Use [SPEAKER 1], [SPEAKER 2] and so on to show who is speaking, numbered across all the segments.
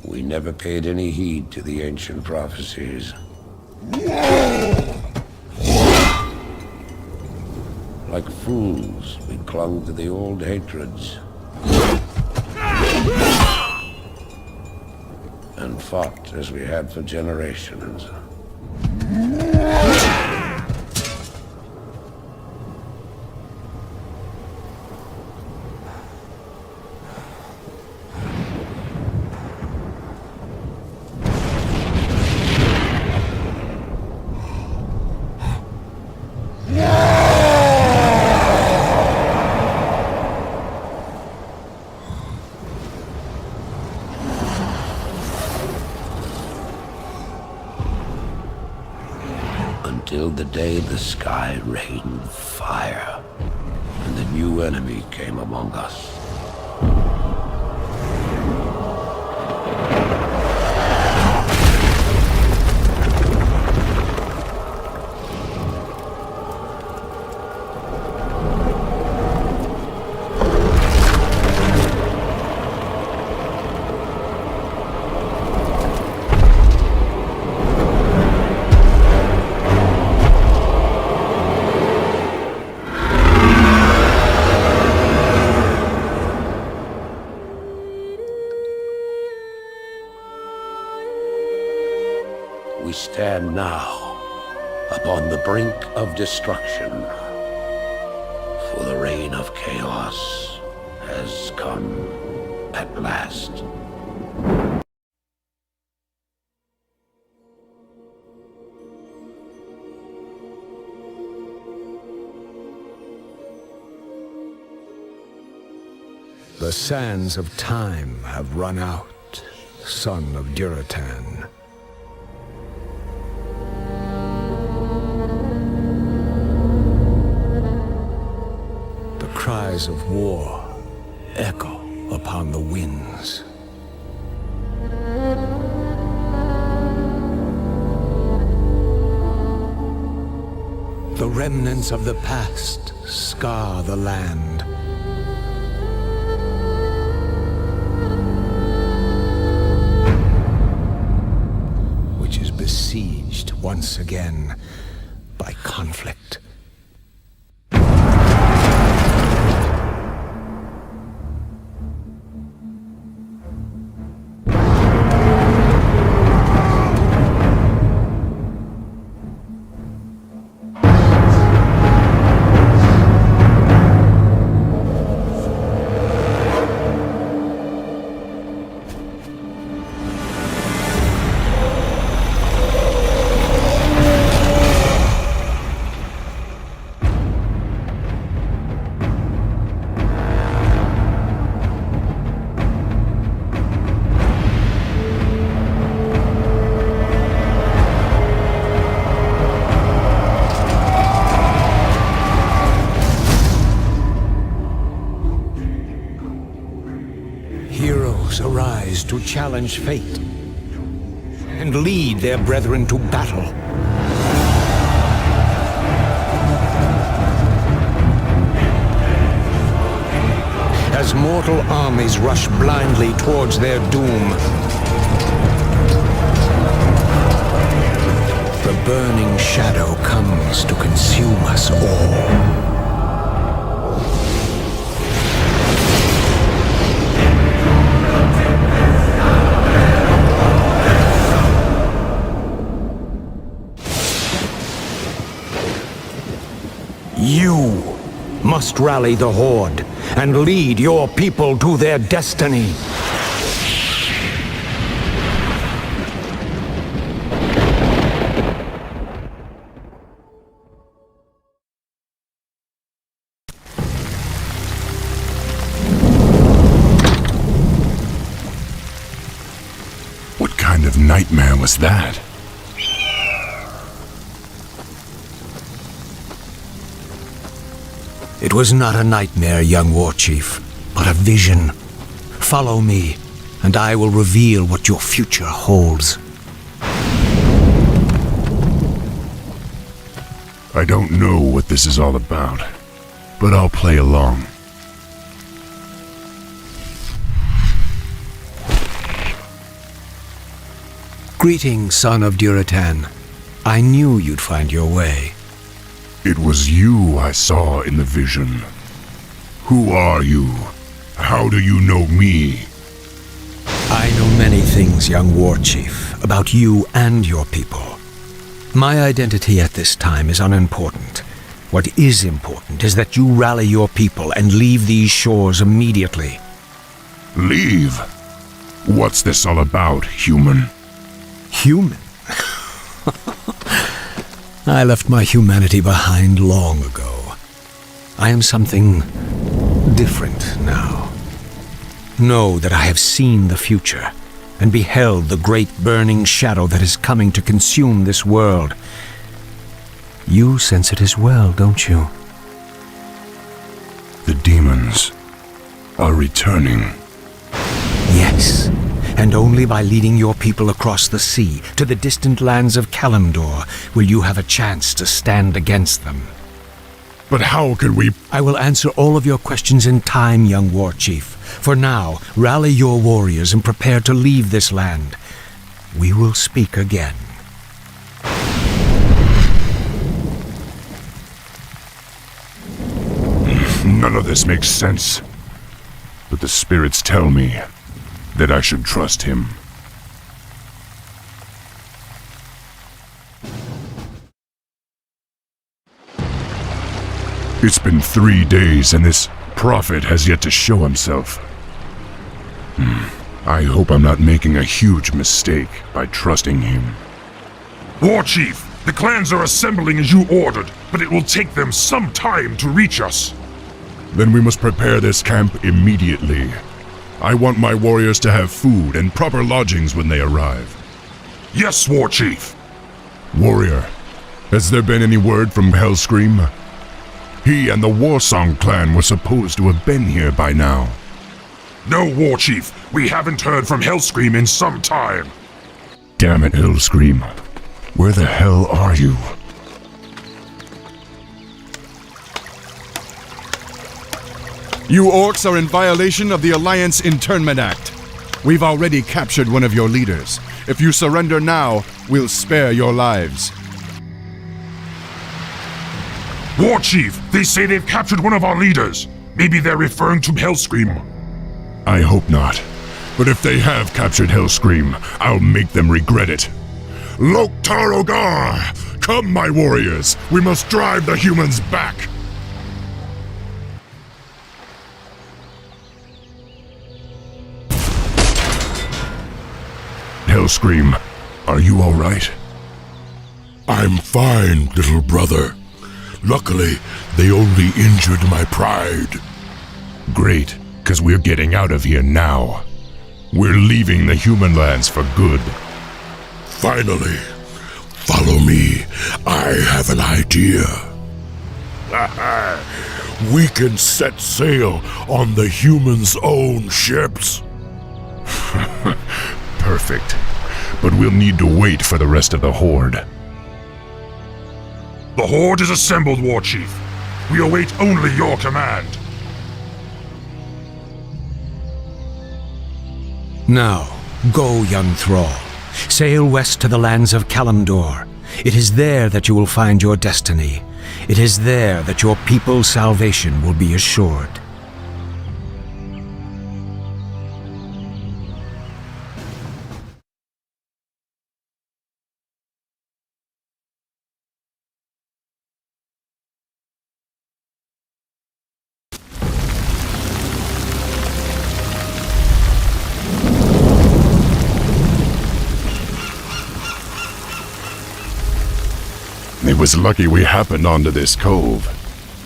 [SPEAKER 1] We never paid any heed to the ancient prophecies. Like fools, we clung to the old hatreds. And fought as we had for generations. Until the day the sky rained fire, and the new enemy came among us. We stand now upon the brink of destruction, for the reign of chaos has come at last.
[SPEAKER 2] The sands of time have run out, son of Durotar. Cries of war echo upon the winds. The remnants of the past scar the land. Which is besieged once again by conflict. Arise to challenge fate and lead their brethren to battle. As mortal armies rush blindly towards their doom, the burning shadow comes to consume us all. You must rally the Horde and lead your people to their destiny.
[SPEAKER 3] What kind of nightmare was that?
[SPEAKER 2] It was not a nightmare, young war chief, but a vision. Follow me, and I will reveal what your future holds.
[SPEAKER 3] I don't know what this is all about, but I'll play along.
[SPEAKER 2] Greetings, son of Durotar. I knew you'd find your way.
[SPEAKER 3] It was you I saw in the vision. Who are you? How do you know me?
[SPEAKER 2] I know many things, young war chief, about you and your people. My identity at this time is unimportant. What is important is that you rally your people and leave these shores immediately.
[SPEAKER 3] Leave? What's this all about, human?
[SPEAKER 2] Human? I left my humanity behind long ago. I am something different now. Know that I have seen the future and beheld the great burning shadow that is coming to consume this world. You sense it as well, don't you?
[SPEAKER 3] The demons are returning.
[SPEAKER 2] Yes, and only by leading your people across the sea to the distant lands of Kalimdor will you have a chance to stand against them.
[SPEAKER 3] But how can we...
[SPEAKER 2] I will answer all of your questions in time, young war chief. For now, rally your warriors and prepare to leave this land. We will speak again.
[SPEAKER 3] None of this makes sense. But the spirits tell me that I should trust him. It's been 3 days and this prophet has yet to show himself. I hope I'm not making a huge mistake by trusting him.
[SPEAKER 4] War Chief, the clans are assembling as you ordered, but it will take them some time to reach us.
[SPEAKER 3] Then we must prepare this camp immediately. I want my warriors to have food and proper lodgings when they arrive.
[SPEAKER 4] Yes, War Chief.
[SPEAKER 3] Warrior, has there been any word from Hellscream? He and the Warsong clan were supposed to have been here by now.
[SPEAKER 4] No, War Chief. We haven't heard from Hellscream in some time.
[SPEAKER 3] Damn it, Hellscream. Where the hell are you?
[SPEAKER 5] You orcs are in violation of the Alliance Internment Act. We've already captured one of your leaders. If you surrender now, we'll spare your lives.
[SPEAKER 4] War Chief, they say they've captured one of our leaders. Maybe they're referring to Hellscream.
[SPEAKER 3] I hope not. But if they have captured Hellscream, I'll make them regret it. Loktar Ogar! Come, my warriors! We must drive the humans back! Hellscream, are you all right?
[SPEAKER 6] I'm fine, little brother. Luckily, they only injured my pride.
[SPEAKER 3] Great, because we're getting out of here now. We're leaving the human lands for good.
[SPEAKER 6] Finally, follow me. I have an idea. We can set sail on the humans' own ships.
[SPEAKER 3] Perfect. But we'll need to wait for the rest of the Horde.
[SPEAKER 4] The Horde is assembled, War Chief. We await only your command.
[SPEAKER 2] Now, go, young thrall. Sail west to the lands of Kalimdor. It is there that you will find your destiny. It is there that your people's salvation will be assured.
[SPEAKER 3] It was lucky we happened onto this cove.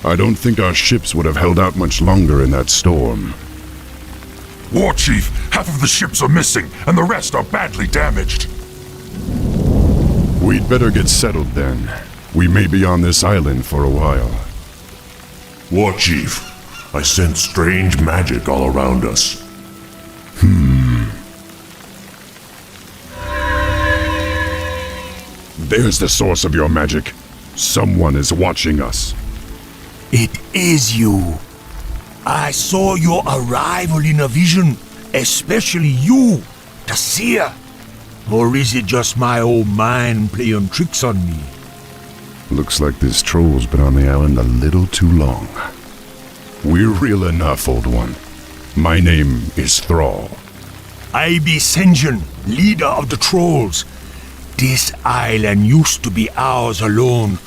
[SPEAKER 3] I don't think our ships would have held out much longer in that storm.
[SPEAKER 4] War Chief, half of the ships are missing, and the rest are badly damaged.
[SPEAKER 3] We'd better get settled then. We may be on this island for a while.
[SPEAKER 6] War Chief, I sense strange magic all around us.
[SPEAKER 3] There's the source of your magic. Someone is watching us.
[SPEAKER 6] It is you. I saw your arrival in a vision, especially you, the seer.
[SPEAKER 7] Or is it just my old mind playing tricks on me?
[SPEAKER 3] Looks like this troll's been on the island a little too long. We're real enough, old one. My name is Thrall.
[SPEAKER 7] I be Sentinel, leader of the trolls. This island used to be ours alone,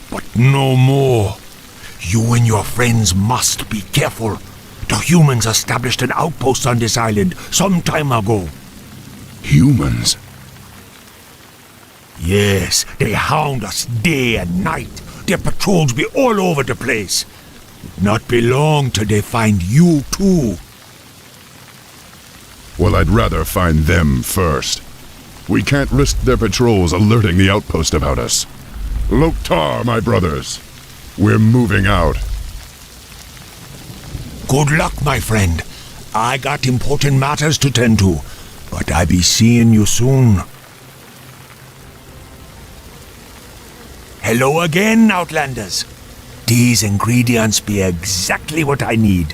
[SPEAKER 7] but no more. You and your friends must be careful. The humans established an outpost on this island some time ago.
[SPEAKER 3] Humans?
[SPEAKER 7] Yes, they hound us day and night. Their patrols be all over the place. Not be long till they find you too.
[SPEAKER 3] Well, I'd rather find them first. We can't risk their patrols alerting the outpost about us. Loktar, my brothers. We're moving out.
[SPEAKER 7] Good luck, my friend. I got important matters to tend to, but I be seeing you soon. Hello again, Outlanders. These ingredients be exactly what I need.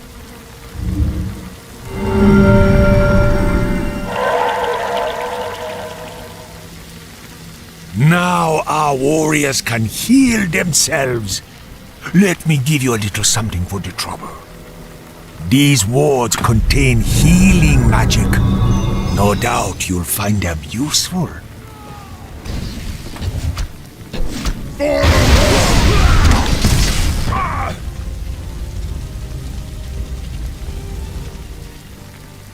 [SPEAKER 7] Now our warriors can heal themselves. Let me give you a little something for the trouble. These wards contain healing magic. No doubt you'll find them useful.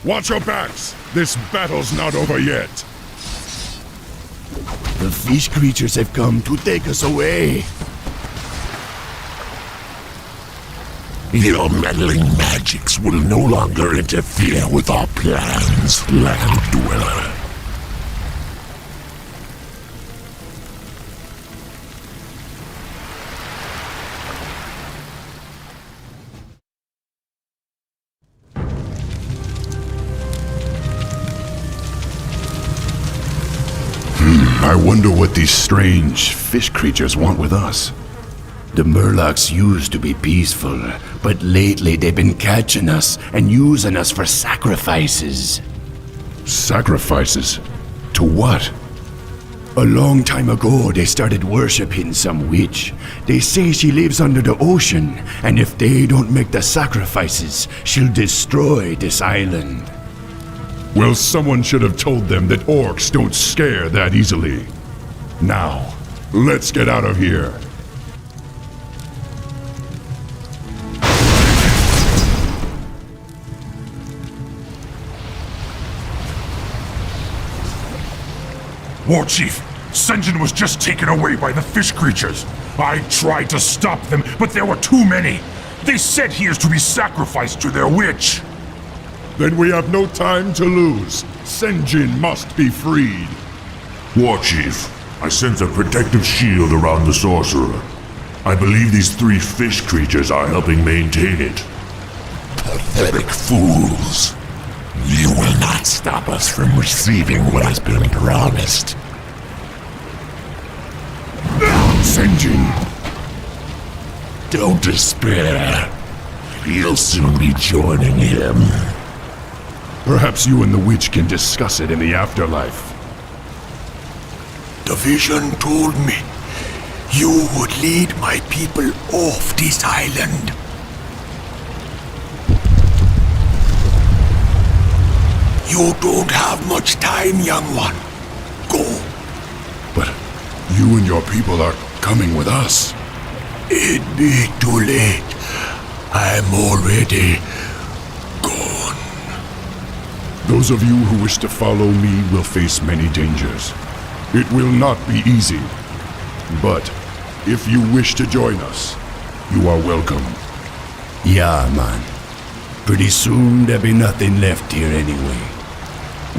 [SPEAKER 3] Watch your backs! This battle's not over yet!
[SPEAKER 1] The fish creatures have come to take us away.
[SPEAKER 6] Your meddling magics will no longer interfere with our plans, Land Dweller.
[SPEAKER 3] I wonder what these strange fish creatures want with us.
[SPEAKER 1] The Murlocs used to be peaceful, but lately they've been catching us and using us for sacrifices.
[SPEAKER 3] Sacrifices? To what?
[SPEAKER 1] A long time ago, they started worshipping some witch. They say she lives under the ocean, and if they don't make the sacrifices, she'll destroy this island.
[SPEAKER 3] Well, someone should have told them that orcs don't scare that easily. Now, let's get out of here.
[SPEAKER 4] War Chief, Sentinel was just taken away by the fish creatures. I tried to stop them, but there were too many. They said he is to be sacrificed to their witch.
[SPEAKER 3] Then we have no time to lose. Senjin must be freed.
[SPEAKER 6] War Chief, I sense a protective shield around the sorcerer. I believe these 3 fish creatures are helping maintain it. Pathetic fools. You will not stop us from receiving what has been promised.
[SPEAKER 3] Senjin!
[SPEAKER 6] Don't despair. You'll soon be joining him.
[SPEAKER 3] Perhaps you and the witch can discuss it in the afterlife.
[SPEAKER 7] The vision told me you would lead my people off this island. You don't have much time, young one. Go.
[SPEAKER 3] But you and your people are coming with us.
[SPEAKER 7] It'd be too late. I'm already gone.
[SPEAKER 3] Those of you who wish to follow me will face many dangers. It will not be easy. But if you wish to join us, you are welcome.
[SPEAKER 1] Yeah, man. Pretty soon there'll be nothing left here anyway.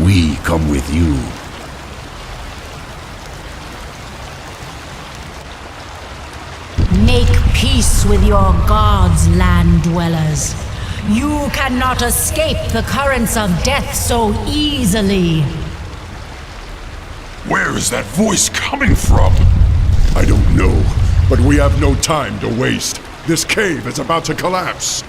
[SPEAKER 1] We come with you.
[SPEAKER 8] Make peace with your gods, land dwellers. You cannot escape the currents of death so easily.
[SPEAKER 4] Where is that voice coming from?
[SPEAKER 3] I don't know, but we have no time to waste. This cave is about to collapse.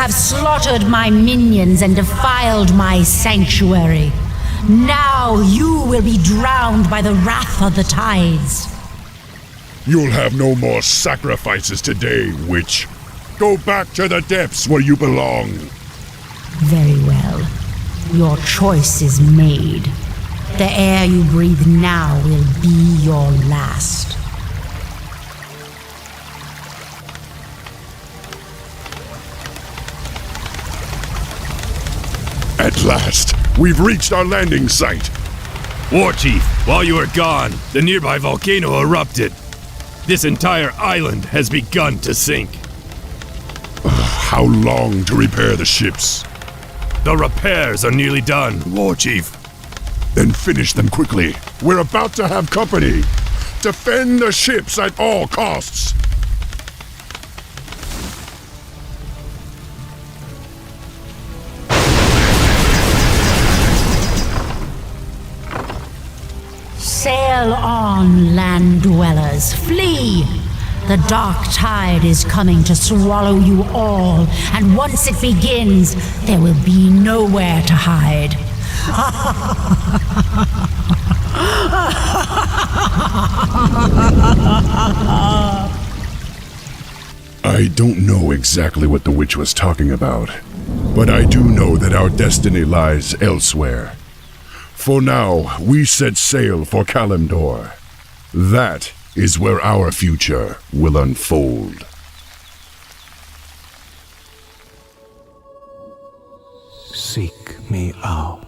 [SPEAKER 8] have slaughtered my minions and defiled my sanctuary. Now you will be drowned by the wrath of the tides.
[SPEAKER 3] You'll have no more sacrifices today, witch. Go back to the depths where you belong.
[SPEAKER 8] Very well. Your choice is made. The air you breathe now will be your last.
[SPEAKER 3] At last, we've reached our landing site.
[SPEAKER 9] Warchief, while you were gone, the nearby volcano erupted. This entire island has begun to sink.
[SPEAKER 3] How long to repair the ships?
[SPEAKER 9] The repairs are nearly done, Warchief.
[SPEAKER 3] Then finish them quickly. We're about to have company. Defend the ships at all costs.
[SPEAKER 8] Sail on, land dwellers. Flee! The dark tide is coming to swallow you all, and once it begins, there will be nowhere to hide.
[SPEAKER 3] I don't know exactly what the witch was talking about, but I do know that our destiny lies elsewhere. For now, we set sail for Kalimdor. That is where our future will unfold.
[SPEAKER 2] Seek me out.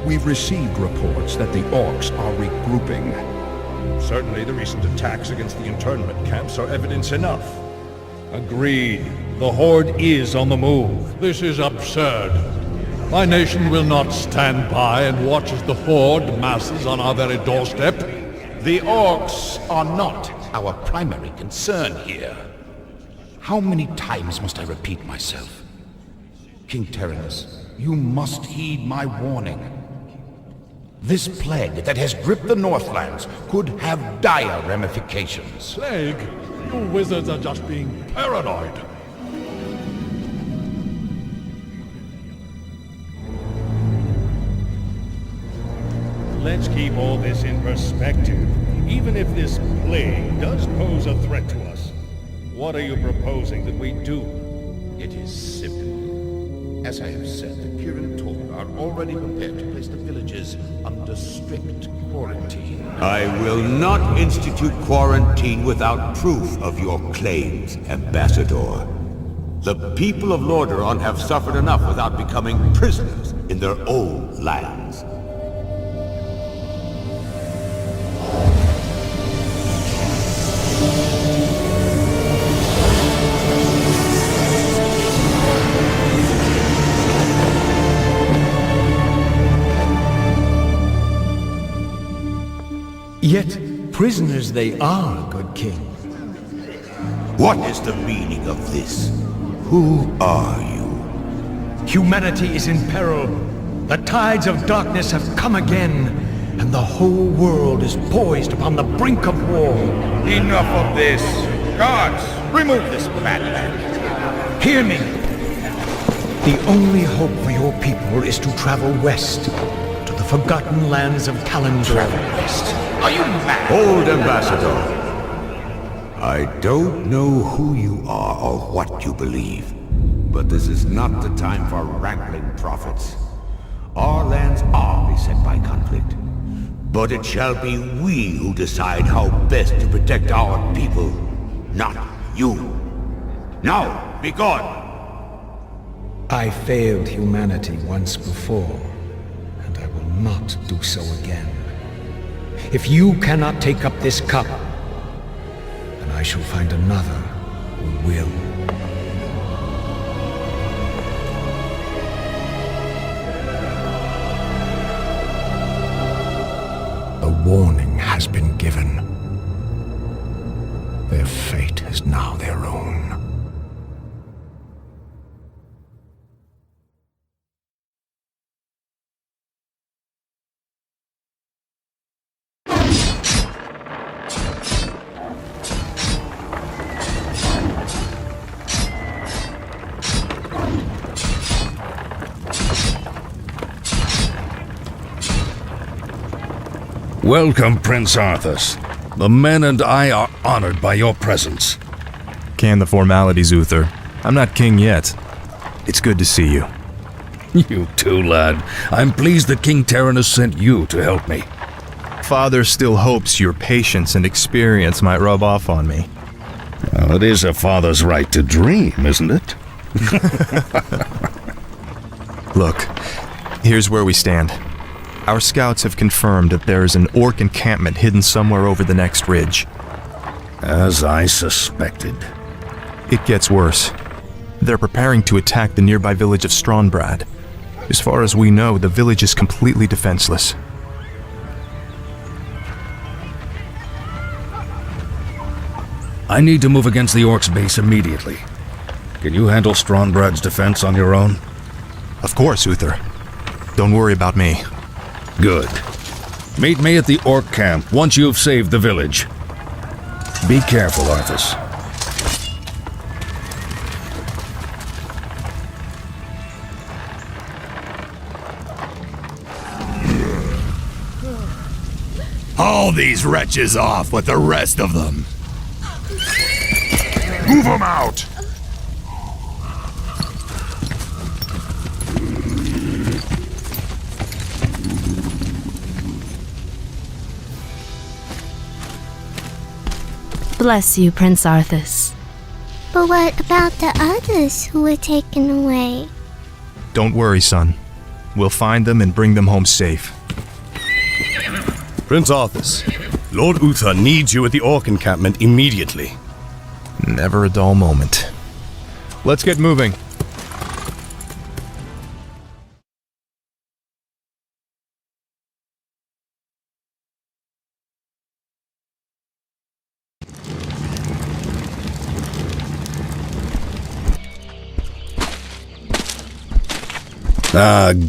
[SPEAKER 10] We've received reports that the Orcs are regrouping. Certainly the recent attacks against the internment camps are evidence enough.
[SPEAKER 11] Agreed. The Horde is on the move. This is absurd. My nation will not stand by and watch as the Horde masses on our very doorstep.
[SPEAKER 10] The Orcs are not our primary concern here. How many times must I repeat myself? King Tyrannus, you must heed my warning. This plague that has gripped the Northlands could have dire ramifications.
[SPEAKER 11] Plague? You wizards are just being paranoid. Let's keep all this in perspective. Even if this plague does pose a threat to us, what are you proposing that we do?
[SPEAKER 10] It is simple. As I have said, the Kirin Tor are already prepared to place the villages under strict quarantine.
[SPEAKER 12] I will not institute quarantine without proof of your claims, Ambassador. The people of Lordaeron have suffered enough without becoming prisoners in their own lands.
[SPEAKER 2] Yet prisoners they are, good king.
[SPEAKER 12] What is the meaning of this? Who are you?
[SPEAKER 2] Humanity is in peril. The tides of darkness have come again, and the whole world is poised upon the brink of war.
[SPEAKER 10] Enough of this! Guards, remove this madman!
[SPEAKER 2] Hear me! The only hope for your people is to travel west, to the forgotten lands of Kalimdor.
[SPEAKER 10] Are you mad?
[SPEAKER 12] Hold, Ambassador. I don't know who you are or what you believe, but this is not the time for wrangling prophets. Our lands are beset by conflict. But it shall be we who decide how best to protect our people, not you. Now, be gone!
[SPEAKER 2] I failed humanity once before, and I will not do so again. If you cannot take up this cup, then I shall find another who will. The warning has been given. Their fate is now their own.
[SPEAKER 4] Welcome, Prince Arthas. The men and I are honored by your presence.
[SPEAKER 13] Can the formalities, Uther. I'm not king yet. It's good to see you.
[SPEAKER 4] You too, lad. I'm pleased that King Tyrannus sent you to help me.
[SPEAKER 13] Father still hopes your patience and experience might rub off on me.
[SPEAKER 4] Well, it is a father's right to dream, isn't it?
[SPEAKER 13] Look, here's where we stand. Our scouts have confirmed that there is an orc encampment hidden somewhere over the next ridge.
[SPEAKER 4] As I suspected.
[SPEAKER 13] It gets worse. They're preparing to attack the nearby village of Stronbrad. As far as we know, the village is completely defenseless.
[SPEAKER 4] I need to move against the orcs' base immediately. Can you handle Stronbrad's defense on your own?
[SPEAKER 13] Of course, Uther. Don't worry about me.
[SPEAKER 4] Good. Meet me at the orc camp once you've saved the village. Be careful, Arthas.
[SPEAKER 9] Haul these wretches off with the rest of them.
[SPEAKER 4] Move them out!
[SPEAKER 14] Bless you, Prince Arthas.
[SPEAKER 15] But what about the others who were taken away?
[SPEAKER 13] Don't worry, son. We'll find them and bring them home safe.
[SPEAKER 16] Prince Arthas, Lord Uther needs you at the orc encampment immediately.
[SPEAKER 13] Never a dull moment.
[SPEAKER 5] Let's get moving.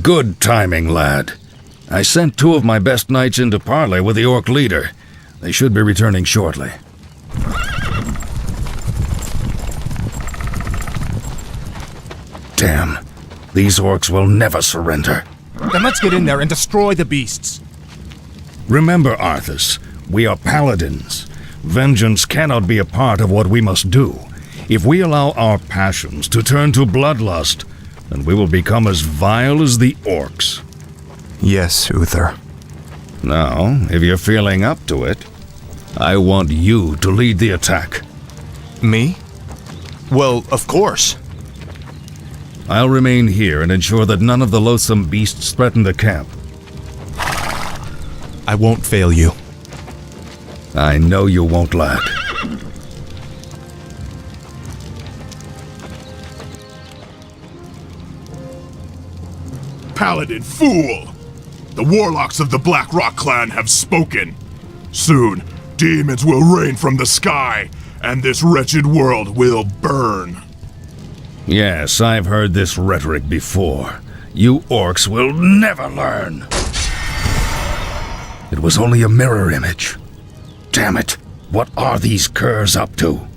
[SPEAKER 4] Good timing, lad. I sent 2 of my best knights into parley with the orc leader. They should be returning shortly. Damn. These orcs will never surrender.
[SPEAKER 17] Then let's get in there and destroy the beasts.
[SPEAKER 4] Remember, Arthas, we are paladins. Vengeance cannot be a part of what we must do. If we allow our passions to turn to bloodlust, then we will become as vile as the orcs.
[SPEAKER 13] Yes, Uther.
[SPEAKER 4] Now, if you're feeling up to it, I want you to lead the attack.
[SPEAKER 13] Me? Well, of course.
[SPEAKER 4] I'll remain here and ensure that none of the loathsome beasts threaten the camp.
[SPEAKER 13] I won't fail you.
[SPEAKER 4] I know you won't, lad.
[SPEAKER 18] Paladin fool! The warlocks of the Black Rock clan have spoken. Soon, demons will rain from the sky, and this wretched world will burn.
[SPEAKER 4] Yes, I've heard this rhetoric before. You orcs will never learn. It was only a mirror image. Damn it, what are these curs up to?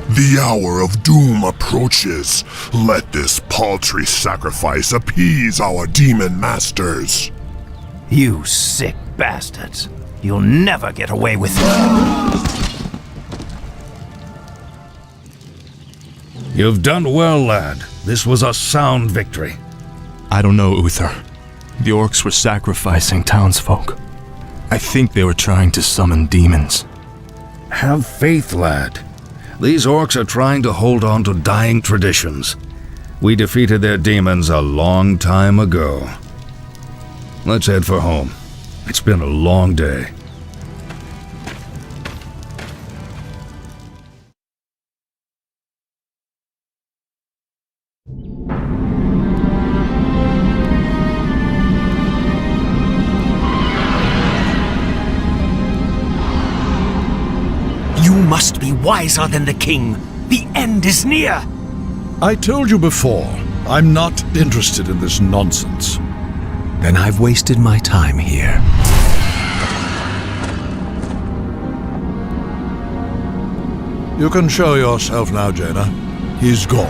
[SPEAKER 18] The hour of doom approaches. Let this paltry sacrifice appease our demon masters.
[SPEAKER 19] You sick bastards. You'll never get away with it.
[SPEAKER 4] You've done well, lad. This was a sound victory.
[SPEAKER 13] I don't know, Uther. The orcs were sacrificing townsfolk. I think they were trying to summon demons.
[SPEAKER 4] Have faith, lad. These orcs are trying to hold on to dying traditions. We defeated their demons a long time ago. Let's head for home. It's been a long day.
[SPEAKER 19] You must be wiser than the king. The end is near.
[SPEAKER 11] I told you before, I'm not interested in this nonsense.
[SPEAKER 2] Then I've wasted my time here.
[SPEAKER 11] You can show yourself now, Jaina. He's gone.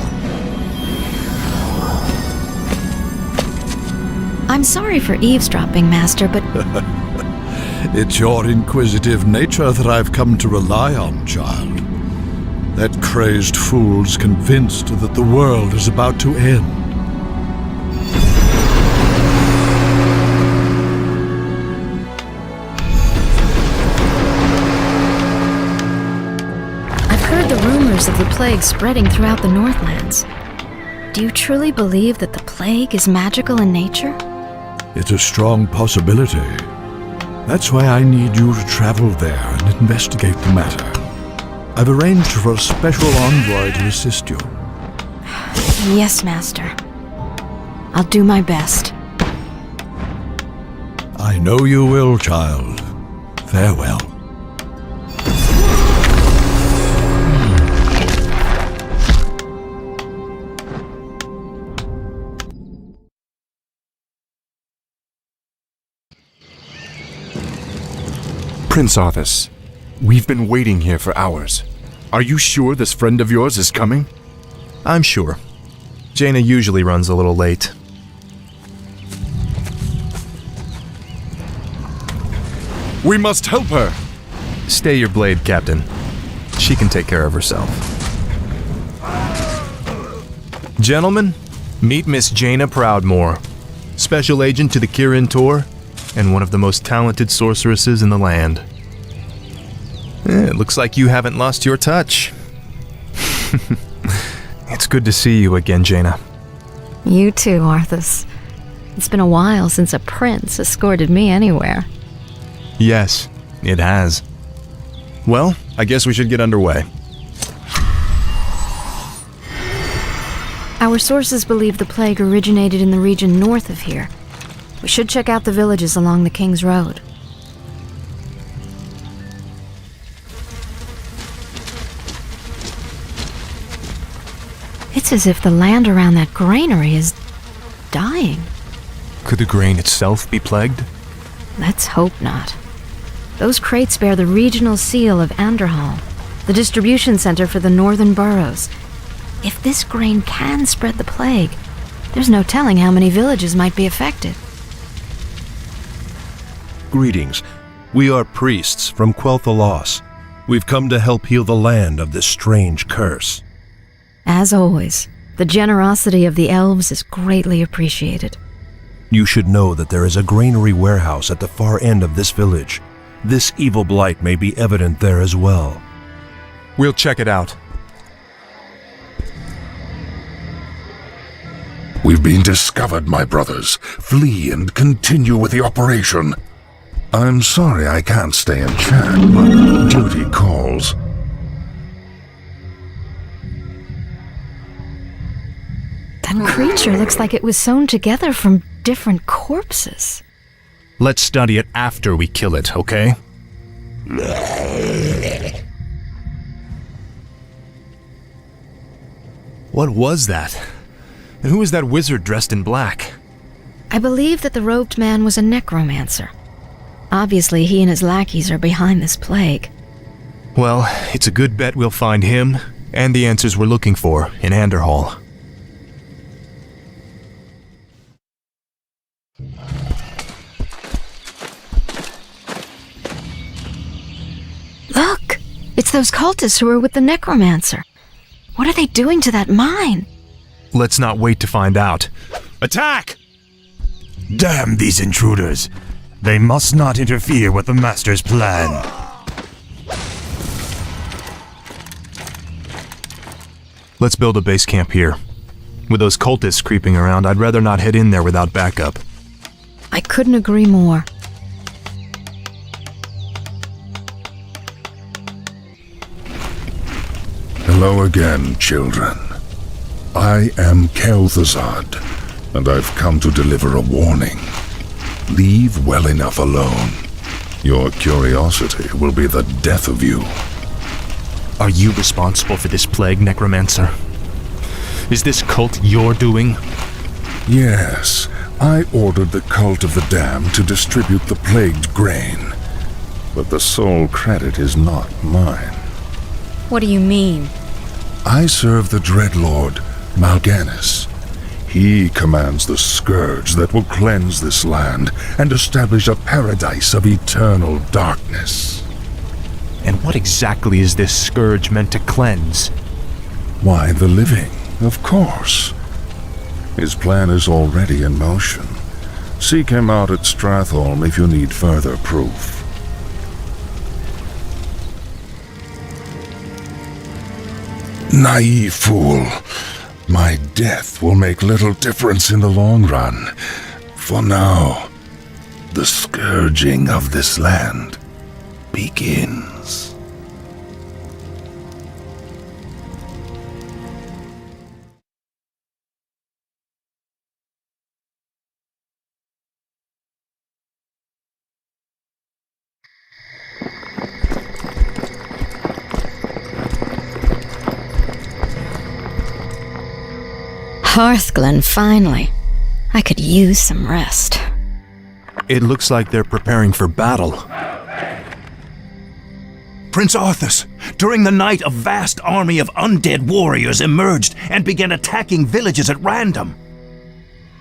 [SPEAKER 14] I'm sorry for eavesdropping, Master, but
[SPEAKER 11] It's your inquisitive nature that I've come to rely on, child. That crazed fool's convinced that the world is about to end.
[SPEAKER 14] I've heard the rumors of the plague spreading throughout the Northlands. Do you truly believe that the plague is magical in nature?
[SPEAKER 11] It's a strong possibility. That's why I need you to travel there and investigate the matter. I've arranged for a special envoy to assist you.
[SPEAKER 14] Yes, Master. I'll do my best.
[SPEAKER 11] I know you will, child. Farewell.
[SPEAKER 1] Prince Arthas, we've been waiting here for hours. Are you sure this friend of yours is coming?
[SPEAKER 13] I'm sure. Jaina usually runs a little late.
[SPEAKER 5] We must help her!
[SPEAKER 13] Stay your blade, Captain. She can take care of herself. Gentlemen, meet Miss Jaina Proudmoore, Special Agent to the Kirin Tor, and one of the most talented sorceresses in the land. It looks like you haven't lost your touch. It's good to see you again, Jaina.
[SPEAKER 14] You too, Arthas. It's been a while since a prince escorted me anywhere.
[SPEAKER 13] Yes, it has. Well, I guess we should get underway.
[SPEAKER 14] Our sources believe the plague originated in the region north of here. We should check out the villages along the King's Road. It's as if the land around that granary is dying.
[SPEAKER 13] Could the grain itself be plagued?
[SPEAKER 14] Let's hope not. Those crates bear the regional seal of Anderhall, the distribution center for the northern boroughs. If this grain can spread the plague, there's no telling how many villages might be affected.
[SPEAKER 16] Greetings. We are priests from Quel'Thalas. We've come to help heal the land of this strange curse.
[SPEAKER 14] As always, the generosity of the Elves is greatly appreciated.
[SPEAKER 16] You should know that there is a granary warehouse at the far end of this village. This evil blight may be evident there as well.
[SPEAKER 13] We'll check it out.
[SPEAKER 6] We've been discovered, my brothers. Flee and continue with the operation. I'm sorry I can't stay and chat, but duty calls.
[SPEAKER 14] That creature looks like it was sewn together from different corpses.
[SPEAKER 13] Let's study it after we kill it, okay? What was that? And who is that wizard dressed in black?
[SPEAKER 14] I believe that the robed man was a necromancer. Obviously, he and his lackeys are behind this plague.
[SPEAKER 13] Well, it's a good bet we'll find him and the answers we're looking for in Anderhall.
[SPEAKER 14] Look! It's those cultists who are with the necromancer. What are they doing to that mine?
[SPEAKER 13] Let's not wait to find out. Attack!
[SPEAKER 19] Damn these intruders! They must not interfere with the Master's plan.
[SPEAKER 13] Let's build a base camp here. With those cultists creeping around, I'd rather not head in there without backup.
[SPEAKER 14] I couldn't agree more.
[SPEAKER 3] Hello again, children. I am Kel'Thuzad, and I've come to deliver a warning. Leave well enough alone. Your curiosity will be the death of you.
[SPEAKER 13] Are you responsible for this plague, Necromancer? Is this cult your doing?
[SPEAKER 3] Yes, I ordered the Cult of the Damned to distribute the plagued grain. But the sole credit is not mine.
[SPEAKER 14] What do you mean?
[SPEAKER 3] I serve the Dreadlord, Mal'Ganis. He commands the Scourge that will cleanse this land and establish a paradise of eternal darkness.
[SPEAKER 13] And what exactly is this Scourge meant to cleanse?
[SPEAKER 3] Why, the living, of course. His plan is already in motion. Seek him out at Stratholme if you need further proof. Naive fool. My death will make little difference in the long run. For now, the scourging of this land begins.
[SPEAKER 14] Hearthglen, finally. I could use some rest.
[SPEAKER 13] It looks like they're preparing for battle.
[SPEAKER 19] Prince Arthas, during the night a vast army of undead warriors emerged and began attacking villages at random.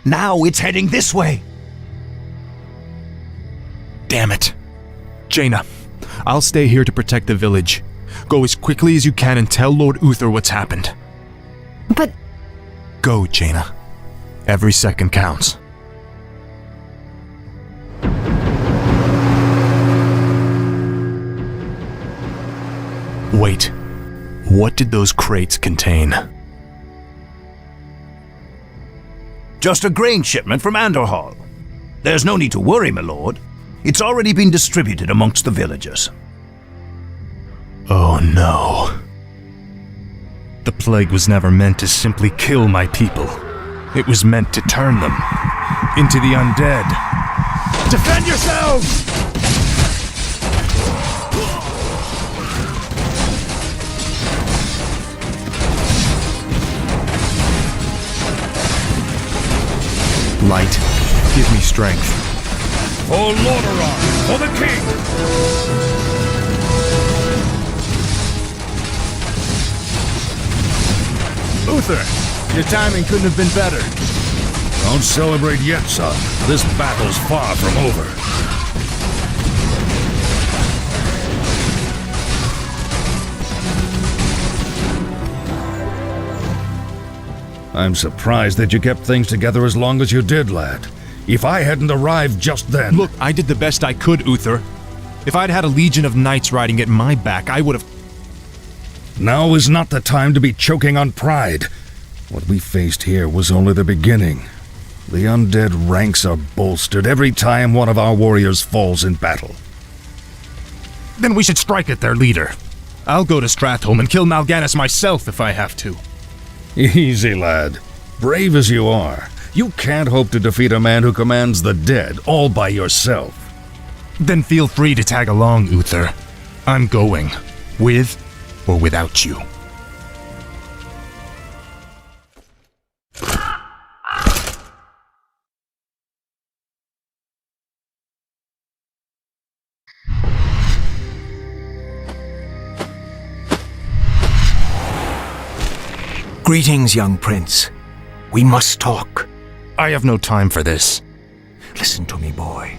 [SPEAKER 19] Now it's heading this way.
[SPEAKER 13] Damn it. Jaina, I'll stay here to protect the village. Go as quickly as you can and tell Lord Uther what's happened.
[SPEAKER 14] But...
[SPEAKER 13] Go, Jaina. Every second counts. Wait. What did those crates contain?
[SPEAKER 19] Just a grain shipment from Andorhal. There's no need to worry, my lord. It's already been distributed amongst the villagers.
[SPEAKER 13] Oh no. The plague was never meant to simply kill my people. It was meant to turn them into the undead.
[SPEAKER 19] Defend yourselves!
[SPEAKER 13] Light, give me strength.
[SPEAKER 18] For Lordaeron, for the king!
[SPEAKER 5] Uther, your timing couldn't have been better.
[SPEAKER 18] Don't celebrate yet, son. This battle's far from over. I'm surprised that you kept things together as long as you did, lad. If I hadn't arrived just then...
[SPEAKER 13] Look, I did the best I could, Uther. If I'd had a legion of knights riding at my back, I would have...
[SPEAKER 18] Now is not the time to be choking on pride. What we faced here was only the beginning. The undead ranks are bolstered every time one of our warriors falls in battle.
[SPEAKER 13] Then we should strike at their leader. I'll go to Stratholme and kill Mal'Ganis myself if I have to.
[SPEAKER 18] Easy, lad. Brave as you are, you can't hope to defeat a man who commands the dead all by yourself.
[SPEAKER 13] Then feel free to tag along, Uther. I'm going, with or without you.
[SPEAKER 2] Greetings, young prince. We must talk.
[SPEAKER 13] I have no time for this.
[SPEAKER 2] Listen to me, boy.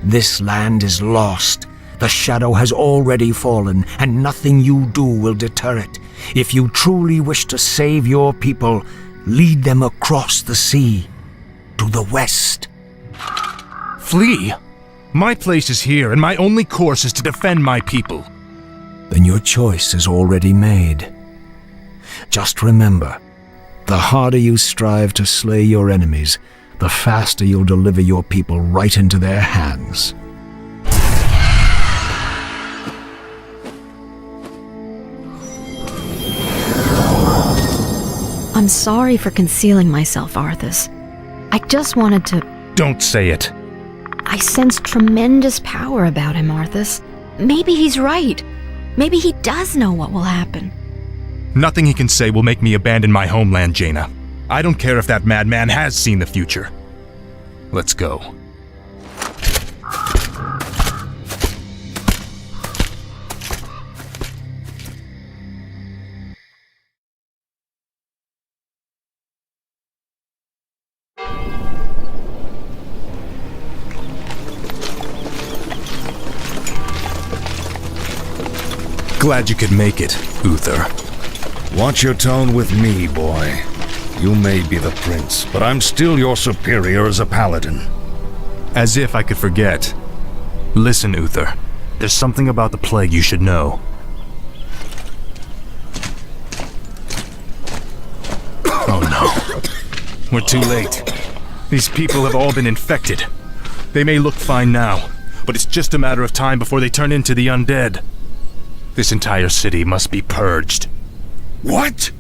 [SPEAKER 2] This land is lost. The shadow has already fallen, and nothing you do will deter it. If you truly wish to save your people, lead them across the sea, to the west.
[SPEAKER 13] Flee? My place is here, and my only course is to defend my people.
[SPEAKER 2] Then your choice is already made. Just remember, the harder you strive to slay your enemies, the faster you'll deliver your people right into their hands.
[SPEAKER 14] I'm sorry for concealing myself, Arthas. I just wanted to...
[SPEAKER 13] Don't say it.
[SPEAKER 14] I sense tremendous power about him, Arthas. Maybe he's right. Maybe he does know what will happen.
[SPEAKER 13] Nothing he can say will make me abandon my homeland, Jaina. I don't care if that madman has seen the future. Let's go. Glad you could make it, Uther.
[SPEAKER 18] Watch your tone with me, boy. You may be the prince, but I'm still your superior as a paladin.
[SPEAKER 13] As if I could forget. Listen, Uther. There's something about the plague you should know. Oh no. We're too late. These people have all been infected. They may look fine now, but it's just a matter of time before they turn into the undead. This entire city must be purged.
[SPEAKER 18] What?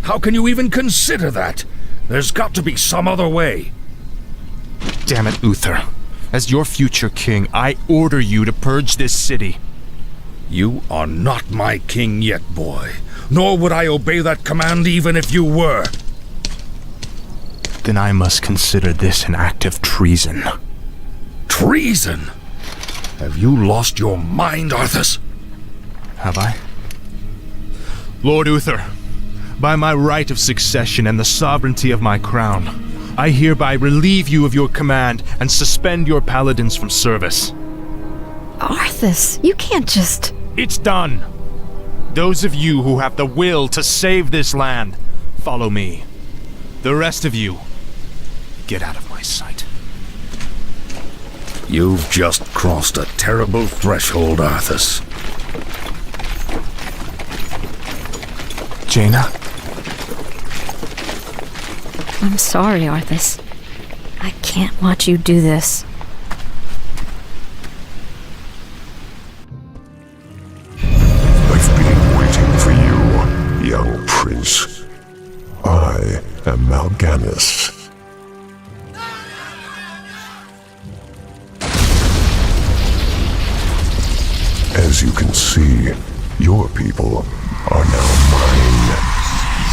[SPEAKER 18] How can you even consider that? There's got to be some other way.
[SPEAKER 13] Damn it, Uther. As your future king, I order you to purge this city.
[SPEAKER 18] You are not my king yet, boy. Nor would I obey that command even if you were.
[SPEAKER 13] Then I must consider this an act of treason.
[SPEAKER 18] Treason? Have you lost your mind, Arthas?
[SPEAKER 13] Have I? Lord Uther, by my right of succession and the sovereignty of my crown, I hereby relieve you of your command and suspend your paladins from service.
[SPEAKER 14] Arthas, you can't just...
[SPEAKER 13] It's done. Those of you who have the will to save this land, follow me. The rest of you, get out of my sight.
[SPEAKER 18] You've just crossed a terrible threshold, Arthas.
[SPEAKER 13] Jaina?
[SPEAKER 14] I'm sorry, Arthas. I can't watch you do this.
[SPEAKER 3] I've been waiting for you, young prince. I am Mal'Ganis. As you can see, your people are now mine.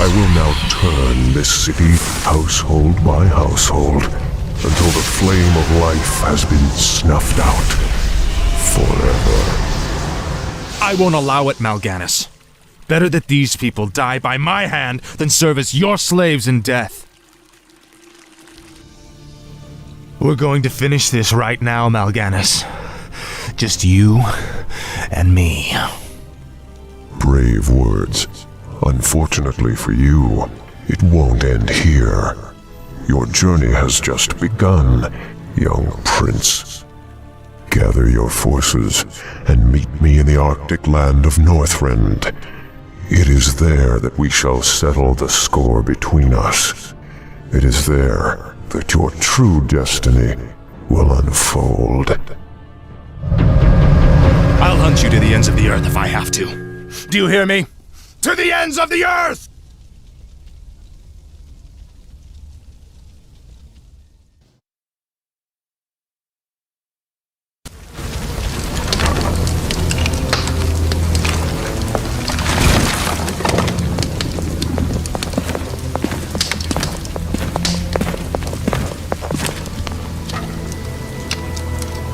[SPEAKER 3] I will now turn this city household by household until the flame of life has been snuffed out forever.
[SPEAKER 13] I won't allow it, Mal'Ganis. Better that these people die by my hand than serve as your slaves in death. We're going to finish this right now, Mal'Ganis. Just you and me.
[SPEAKER 3] Brave words. Unfortunately for you, it won't end here. Your journey has just begun, young prince. Gather your forces and meet me in the Arctic land of Northrend. It is there that we shall settle the score between us. It is there that your true destiny will unfold.
[SPEAKER 13] I'll hunt you to the ends of the earth if I have to. Do you hear me? To the ends of the earth!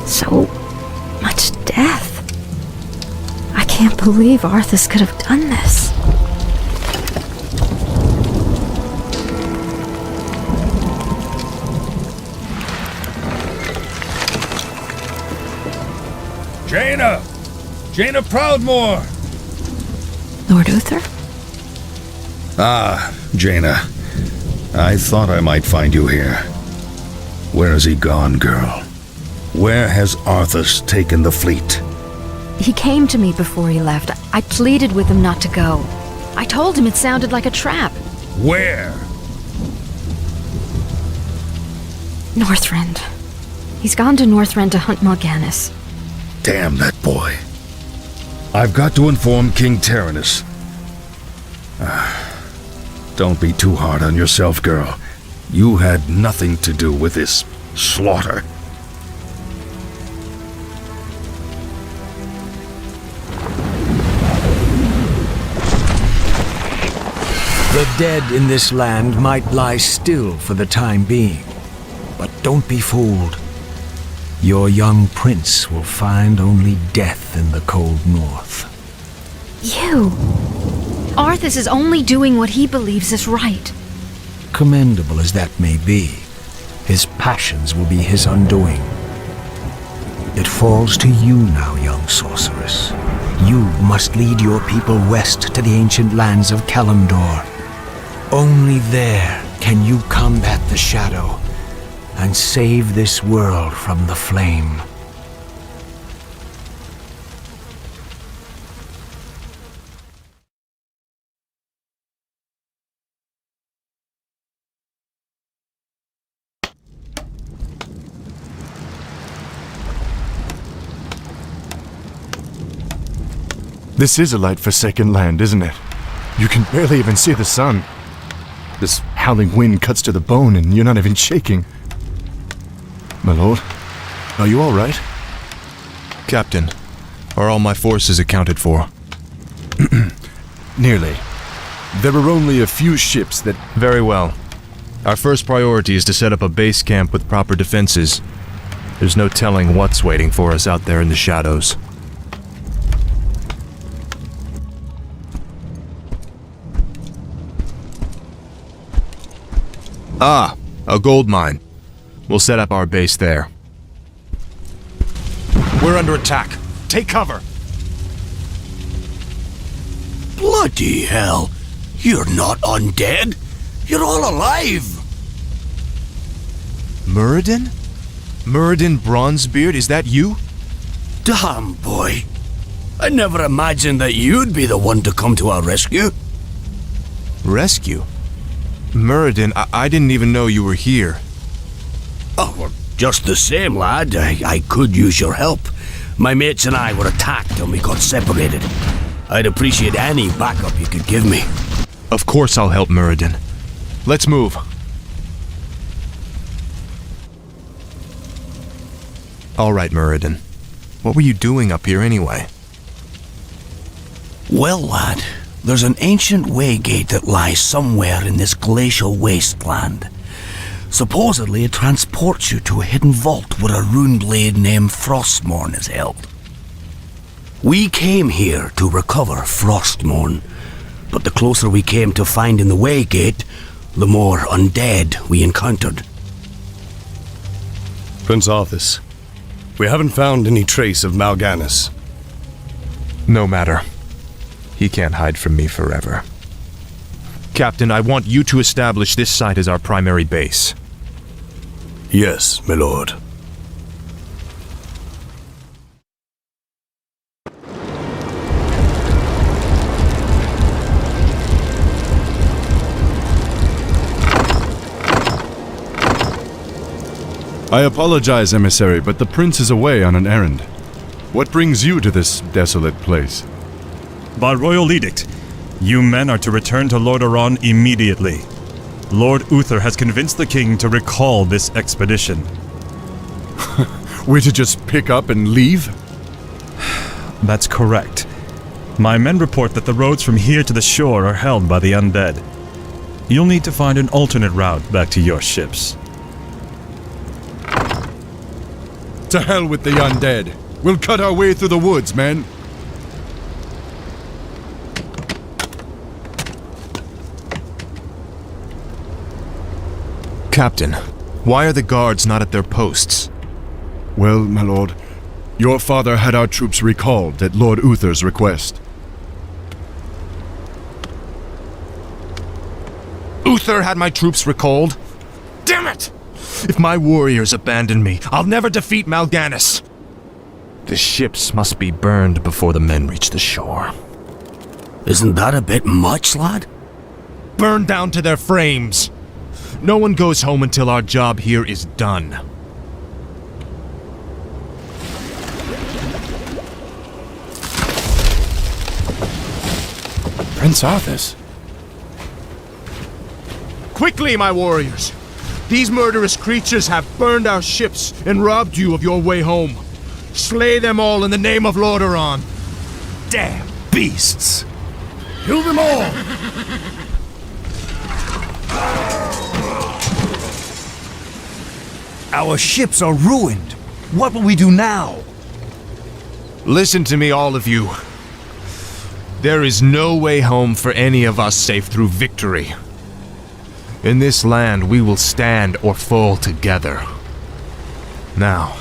[SPEAKER 14] So much death. I can't believe Arthas could have done this.
[SPEAKER 18] Jaina! Jaina Proudmoore!
[SPEAKER 14] Lord Uther?
[SPEAKER 18] Ah, Jaina. I thought I might find you here. Where has he gone, girl? Where has Arthas taken the fleet?
[SPEAKER 14] He came to me before he left. I pleaded with him not to go. I told him it sounded like a trap.
[SPEAKER 18] Where?
[SPEAKER 14] Northrend. He's gone to Northrend to hunt Mal'Ganis.
[SPEAKER 18] Damn that boy. I've got to inform King Tyrannus. Don't be too hard on yourself, girl. You had nothing to do with this slaughter.
[SPEAKER 2] The dead in this land might lie still for the time being, but don't be fooled. Your young prince will find only death in the cold north.
[SPEAKER 14] You! Arthas is only doing what he believes is right.
[SPEAKER 2] Commendable as that may be, his passions will be his undoing. It falls to you now, young sorceress. You must lead your people west to the ancient lands of Kalimdor. Only there can you combat the shadow and save this world from the flame.
[SPEAKER 5] This is a light-forsaken land, isn't it? You can barely even see the sun. This howling wind cuts to the bone and you're not even shaking. My lord, are you all right?
[SPEAKER 13] Captain, are all my forces accounted for?
[SPEAKER 5] Nearly. There are only a few ships that...
[SPEAKER 13] Very well. Our first priority is to set up a base camp with proper defenses. There's no telling what's waiting for us out there in the shadows. Ah, a gold mine. We'll set up our base there.
[SPEAKER 17] We're under attack. Take cover.
[SPEAKER 19] Bloody hell. You're not undead. You're all alive.
[SPEAKER 13] Muradin? Muradin Bronzebeard, is that you?
[SPEAKER 19] Damn, boy. I never imagined that you'd be the one to come to our rescue.
[SPEAKER 13] Rescue? Muradin, I didn't even know you were here.
[SPEAKER 19] Oh, well, just the same, lad. I could use your help. My mates and I were attacked and we got separated. I'd appreciate any backup you could give me.
[SPEAKER 13] Of course I'll help Muradin. Let's move. All right, Muradin. What were you doing up here anyway?
[SPEAKER 19] Well, lad, there's an ancient waygate that lies somewhere in this glacial wasteland. Supposedly it transports you to a hidden vault where a rune blade named Frostmourne is held. We came here to recover Frostmourne, but the closer we came to finding the waygate, the more undead we encountered.
[SPEAKER 9] Prince Arthas, we haven't found any trace of Mal'Ganis.
[SPEAKER 13] No matter. He can't hide from me forever. Captain, I want you to establish this site as our primary base.
[SPEAKER 9] Yes, my lord.
[SPEAKER 5] I apologize, emissary, but the prince is away on an errand. What brings you to this desolate place?
[SPEAKER 20] By royal edict, you men are to return to Lordaeron immediately. Lord Uther has convinced the king to recall this expedition.
[SPEAKER 5] We're to just pick up and leave?
[SPEAKER 20] That's correct. My men report that the roads from here to the shore are held by the undead. You'll need to find an alternate route back to your ships.
[SPEAKER 5] To hell with the undead. We'll cut our way through the woods, men.
[SPEAKER 13] Captain, why are the guards not at their posts?
[SPEAKER 5] Well, my lord, your father had our troops recalled at Lord Uther's request.
[SPEAKER 13] Uther had my troops recalled? Damn it! If my warriors abandon me, I'll never defeat Mal'Ganis. The ships must be burned before the men reach the shore.
[SPEAKER 19] Isn't that a bit much, lad?
[SPEAKER 13] Burned down to their frames. No one goes home until our job here is done.
[SPEAKER 5] Prince Arthas.
[SPEAKER 13] Quickly, my warriors! These murderous creatures have burned our ships and robbed you of your way home. Slay them all in the name of Lordaeron.
[SPEAKER 17] Damn beasts! Kill them all! Our ships are ruined. What will we do now?
[SPEAKER 13] Listen to me, all of you. There is no way home for any of us save through victory. In this land, we will stand or fall together. Now,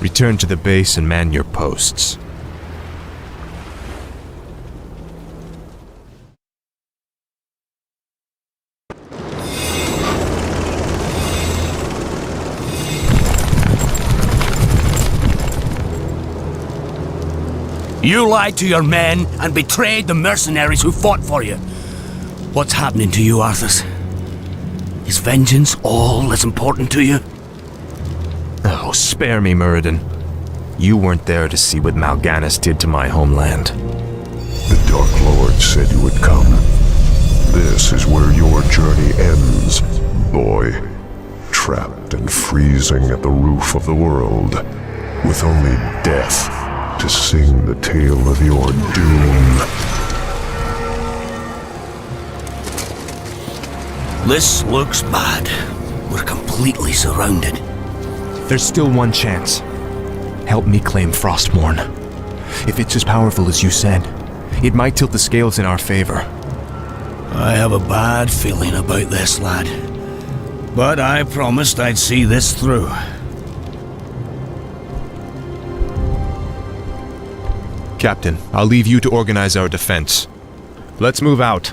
[SPEAKER 13] return to the base and man your posts.
[SPEAKER 19] You lied to your men and betrayed the mercenaries who fought for you. What's happening to you, Arthas? Is vengeance all that's important to you?
[SPEAKER 13] Oh, spare me, Muradin. You weren't there to see what Mal'Ganis did to my homeland.
[SPEAKER 6] The Dark Lord said you would come. This is where your journey ends, boy. Trapped and freezing at the roof of the world, with only death to sing the tale of your doom.
[SPEAKER 19] This looks bad. We're completely surrounded.
[SPEAKER 13] There's still one chance. Help me claim Frostmourne. If it's as powerful as you said, it might tilt the scales in our favor.
[SPEAKER 19] I have a bad feeling about this, lad. But I promised I'd see this through.
[SPEAKER 13] Captain, I'll leave you to organize our defense. Let's move out.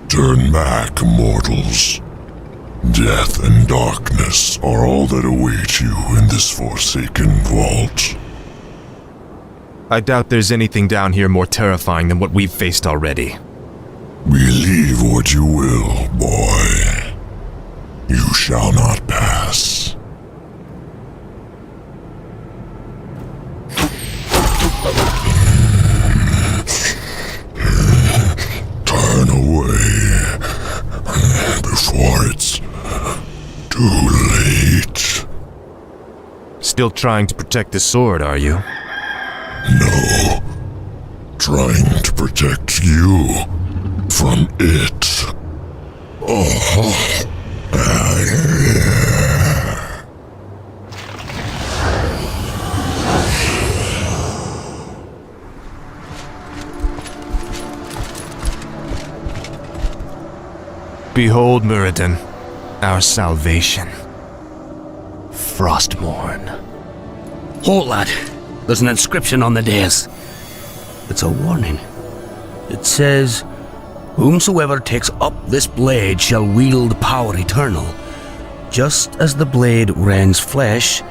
[SPEAKER 6] Turn back, mortals. Death and darkness are all that await you in this forsaken vault.
[SPEAKER 13] I doubt there's anything down here more terrifying than what we've faced already.
[SPEAKER 6] Believe what you will, boy. You shall not pass. Turn away before it's too late.
[SPEAKER 13] Still trying to protect the sword, are you?
[SPEAKER 6] No. Trying to protect you from it.
[SPEAKER 13] Behold, Muradin, our salvation. Frostmourne.
[SPEAKER 19] Halt, lad. There's an inscription on the dais. It's a warning. It says, "Whomsoever takes up this blade shall wield power eternal. Just as the blade rends flesh,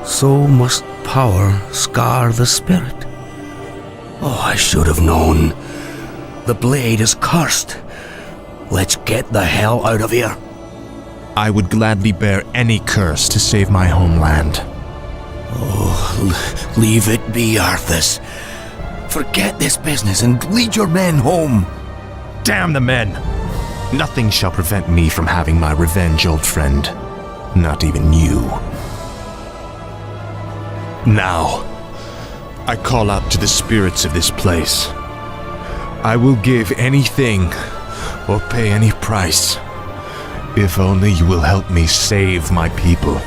[SPEAKER 19] so must power scar the spirit." Oh, I should have known. The blade is cursed. Let's get the hell out of here.
[SPEAKER 13] I would gladly bear any curse to save my homeland.
[SPEAKER 19] Oh, leave it be, Arthas. Forget this business and lead your men home.
[SPEAKER 13] Damn the men! Nothing shall prevent me from having my revenge, old friend. Not even you. Now, I call out to the spirits of this place. I will give anything or pay any price, if only you will help me save my people.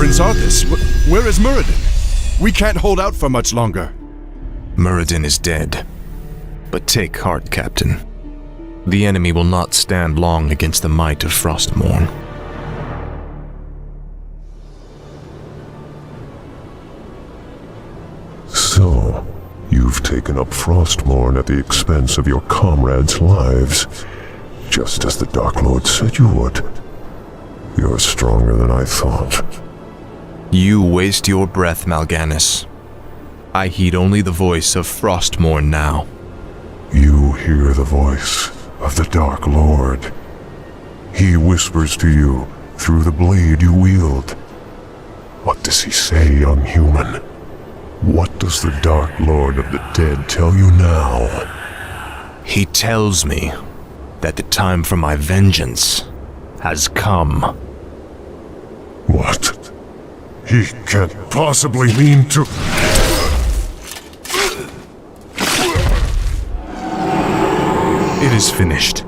[SPEAKER 5] Prince Arthas, where is Muradin? We can't hold out for much longer.
[SPEAKER 13] Muradin is dead. But take heart, Captain. The enemy will not stand long against the might of Frostmourne.
[SPEAKER 21] So, you've taken up Frostmourne at the expense of your comrades' lives, just as the Dark Lord said you would. You're stronger than I thought.
[SPEAKER 13] You waste your breath, Mal'Ganis. I heed only the voice of Frostmourne now.
[SPEAKER 21] You hear the voice of the Dark Lord. He whispers to you through the blade you wield. What does he say, young human? What does the Dark Lord of the Dead tell you now?
[SPEAKER 13] He tells me that the time for my vengeance has come.
[SPEAKER 21] What? He can't possibly mean to...
[SPEAKER 13] It is finished.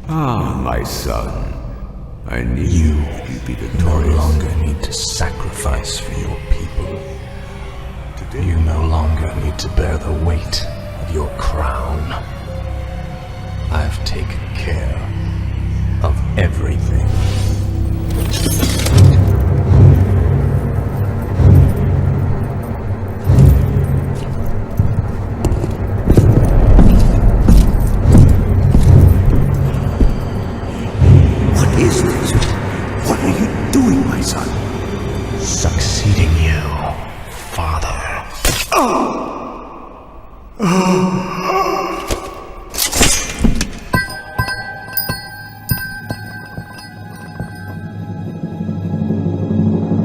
[SPEAKER 12] Ah, my son. I knew you'd be victorious.
[SPEAKER 2] No longer need to sacrifice for your people. You no longer need to bear the weight of your crown. I've taken care of everything.
[SPEAKER 19] What is this? What are you doing, my son?
[SPEAKER 2] Succeeding you, father.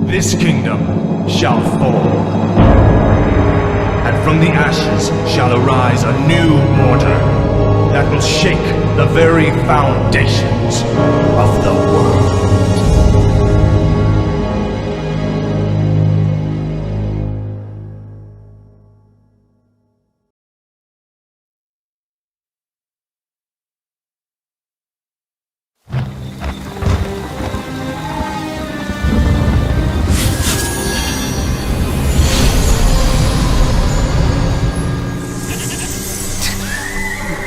[SPEAKER 22] This kingdom shall fall, and from the ashes shall arise a new order that will shake the very foundations of the world.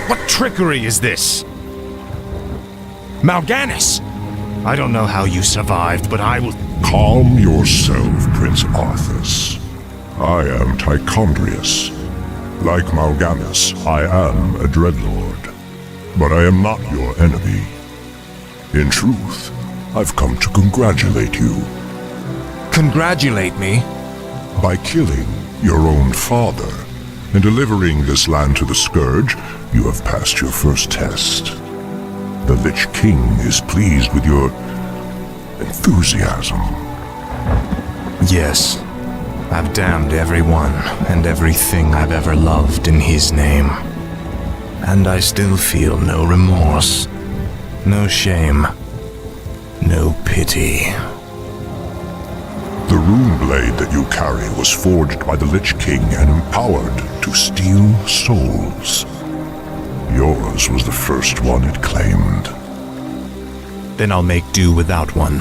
[SPEAKER 18] What trickery is this? Mal'Ganis! I don't know how you survived, but I will...
[SPEAKER 3] Calm yourself, Prince Arthas. I am Tichondrius. Like Mal'Ganis, I am a Dreadlord. But I am not your enemy.
[SPEAKER 21] In truth, I've come to congratulate you.
[SPEAKER 13] Congratulate me?
[SPEAKER 21] By killing your own father and delivering this land to the Scourge, you have passed your first test. The Lich King is pleased with your enthusiasm.
[SPEAKER 13] Yes, I've damned everyone and everything I've ever loved in his name. And I still feel no remorse, no shame, no pity.
[SPEAKER 21] The rune blade that you carry was forged by the Lich King and empowered to steal souls. Yours was the first one it claimed.
[SPEAKER 13] Then I'll make do without one.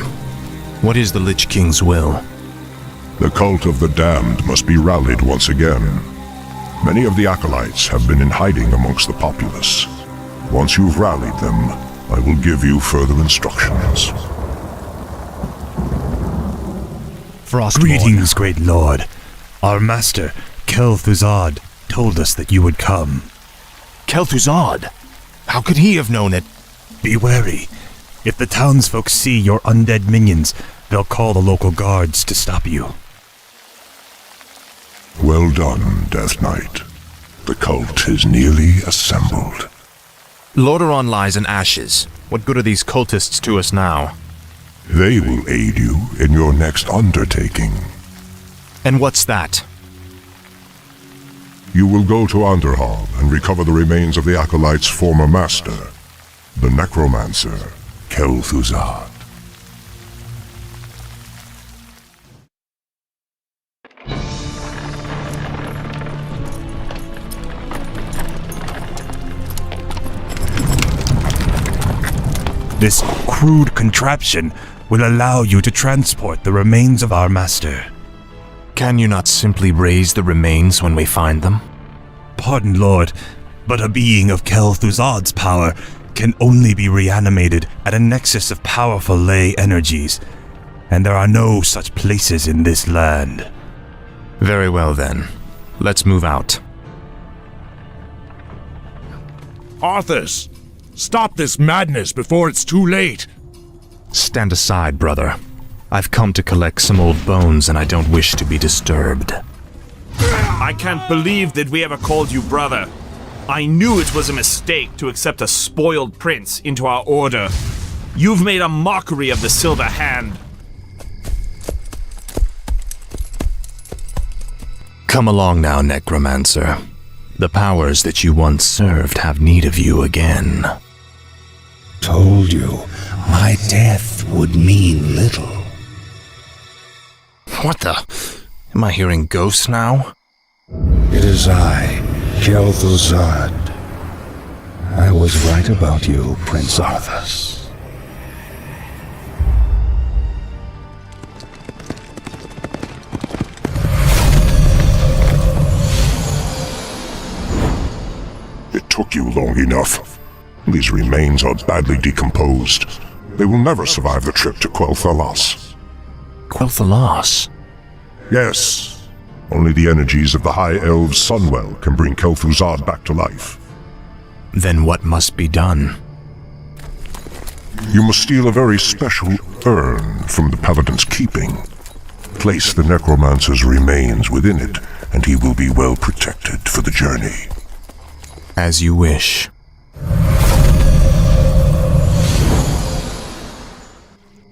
[SPEAKER 13] What is the Lich King's will?
[SPEAKER 21] The cult of the damned must be rallied once again. Many of the acolytes have been in hiding amongst the populace. Once you've rallied them, I will give you further instructions.
[SPEAKER 20] Greetings, great lord. Our master, Kel'Thuzad, told us that you would come.
[SPEAKER 13] Kel'Thuzad? How could he have known it?
[SPEAKER 20] Be wary. If the townsfolk see your undead minions, they'll call the local guards to stop you.
[SPEAKER 21] Well done, Death Knight. The cult is nearly assembled.
[SPEAKER 13] Lordaeron lies in ashes. What good are these cultists to us now?
[SPEAKER 21] They will aid you in your next undertaking.
[SPEAKER 13] And what's that?
[SPEAKER 21] You will go to Underhall and recover the remains of the Acolyte's former master, the Necromancer, Kel'Thuzad.
[SPEAKER 20] This crude contraption will allow you to transport the remains of our master.
[SPEAKER 13] Can you not simply raise the remains when we find them?
[SPEAKER 20] Pardon, Lord, but a being of Kel'Thuzad's power can only be reanimated at a nexus of powerful ley energies, and there are no such places in this land.
[SPEAKER 13] Very well then. Let's move out.
[SPEAKER 7] Arthas! Stop this madness before it's too late!
[SPEAKER 13] Stand aside, brother. I've come to collect some old bones and I don't wish to be disturbed.
[SPEAKER 9] I can't believe that we ever called you brother. I knew it was a mistake to accept a spoiled prince into our order. You've made a mockery of the Silver Hand.
[SPEAKER 13] Come along now, Necromancer. The powers that you once served have need of you again.
[SPEAKER 10] Told you, my death would mean little.
[SPEAKER 13] What the? Am I hearing ghosts now?
[SPEAKER 10] It is I, Kel'Thuzad. I was right about you, Prince Arthas.
[SPEAKER 21] It took you long enough. These remains are badly decomposed. They will never survive the trip to Quel'Thalas.
[SPEAKER 13] Quel'Thalas?
[SPEAKER 21] Yes. Only the energies of the High Elves' Sunwell can bring Kel'Thuzad back to life.
[SPEAKER 13] Then what must be done?
[SPEAKER 21] You must steal a very special urn from the Paladin's keeping. Place the Necromancer's remains within it, and he will be well protected for the journey.
[SPEAKER 13] As you wish.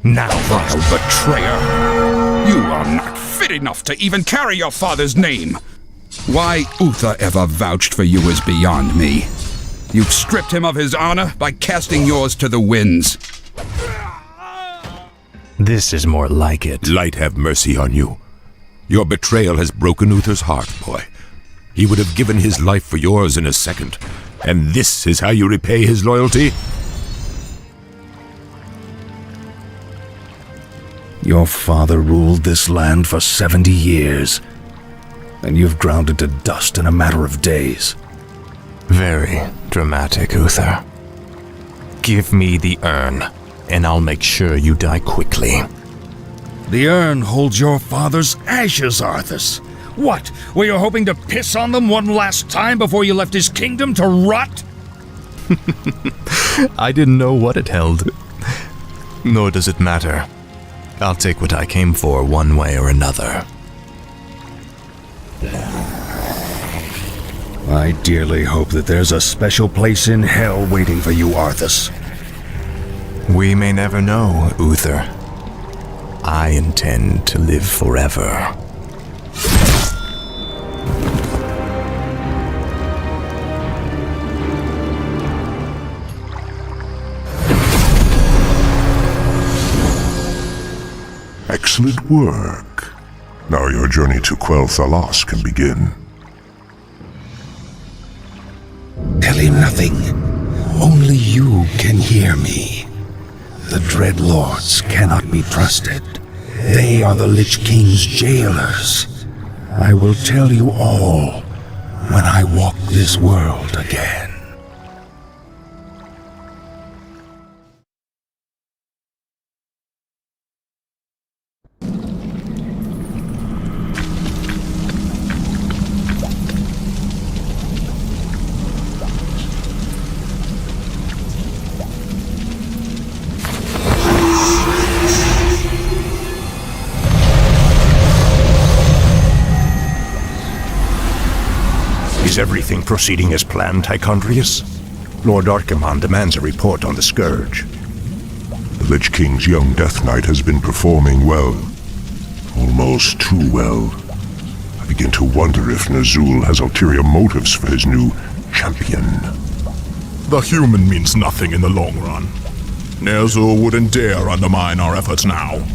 [SPEAKER 10] Now, vile betrayer! You are not fit enough to even carry your father's name! Why Uther ever vouched for you is beyond me. You've stripped him of his honor by casting yours to the winds.
[SPEAKER 13] This is more like it.
[SPEAKER 8] Light have mercy on you. Your betrayal has broken Uther's heart, boy. He would have given his life for yours in a second. And this is how you repay his loyalty?
[SPEAKER 10] Your father ruled this land for 70 years, and you've ground it to dust in a matter of days.
[SPEAKER 13] Very dramatic, Uther. Give me the urn, and I'll make sure you die quickly.
[SPEAKER 11] The urn holds your father's ashes, Arthas. What, were you hoping to piss on them one last time before you left his kingdom to rot?
[SPEAKER 13] I didn't know what it held. Nor does it matter. I'll take what I came for one way or another.
[SPEAKER 18] I dearly hope that there's a special place in hell waiting for you, Arthas.
[SPEAKER 13] We may never know, Uther. I intend to live forever.
[SPEAKER 21] Excellent work. Now your journey to Quell Thalas can begin.
[SPEAKER 10] Tell him nothing. Only you can hear me. The Dread Lords cannot be trusted. They are the Lich King's jailers. I will tell you all when I walk this world again.
[SPEAKER 4] Is everything proceeding as planned, Tychondrius? Lord Archimonde demands a report on the Scourge.
[SPEAKER 21] The Lich King's young Death Knight has been performing well. Almost too well. I begin to wonder if Ner'zhul has ulterior motives for his new champion.
[SPEAKER 3] The human means nothing in the long run. Ner'zhul wouldn't dare undermine our efforts now.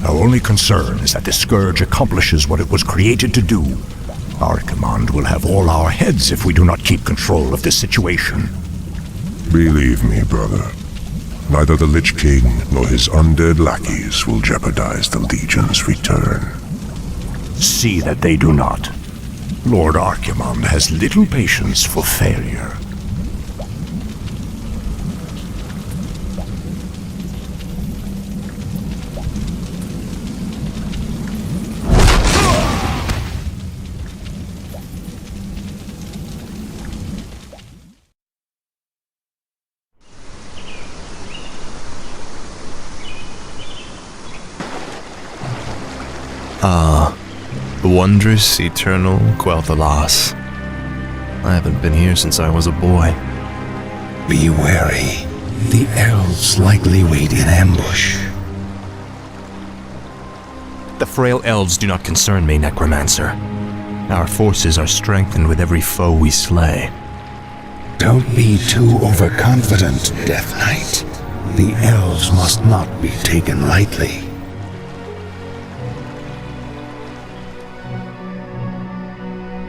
[SPEAKER 4] Our only concern is that the Scourge accomplishes what it was created to do. Archimonde will have all our heads if we do not keep control of this situation.
[SPEAKER 21] Believe me, brother. Neither the Lich King nor his undead lackeys will jeopardize the Legion's return.
[SPEAKER 4] See that they do not. Lord Archimonde has little patience for failure.
[SPEAKER 13] The wondrous, eternal Quell Thalas. I haven't been here since I was a boy.
[SPEAKER 10] Be wary. The Elves likely wait in ambush.
[SPEAKER 13] The frail Elves do not concern me, Necromancer. Our forces are strengthened with every foe we slay.
[SPEAKER 10] Don't be too overconfident, Death Knight. The Elves must not be taken lightly.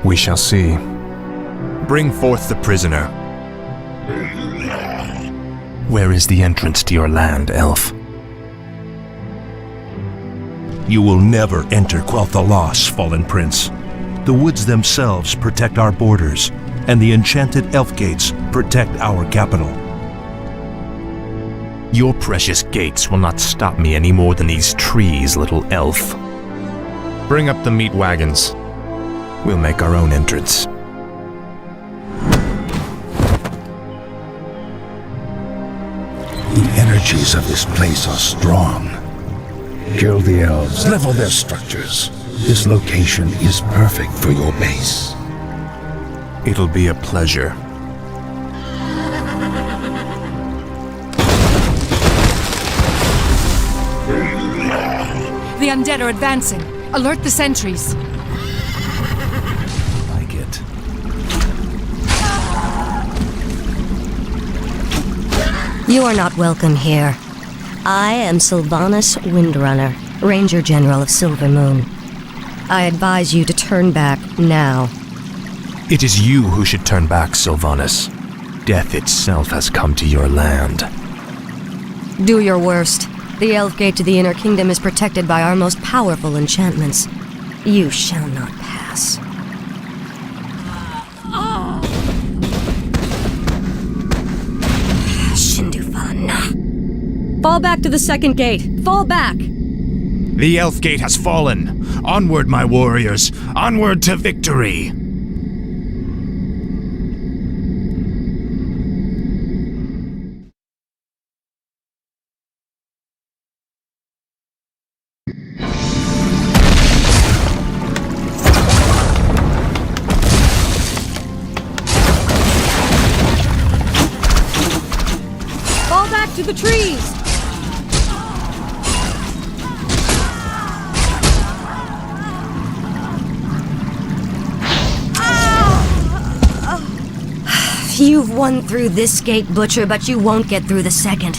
[SPEAKER 13] We shall see. Bring forth the prisoner. Where is the entrance to your land, elf?
[SPEAKER 16] You will never enter Quell Thalas, Fallen Prince. The woods themselves protect our borders, and the enchanted elf gates protect our capital.
[SPEAKER 13] Your precious gates will not stop me any more than these trees, little elf. Bring up the meat wagons. We'll make our own entrance.
[SPEAKER 10] The energies of this place are strong. Kill the Elves, level their structures. This location is perfect for your base.
[SPEAKER 13] It'll be a pleasure.
[SPEAKER 15] The Undead are advancing. Alert the sentries.
[SPEAKER 23] You are not welcome here. I am Sylvanas Windrunner, Ranger General of Silver Moon. I advise you to turn back now.
[SPEAKER 13] It is you who should turn back, Sylvanas. Death itself has come to your land.
[SPEAKER 23] Do your worst. The Elf Gate to the Inner Kingdom is protected by our most powerful enchantments. You shall not pass. Fall back to the second gate. Fall back!
[SPEAKER 13] The Elf Gate has fallen. Onward, my warriors. Onward to victory.
[SPEAKER 15] to the trees!
[SPEAKER 23] You've won through this gate, Butcher, but you won't get through the second.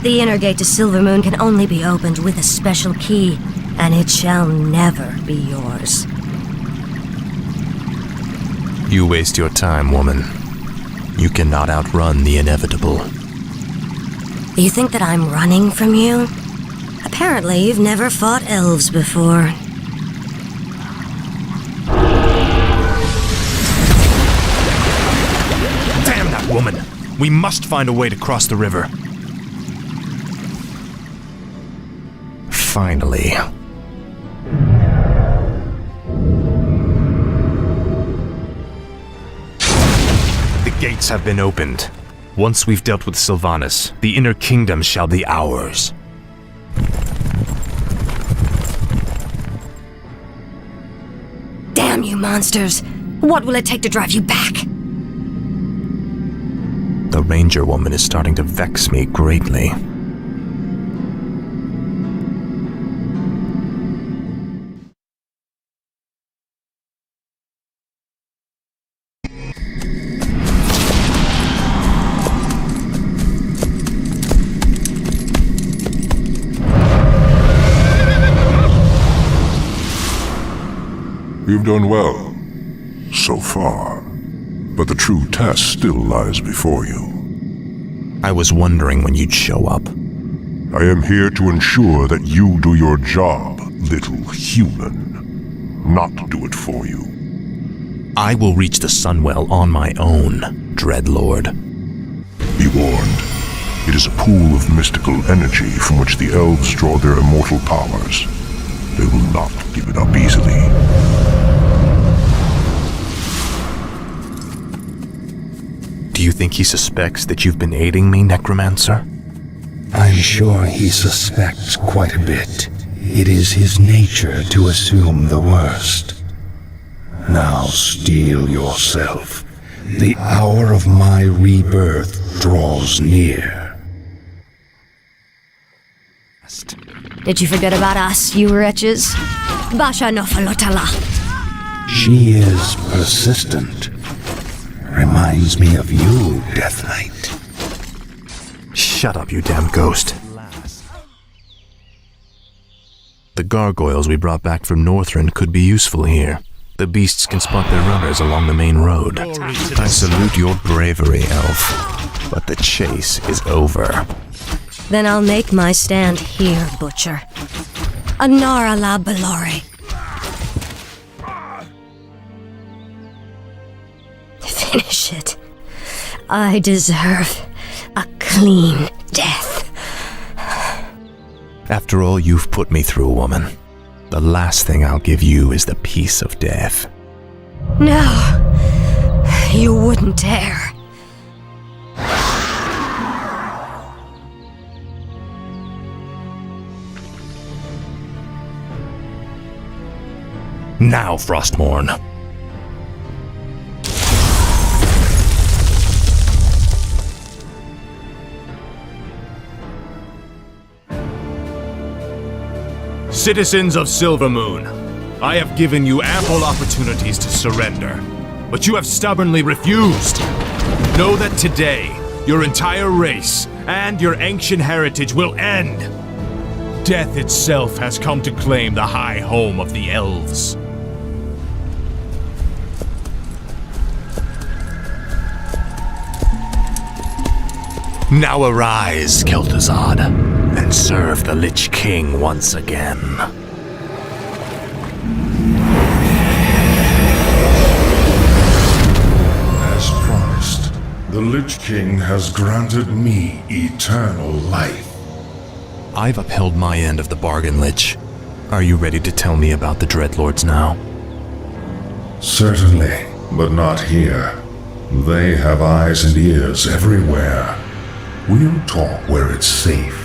[SPEAKER 23] The inner gate to Silvermoon can only be opened with a special key, and it shall never be yours.
[SPEAKER 13] You waste your time, woman. You cannot outrun the inevitable.
[SPEAKER 23] You think that I'm running from you? Apparently, you've never fought elves before.
[SPEAKER 13] Damn that woman! We must find a way to cross the river. Finally. The gates have been opened. Once we've dealt with Sylvanas, the inner kingdom shall be ours.
[SPEAKER 23] Damn you monsters! What will it take to drive you back?
[SPEAKER 13] The ranger woman is starting to vex me greatly.
[SPEAKER 3] You've done well, so far. But the true test still lies before you.
[SPEAKER 13] I was wondering when you'd show up.
[SPEAKER 3] I am here to ensure that you do your job, little human. Not do it for you.
[SPEAKER 13] I will reach the Sunwell on my own, Dreadlord.
[SPEAKER 3] Be warned. It is a pool of mystical energy from which the Elves draw their immortal powers. They will not give it up easily.
[SPEAKER 13] Do you think he suspects that you've been aiding me, Necromancer?
[SPEAKER 10] I'm sure he suspects quite a bit. It is his nature to assume the worst. Now steel yourself. The hour of my rebirth draws near.
[SPEAKER 23] Did you forget about us, you wretches? Basha Nofalotala.
[SPEAKER 10] She is persistent. Reminds me of you, Death Knight.
[SPEAKER 13] Shut up, you damn ghost. The gargoyles we brought back from Northrend could be useful here. The beasts can spot their runners along the main road. I salute your bravery, Elf, but the chase is over.
[SPEAKER 23] Then I'll make my stand here, Butcher. Anara la Belore. Finish it. I deserve a clean death.
[SPEAKER 13] After all you've put me through, woman, the last thing I'll give you is the peace of death.
[SPEAKER 23] No, you wouldn't dare.
[SPEAKER 13] Now, Frostmourne. Citizens of Silvermoon, I have given you ample opportunities to surrender, but you have stubbornly refused. Know that today, your entire race and your ancient heritage will end. Death itself has come to claim the high home of the Elves. Now arise, Kel'Thuzad, and serve the Lich King once again.
[SPEAKER 3] As promised, the Lich King has granted me eternal life.
[SPEAKER 13] I've upheld my end of the bargain, Lich. Are you ready to tell me about the Dreadlords now?
[SPEAKER 3] Certainly, but not here. They have eyes and ears everywhere. We'll talk where it's safe.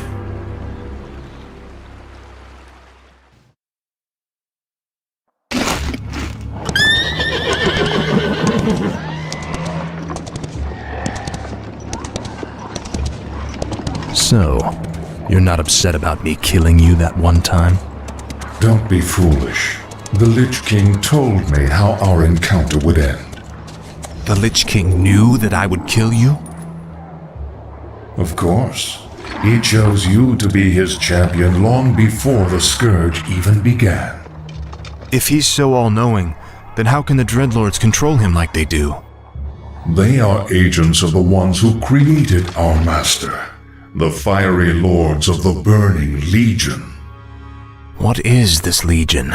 [SPEAKER 13] You're not upset about me killing you that one time?
[SPEAKER 1] Don't be foolish. The Lich King told me how our encounter would end.
[SPEAKER 13] The Lich King knew that I would kill you?
[SPEAKER 1] Of course. He chose you to be his champion long before the Scourge even began.
[SPEAKER 13] If he's so all-knowing, then how can the Dreadlords control him like they do?
[SPEAKER 1] They are agents of the ones who created our master, the fiery lords of the Burning Legion.
[SPEAKER 13] What is this Legion?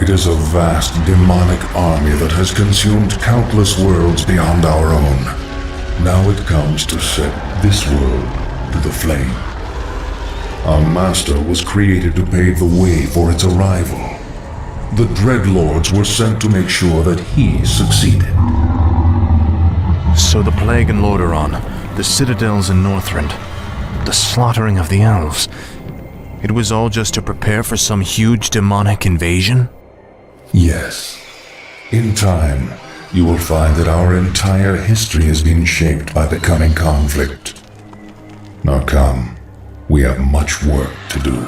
[SPEAKER 1] It is a vast demonic army that has consumed countless worlds beyond our own. Now it comes to set this world to the flame. Our master was created to pave the way for its arrival. The Dreadlords were sent to make sure that he succeeded.
[SPEAKER 13] So the Plague in Lordaeron, the citadels in Northrend, the slaughtering of the Elves, it was all just to prepare for some huge demonic invasion?
[SPEAKER 1] Yes. In time, you will find that our entire history has been shaped by the coming conflict. Now come, we have much work to do.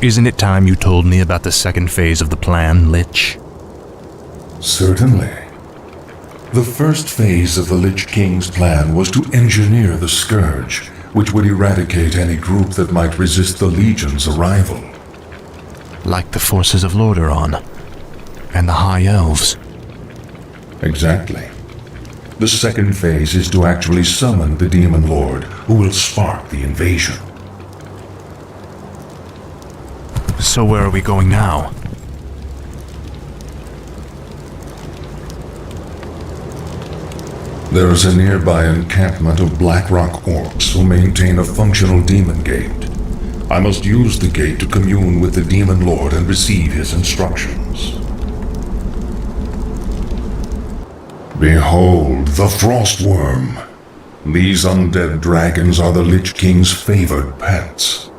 [SPEAKER 13] Isn't it time you told me about the second phase of the plan, Lich?
[SPEAKER 1] Certainly. The first phase of the Lich King's plan was to engineer the Scourge, which would eradicate any group that might resist the Legion's arrival.
[SPEAKER 13] Like the forces of Lordaeron and the High Elves.
[SPEAKER 1] Exactly. The second phase is to actually summon the Demon Lord, who will spark the invasion.
[SPEAKER 13] So where are we going now?
[SPEAKER 1] There is a nearby encampment of Blackrock orcs who maintain a functional demon gate. I must use the gate to commune with the Demon Lord and receive his instructions. Behold, the Frostworm. These undead dragons are the Lich King's favored pets.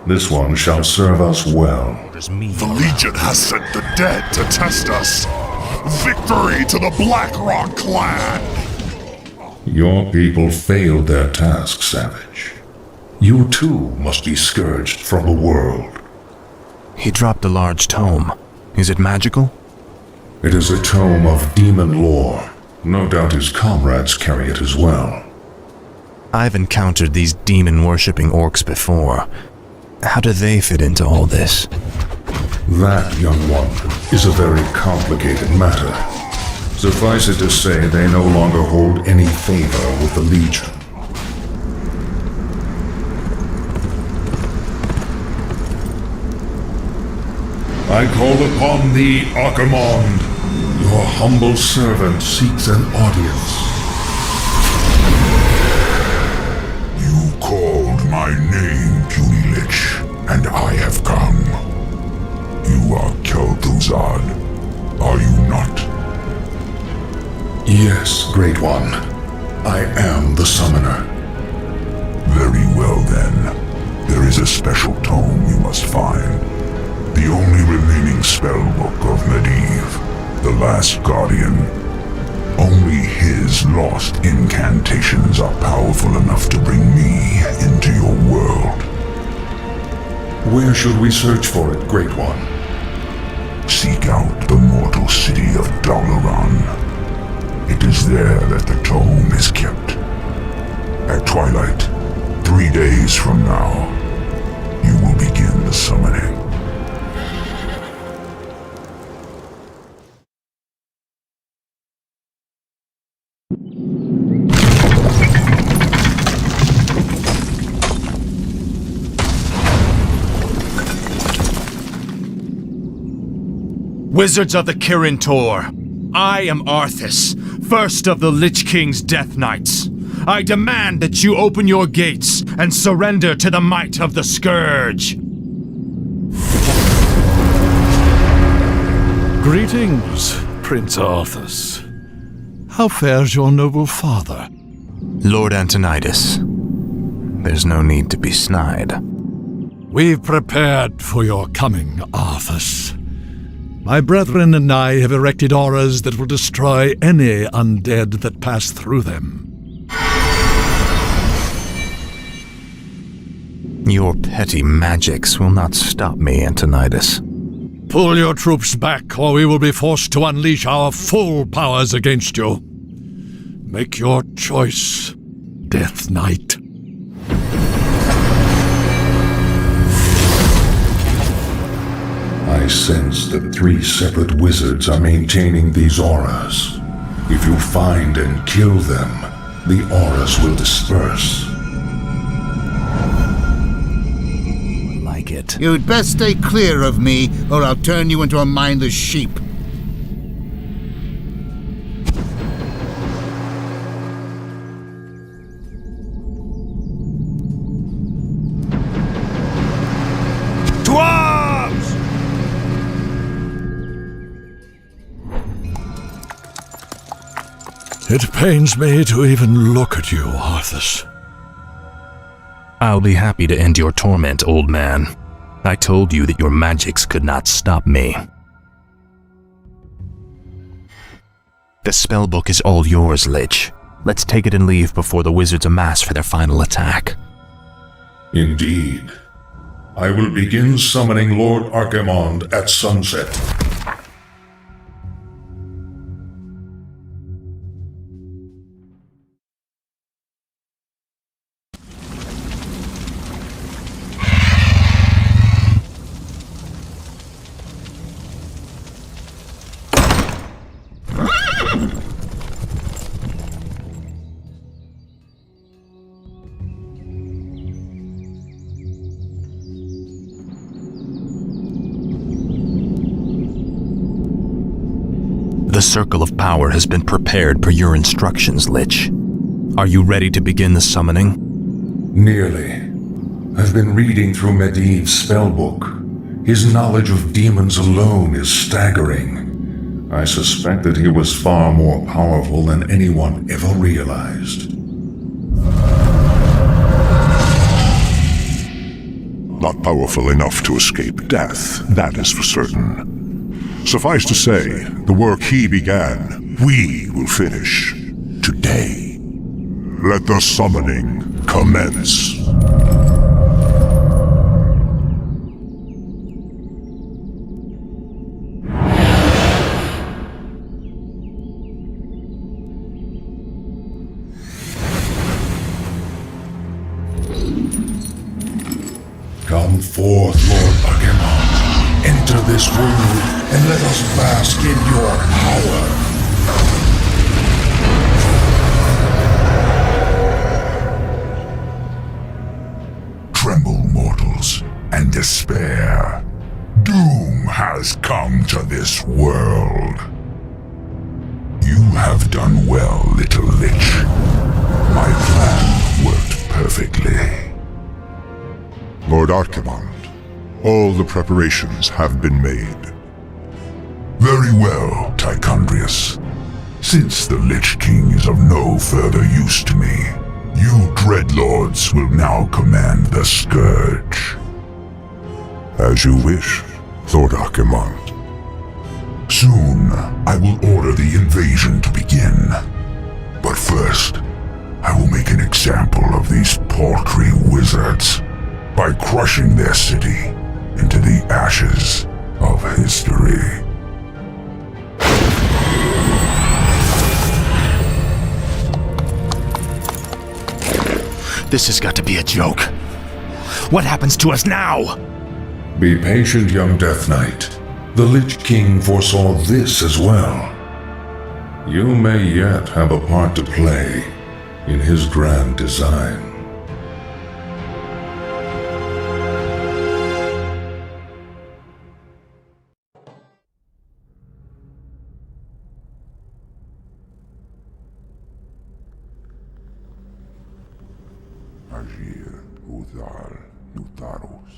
[SPEAKER 1] This one shall serve us well.
[SPEAKER 6] The Legion has sent the dead to test us. Victory to the Blackrock clan!
[SPEAKER 1] Your people failed their task, Savage. You too must be scourged from the world.
[SPEAKER 13] He dropped a large tome. Is it magical?
[SPEAKER 1] It is a tome of demon lore. No doubt his comrades carry it as well.
[SPEAKER 13] I've encountered these demon-worshipping orcs before. How do they fit into all this?
[SPEAKER 1] That, young one, is a very complicated matter. Suffice it to say, they no longer hold any favor with the Legion. I call upon thee, Archimond. Your humble servant seeks an audience.
[SPEAKER 6] You called my name, puny Lich, and I have come. You are Kel'Thuzad, are you not?
[SPEAKER 1] Yes, Great One. I am the Summoner.
[SPEAKER 6] Very well then. There is a special tome you must find. The only remaining spellbook of Medivh, the Last Guardian. Only his lost incantations are powerful enough to bring me into your world.
[SPEAKER 1] Where should we search for it, Great One?
[SPEAKER 6] Seek out the mortal city of Durotar. It is there that the tome is kept. At twilight, 3 days from now, you will begin the summoning.
[SPEAKER 7] Wizards of the Kirin-Tor, I am Arthas, first of the Lich King's Death Knights. I demand that you open your gates and surrender to the might of the Scourge.
[SPEAKER 14] Greetings, Prince Arthas. How fares your noble father?
[SPEAKER 13] Lord Antonidas. There's no need to be snide.
[SPEAKER 14] We've prepared for your coming, Arthas. My brethren and I have erected auras that will destroy any undead that pass through them.
[SPEAKER 13] Your petty magics will not stop me, Antonidas.
[SPEAKER 14] Pull your troops back, or we will be forced to unleash our full powers against you. Make your choice, Death Knight.
[SPEAKER 1] I sense that 3 separate wizards are maintaining these auras. If you find and kill them, the auras will disperse.
[SPEAKER 13] It.
[SPEAKER 10] You'd best stay clear of me, or I'll turn you into a mindless sheep.
[SPEAKER 22] To arms!
[SPEAKER 14] It pains me to even look at you, Arthas.
[SPEAKER 13] I'll be happy to end your torment, old man. I told you that your magics could not stop me. The spellbook is all yours, Lich. Let's take it and leave before the wizards amass for their final attack.
[SPEAKER 1] Indeed. I will begin summoning Lord Archimond at sunset.
[SPEAKER 13] The circle of power has been prepared per your instructions, Lich. Are you ready to begin the summoning?
[SPEAKER 1] Nearly. I've been reading through Medivh's spellbook. His knowledge of demons alone is staggering. I suspect that he was far more powerful than anyone ever realized.
[SPEAKER 3] Not powerful enough to escape death, that is for certain. Suffice to say, the work he began, we will finish today. Let the summoning commence.
[SPEAKER 1] Come forth, Lord Archimond. Enter this world, and let us bask in your power.
[SPEAKER 3] Tremble, mortals, and despair. Doom has come to this world. You have done well, little Lich. My plan worked perfectly. Lord Archimond, all the preparations have been made. Very well, Tichondrius. Since the Lich King is of no further use to me, you Dreadlords will now command the Scourge. As you wish, Lord Archimond. Soon, I will order the invasion to begin. But first, I will make an example of these paltry wizards by crushing their city into the ashes of history.
[SPEAKER 13] This has got to be a joke. What happens to us now?
[SPEAKER 1] Be patient, young Death Knight. The Lich King foresaw this as well. You may yet have a part to play in his grand design.
[SPEAKER 3] Agir, Udal, Nutarus.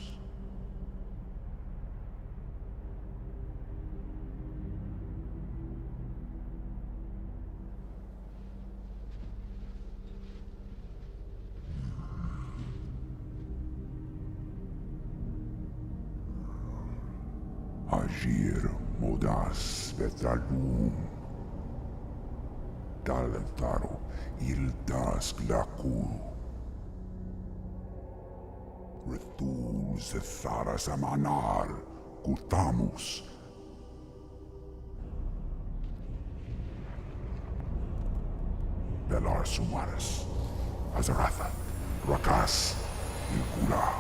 [SPEAKER 3] Agir modas vetalum. Talentaro ildas glaku. Retul zetharas amanar kutamus. Belar sumaris. Azaratha. Rakas. Ilkula.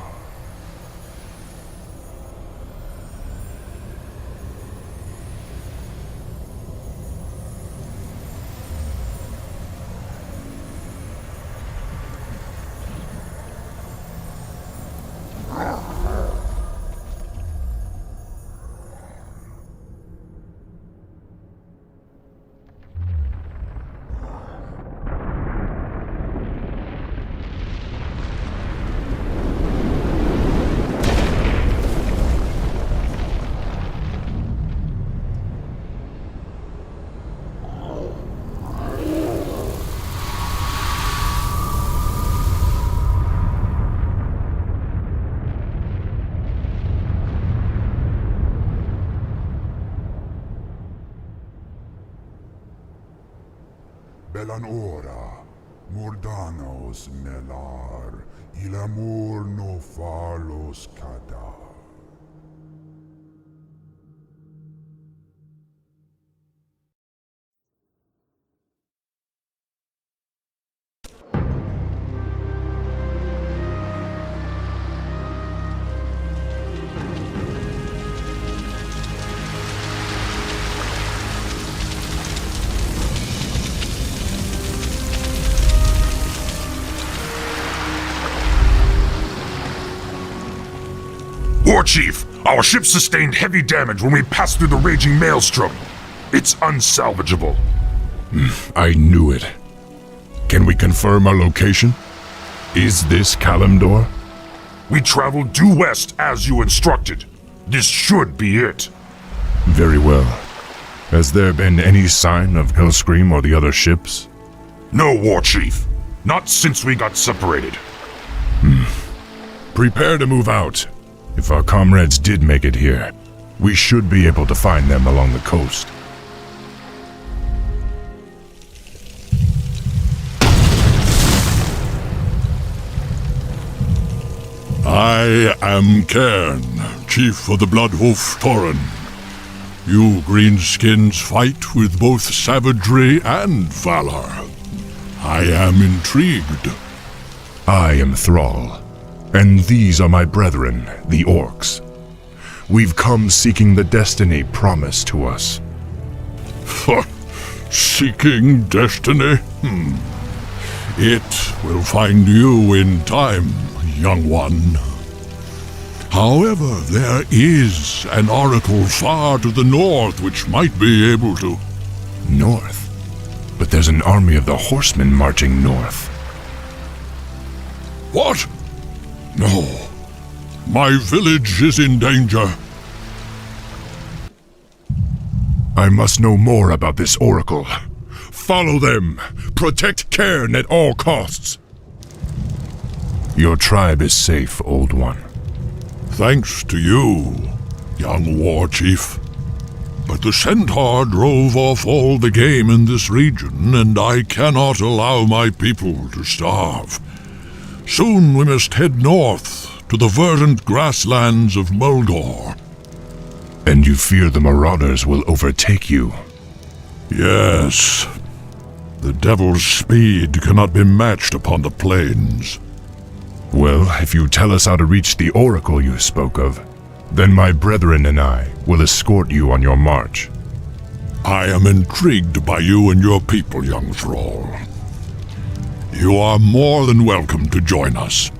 [SPEAKER 3] Belan ora, mordanos melar, il amor no falos cadar.
[SPEAKER 6] War Chief, our ship sustained heavy damage when we passed through the raging maelstrom. It's unsalvageable.
[SPEAKER 3] I knew it. Can we confirm our location? Is this Kalimdor?
[SPEAKER 6] We traveled due west as you instructed. This should be it.
[SPEAKER 3] Very well. Has there been any sign of Hellscream or the other ships?
[SPEAKER 6] No, War Chief. Not since we got separated.
[SPEAKER 3] Prepare to move out. If our comrades did make it here, we should be able to find them along the coast.
[SPEAKER 5] I am Cairn, Chief of the Bloodhoof Tauren. You greenskins fight with both savagery and valor. I am intrigued.
[SPEAKER 3] I am Thrall. And these are my brethren, the Orcs. We've come seeking the destiny promised to us.
[SPEAKER 5] Seeking destiny? It will find you in time, young one. However, there is an oracle far to the north which might be able to...
[SPEAKER 3] North? But there's an army of the horsemen marching north.
[SPEAKER 5] What? No. My village is in danger.
[SPEAKER 3] I must know more about this oracle. Follow them. Protect Cairn at all costs. Your tribe is safe, Old One.
[SPEAKER 5] Thanks to you, young war chief. But the centaur drove off all the game in this region, and I cannot allow my people to starve. Soon we must head north to the verdant grasslands of Mulgore.
[SPEAKER 3] And you fear the marauders will overtake you?
[SPEAKER 5] Yes. The devil's speed cannot be matched upon the plains.
[SPEAKER 3] Well, if you tell us how to reach the oracle you spoke of, then my brethren and I will escort you on your march.
[SPEAKER 5] I am intrigued by you and your people, young thrall. You are more than welcome to join us.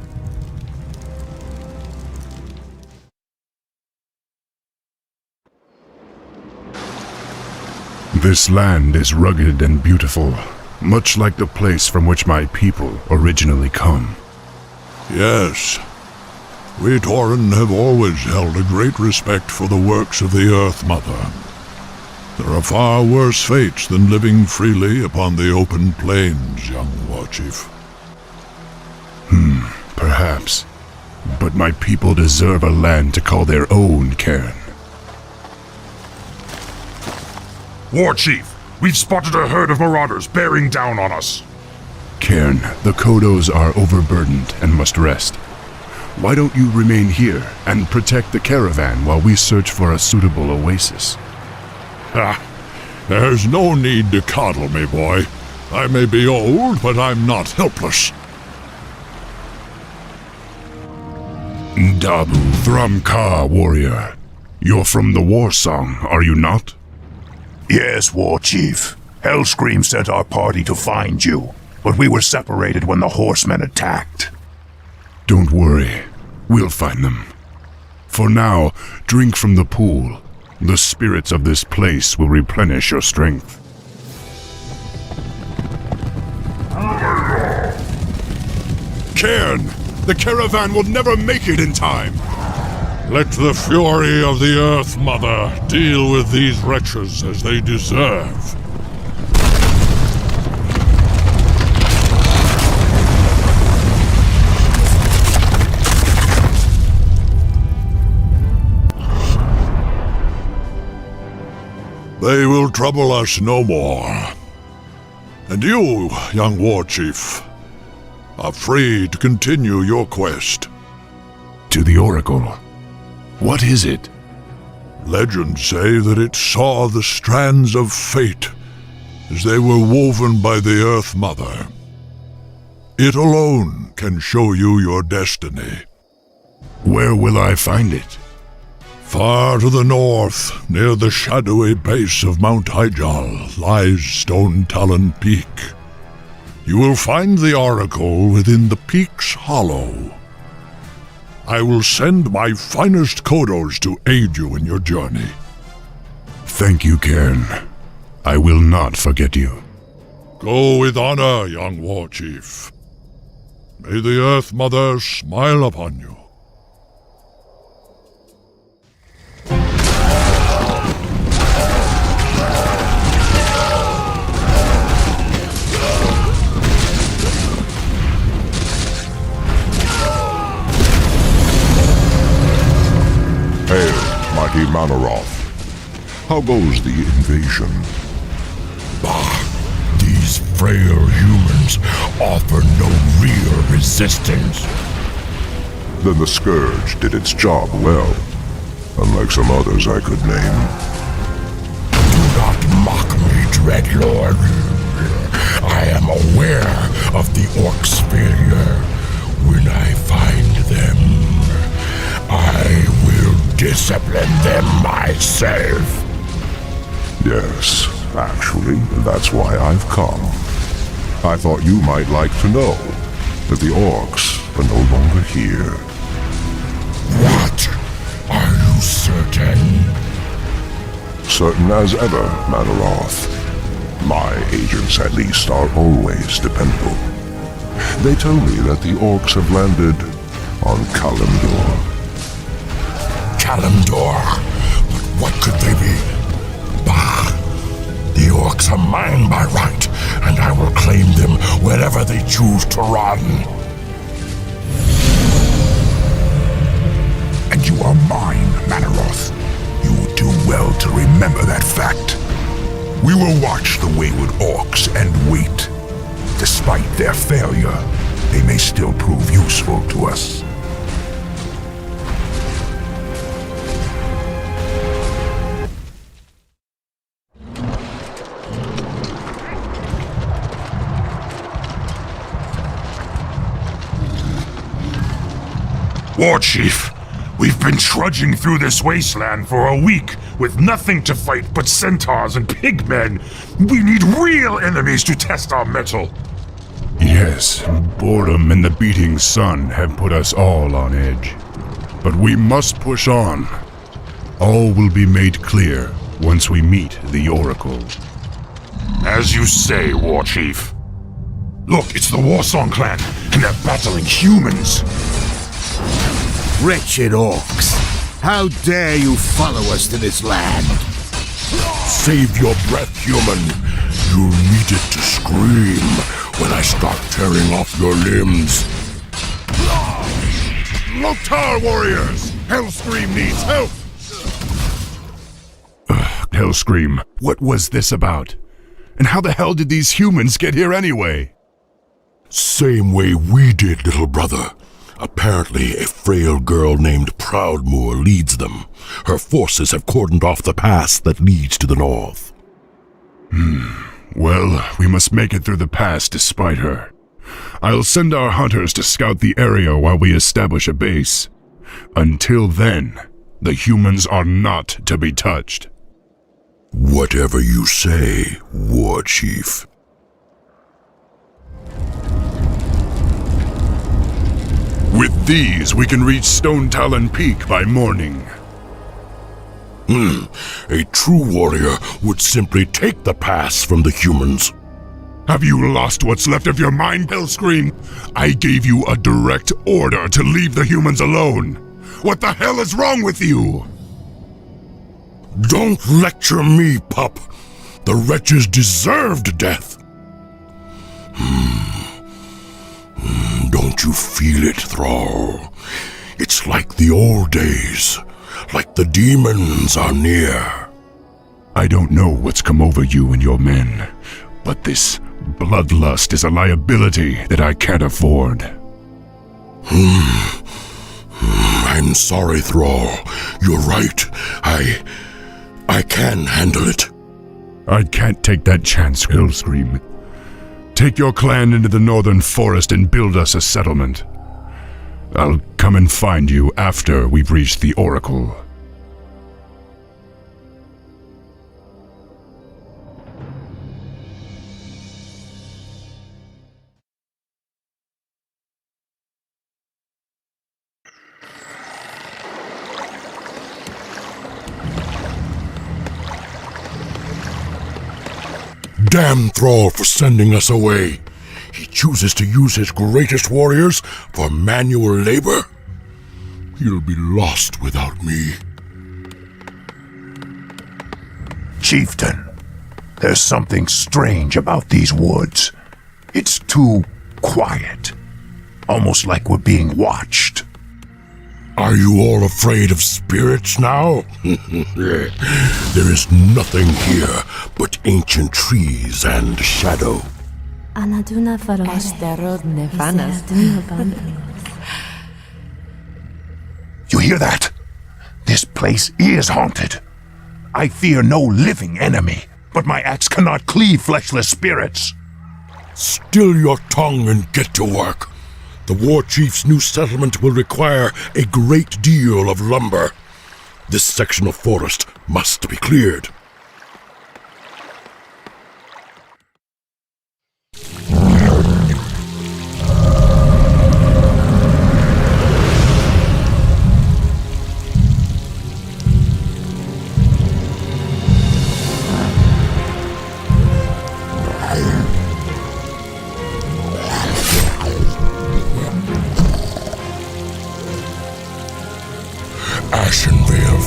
[SPEAKER 3] This land is rugged and beautiful, much like the place from which my people originally come.
[SPEAKER 5] Yes. We Tauren have always held a great respect for the works of the Earth Mother. There are far worse fates than living freely upon the open plains, young Warchief.
[SPEAKER 3] Perhaps. But my people deserve a land to call their own, Cairn. War Chief, we've spotted a herd of marauders bearing down on us. Cairn, the Kodos are overburdened and must rest. Why don't you remain here and protect the caravan while we search for a suitable oasis?
[SPEAKER 5] Ha! There's no need to coddle me, boy. I may be old, but I'm not helpless.
[SPEAKER 3] Dabu Thramka, warrior. You're from the war song, are you not?
[SPEAKER 4] Yes, War Chief. Hellscream sent our party to find you, but we were separated when the horsemen attacked.
[SPEAKER 3] Don't worry, we'll find them. For now, drink from the pool. The spirits of this place will replenish your strength. Cairn! The caravan will never make it in time!
[SPEAKER 5] Let the fury of the Earth Mother deal with these wretches as they deserve. They will trouble us no more. And you, young war chief, are free to continue your quest.
[SPEAKER 3] To the Oracle. What is it?
[SPEAKER 5] Legends say that it saw the strands of fate as they were woven by the Earth Mother. It alone can show you your destiny.
[SPEAKER 3] Where will I find it?
[SPEAKER 5] Far to the north, near the shadowy base of Mount Hyjal, lies Stone Talon Peak. You will find the Oracle within the peak's hollow. I will send my finest Kodos to aid you in your journey.
[SPEAKER 3] Thank you, Cairn. I will not forget you.
[SPEAKER 5] Go with honor, young war chief. May the Earth Mother smile upon you.
[SPEAKER 21] Hail, mighty Manaroth. How goes the invasion?
[SPEAKER 4] Bah! These frail humans offer no real resistance.
[SPEAKER 21] Then the Scourge did its job well, unlike some others I could name.
[SPEAKER 4] Do not mock me, Dreadlord. I am aware of the Orcs' failure. When I find them, I will discipline them myself.
[SPEAKER 21] Yes, actually, that's why I've come. I thought you might like to know that the Orcs are no longer here.
[SPEAKER 4] What? Are you certain?
[SPEAKER 21] Certain as ever, Manaroth. My agents, at least, are always dependable. They tell me that the Orcs have landed on Kalimdor.
[SPEAKER 4] Kalimdor? But what could they be? Bah! The Orcs are mine by right, and I will claim them wherever they choose to run. And you are mine, Manaroth. You will do well to remember that fact. We will watch the wayward Orcs and wait. Despite their failure, they may still prove useful to us.
[SPEAKER 10] War Chief, we've been trudging through this wasteland for a week with nothing to fight but centaurs and pigmen. We need real enemies to test our mettle.
[SPEAKER 3] Yes, boredom and the beating sun have put us all on edge. But we must push on. All will be made clear once we meet the Oracle.
[SPEAKER 10] As you say, War Chief. Look, it's the Warsong clan, and they're battling humans.
[SPEAKER 12] Wretched Orcs! How dare you follow us to this land?
[SPEAKER 4] Save your breath, human. You'll need it to scream when I start tearing off your limbs.
[SPEAKER 3] Lotar warriors! Hellscream needs help! Hellscream, what was this about? And how the hell did these humans get here anyway?
[SPEAKER 5] Same way we did, little brother. Apparently, a frail girl named Proudmoore leads them. Her forces have cordoned off the pass that leads to the north.
[SPEAKER 3] Well, we must make it through the pass despite her. I'll send our hunters to scout the area while we establish a base. Until then, the humans are not to be touched.
[SPEAKER 5] Whatever you say, War Chief.
[SPEAKER 3] With these, we can reach Stone Talon Peak by morning.
[SPEAKER 5] A true warrior would simply take the pass from the humans.
[SPEAKER 3] Have you lost what's left of your mind, Hellscream? I gave you a direct order to leave the humans alone. What the hell is wrong with you?
[SPEAKER 5] Don't lecture me, pup. The wretches deserved death. Don't you feel it, Thrall? It's like the old days, like the demons are near.
[SPEAKER 3] I don't know what's come over you and your men, but this bloodlust is a liability that I can't afford.
[SPEAKER 5] I'm sorry, Thrall. You're right. I can handle it.
[SPEAKER 3] I can't take that chance, Hellscream. Take your clan into the northern forest and build us a settlement. I'll come and find you after we've reached the Oracle.
[SPEAKER 5] Damn Thrall for sending us away. He chooses to use his greatest warriors for manual labor. He'll be lost without me.
[SPEAKER 4] Chieftain, there's something strange about these woods. It's too quiet. Almost like we're being watched.
[SPEAKER 5] Are you all afraid of spirits now? There is nothing here but ancient trees and shadow.
[SPEAKER 4] You hear that? This place is haunted. I fear no living enemy, but my axe cannot cleave fleshless spirits.
[SPEAKER 5] Still your tongue and get to work. The War Chief's new settlement will require a great deal of lumber. This section of forest must be cleared.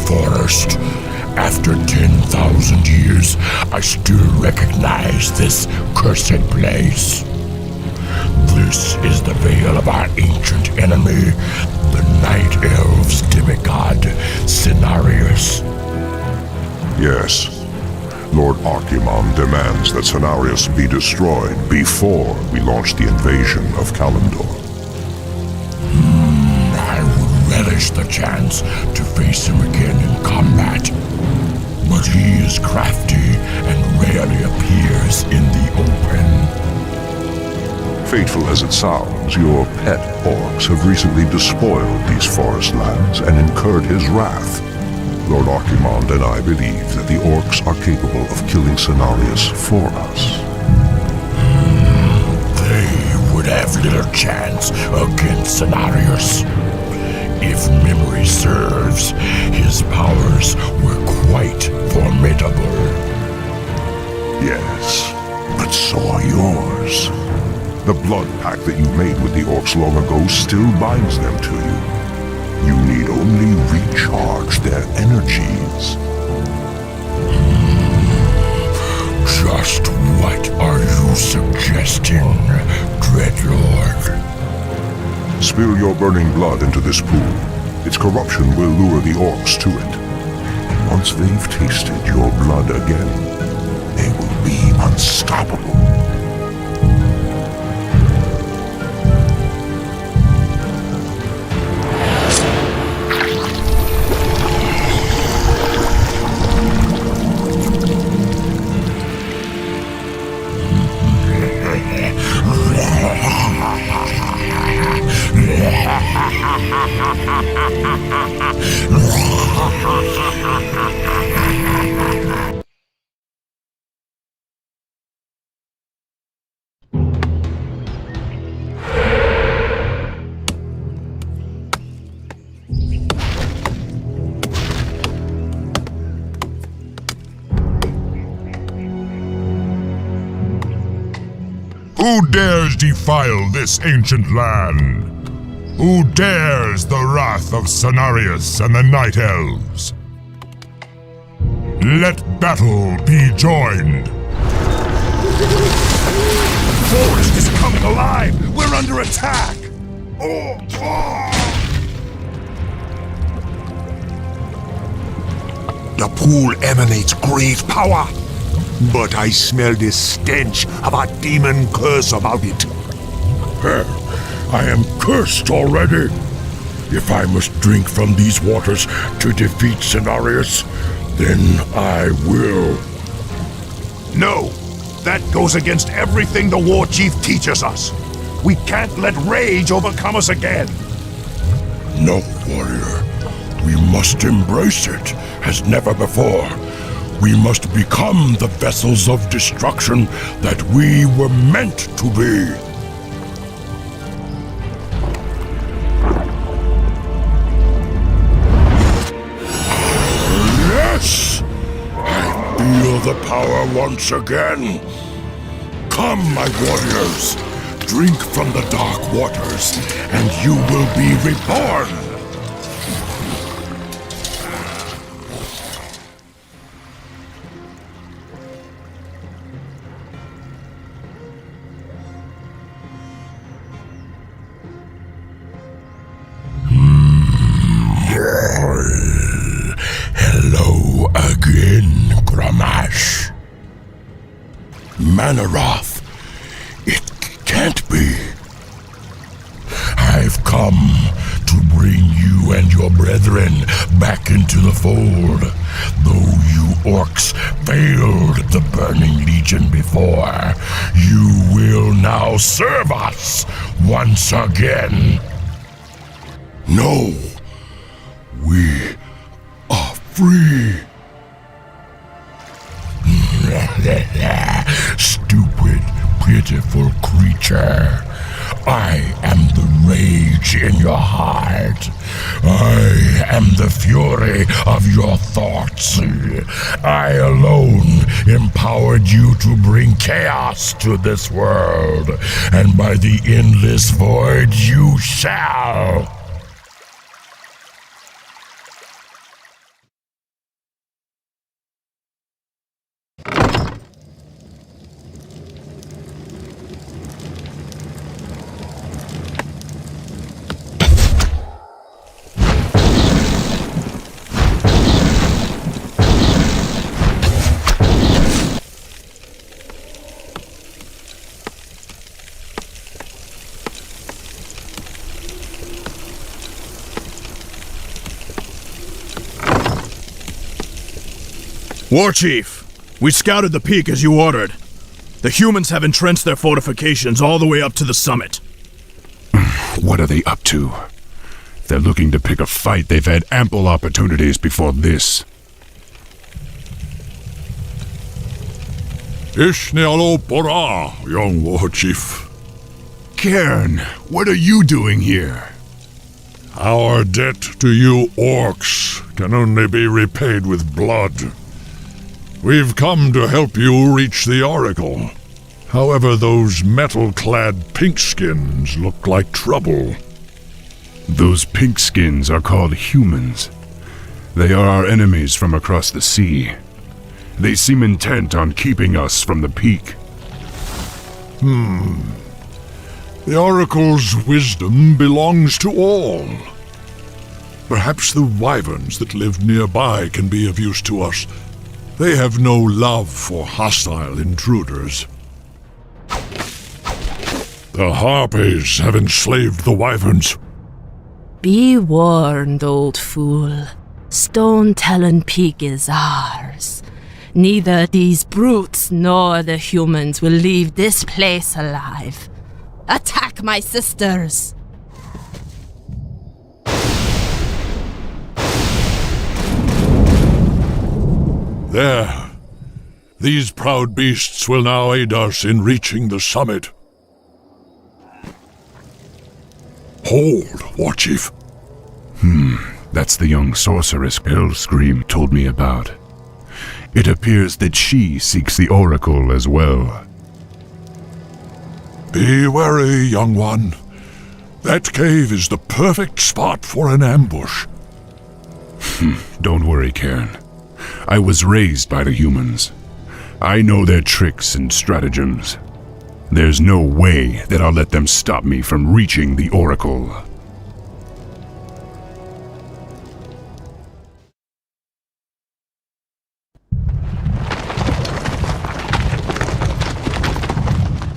[SPEAKER 5] Forest. After 10,000 years, I still recognize this cursed place. This is the veil of our ancient enemy, the Night Elves demigod, Cenarius.
[SPEAKER 21] Yes. Lord Archimon demands that Cenarius be destroyed before we launch the invasion of Kalimdor.
[SPEAKER 5] I would relish the chance to face him again in combat. But he is crafty and rarely appears in the open.
[SPEAKER 21] Fateful as it sounds, your pet orcs have recently despoiled these forest lands and incurred his wrath. Lord Archimon and I believe that the orcs are capable of killing Cenarius for us.
[SPEAKER 5] They would have little chance against Cenarius. If memory serves, his powers were quite formidable.
[SPEAKER 21] Yes, but so are yours. The blood pact that you made with the orcs long ago still binds them to you. You need only recharge their energies.
[SPEAKER 5] Just what are you suggesting, Dreadlord?
[SPEAKER 21] Spill your burning blood into this pool. Its corruption will lure the orcs to it. Once they've tasted your blood again, they will be unstoppable.
[SPEAKER 3] Who dares defile this ancient land? Who dares the wrath of Cenarius and the Night Elves? Let battle be joined!
[SPEAKER 4] The forest is coming alive! We're under attack!
[SPEAKER 8] The pool emanates great power, but I smell the stench of a demon curse about it.
[SPEAKER 3] I am cursed already. If I must drink from these waters to defeat Cenarius, then I will.
[SPEAKER 4] No! That goes against everything the War Chief teaches us. We can't let rage overcome us again.
[SPEAKER 3] No, warrior. We must embrace it as never before. We must become the vessels of destruction that we were meant to be. Yes! I feel the power once again. Come, my warriors. Drink from the dark waters, and you will be reborn. Hello again, Gramash. Manaroth, it can't be. I've come to bring you and your brethren back into the fold. Though you orcs failed the Burning Legion before, you will now serve us once again. No, we are free. Stupid, pitiful creature. I am the rage in your heart. I am the fury of your thoughts. I alone empowered you to bring chaos to this world, and by the endless void you shall.
[SPEAKER 7] War Chief, we scouted the peak as you ordered. The humans have entrenched their fortifications all the way up to the summit.
[SPEAKER 3] What are they up to? If they're looking to pick a fight, they've had ample opportunities before this.
[SPEAKER 5] Ishnialo Pora, young War Chief.
[SPEAKER 3] Cairn, what are you doing here?
[SPEAKER 5] Our debt to you orcs can only be repaid with blood. We've come to help you reach the Oracle. However, those metal-clad pinkskins look like trouble.
[SPEAKER 3] Those pinkskins are called humans. They are our enemies from across the sea. They seem intent on keeping us from the peak.
[SPEAKER 5] The Oracle's wisdom belongs to all. Perhaps the wyverns that live nearby can be of use to us. They have no love for hostile intruders. The harpies have enslaved the wyverns.
[SPEAKER 2] Be warned, old fool. Stone Talon Peak is ours. Neither these brutes nor the humans will leave this place alive. Attack my sisters!
[SPEAKER 5] There. These proud beasts will now aid us in reaching the summit. Hold, Warchief.
[SPEAKER 8] That's the young sorceress Hellscream told me about. It appears that she seeks the Oracle as well.
[SPEAKER 5] Be wary, young one. That cave is the perfect spot for an ambush.
[SPEAKER 8] Don't worry, Cairn. I was raised by the humans. I know their tricks and stratagems. There's no way that I'll let them stop me from reaching the Oracle.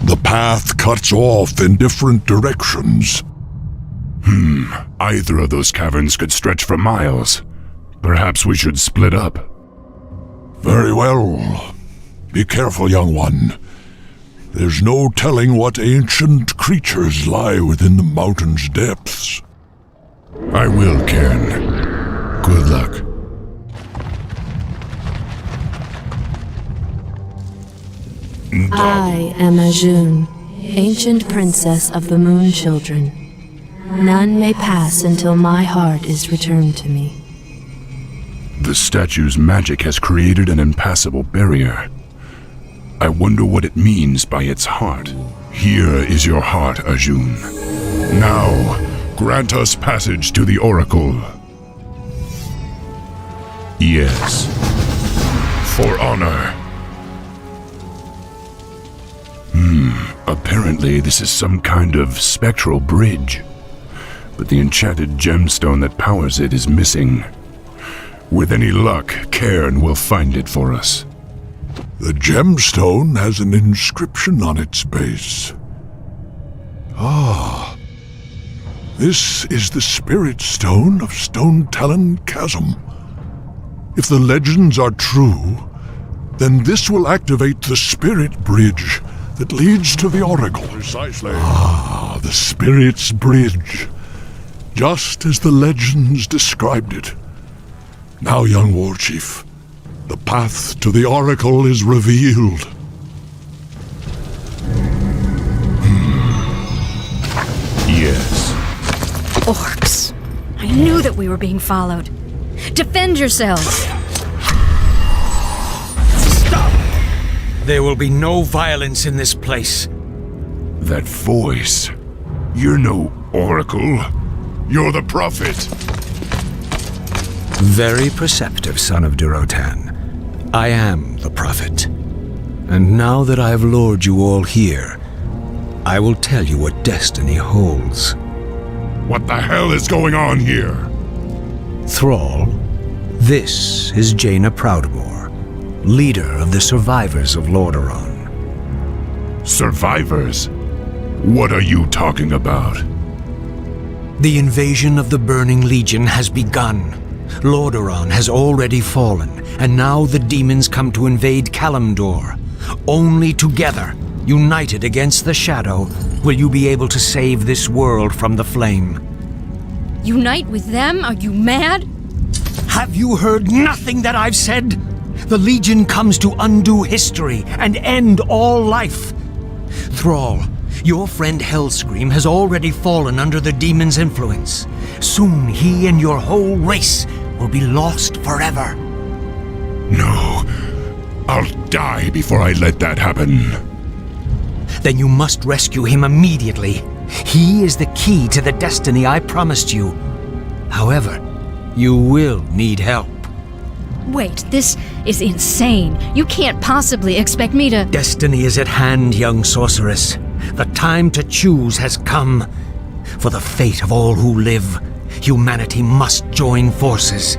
[SPEAKER 5] The path cuts off in different directions.
[SPEAKER 8] Either of those caverns could stretch for miles. Perhaps we should split up.
[SPEAKER 5] Very well. Be careful, young one. There's no telling what ancient creatures lie within the mountain's depths.
[SPEAKER 8] I will, Cairn. Good luck.
[SPEAKER 2] I am Ajun, ancient princess of the Moon Children. None may pass until my heart is returned to me.
[SPEAKER 8] The statue's magic has created an impassable barrier. I wonder what it means by its heart. Here is your heart, Ajun. Now, grant us passage to the Oracle. Yes. For honor. Apparently this is some kind of spectral bridge. But the enchanted gemstone that powers it is missing. With any luck, Cairn will find it for us.
[SPEAKER 5] The gemstone has an inscription on its base. This is the spirit stone of Stone Talon Chasm. If the legends are true, then this will activate the spirit bridge that leads to the Oracle.
[SPEAKER 6] Precisely.
[SPEAKER 5] The Spirit's Bridge. Just as the legends described it. Now, young Warchief, the path to the Oracle is revealed.
[SPEAKER 8] Yes.
[SPEAKER 17] Orcs. I knew that we were being followed. Defend yourselves!
[SPEAKER 18] There will be no violence in this place.
[SPEAKER 8] That voice. You're no Oracle. You're the Prophet.
[SPEAKER 18] Very perceptive, son of Durotar. I am the Prophet. And now that I have lured you all here, I will tell you what destiny holds.
[SPEAKER 8] What the hell is going on here?
[SPEAKER 18] Thrall, this is Jaina Proudmoore, leader of the survivors of Lordaeron.
[SPEAKER 8] Survivors? What are you talking about?
[SPEAKER 18] The invasion of the Burning Legion has begun. Lordaeron has already fallen, and now the demons come to invade Kalimdor. Only together, united against the Shadow, will you be able to save this world from the flame.
[SPEAKER 17] Unite with them? Are you mad?
[SPEAKER 18] Have you heard nothing that I've said? The Legion comes to undo history and end all life. Thrall, your friend Hellscream has already fallen under the demon's influence. Soon he and your whole race will be lost forever.
[SPEAKER 8] No. I'll die before I let that happen.
[SPEAKER 18] Then you must rescue him immediately. He is the key to the destiny I promised you. However, you will need help.
[SPEAKER 17] Wait, this is insane. You can't possibly expect me to—
[SPEAKER 18] Destiny is at hand, young sorceress. The time to choose has come. For the fate of all who live,
[SPEAKER 9] humanity must join forces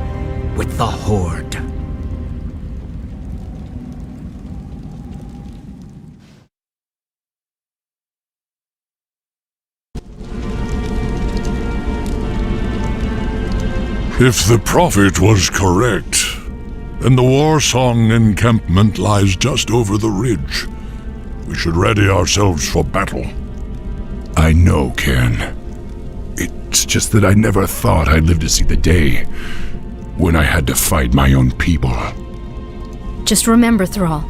[SPEAKER 9] with the Horde.
[SPEAKER 5] If the prophet was correct, then the Warsong encampment lies just over the ridge. We should ready ourselves for battle.
[SPEAKER 8] I know, Cairn. It's just that I never thought I'd live to see the day when I had to fight my own people.
[SPEAKER 17] Just remember, Thrall.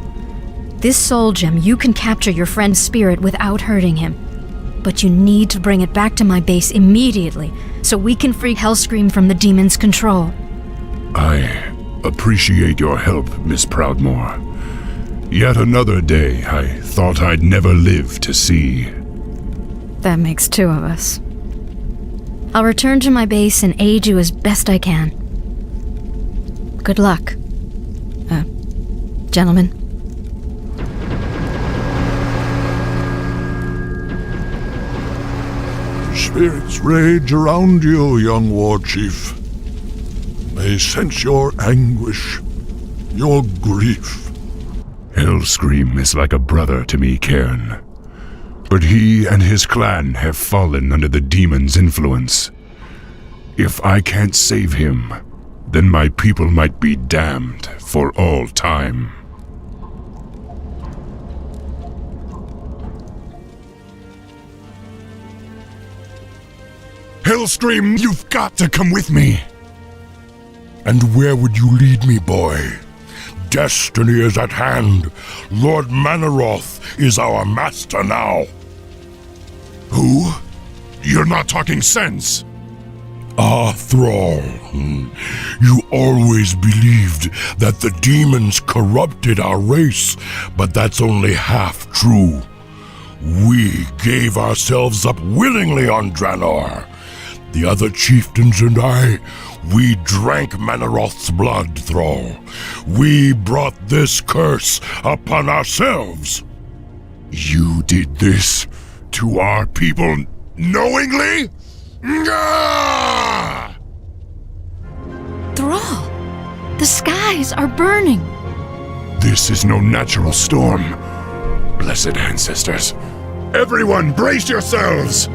[SPEAKER 17] This soul gem, you can capture your friend's spirit without hurting him. But you need to bring it back to my base immediately, so we can free Hellscream from the demon's control.
[SPEAKER 8] I appreciate your help, Miss Proudmoore. Yet another day I thought I'd never live to see.
[SPEAKER 17] That makes two of us. I'll return to my base and aid you as best I can. Good luck. Gentlemen.
[SPEAKER 5] Spirits rage around you, young war chief. They sense your anguish, your grief.
[SPEAKER 8] Hellscream is like a brother to me, Cairn. But he and his clan have fallen under the demon's influence. If I can't save him, then my people might be damned for all time.
[SPEAKER 3] Hellscream, you've got to come with me! And where would you lead me, boy? Destiny is at hand. Lord Manaroth is our master now.
[SPEAKER 8] Who? You're not talking sense.
[SPEAKER 3] Ah, Thrall. You always believed that the demons corrupted our race, but that's only half true. We gave ourselves up willingly on Draenor. The other chieftains and I, we drank Manaroth's blood, Thrall. We brought this curse upon ourselves.
[SPEAKER 8] You did this to our people knowingly?
[SPEAKER 17] Thrall! The skies are burning!
[SPEAKER 8] This is no natural storm. Blessed ancestors. Everyone, brace yourselves!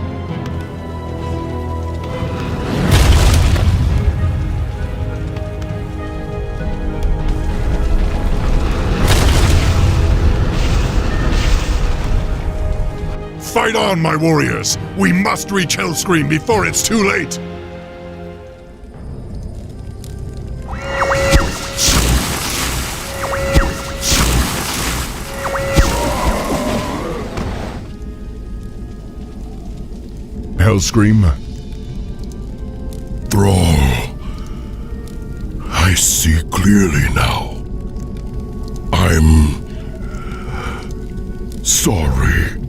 [SPEAKER 8] Fight on, my warriors! We must reach Hellscream before it's too late! Hellscream?
[SPEAKER 3] Thrall, I see clearly now. I'm sorry.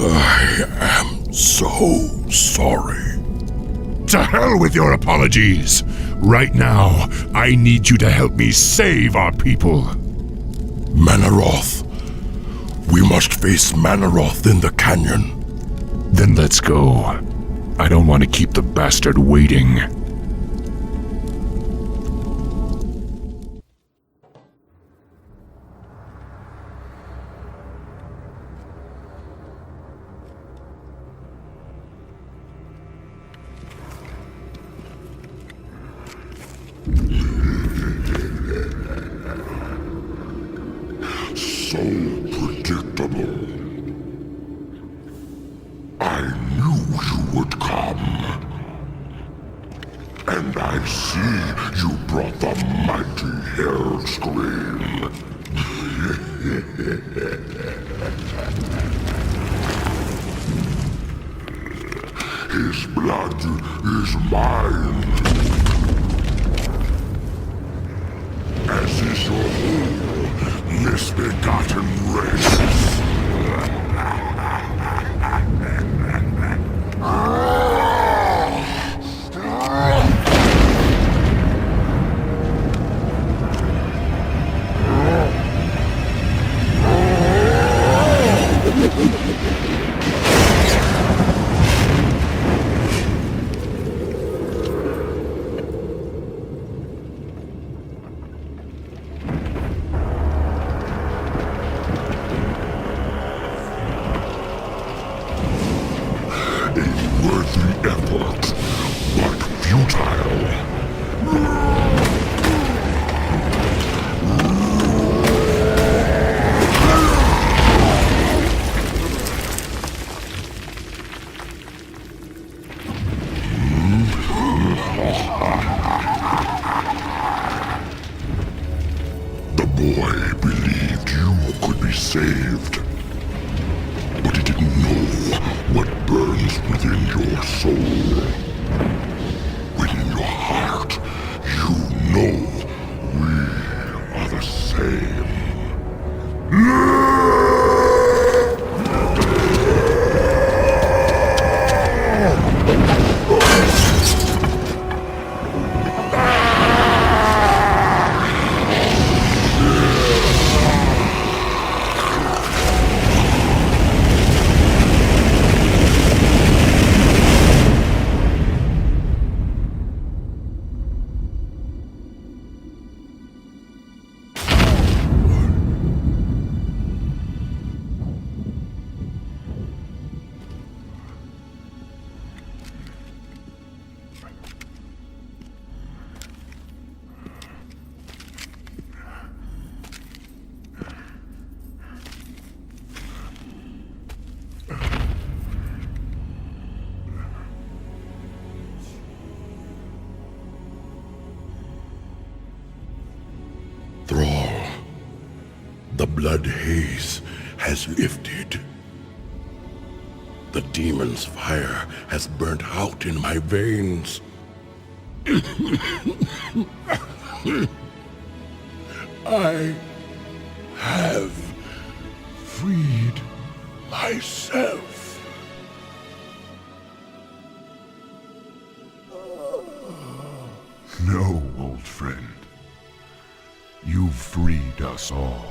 [SPEAKER 3] I am so sorry.
[SPEAKER 8] To hell with your apologies! Right now, I need you to help me save our people.
[SPEAKER 3] Manaroth. We must face Manaroth in the canyon.
[SPEAKER 8] Then let's go. I don't want to keep the bastard waiting.
[SPEAKER 3] So predictable. I knew you would come. And I see you brought the mighty Hellscream. His blood is mine. As is your whole misbegotten race. boy believed you could be saved. But he didn't know what burns within your soul. Within your heart, you know we are the same.
[SPEAKER 6] Thrall, the blood haze has lifted. The demon's fire has burnt out in my veins. I have freed myself.
[SPEAKER 3] No, old friend. You've freed us all.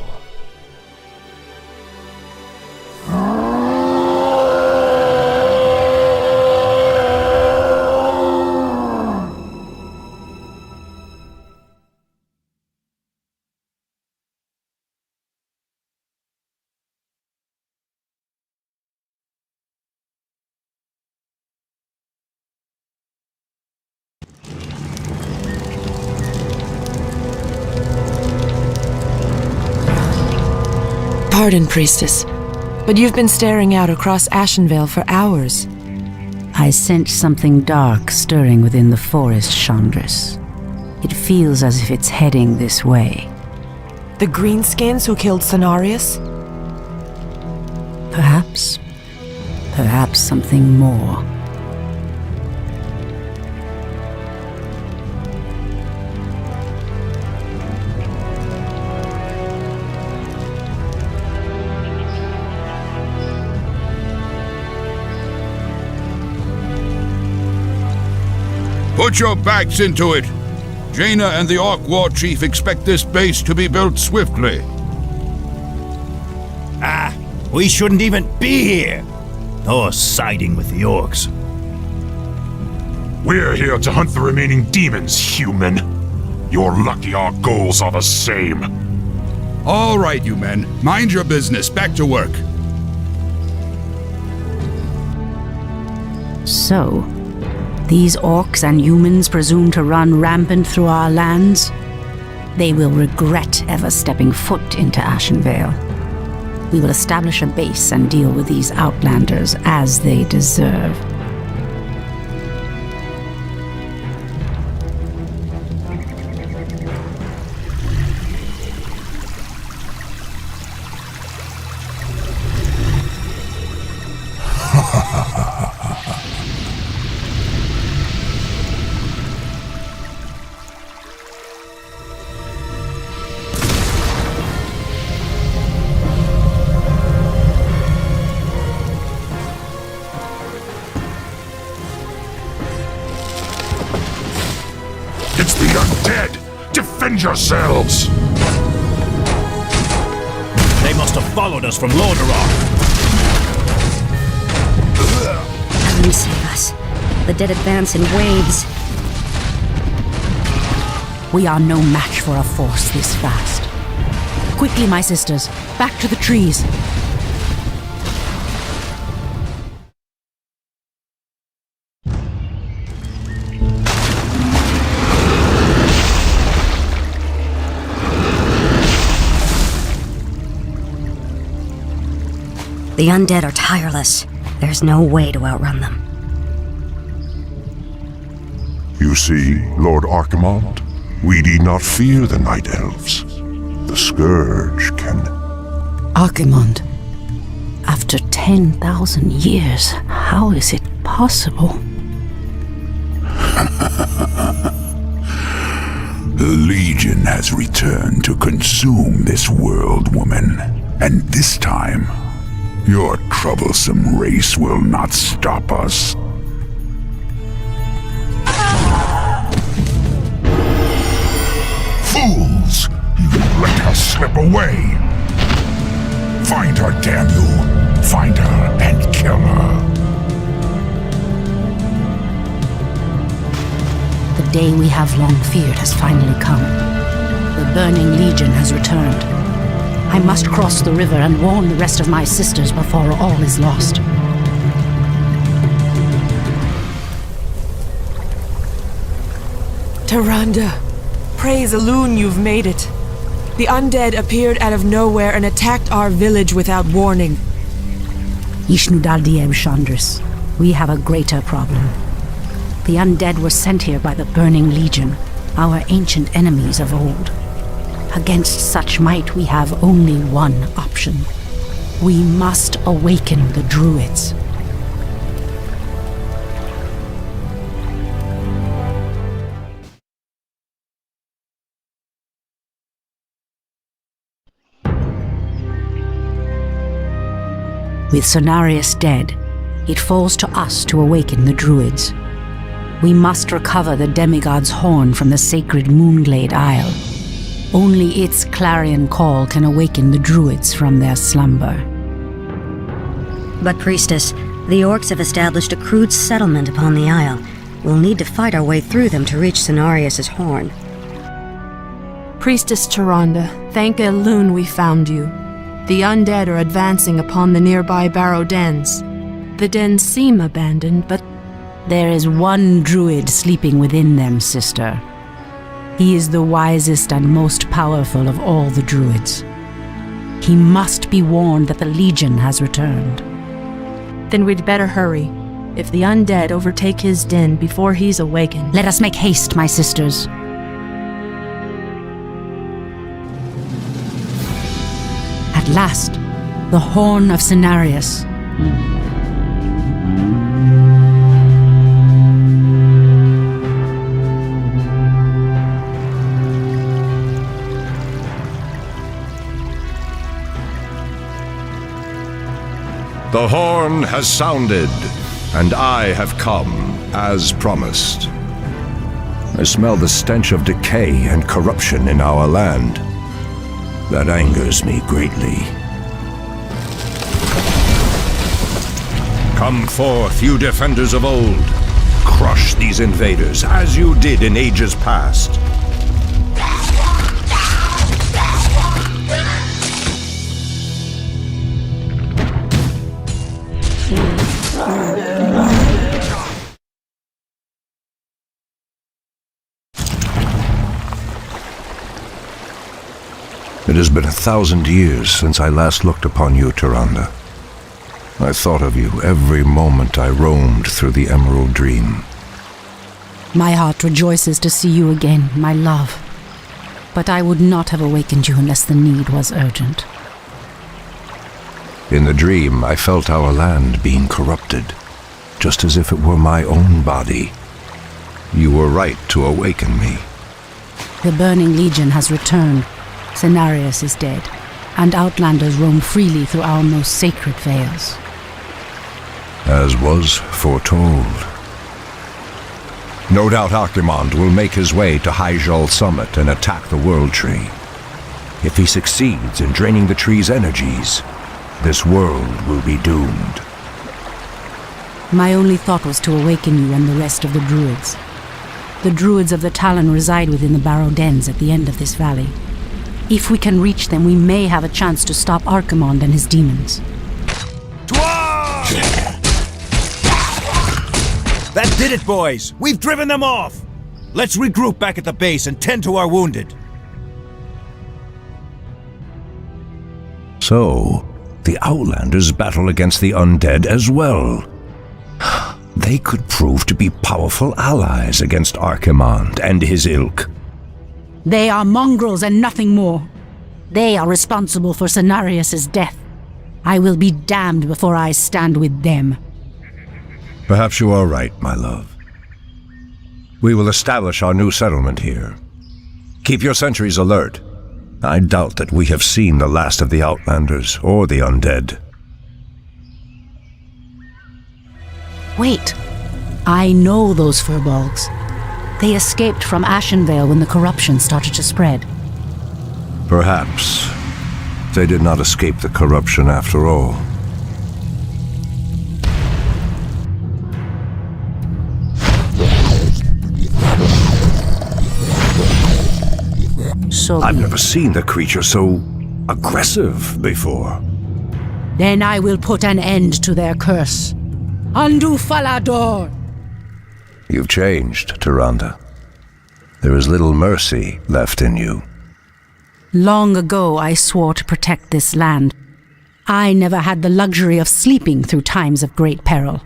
[SPEAKER 11] Pardon, Priestess, but you've been staring out across Ashenvale for hours.
[SPEAKER 19] I sense something dark stirring within the forest, Chandris. It feels as if it's heading this way.
[SPEAKER 11] The greenskins who killed Cenarius?
[SPEAKER 19] Perhaps. Perhaps something more.
[SPEAKER 10] Put your backs into it! Jaina and the Orc War Chief expect this base to be built swiftly.
[SPEAKER 22] We shouldn't even be here! Or siding with the Orcs.
[SPEAKER 20] We're here to hunt the remaining demons, human. You're lucky our goals are the same.
[SPEAKER 10] All right, you men. Mind your business. Back to work.
[SPEAKER 19] So, these orcs and humans presume to run rampant through our lands? They will regret ever stepping foot into Ashenvale. We will establish a base and deal with these outlanders as they deserve.
[SPEAKER 20] It's the Undead! Defend yourselves!
[SPEAKER 22] They must have followed us from Lordaeron.
[SPEAKER 23] Come save us. The dead advance in waves.
[SPEAKER 19] We are no match for a force this fast. Quickly, my sisters, back to the trees.
[SPEAKER 23] The undead are tireless. There's no way to outrun them.
[SPEAKER 21] You see, Lord Archimald, we need not fear the Night Elves. the Scourge can...
[SPEAKER 19] Archimond, after 10,000 years, how is it possible?
[SPEAKER 4] The Legion has returned to consume this world, woman. And this time, your troublesome race will not stop us. Fools! You let her slip away! Find her, damn you! Find her and kill her!
[SPEAKER 19] The day we have long feared has finally come. The Burning Legion has returned. I must cross the river and warn the rest of my sisters before all is lost.
[SPEAKER 11] Tyrande, praise Elune you've made it. The Undead appeared out of nowhere and attacked our village without warning.
[SPEAKER 19] Ishnudaldieb Chandris, we have a greater problem. The Undead were sent here by the Burning Legion, our ancient enemies of old. Against such might, we have only one option. We must awaken the Druids. With Cenarius dead, it falls to us to awaken the Druids. We must recover the demigod's horn from the sacred Moonglade Isle. Only its clarion call can awaken the Druids from their slumber.
[SPEAKER 23] But, Priestess, the Orcs have established a crude settlement upon the Isle. We'll need to fight our way through them to reach Cenarius' horn.
[SPEAKER 2] Priestess Tyrande, thank Elune we found you. The Undead are advancing upon the nearby barrow dens. The dens seem abandoned, but...
[SPEAKER 19] There is one Druid sleeping within them, sister. He is the wisest and most powerful of all the Druids. He must be warned that the Legion has returned.
[SPEAKER 2] Then we'd better hurry. If the Undead overtake his den before he's awakened...
[SPEAKER 19] Let us make haste, my sisters. At last, the Horn of Cenarius.
[SPEAKER 14] The horn has sounded, and I have come, as promised. I smell the stench of decay and corruption in our land. That angers me greatly. Come forth, you defenders of old. Crush these invaders, as you did in ages past. It has been 1,000 years since I last looked upon you, Tyrande. I thought of you every moment I roamed through the Emerald Dream.
[SPEAKER 19] My heart rejoices to see you again, my love. But I would not have awakened you unless the need was urgent.
[SPEAKER 14] In the dream, I felt our land being corrupted, just as if it were my own body. You were right to awaken me.
[SPEAKER 19] The Burning Legion has returned. Cenarius is dead, and outlanders roam freely through our most sacred vales.
[SPEAKER 14] As was foretold. No doubt Archimond will make his way to Hyjal Summit and attack the World Tree. If he succeeds in draining the tree's energies, this world will be doomed.
[SPEAKER 19] My only thought was to awaken you and the rest of the Druids. The Druids of the Talon reside within the barrow dens at the end of this valley. If we can reach them, we may have a chance to stop Archimond and his demons.
[SPEAKER 15] That did it, boys! We've driven them off! Let's regroup back at the base and tend to our wounded.
[SPEAKER 14] So, the Outlanders battle against the Undead as well. They could prove to be powerful allies against Archimond and his ilk.
[SPEAKER 19] They are mongrels and nothing more. They are responsible for Cenarius' death. I will be damned before I stand with them.
[SPEAKER 14] Perhaps you are right, my love. We will establish our new settlement here. Keep your sentries alert. I doubt that we have seen the last of the Outlanders or the Undead.
[SPEAKER 19] Wait. I know those furbolgs. They escaped from Ashenvale when the corruption started to spread.
[SPEAKER 14] Perhaps they did not escape the corruption after all.
[SPEAKER 19] So
[SPEAKER 14] I've never seen the creature so aggressive before.
[SPEAKER 19] Then I will put an end to their curse. Undo Falador!
[SPEAKER 14] You've changed, Tyrande. There is little mercy left in you.
[SPEAKER 19] Long ago I swore to protect this land. I never had the luxury of sleeping through times of great peril.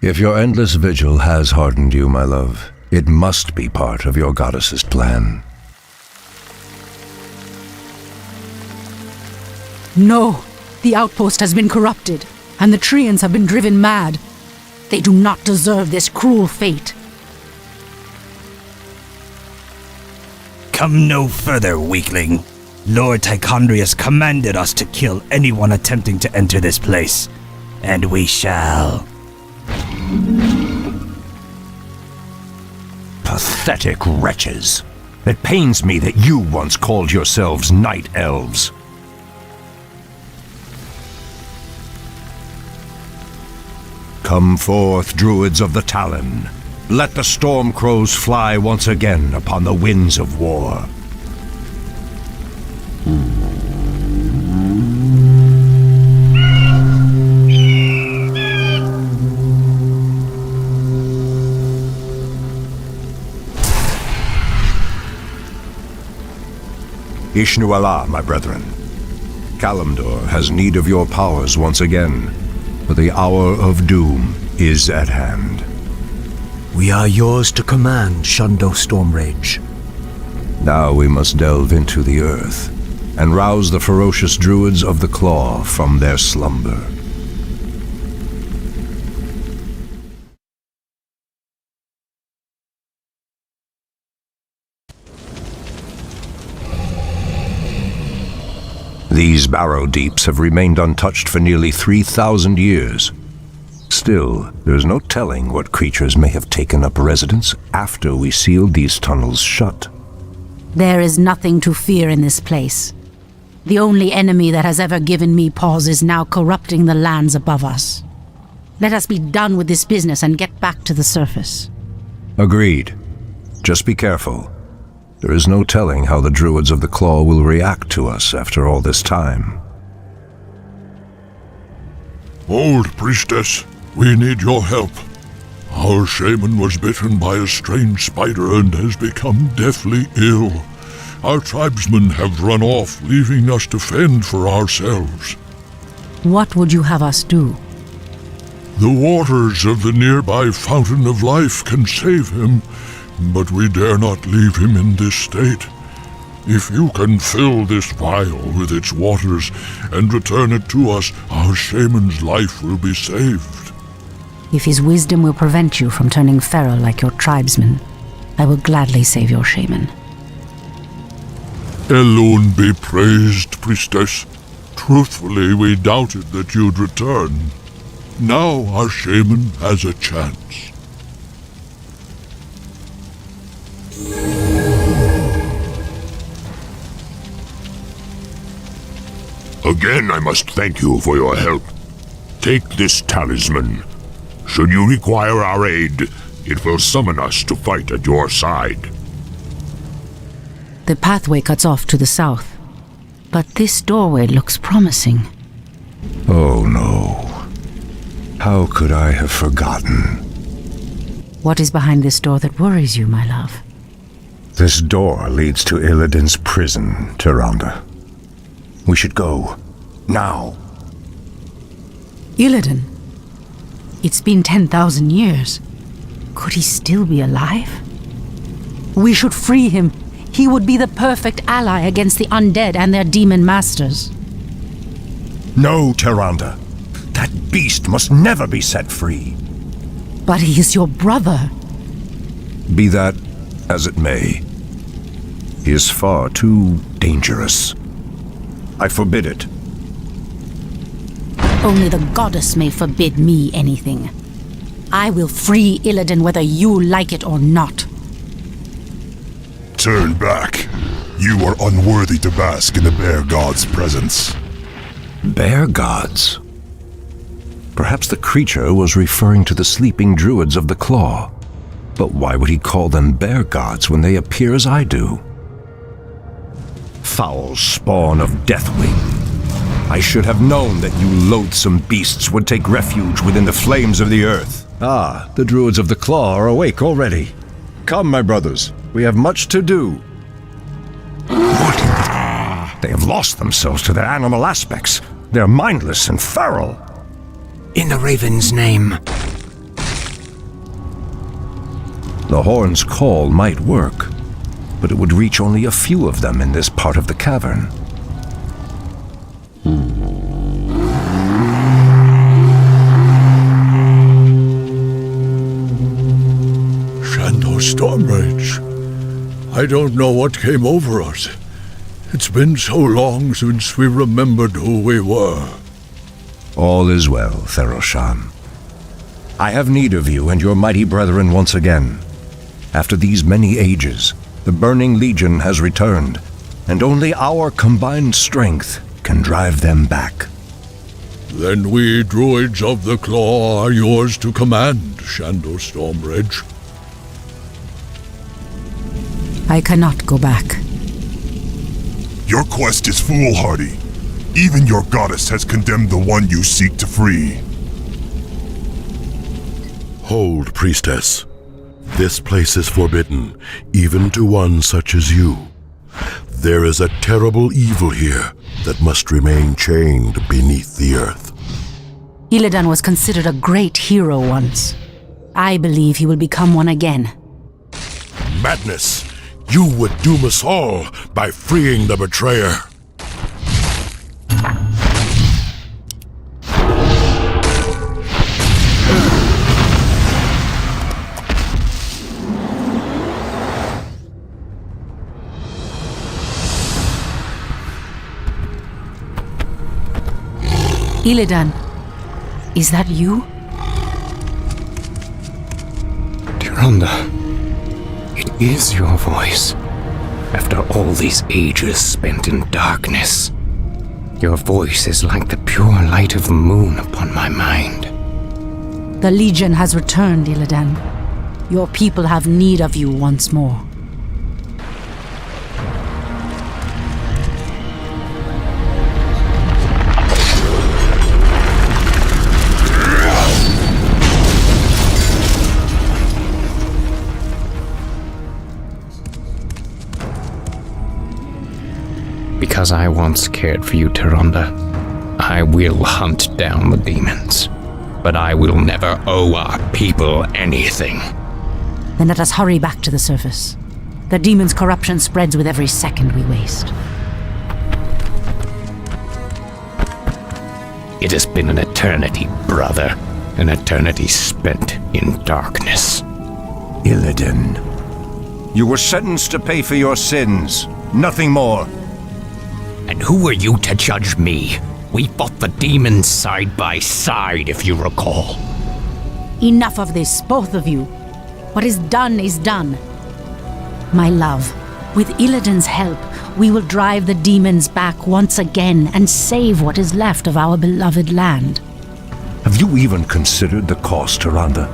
[SPEAKER 14] If your endless vigil has hardened you, my love, it must be part of your goddess's plan.
[SPEAKER 19] No, the outpost has been corrupted, and the Treants have been driven mad. They do not deserve this cruel fate.
[SPEAKER 9] Come no further, weakling. Lord Tichondrius commanded us to kill anyone attempting to enter this place, and we shall.
[SPEAKER 14] Pathetic wretches. It pains me that you once called yourselves Night Elves. Come forth, Druids of the Talon. Let the storm crows fly once again upon the winds of war. Ishnu Allah, my brethren. Kalimdor has need of your powers once again, for the hour of doom is at hand.
[SPEAKER 9] We are yours to command, Shundo Stormrage.
[SPEAKER 14] Now we must delve into the earth and rouse the ferocious druids of the Claw from their slumber. These barrow deeps have remained untouched for nearly 3,000 years. Still, there's no telling what creatures may have taken up residence after we sealed these tunnels shut.
[SPEAKER 19] There is nothing to fear in this place. The only enemy that has ever given me pause is now corrupting the lands above us. Let us be done with this business and get back to the surface.
[SPEAKER 14] Agreed. Just be careful. There is no telling how the Druids of the Claw will react to us after all this time.
[SPEAKER 5] Old priestess, we need your help. Our shaman was bitten by a strange spider and has become deathly ill. Our tribesmen have run off, leaving us to fend for ourselves.
[SPEAKER 19] What would you have us do?
[SPEAKER 5] The waters of the nearby Fountain of Life can save him, but we dare not leave him in this state. If you can fill this vial with its waters and return it to us, our shaman's life will be saved.
[SPEAKER 19] If his wisdom will prevent you from turning feral like your tribesmen, I will gladly save your shaman.
[SPEAKER 5] Elune be praised, priestess. Truthfully, we doubted that you'd return. Now our shaman has a chance.
[SPEAKER 6] Again, I must thank you for your help. Take this talisman. Should you require our aid, it will summon us to fight at your side.
[SPEAKER 19] The pathway cuts off to the south, but this doorway looks promising.
[SPEAKER 14] Oh no. How could I have forgotten?
[SPEAKER 19] What is behind this door that worries you, my love?
[SPEAKER 14] This door leads to Illidan's prison, Tyrande. We should go. Now.
[SPEAKER 19] Illidan? It's been 10,000 years. Could he still be alive? We should free him, He would be the perfect ally against the undead and their demon masters.
[SPEAKER 14] No, Tyrande. That beast must never be set free.
[SPEAKER 19] But he is your brother.
[SPEAKER 14] Be that as it may, he is far too dangerous. I forbid it.
[SPEAKER 19] Only the goddess may forbid me anything. I will free Illidan whether you like it or not.
[SPEAKER 21] Turn back. You are unworthy to bask in the Bear God's presence.
[SPEAKER 14] Bear Gods? Perhaps the creature was referring to the sleeping druids of the Claw. But why would he call them Bear Gods when they appear as I do? Foul spawn of Deathwing. I should have known that you loathsome beasts would take refuge within the flames of the earth. Ah, the druids of the Claw are awake already. Come, my brothers, we have much to do. They have lost themselves to their animal aspects. They're mindless and feral.
[SPEAKER 1] In the Raven's name.
[SPEAKER 14] The horn's call might work, but it would reach only a few of them in this part of the cavern.
[SPEAKER 5] Shanto Stormrage. I don't know what came over us. It's been so long since we remembered who we were.
[SPEAKER 14] All is well, Theroshan. I have need of you and your mighty brethren once again. After these many ages, the Burning Legion has returned, and only our combined strength can drive them back.
[SPEAKER 5] Then we druids of the Claw are yours to command, Shanto Stormrage.
[SPEAKER 19] I cannot go back.
[SPEAKER 21] Your quest is foolhardy. Even your goddess has condemned the one you seek to free.
[SPEAKER 13] Hold, priestess. This place is forbidden, even to one such as you. There is a terrible evil here that must remain chained beneath the earth.
[SPEAKER 19] Illidan was considered a great hero once. I believe he will become one again.
[SPEAKER 13] Madness! You would doom us all by freeing the betrayer.
[SPEAKER 19] Illidan, is that you?
[SPEAKER 1] Tyrande, it is your voice. After all these ages spent in darkness, your voice is like the pure light of the moon upon my mind.
[SPEAKER 19] The Legion has returned, Illidan. Your people have need of you once more.
[SPEAKER 1] Because I once cared for you, Tyrande, I will hunt down the demons. But I will never owe our people anything.
[SPEAKER 19] Then let us hurry back to the surface. The demon's corruption spreads with every second we waste.
[SPEAKER 1] It has been an eternity, brother. An eternity spent in darkness.
[SPEAKER 14] Illidan, you were sentenced to pay for your sins. Nothing more.
[SPEAKER 1] And who are you to judge me? We fought the demons side by side, if you recall.
[SPEAKER 19] Enough of this, both of you. What is done is done. My love, with Illidan's help, we will drive the demons back once again and save what is left of our beloved land.
[SPEAKER 14] Have you even considered the cost, Tyrande?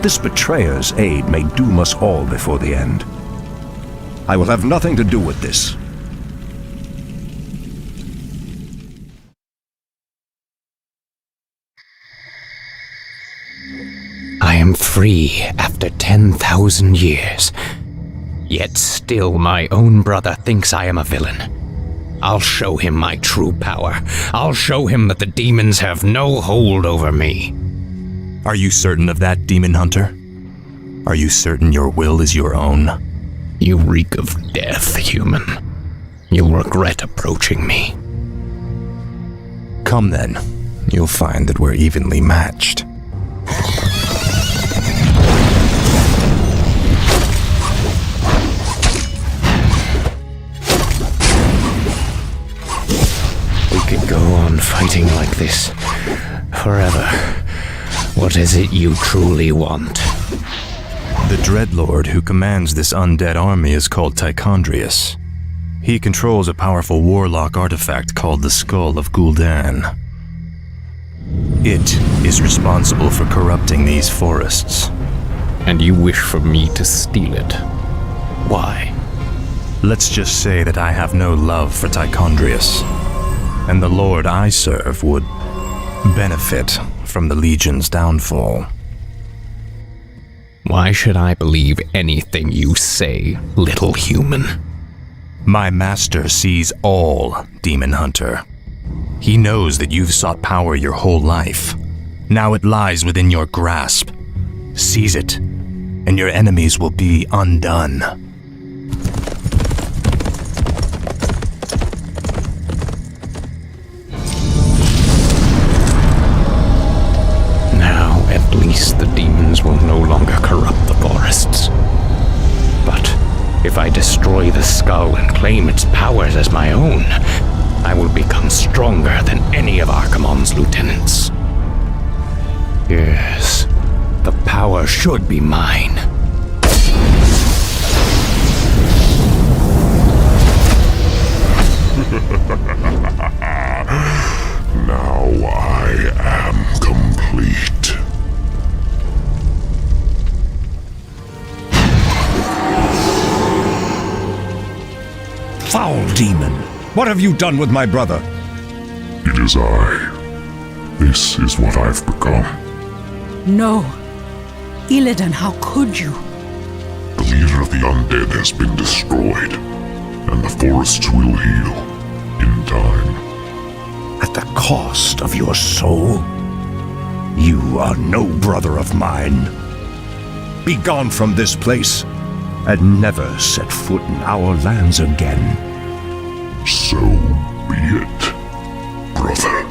[SPEAKER 14] This betrayer's aid may doom us all before the end. I will have nothing to do with this.
[SPEAKER 1] I am free after 10,000 years. Yet still my own brother thinks I am a villain. I'll show him my true power. I'll show him that the demons have no hold over me.
[SPEAKER 16] Are you certain of that, Demon Hunter? Are you certain your will is your own?
[SPEAKER 1] You reek of death, human. You'll regret approaching me.
[SPEAKER 7] Come then. You'll find that we're evenly matched.
[SPEAKER 1] We could go on fighting like this forever. What is it you truly want?
[SPEAKER 7] The Dreadlord who commands this undead army is called Tichondrius. He controls a powerful warlock artifact called the Skull of Gul'dan. It is responsible for corrupting these forests.
[SPEAKER 1] And you wish for me to steal it? Why?
[SPEAKER 7] Let's just say that I have no love for Tichondrius, and the Lord I serve would benefit from the Legion's downfall.
[SPEAKER 1] Why should I believe anything you say, little human?
[SPEAKER 7] My master sees all, Demon Hunter. He knows that you've sought power your whole life. Now it lies within your grasp. Seize it, and your enemies will be undone.
[SPEAKER 1] Now, at least the demons will no longer corrupt the forests. But if I destroy the skull and claim its powers as my own, I will become stronger than any of Archimonde's lieutenants. Yes, the power should be mine.
[SPEAKER 6] Now I am complete.
[SPEAKER 15] Foul demon! What have you done with my brother?
[SPEAKER 6] It is I. This is what I've become.
[SPEAKER 19] No. Illidan, how could you?
[SPEAKER 6] The leader of the undead has been destroyed, and the forests will heal in time.
[SPEAKER 20] At the cost of your soul? You are no brother of mine. Be gone from this place, and never set foot in our lands again.
[SPEAKER 6] So be it, brother.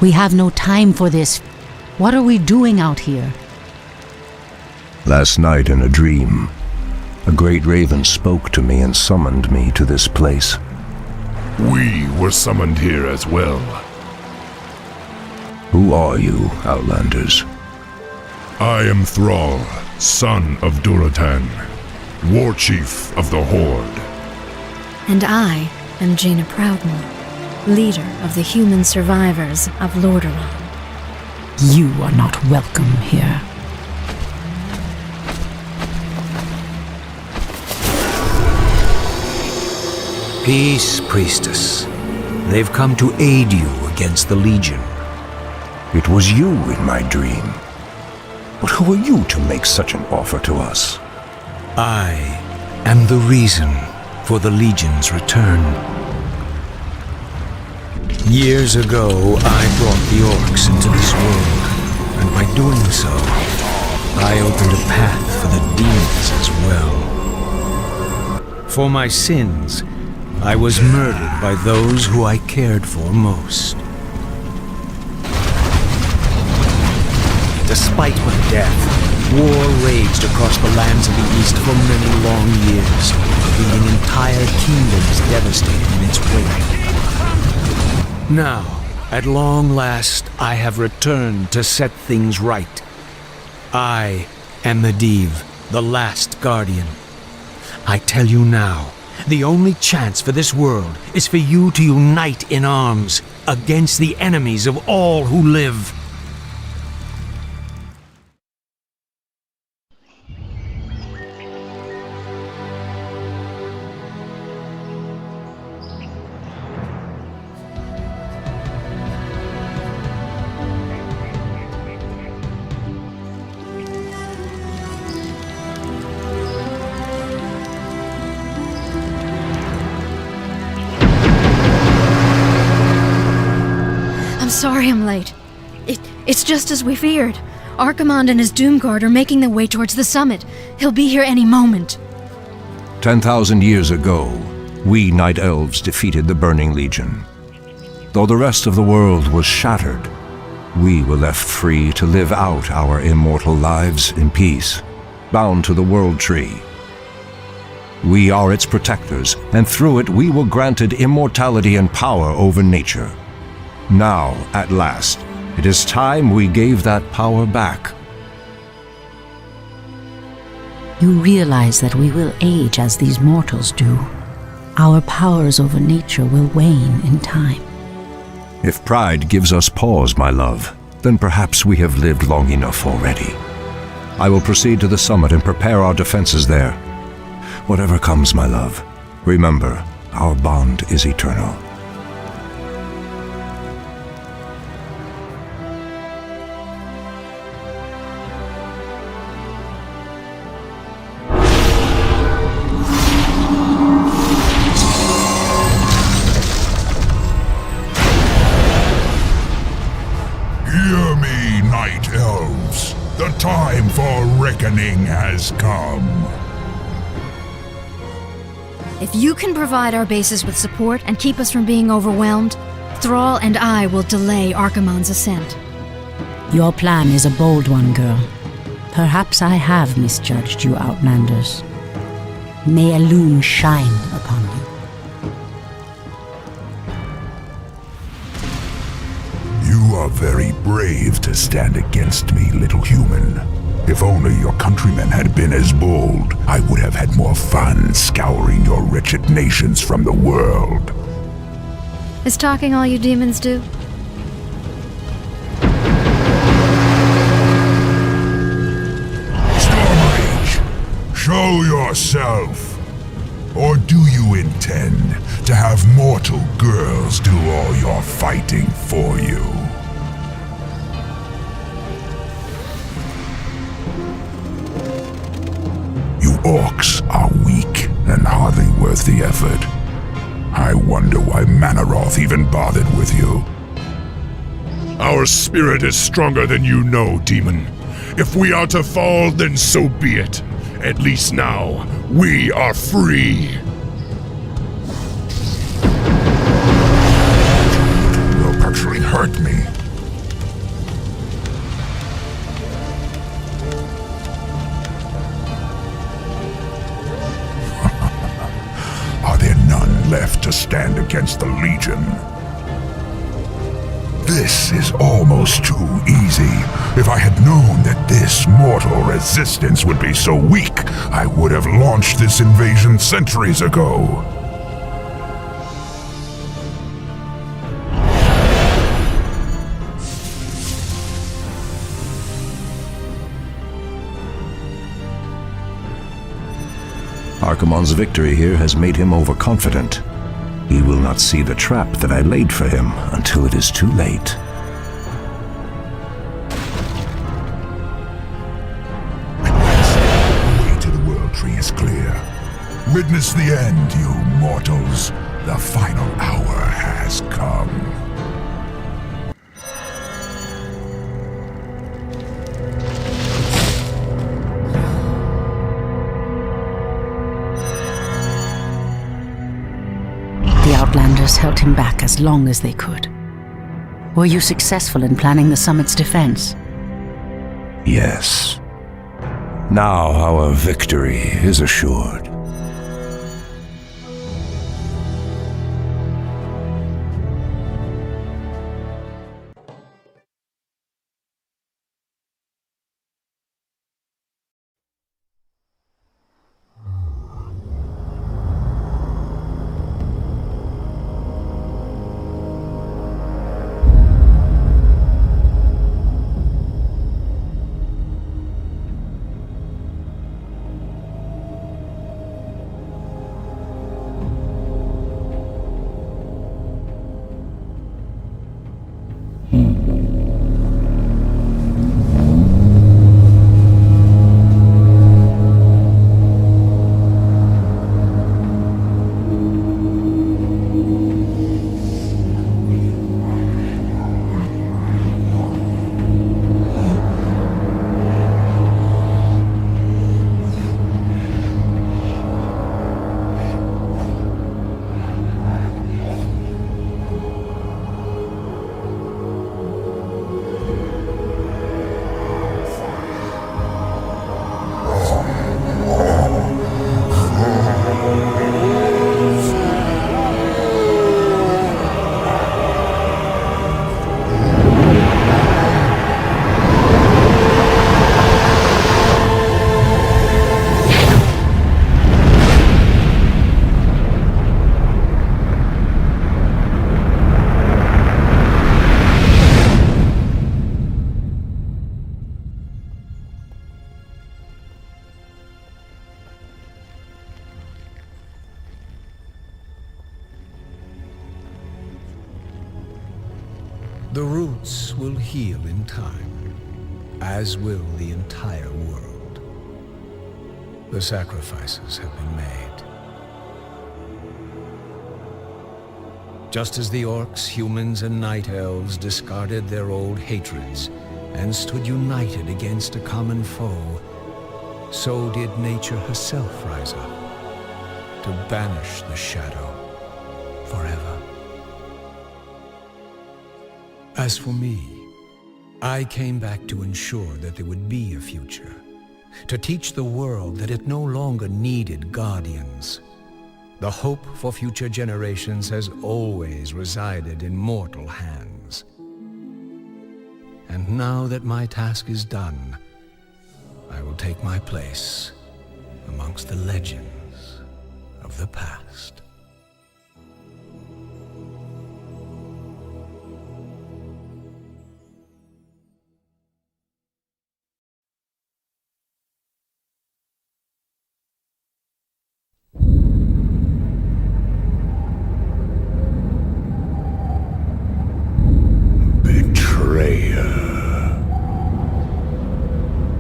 [SPEAKER 19] We have no time for this. What are we doing out here?
[SPEAKER 14] Last night in a dream, a great raven spoke to me and summoned me to this place.
[SPEAKER 8] We were summoned here as well.
[SPEAKER 14] Who are you, Outlanders?
[SPEAKER 8] I am Thrall, son of Durotar, war chief of the Horde.
[SPEAKER 17] And I am Jaina Proudmoore, leader of the human survivors of Lordaeron.
[SPEAKER 19] You are not welcome here.
[SPEAKER 15] Peace, priestess. They've come to aid you against the Legion.
[SPEAKER 14] It was you in my dream. But who are you to make such an offer to us?
[SPEAKER 15] I am the reason for the Legion's return. Years ago, I brought the orcs into this world, and by doing so, I opened a path for the demons as well. For my sins, I was murdered by those who I cared for most. Despite my death, war raged across the lands of the East for many long years, leaving entire kingdoms devastated in its wake. Now, at long last, I have returned to set things right. I am Medivh, the last guardian. I tell you now, the only chance for this world is for you to unite in arms against the enemies of all who live.
[SPEAKER 17] sorry I'm late. It's just as we feared. Archimonde and his Doomguard are making their way towards the summit. He'll be here any moment.
[SPEAKER 14] 10,000 years ago, we Night Elves defeated the Burning Legion. Though the rest of the world was shattered, we were left free to live out our immortal lives in peace, bound to the World Tree. We are its protectors, and through it we were granted immortality and power over nature. Now, at last, it is time we gave that power back.
[SPEAKER 19] You realize that we will age as these mortals do. Our powers over nature will wane in time.
[SPEAKER 14] If pride gives us pause, my love, then perhaps we have lived long enough already. I will proceed to the summit and prepare our defenses there. Whatever comes, my love, remember, our bond is eternal.
[SPEAKER 4] Hear me, Night Elves. The time for reckoning has come.
[SPEAKER 17] If you can provide our bases with support and keep us from being overwhelmed, Thrall and I will delay Archimonde's ascent.
[SPEAKER 19] Your plan is a bold one, girl. Perhaps I have misjudged you, Outlanders. May Elune shine upon you.
[SPEAKER 4] You are very brave to stand against me, little human. If only your countrymen had been as bold, I would have had more fun scouring your wretched nations from the world.
[SPEAKER 17] Is talking all you demons do?
[SPEAKER 4] Stormrage, show yourself. Or do you intend to have mortal girls do all your fighting for you? You orcs are weak and hardly worth the effort. I wonder why Manaroth even bothered with you.
[SPEAKER 3] Our spirit is stronger than you know, demon. If we are to fall, then so be it. At least now, we are free.
[SPEAKER 4] You'll actually hurt me. Are there none left to stand against the Legion? This is almost too easy. If I had known that this mortal resistance would be so weak, I would have launched this invasion centuries ago.
[SPEAKER 14] Archimonde's victory here has made him overconfident. He will not see the trap that I laid for him until it is too late.
[SPEAKER 4] The way to the World Tree is clear. Witness the end, you mortals. The final hour has come.
[SPEAKER 19] The Outlanders held him back as long as they could. Were you successful in planning the summit's defense?
[SPEAKER 14] Yes. Now our victory is assured.
[SPEAKER 15] The roots will heal in time, as will the entire world. The sacrifices have been made. Just as the orcs, humans, and night elves discarded their old hatreds and stood united against a common foe, so did nature herself rise up to banish the shadow forever. As for me, I came back to ensure that there would be a future, to teach the world that it no longer needed guardians. The hope for future generations has always resided in mortal hands. And now that my task is done, I will take my place amongst the legends of the past.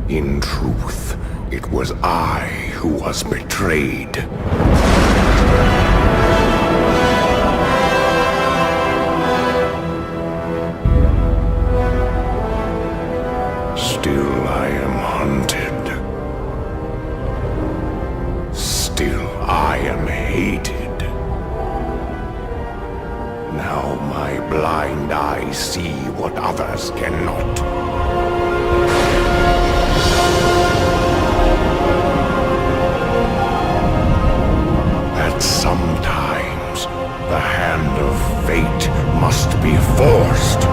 [SPEAKER 13] In truth, it was I who was betrayed. Still I am hunted. Still I am hated. Now my blind eyes see what others cannot. Sometimes the hand of fate must be forced.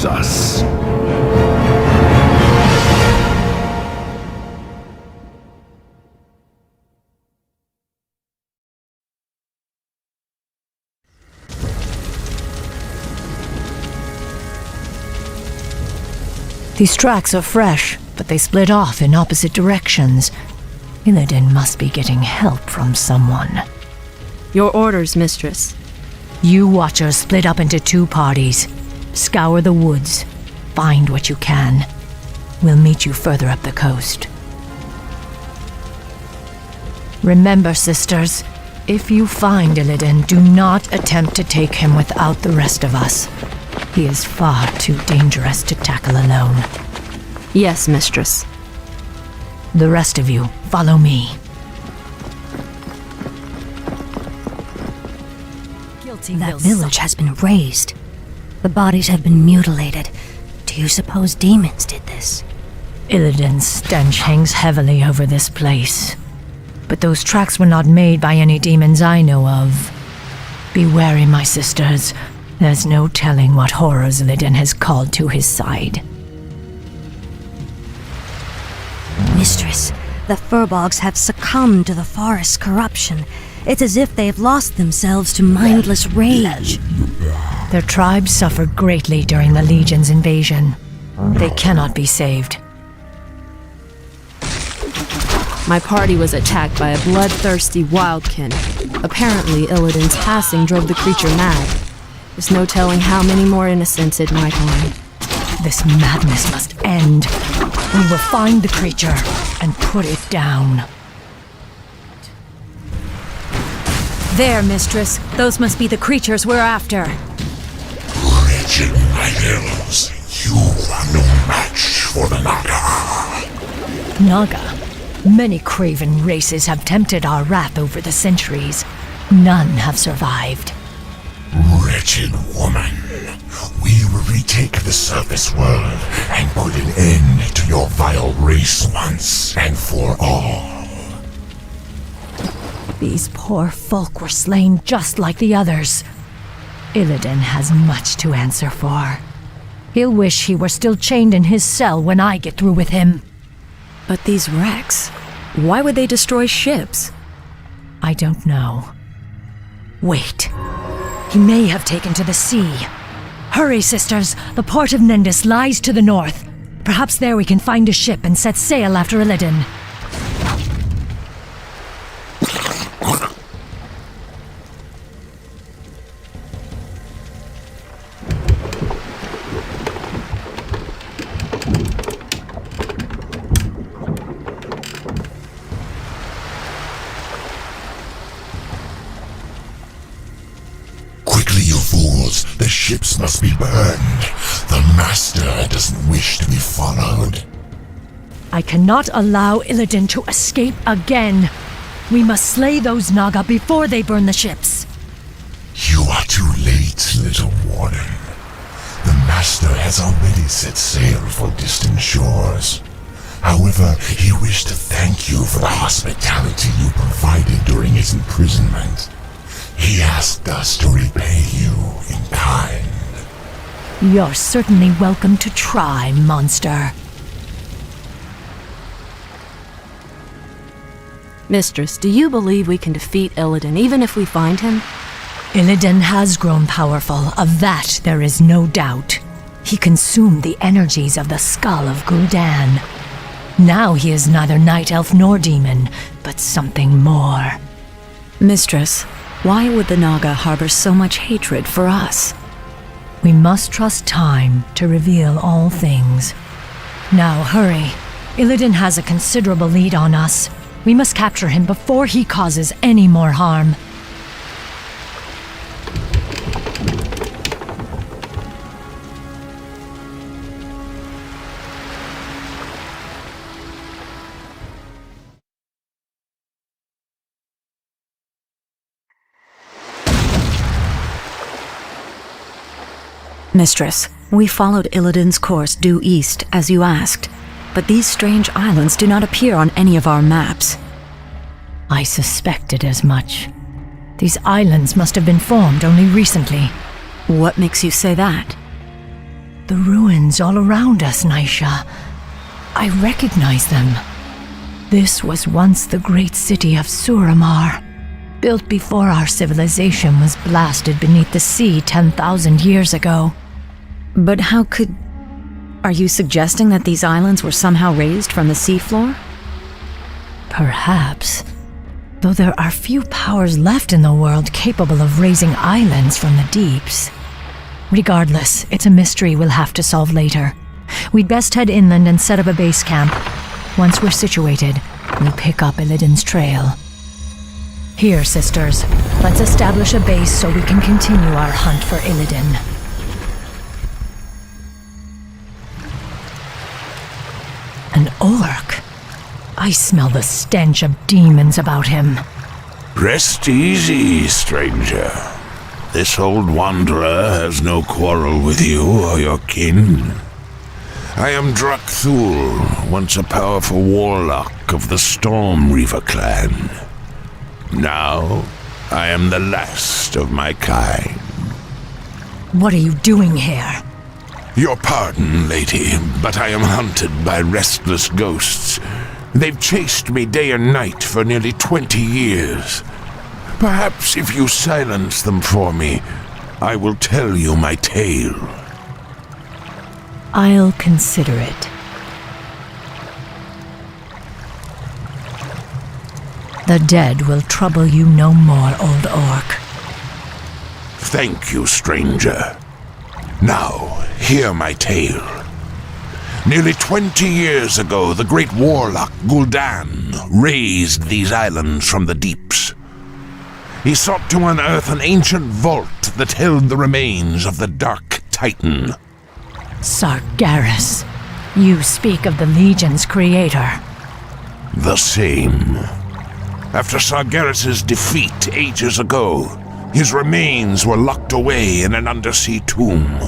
[SPEAKER 13] Us.
[SPEAKER 12] These tracks are fresh, but they split off in opposite directions. Illidan must be getting help from someone.
[SPEAKER 2] Your orders, mistress.
[SPEAKER 12] You Watchers split up into two parties. Scour the woods. Find what you can. We'll meet you further up the coast. Remember, sisters, if you find Illidan, do not attempt to take him without the rest of us. He is far too dangerous to tackle alone.
[SPEAKER 2] Yes, mistress.
[SPEAKER 12] The rest of you, follow me.
[SPEAKER 2] cruelty
[SPEAKER 23] That
[SPEAKER 2] will
[SPEAKER 23] village has been razed. The bodies have been mutilated. Do you suppose demons did this?
[SPEAKER 12] Illidan's stench hangs heavily over this place. But those tracks were not made by any demons I know of. Be wary, my sisters. There's no telling what horrors Illidan has called to his side.
[SPEAKER 23] Mistress, the Furbolgs have succumbed to the forest's corruption. It's as if they've lost themselves to mindless rage.
[SPEAKER 12] Their tribe suffered greatly during the Legion's invasion. They cannot be saved.
[SPEAKER 10] My party was attacked by a bloodthirsty wildkin. Apparently, Illidan's passing drove the creature mad. There's no telling how many more innocents it might harm.
[SPEAKER 12] This madness must end. We will find the creature and put it down.
[SPEAKER 16] There, mistress. Those must be the creatures we're after.
[SPEAKER 4] Wretched night elves, you are no match for the Naga.
[SPEAKER 12] Naga? Many craven races have tempted our wrath over the centuries. None have survived.
[SPEAKER 4] Wretched woman, we will retake the surface world and put an end to your vile race once and for all.
[SPEAKER 12] These poor folk were slain just like the others. Illidan has much to answer for. He'll wish he were still chained in his cell when I get through with him.
[SPEAKER 10] But these wrecks, why would they destroy ships?
[SPEAKER 12] I don't know. Wait. He may have taken to the sea. Hurry, sisters. The port of Nendis lies to the north. Perhaps there we can find a ship and set sail after Illidan.
[SPEAKER 4] The ships must be burned. The Master doesn't wish to be followed.
[SPEAKER 12] I cannot allow Illidan to escape again. We must slay those Naga before they burn the ships.
[SPEAKER 4] You are too late, little warden. The Master has already set sail for distant shores. However, he wished to thank you for the hospitality you provided during his imprisonment. He asked us to repay you in kind.
[SPEAKER 12] You're certainly welcome to try, monster.
[SPEAKER 10] Mistress, do you believe we can defeat Illidan even if we find him?
[SPEAKER 12] Illidan has grown powerful, of that there is no doubt. He consumed the energies of the skull of Gul'dan. Now he is neither night elf nor demon, but something more.
[SPEAKER 16] Mistress, why would the Naga harbor so much hatred for us?
[SPEAKER 12] We must trust time to reveal all things. Now hurry. Illidan has a considerable lead on us. We must capture him before he causes any more harm.
[SPEAKER 16] Mistress, we followed Illidan's course due east, as you asked, but these strange islands do not appear on any of our maps.
[SPEAKER 12] I suspected as much. These islands must have been formed only recently.
[SPEAKER 16] What makes you say that?
[SPEAKER 12] The ruins all around us, Naisha. I recognize them. This was once the great city of Suramar, built before our civilization was blasted beneath the sea 10,000 years ago.
[SPEAKER 16] But how could... Are you suggesting that these islands were somehow raised from the seafloor?
[SPEAKER 12] Perhaps. Though there are few powers left in the world capable of raising islands from the deeps. Regardless, it's a mystery we'll have to solve later. We'd best head inland and set up a base camp. Once we're situated, we'll pick up Illidan's trail. Here, sisters, let's establish a base so we can continue our hunt for Illidan. An orc? I smell the stench of demons about him.
[SPEAKER 4] Rest easy, stranger.
[SPEAKER 11] This old wanderer has no quarrel with you or your kin. I am Drakthul, once a powerful warlock of the Storm Reaver clan. Now, I am the last of my kind.
[SPEAKER 12] What are you doing here?
[SPEAKER 11] Your pardon, lady, but I am hunted by restless ghosts. They've chased me day and night for nearly 20 years. Perhaps if you silence them for me, I will tell you my tale.
[SPEAKER 12] I'll consider it. The dead will trouble you no more, old orc.
[SPEAKER 11] Thank you, stranger. Now, hear my tale. Nearly 20 years ago, the great warlock Gul'dan raised these islands from the deeps. He sought to unearth an ancient vault that held the remains of the Dark Titan.
[SPEAKER 12] Sargeras. You speak of the Legion's creator.
[SPEAKER 11] The same. After Sargeras' defeat ages ago, his remains were locked away in an undersea tomb.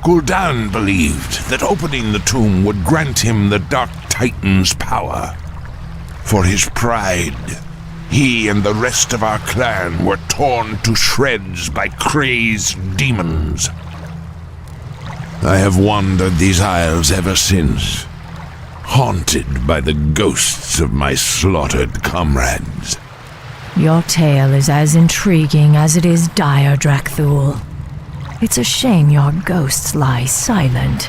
[SPEAKER 11] Gul'dan believed that opening the tomb would grant him the Dark Titan's power. For his pride, he and the rest of our clan were torn to shreds by crazed demons. I have wandered these isles ever since, haunted by the ghosts of my slaughtered comrades.
[SPEAKER 12] Your tale is as intriguing as it is dire, Drakthul. It's a shame your ghosts lie silent.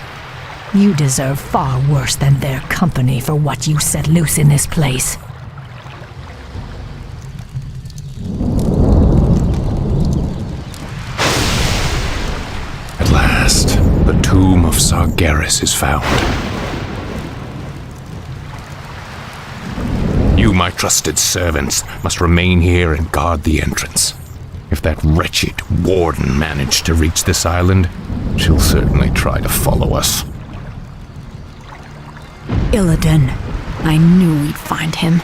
[SPEAKER 12] You deserve far worse than their company for what you set loose in this place.
[SPEAKER 1] At last, the tomb of Sargeras is found. You, my trusted servants, must remain here and guard the entrance. If that wretched warden managed to reach this island, she'll certainly try to follow us.
[SPEAKER 16] Illidan. I knew we'd find him.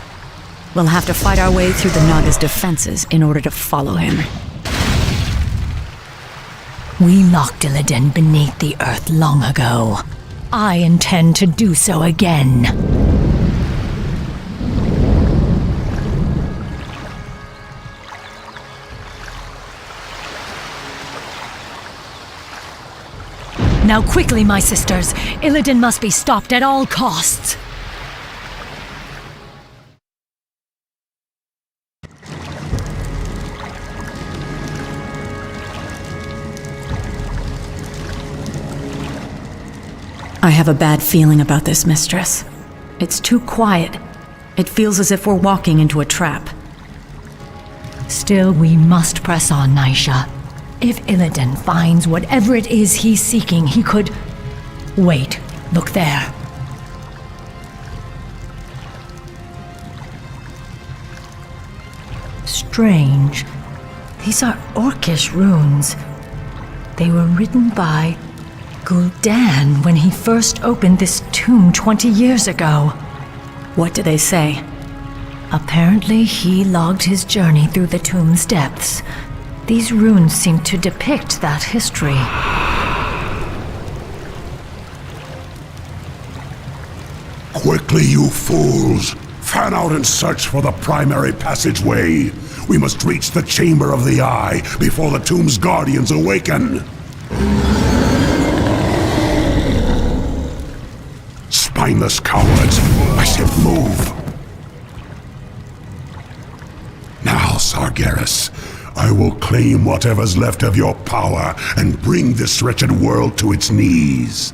[SPEAKER 16] We'll have to fight our way through the Naga's defenses in order to follow him.
[SPEAKER 12] We locked Illidan beneath the earth long ago. I intend to do so again. Now quickly, my sisters. Illidan must be stopped at all costs.
[SPEAKER 16] I have a bad feeling about this, mistress. It's too quiet. It feels as if we're walking into a trap.
[SPEAKER 12] Still, we must press on, Naisha. If Illidan finds whatever it is he's seeking, he could... Wait, look there. Strange. These are orcish runes. They were written by Gul'dan when he first opened this tomb 20 years ago.
[SPEAKER 16] What do they say?
[SPEAKER 12] Apparently, he logged his journey through the tomb's depths. These runes seem to depict that history.
[SPEAKER 3] Quickly, you fools! Fan out and search for the primary passageway. We must reach the Chamber of the Eye before the tomb's guardians awaken. Spineless cowards! I said move! Now, Sargeras, I will claim whatever's left of your power and bring this wretched world to its knees.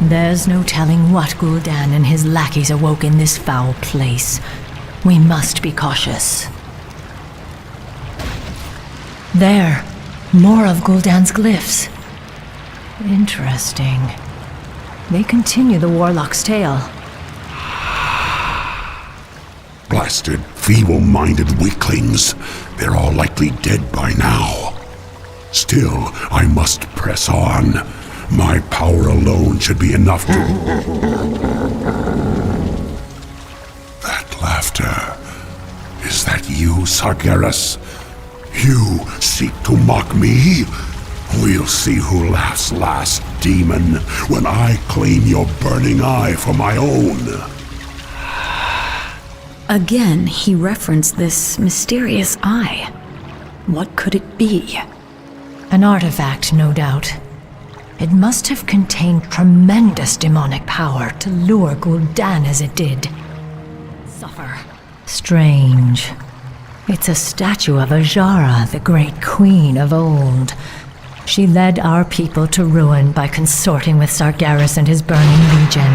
[SPEAKER 12] There's no telling what Gul'dan and his lackeys awoke in this foul place. We must be cautious. There, more of Gul'dan's glyphs. Interesting. They continue the warlock's tale.
[SPEAKER 3] Blasted, feeble-minded weaklings. They're all likely dead by now. Still, I must press on. My power alone should be enough to... That laughter. Is that you, Sargeras? You seek to mock me? We'll see who laughs last, demon, when I claim your burning eye for my own.
[SPEAKER 16] Again, he referenced this mysterious eye. What could it be?
[SPEAKER 12] An artifact, no doubt. It must have contained tremendous demonic power to lure Gul'dan as it did. Suffer. Strange. It's a statue of Ajara, the great queen of old. She led our people to ruin by consorting with Sargeras and his burning legion.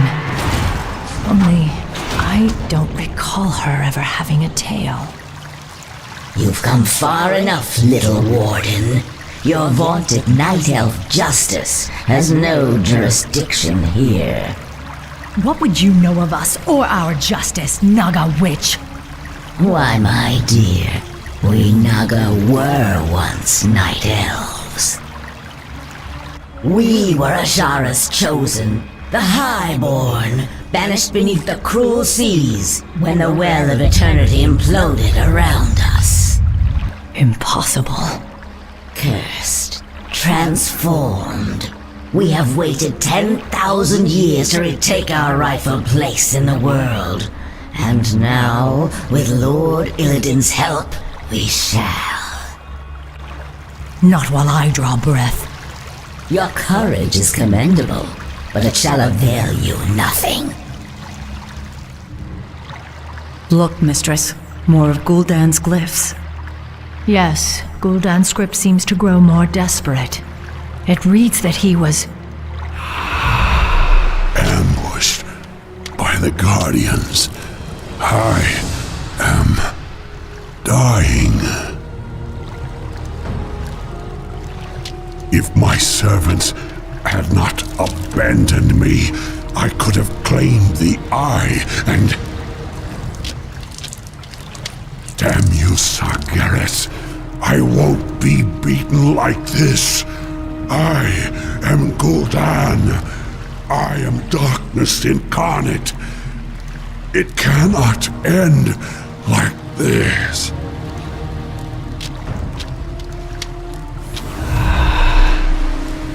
[SPEAKER 12] Only, I don't recall her ever having a tail.
[SPEAKER 9] You've come far enough, little warden. Your vaunted night elf justice has no jurisdiction here.
[SPEAKER 12] What would you know of us or our justice, Naga witch?
[SPEAKER 9] Why, my dear, we Naga were once night elves. We were Ajara's chosen, the highborn, banished beneath the cruel seas when the well of eternity imploded around us.
[SPEAKER 12] Impossible.
[SPEAKER 9] Cursed, transformed. We have waited 10,000 years to retake our rightful place in the world. And now, with Lord Illidan's help, we shall.
[SPEAKER 12] Not while I draw breath.
[SPEAKER 9] Your courage is commendable, but it shall avail you nothing.
[SPEAKER 16] Look, mistress. More of Gul'dan's glyphs.
[SPEAKER 12] Yes, Gul'dan's script seems to grow more desperate. It reads that he was
[SPEAKER 3] ambushed by the Guardians. I am dying. If my servants had not abandoned me, I could have claimed the eye and... Damn you, Sargeras. I won't be beaten like this. I am Gul'dan. I am darkness incarnate. It cannot end like this.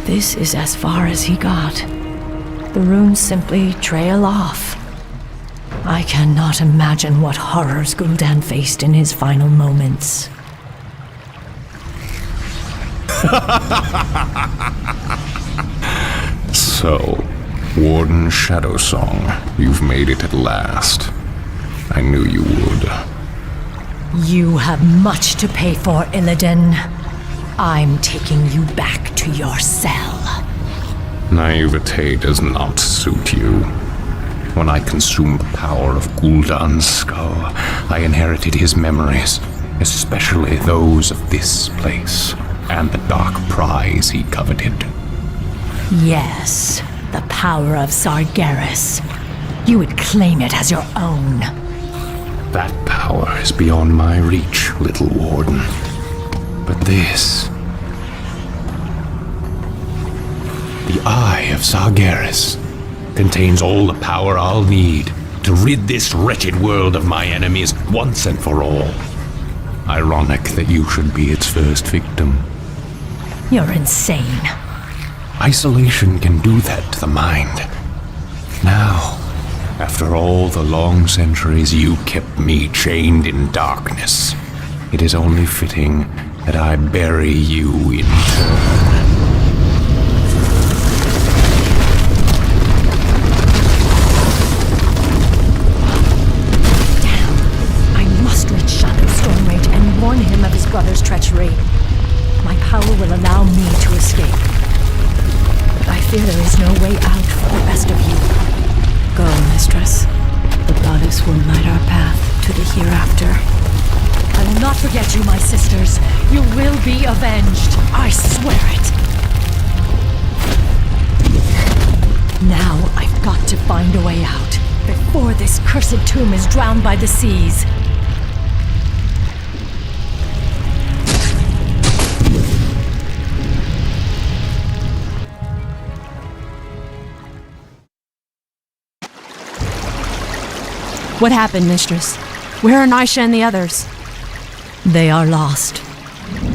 [SPEAKER 12] This is as far as he got. The runes simply trail off. I cannot imagine what horrors Gul'dan faced in his final moments.
[SPEAKER 1] So, Warden Shadowsong, you've made it at last. I knew you would.
[SPEAKER 12] You have much to pay for, Illidan. I'm taking you back to your cell.
[SPEAKER 1] Naivete does not suit you. When I consumed the power of Gul'dan's skull, I inherited his memories, especially those of this place, and the dark prize he coveted.
[SPEAKER 12] Yes, the power of Sargeras. You would claim it as your own.
[SPEAKER 1] That power is beyond my reach, little warden. But this... the Eye of Sargeras contains all the power I'll need to rid this wretched world of my enemies once and for all. Ironic that you should be its first victim.
[SPEAKER 12] You're insane.
[SPEAKER 1] Isolation can do that to the mind. Now, after all the long centuries you kept me chained in darkness, it is only fitting that I bury you in turn.
[SPEAKER 12] Warn him of his brother's treachery. My power will allow me to escape. But I fear there is no way out for the rest of you.
[SPEAKER 16] Go, mistress. The goddess will light our path to the hereafter.
[SPEAKER 12] I will not forget you, my sisters. You will be avenged. I swear it. Now I've got to find a way out before this cursed tomb is drowned by the seas.
[SPEAKER 10] What happened, mistress? Where are Nisha and the others?
[SPEAKER 12] They are lost.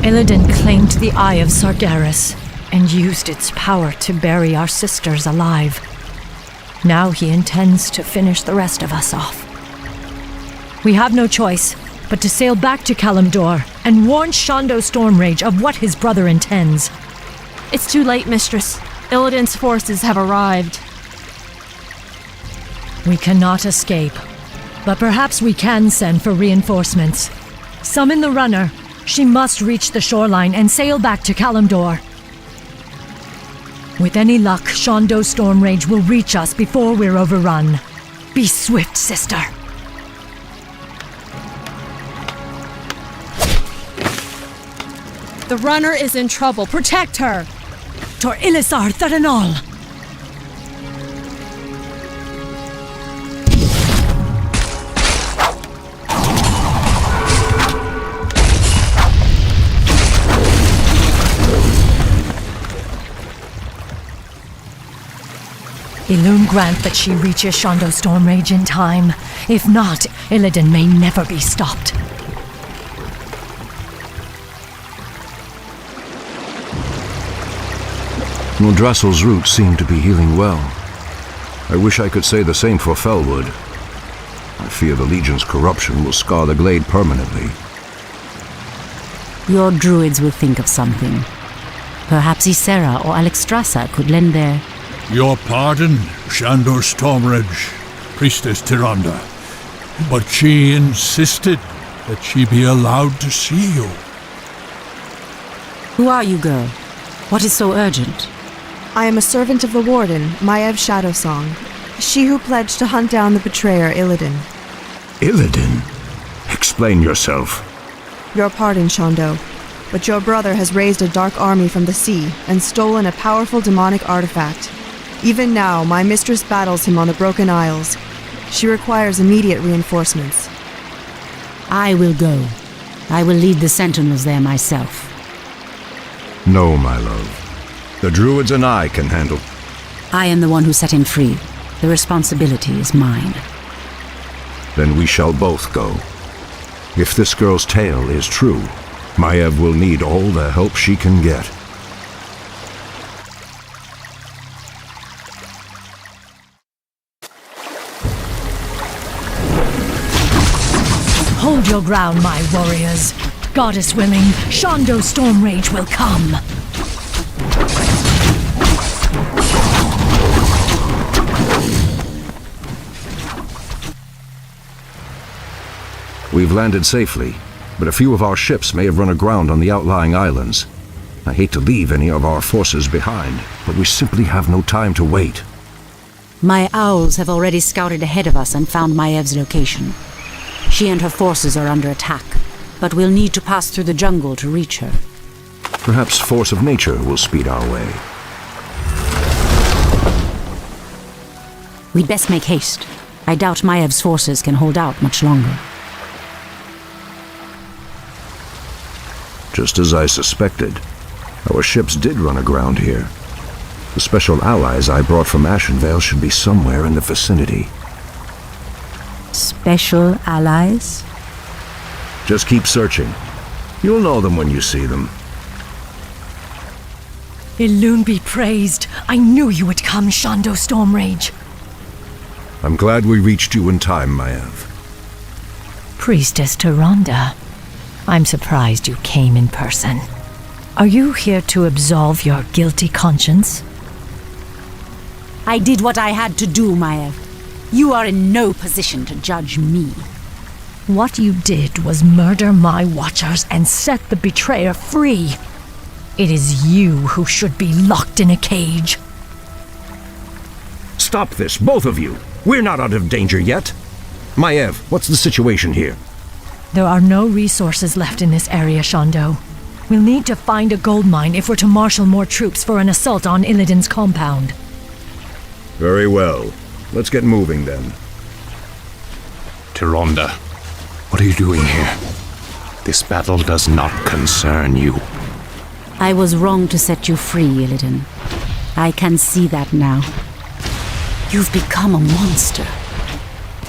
[SPEAKER 12] Illidan claimed the Eye of Sargeras and used its power to bury our sisters alive. Now he intends to finish the rest of us off. We have no choice but to sail back to Kalimdor and warn Shondo Stormrage of what his brother intends.
[SPEAKER 10] It's too late, Mistress. Illidan's forces have arrived.
[SPEAKER 12] We cannot escape, but perhaps we can send for reinforcements. Summon the runner. She must reach the shoreline and sail back to Kalimdor. With any luck, Shondo Stormrage will reach us before we're overrun. Be swift, sister.
[SPEAKER 10] The runner is in trouble. Protect her!
[SPEAKER 12] Tor Ilisar Tharanol! Illume grant that she reaches Shondo Stormrage in time. If not, Illidan may never be stopped.
[SPEAKER 14] Modrassel's roots seem to be healing well. I wish I could say the same for Felwood. I fear the Legion's corruption will scar the glade permanently.
[SPEAKER 19] Your druids will think of something. Perhaps Ysera or Alexstrasza could lend their...
[SPEAKER 5] Your pardon, Shandor Stormrage, Priestess Tyrande, but she insisted that she be allowed to see you.
[SPEAKER 19] Who are you, girl? What is so urgent?
[SPEAKER 18] I am a servant of the Warden, Maiev Shadowsong, she who pledged to hunt down the betrayer Illidan.
[SPEAKER 20] Illidan? Explain yourself.
[SPEAKER 18] Your pardon, Shondo, but your brother has raised a dark army from the sea and stolen a powerful demonic artifact. Even now, my mistress battles him on the Broken Isles. She requires immediate reinforcements.
[SPEAKER 19] I will go. I will lead the Sentinels there myself.
[SPEAKER 14] No, my love. The druids and I can handle...
[SPEAKER 19] I am the one who set him free. The responsibility is mine.
[SPEAKER 14] Then we shall both go. If this girl's tale is true, Maiev will need all the help she can get.
[SPEAKER 12] Hold your ground, my warriors. Goddess willing, Shondo Stormrage will come.
[SPEAKER 14] We've landed safely, but a few of our ships may have run aground on the outlying islands. I hate to leave any of our forces behind, but we simply have no time to wait.
[SPEAKER 19] My owls have already scouted ahead of us and found Maiev's location. She and her forces are under attack, but we'll need to pass through the jungle to reach her.
[SPEAKER 14] Perhaps force of nature will speed our way.
[SPEAKER 19] We'd best make haste. I doubt Maiev's forces can hold out much longer.
[SPEAKER 14] Just as I suspected, our ships did run aground here. The special allies I brought from Ashenvale should be somewhere in the vicinity.
[SPEAKER 19] Special allies?
[SPEAKER 14] Just keep searching. You'll know them when you see them.
[SPEAKER 12] Illume be praised. I knew you would come, Shondo Stormrage.
[SPEAKER 14] I'm glad we reached you in time, Maiev.
[SPEAKER 12] Priestess Tyrande, I'm surprised you came in person. Are you here to absolve your guilty conscience?
[SPEAKER 19] I did what I had to do, Maiev. You are in no position to judge me.
[SPEAKER 12] What you did was murder my watchers and set the betrayer free. It is you who should be locked in a cage.
[SPEAKER 14] Stop this, both of you! We're not out of danger yet! Maiev, what's the situation here?
[SPEAKER 12] There are no resources left in this area, Shondo. We'll need to find a gold mine if we're to marshal more troops for an assault on Illidan's compound.
[SPEAKER 14] Very well. Let's get moving then.
[SPEAKER 1] Tyrande, what are you doing here? This battle does not concern you.
[SPEAKER 19] I was wrong to set you free, Illidan. I can see that now. You've become a monster.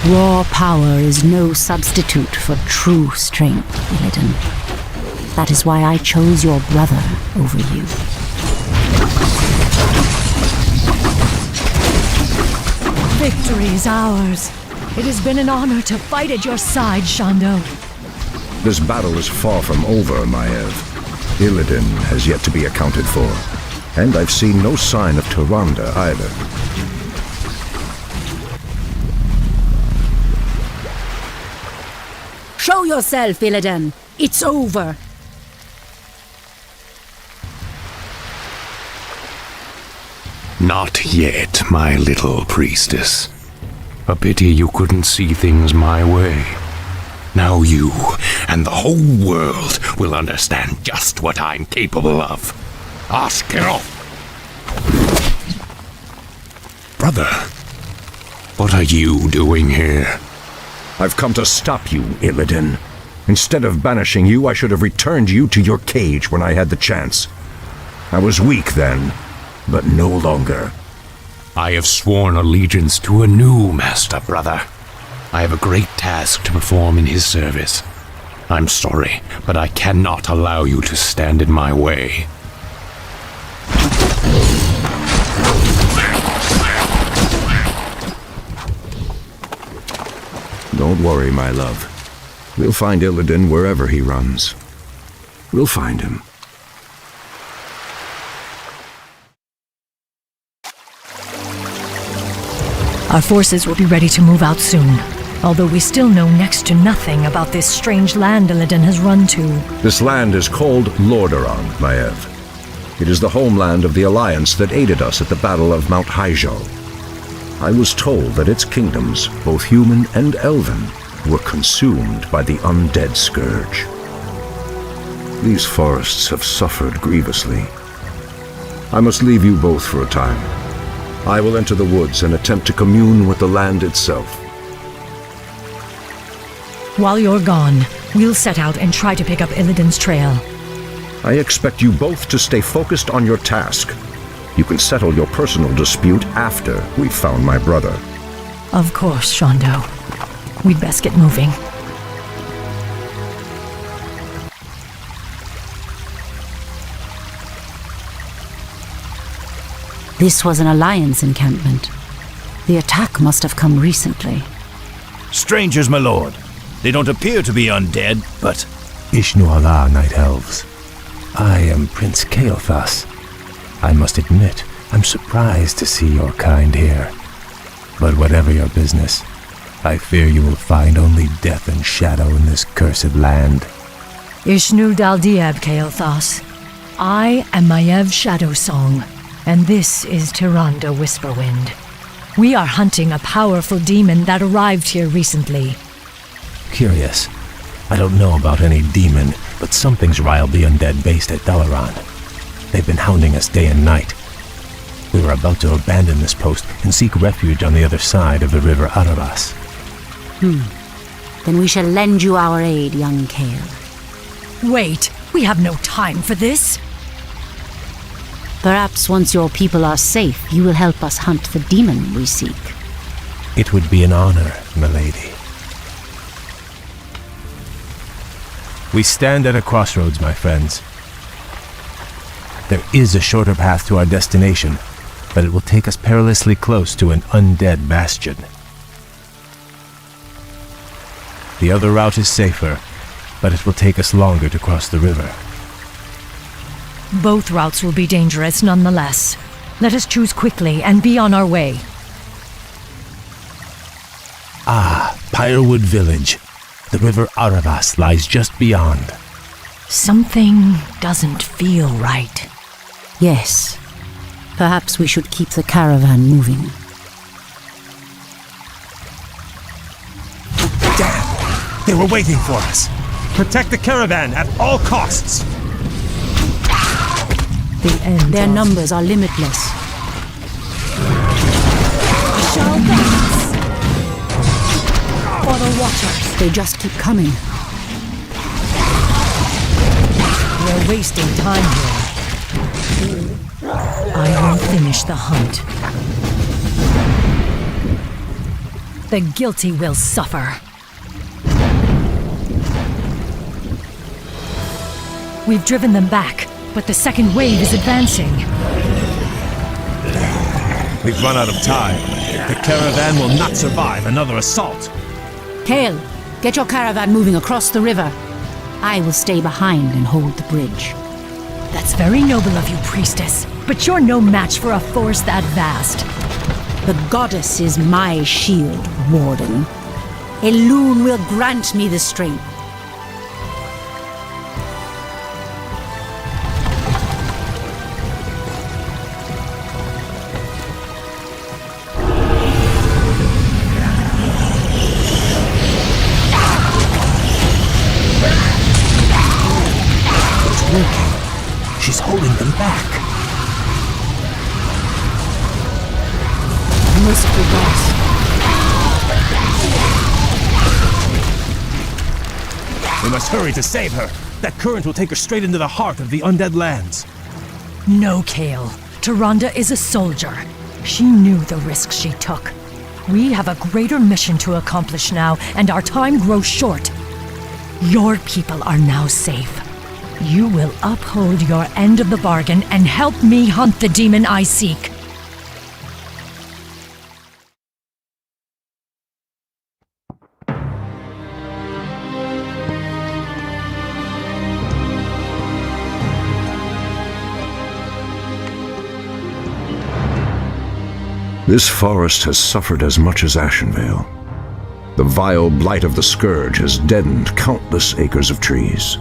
[SPEAKER 19] Raw power is no substitute for true strength, Illidan. That is why I chose your brother over you.
[SPEAKER 12] Victory is ours. It has been an honor to fight at your side, Shondo.
[SPEAKER 14] This battle is far from over, Maiev. Illidan has yet to be accounted for. And I've seen no sign of Tyrande either.
[SPEAKER 19] Show yourself, Illidan. It's over.
[SPEAKER 1] Not yet, my little priestess. A pity you couldn't see things my way. Now you and the whole world will understand just what I'm capable of. Askero! Brother, what are you doing here?
[SPEAKER 14] I've come to stop you, Illidan. Instead of banishing you, I should have returned you to your cage when I had the chance. I was weak then, but no longer.
[SPEAKER 1] I have sworn allegiance to a new master, brother. I have a great task to perform in his service. I'm sorry, but I cannot allow you to stand in my way.
[SPEAKER 14] Don't worry, my love. We'll find Illidan wherever he runs. We'll find him.
[SPEAKER 12] Our forces will be ready to move out soon, although we still know next to nothing about this strange land Illidan has run to.
[SPEAKER 14] This land is called Lordaeron, Maiev. It is the homeland of the Alliance that aided us at the Battle of Mount Hyjal. I was told that its kingdoms, both human and elven, were consumed by the Undead Scourge. These forests have suffered grievously. I must leave you both for a time. I will enter the woods and attempt to commune with the land itself.
[SPEAKER 12] While you're gone, we'll set out and try to pick up Illidan's trail.
[SPEAKER 14] I expect you both to stay focused on your task. You can settle your personal dispute after we've found my brother.
[SPEAKER 12] Of course, Shondo. We'd best get moving.
[SPEAKER 19] This was an Alliance encampment. The attack must have come recently.
[SPEAKER 7] Strangers, my lord. They don't appear to be undead, but...
[SPEAKER 21] Ishnu Allah, Night Elves. I am Prince Kael'thas. I must admit, I'm surprised to see your kind here. But whatever your business, I fear you will find only death and shadow in this cursed land.
[SPEAKER 12] Ishnu Daldieb, Kael'thas. I am Maiev Shadowsong, and this is Tyrande Whisperwind. We are hunting a powerful demon that arrived here recently.
[SPEAKER 21] Curious. I don't know about any demon, but something's riled the undead based at Dalaran. They've been hounding us day and night. We were about to abandon this post and seek refuge on the other side of the river Arabas.
[SPEAKER 19] Then we shall lend you our aid, young Kael.
[SPEAKER 12] Wait, we have no time for this.
[SPEAKER 19] Perhaps once your people are safe, you will help us hunt the demon we seek.
[SPEAKER 21] It would be an honor, milady. We stand at a crossroads, my friends. There is a shorter path to our destination, but it will take us perilously close to an undead bastion. The other route is safer, but it will take us longer to cross the river.
[SPEAKER 12] Both routes will be dangerous nonetheless. Let us choose quickly and be on our way.
[SPEAKER 21] Ah, Pyrewood Village. The river Arabas lies just beyond.
[SPEAKER 12] Something doesn't feel right.
[SPEAKER 19] Yes. Perhaps we should keep the caravan moving.
[SPEAKER 22] Damn! They were waiting for us. Protect the caravan at all costs.
[SPEAKER 12] The end.
[SPEAKER 19] Their numbers are limitless.
[SPEAKER 12] Shall pass. For the Watchers.
[SPEAKER 19] They just keep coming.
[SPEAKER 12] We're wasting time here. I will finish the hunt. The guilty will suffer. We've driven them back, but the second wave is advancing.
[SPEAKER 22] We've run out of time. The caravan will not survive another assault.
[SPEAKER 19] Kale, get your caravan moving across the river. I will stay behind and hold the bridge.
[SPEAKER 12] That's very noble of you, priestess, but you're no match for a force that vast.
[SPEAKER 19] The goddess is my shield, Warden. Elune will grant me the strength.
[SPEAKER 21] She's holding them back.
[SPEAKER 19] Merciful gods.
[SPEAKER 22] We must hurry to save her. That current will take her straight into the heart of the Undead lands.
[SPEAKER 12] No, Kale. Tyrande is a soldier. She knew the risks she took. We have a greater mission to accomplish now, and our time grows short. Your people are now safe. You will uphold your end of the bargain and help me hunt the demon I seek.
[SPEAKER 14] This forest has suffered as much as Ashenvale. The vile blight of the Scourge has deadened countless acres of trees.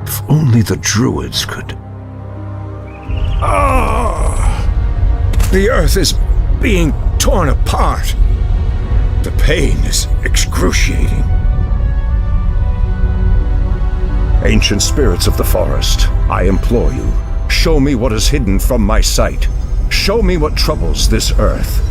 [SPEAKER 14] If only the druids could... The earth is being torn apart. The pain is excruciating. Ancient spirits of the forest, I implore you, show me what is hidden from my sight. Show me what troubles this earth.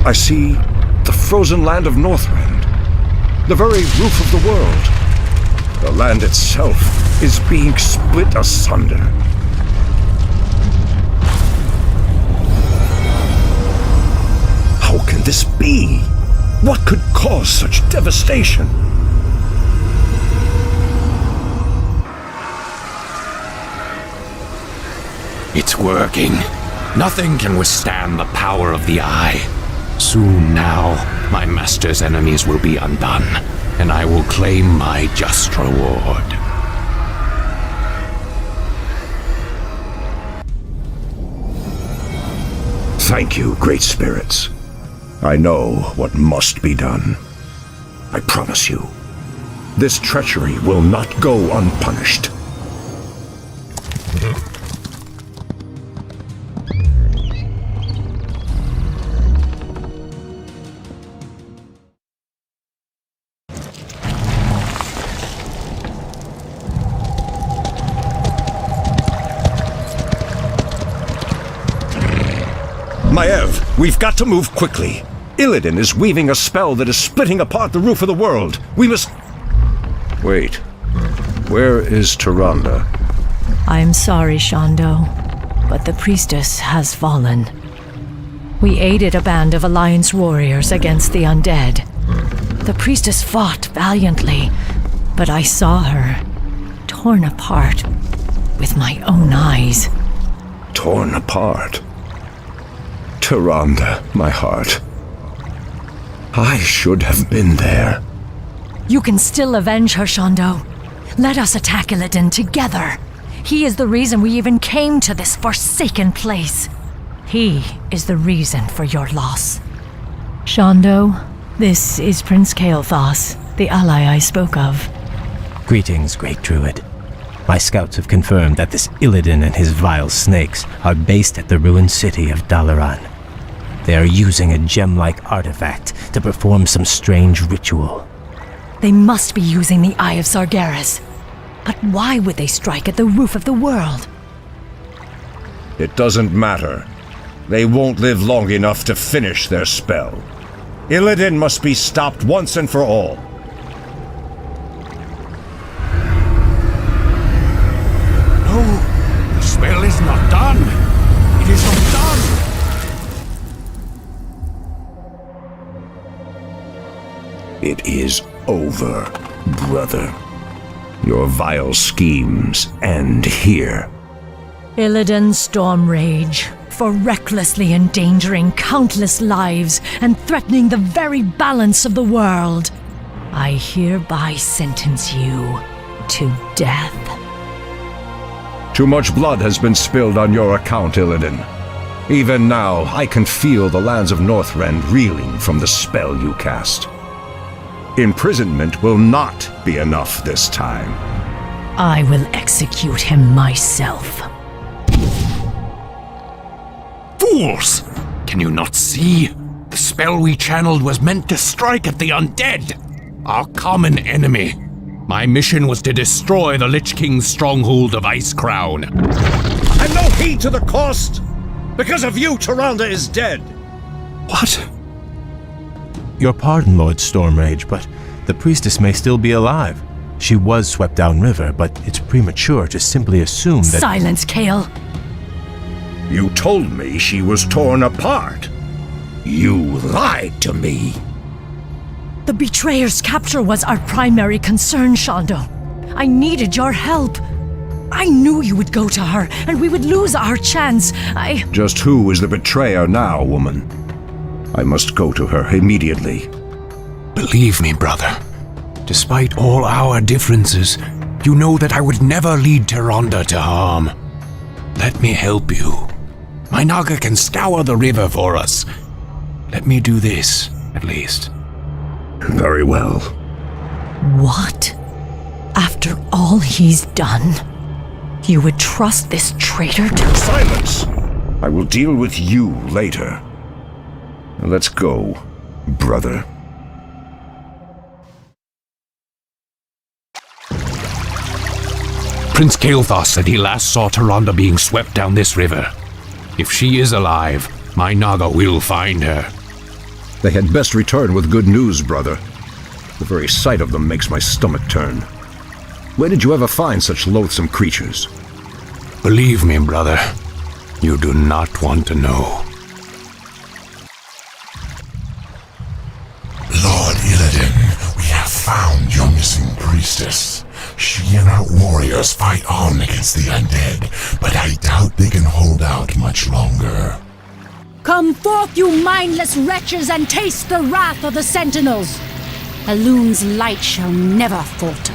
[SPEAKER 14] I see the frozen land of Northrend, the very roof of the world. The land itself is being split asunder. How can this be? What could cause such devastation?
[SPEAKER 1] It's working. Nothing can withstand the power of the Eye. Soon now, my master's enemies will be undone, and I will claim my just reward.
[SPEAKER 14] Thank you, great spirits. I know what must be done. I promise you, this treachery will not go unpunished. Maev, we've got to move quickly. Illidan is weaving a spell that is splitting apart the roof of the world. We must... Wait. Where is Tyrande?
[SPEAKER 12] I'm sorry, Shondo, but the priestess has fallen. We aided a band of Alliance warriors against the Undead. The priestess fought valiantly, but I saw her torn apart with my own eyes.
[SPEAKER 14] Torn apart? Tyrande, my heart. I should have been there.
[SPEAKER 12] You can still avenge her, Shondo. Let us attack Illidan together. He is the reason we even came to this forsaken place. He is the reason for your loss. Shondo, this is Prince Kael'thas, the ally I spoke of.
[SPEAKER 21] Greetings, Great Druid. My scouts have confirmed that this Illidan and his vile snakes are based at the ruined city of Dalaran. They are using a gem-like artifact to perform some strange ritual.
[SPEAKER 12] They must be using the Eye of Sargeras. But why would they strike at the roof of the world?
[SPEAKER 14] It doesn't matter. They won't live long enough to finish their spell. Illidan must be stopped once and for all.
[SPEAKER 1] No, the spell is not done.
[SPEAKER 5] is undone!
[SPEAKER 20] It is over, brother. Your vile schemes end here.
[SPEAKER 12] Illidan Stormrage, for recklessly endangering countless lives and threatening the very balance of the world, I hereby sentence you to death.
[SPEAKER 14] Too much blood has been spilled on your account, Illidan. Even now, I can feel the lands of Northrend reeling from the spell you cast. Imprisonment will not be enough this time.
[SPEAKER 12] I will execute him myself.
[SPEAKER 1] Fools! Can you not see? The spell we channeled was meant to strike at the undead, our common enemy. My mission was to destroy the Lich King's stronghold of Icecrown.
[SPEAKER 7] And no heed to the cost! Because of you, Tyrande is dead!
[SPEAKER 21] What? Your pardon, Lord Stormrage, but the priestess may still be alive. She was swept downriver, but it's premature to simply assume that—
[SPEAKER 12] Silence, Kale!
[SPEAKER 20] You told me she was torn apart. You lied to me.
[SPEAKER 12] The betrayer's capture was our primary concern, Shondo. I needed your help. I knew you would go to her, and we would lose our chance.
[SPEAKER 14] Just who is the betrayer now, woman? I must go to her immediately.
[SPEAKER 1] Believe me, brother. Despite all our differences, you know that I would never lead Tyrande to harm. Let me help you. My Naga can scour the river for us. Let me do this, at least.
[SPEAKER 20] Very well.
[SPEAKER 12] What? After all he's done, you would trust this traitor to—
[SPEAKER 14] Silence! I will deal with you later. Let's go, brother.
[SPEAKER 1] Prince Kael'thas said he last saw Tyrande being swept down this river. If she is alive, my Naga will find her.
[SPEAKER 14] They had best return with good news, brother. The very sight of them makes my stomach turn. Where did you ever find such loathsome creatures?
[SPEAKER 1] Believe me, brother, you do not want to know.
[SPEAKER 3] Lord Illidan, we have found your missing priestess. She and her warriors fight on against the undead, but I doubt they can hold out much longer.
[SPEAKER 19] Come forth, you mindless wretches, and taste the wrath of the Sentinels! Elun's light shall never falter.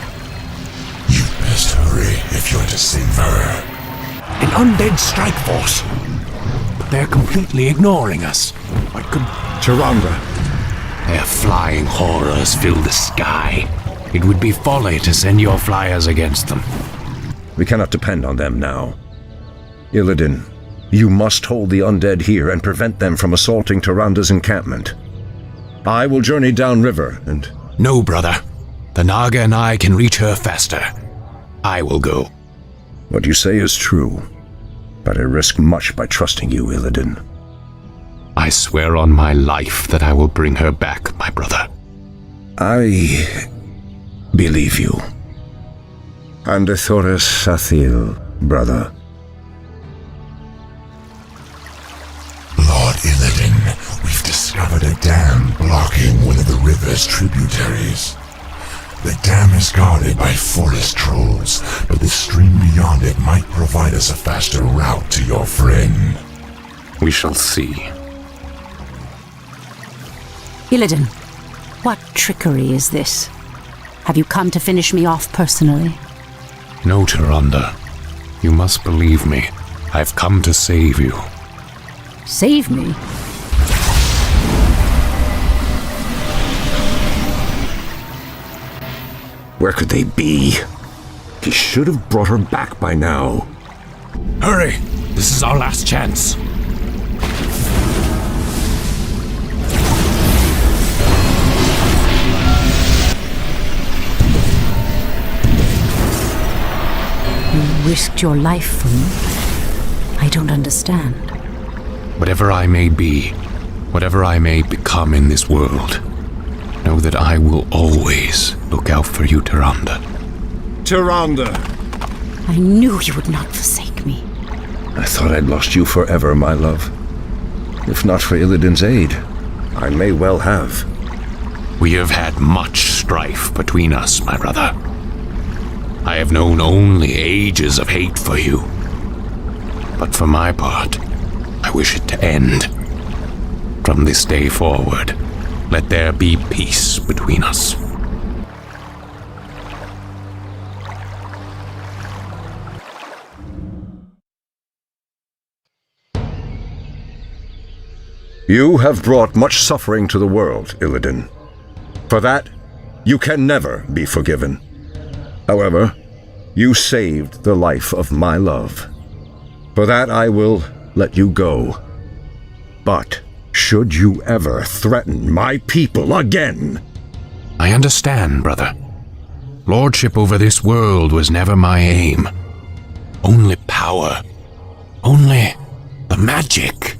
[SPEAKER 3] You best hurry if you're to save her.
[SPEAKER 1] An undead strike force. But they're completely ignoring us. What could—
[SPEAKER 14] Tyrande.
[SPEAKER 1] Their flying horrors fill the sky. It would be folly to send your flyers against them.
[SPEAKER 14] We cannot depend on them now. Illidan, you must hold the undead here and prevent them from assaulting Tyrande's encampment. I will journey downriver and—
[SPEAKER 1] No, brother. The Naga and I can reach her faster. I will go.
[SPEAKER 14] What you say is true, but I risk much by trusting you, Illidan.
[SPEAKER 1] I swear on my life that I will bring her back, my brother.
[SPEAKER 14] I believe you. And Thoris Sathil, brother.
[SPEAKER 3] Lord Illidan, we've discovered a dam blocking one of the river's tributaries. The dam is guarded by forest trolls, but the stream beyond it might provide us a faster route to your friend.
[SPEAKER 1] We shall see.
[SPEAKER 19] Illidan, what trickery is this? Have you come to finish me off personally?
[SPEAKER 1] No, Tyrande. You must believe me. I've come to save you.
[SPEAKER 19] Save me?
[SPEAKER 14] Where could they be? He should have brought her back by now.
[SPEAKER 1] Hurry! This is our last chance.
[SPEAKER 19] You risked your life for me? I don't understand.
[SPEAKER 1] Whatever I may be, whatever I may become in this world, know that I will always look out for you, Tyrande.
[SPEAKER 14] Tyrande!
[SPEAKER 19] I knew you would not forsake me.
[SPEAKER 14] I thought I'd lost you forever, my love. If not for Illidan's aid, I may well have.
[SPEAKER 1] We have had much strife between us, my brother. I have known only ages of hate for you. But for my part, I wish it to end. From this day forward, let there be peace between us.
[SPEAKER 14] You have brought much suffering to the world, Illidan. For that, you can never be forgiven. However, you saved the life of my love. For that I will let you go. But should you ever threaten my people again...
[SPEAKER 1] I understand, brother. Lordship over this world was never my aim. Only power. Only the magic.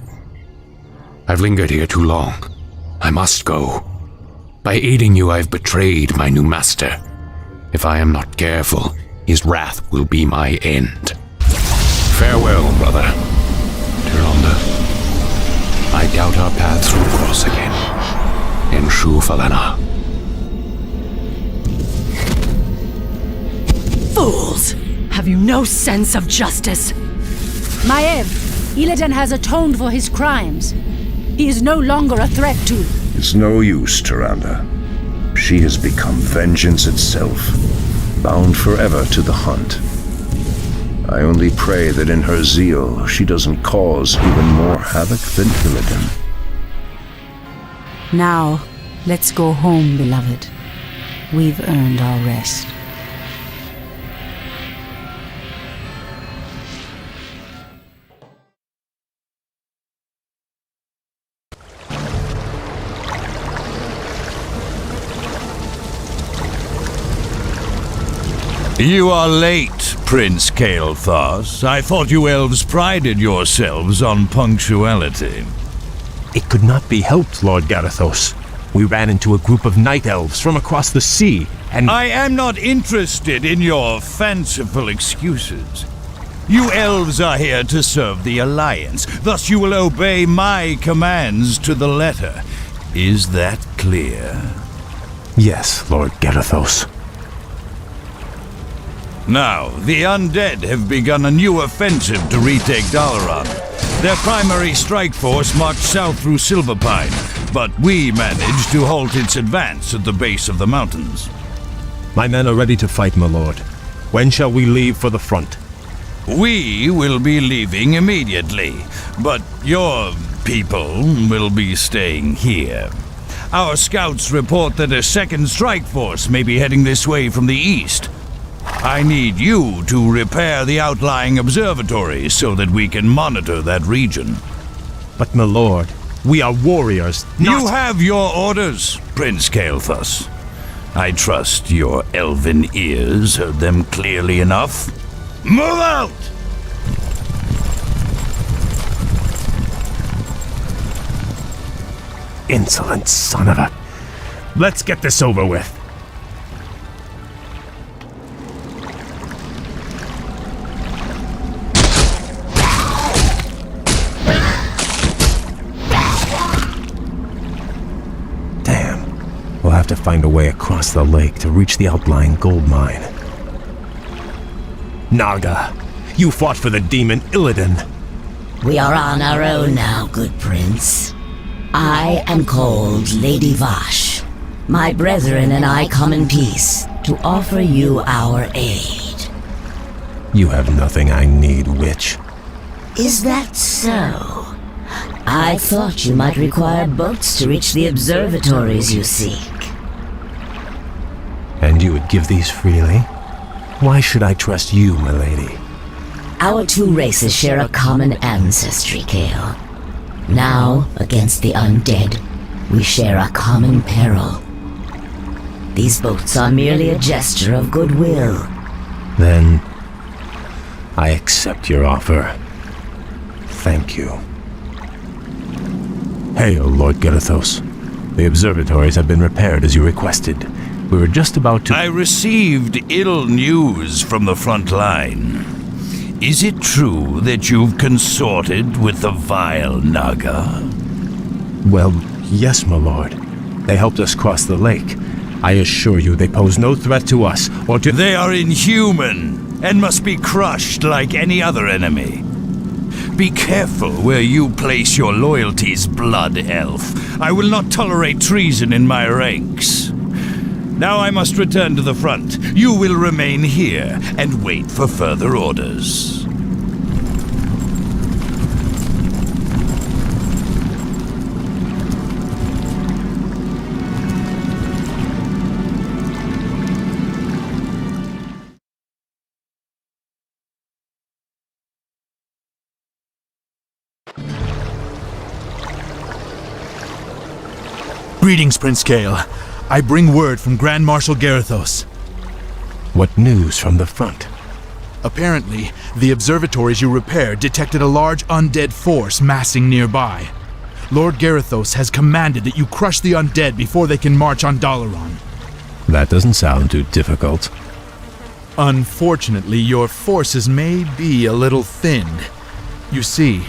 [SPEAKER 1] I've lingered here too long. I must go. By aiding you, I've betrayed my new master. If I am not careful, his wrath will be my end. Farewell, brother. Tyrande. I doubt our paths will cross again. In Shu Falena.
[SPEAKER 6] Fools! Have you no sense of justice?
[SPEAKER 19] Maev, Illidan has atoned for his crimes. He is no longer a threat to...
[SPEAKER 14] It's no use, Tyrande. She has become vengeance itself, bound forever to the hunt. I only pray that in her zeal, she doesn't cause even more havoc than Illidan.
[SPEAKER 19] Now, let's go home, beloved. We've earned our rest.
[SPEAKER 5] You are late, Prince Kael'thas. I thought you elves prided yourselves on punctuality.
[SPEAKER 21] It could not be helped, Lord Garithos. We ran into a group of night elves from across the sea, and...
[SPEAKER 5] I am not interested in your fanciful excuses. You elves are here to serve the Alliance, thus you will obey my commands to the letter. Is that clear?
[SPEAKER 21] Yes, Lord Garithos.
[SPEAKER 5] Now, the Undead have begun a new offensive to retake Dalaran. Their primary strike force marched south through Silverpine, but we managed to halt its advance at the base of the mountains.
[SPEAKER 21] My men are ready to fight, my lord. When shall we leave for the front?
[SPEAKER 5] We will be leaving immediately, but your people will be staying here. Our scouts report that a second strike force may be heading this way from the east. I need you to repair the outlying observatories so that we can monitor that region.
[SPEAKER 21] But, my lord, we are warriors, not...
[SPEAKER 5] You have your orders, Prince Kael'thas. I trust your elven ears heard them clearly enough. Move out!
[SPEAKER 21] Insolent son of a... Let's get this over with. We'll have to find a way across the lake to reach the outlying gold mine. Naga, you fought for the demon Illidan.
[SPEAKER 9] We are on our own now, good prince. I am called Lady Vash. My brethren and I come in peace to offer you our aid.
[SPEAKER 21] You have nothing I need, witch.
[SPEAKER 9] Is that so? I thought you might require boats to reach the observatories you seek.
[SPEAKER 21] And you would give these freely? Why should I trust you, my lady?
[SPEAKER 9] Our two races share a common ancestry, Kael. Now, against the undead, we share a common peril. These boats are merely a gesture of goodwill.
[SPEAKER 21] Then, I accept your offer. Thank you. Hail, Lord Garithos. The observatories have been repaired as you requested. We were just about to...
[SPEAKER 5] I received ill news from the front line. Is it true that you've consorted with the vile Naga?
[SPEAKER 21] Well, yes, my lord. They helped us cross the lake. I assure you they pose no threat to us or to—
[SPEAKER 5] They are inhuman and must be crushed like any other enemy. Be careful where you place your loyalties, Blood Elf. I will not tolerate treason in my ranks. Now I must return to the front. You will remain here and wait for further orders.
[SPEAKER 8] Greetings, Prince Kael. I bring word from Grand Marshal Garithos.
[SPEAKER 21] What news from the front?
[SPEAKER 8] Apparently, the observatories you repaired detected a large undead force massing nearby. Lord Garithos has commanded that you crush the undead before they can march on Lordaeron.
[SPEAKER 21] That doesn't sound too difficult.
[SPEAKER 8] Unfortunately, your forces may be a little thinned. You see,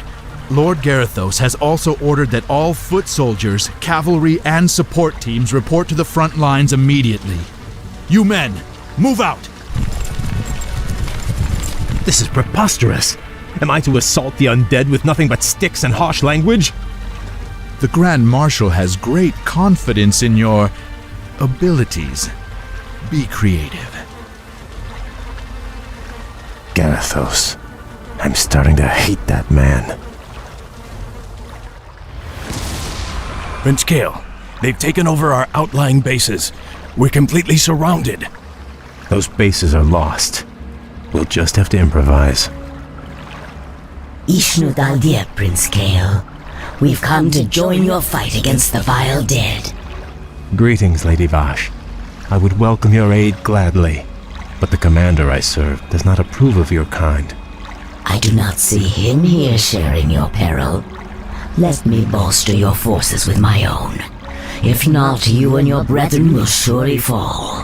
[SPEAKER 8] Lord Garithos has also ordered that all foot soldiers, cavalry, and support teams report to the front lines immediately. You men, move out!
[SPEAKER 22] This is preposterous. Am I to assault the undead with nothing but sticks and harsh language?
[SPEAKER 8] The Grand Marshal has great confidence in your abilities. Be creative.
[SPEAKER 21] Garithos. I'm starting to hate that man.
[SPEAKER 22] Prince Kael, they've taken over our outlying bases. We're completely surrounded.
[SPEAKER 21] Those bases are lost. We'll just have to improvise.
[SPEAKER 9] Ishnu Daldir, Prince Kael. We've come to join your fight against the vile dead.
[SPEAKER 21] Greetings, Lady Vash. I would welcome your aid gladly, but the commander I serve does not approve of your kind.
[SPEAKER 9] I do not see him here sharing your peril. Let me bolster your forces with my own. If not, you and your brethren will surely fall.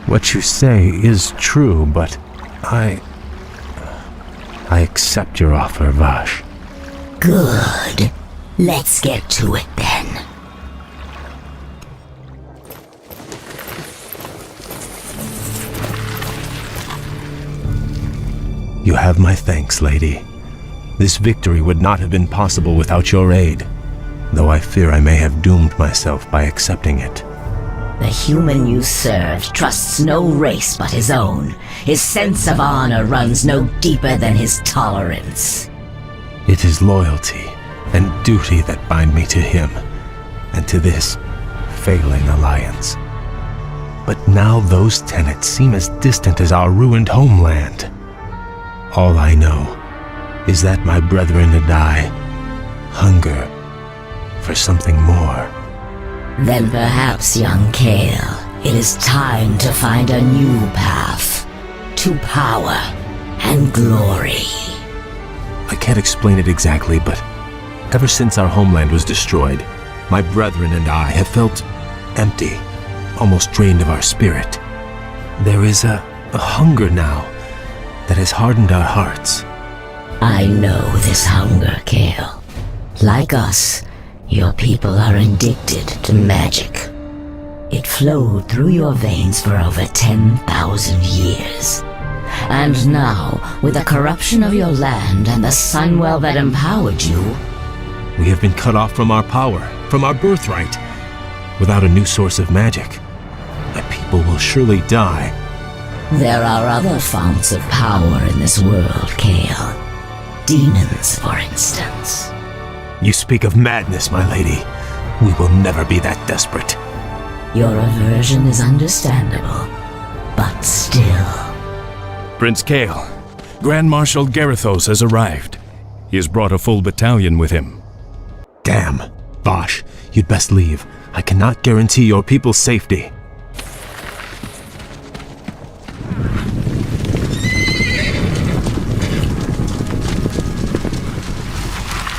[SPEAKER 21] What you say is true, but I accept your offer, Vash.
[SPEAKER 9] Good. Let's get to it then.
[SPEAKER 21] You have my thanks, lady. This victory would not have been possible without your aid, though I fear I may have doomed myself by accepting it.
[SPEAKER 9] The human you serve trusts no race but his own. His sense of honor runs no deeper than his tolerance.
[SPEAKER 21] It is loyalty and duty that bind me to him, and to this failing alliance. But now those tenets seem as distant as our ruined homeland. All I know is that my brethren and I hunger for something more.
[SPEAKER 9] Then perhaps, young Kael, it is time to find a new path to power and glory.
[SPEAKER 21] I can't explain it exactly, but ever since our homeland was destroyed, my brethren and I have felt empty, almost drained of our spirit. There is a hunger now that has hardened our hearts.
[SPEAKER 9] I know this hunger, Kael. Like us, your people are addicted to magic. It flowed through your veins for over 10,000 years. And now, with the corruption of your land and the Sunwell that empowered you,
[SPEAKER 21] we have been cut off from our power, from our birthright. Without a new source of magic, my people will surely die.
[SPEAKER 9] There are other founts of power in this world, Kael. Demons, for instance.
[SPEAKER 21] You speak of madness, my lady. We will never be that desperate.
[SPEAKER 9] Your aversion is understandable, but still.
[SPEAKER 22] Prince Kael, Grand Marshal Garithos has arrived. He has brought a full battalion with him.
[SPEAKER 21] Damn. Vash, you'd best leave. I cannot guarantee your people's safety.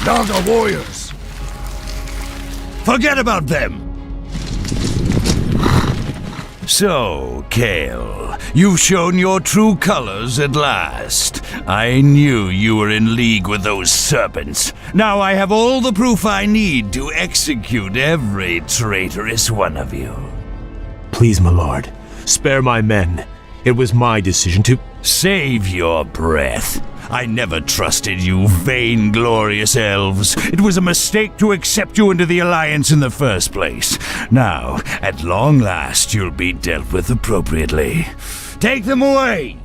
[SPEAKER 11] Naga warriors!
[SPEAKER 5] Forget about them! So, Kale, you've shown your true colors at last. I knew you were in league with those serpents. Now I have all the proof I need to execute every traitorous one of you.
[SPEAKER 21] Please, my lord, spare my men. It was my decision to...
[SPEAKER 5] Save your breath. I never trusted you, vainglorious elves. It was a mistake to accept you into the Alliance in the first place. Now, at long last, you'll be dealt with appropriately. Take them away!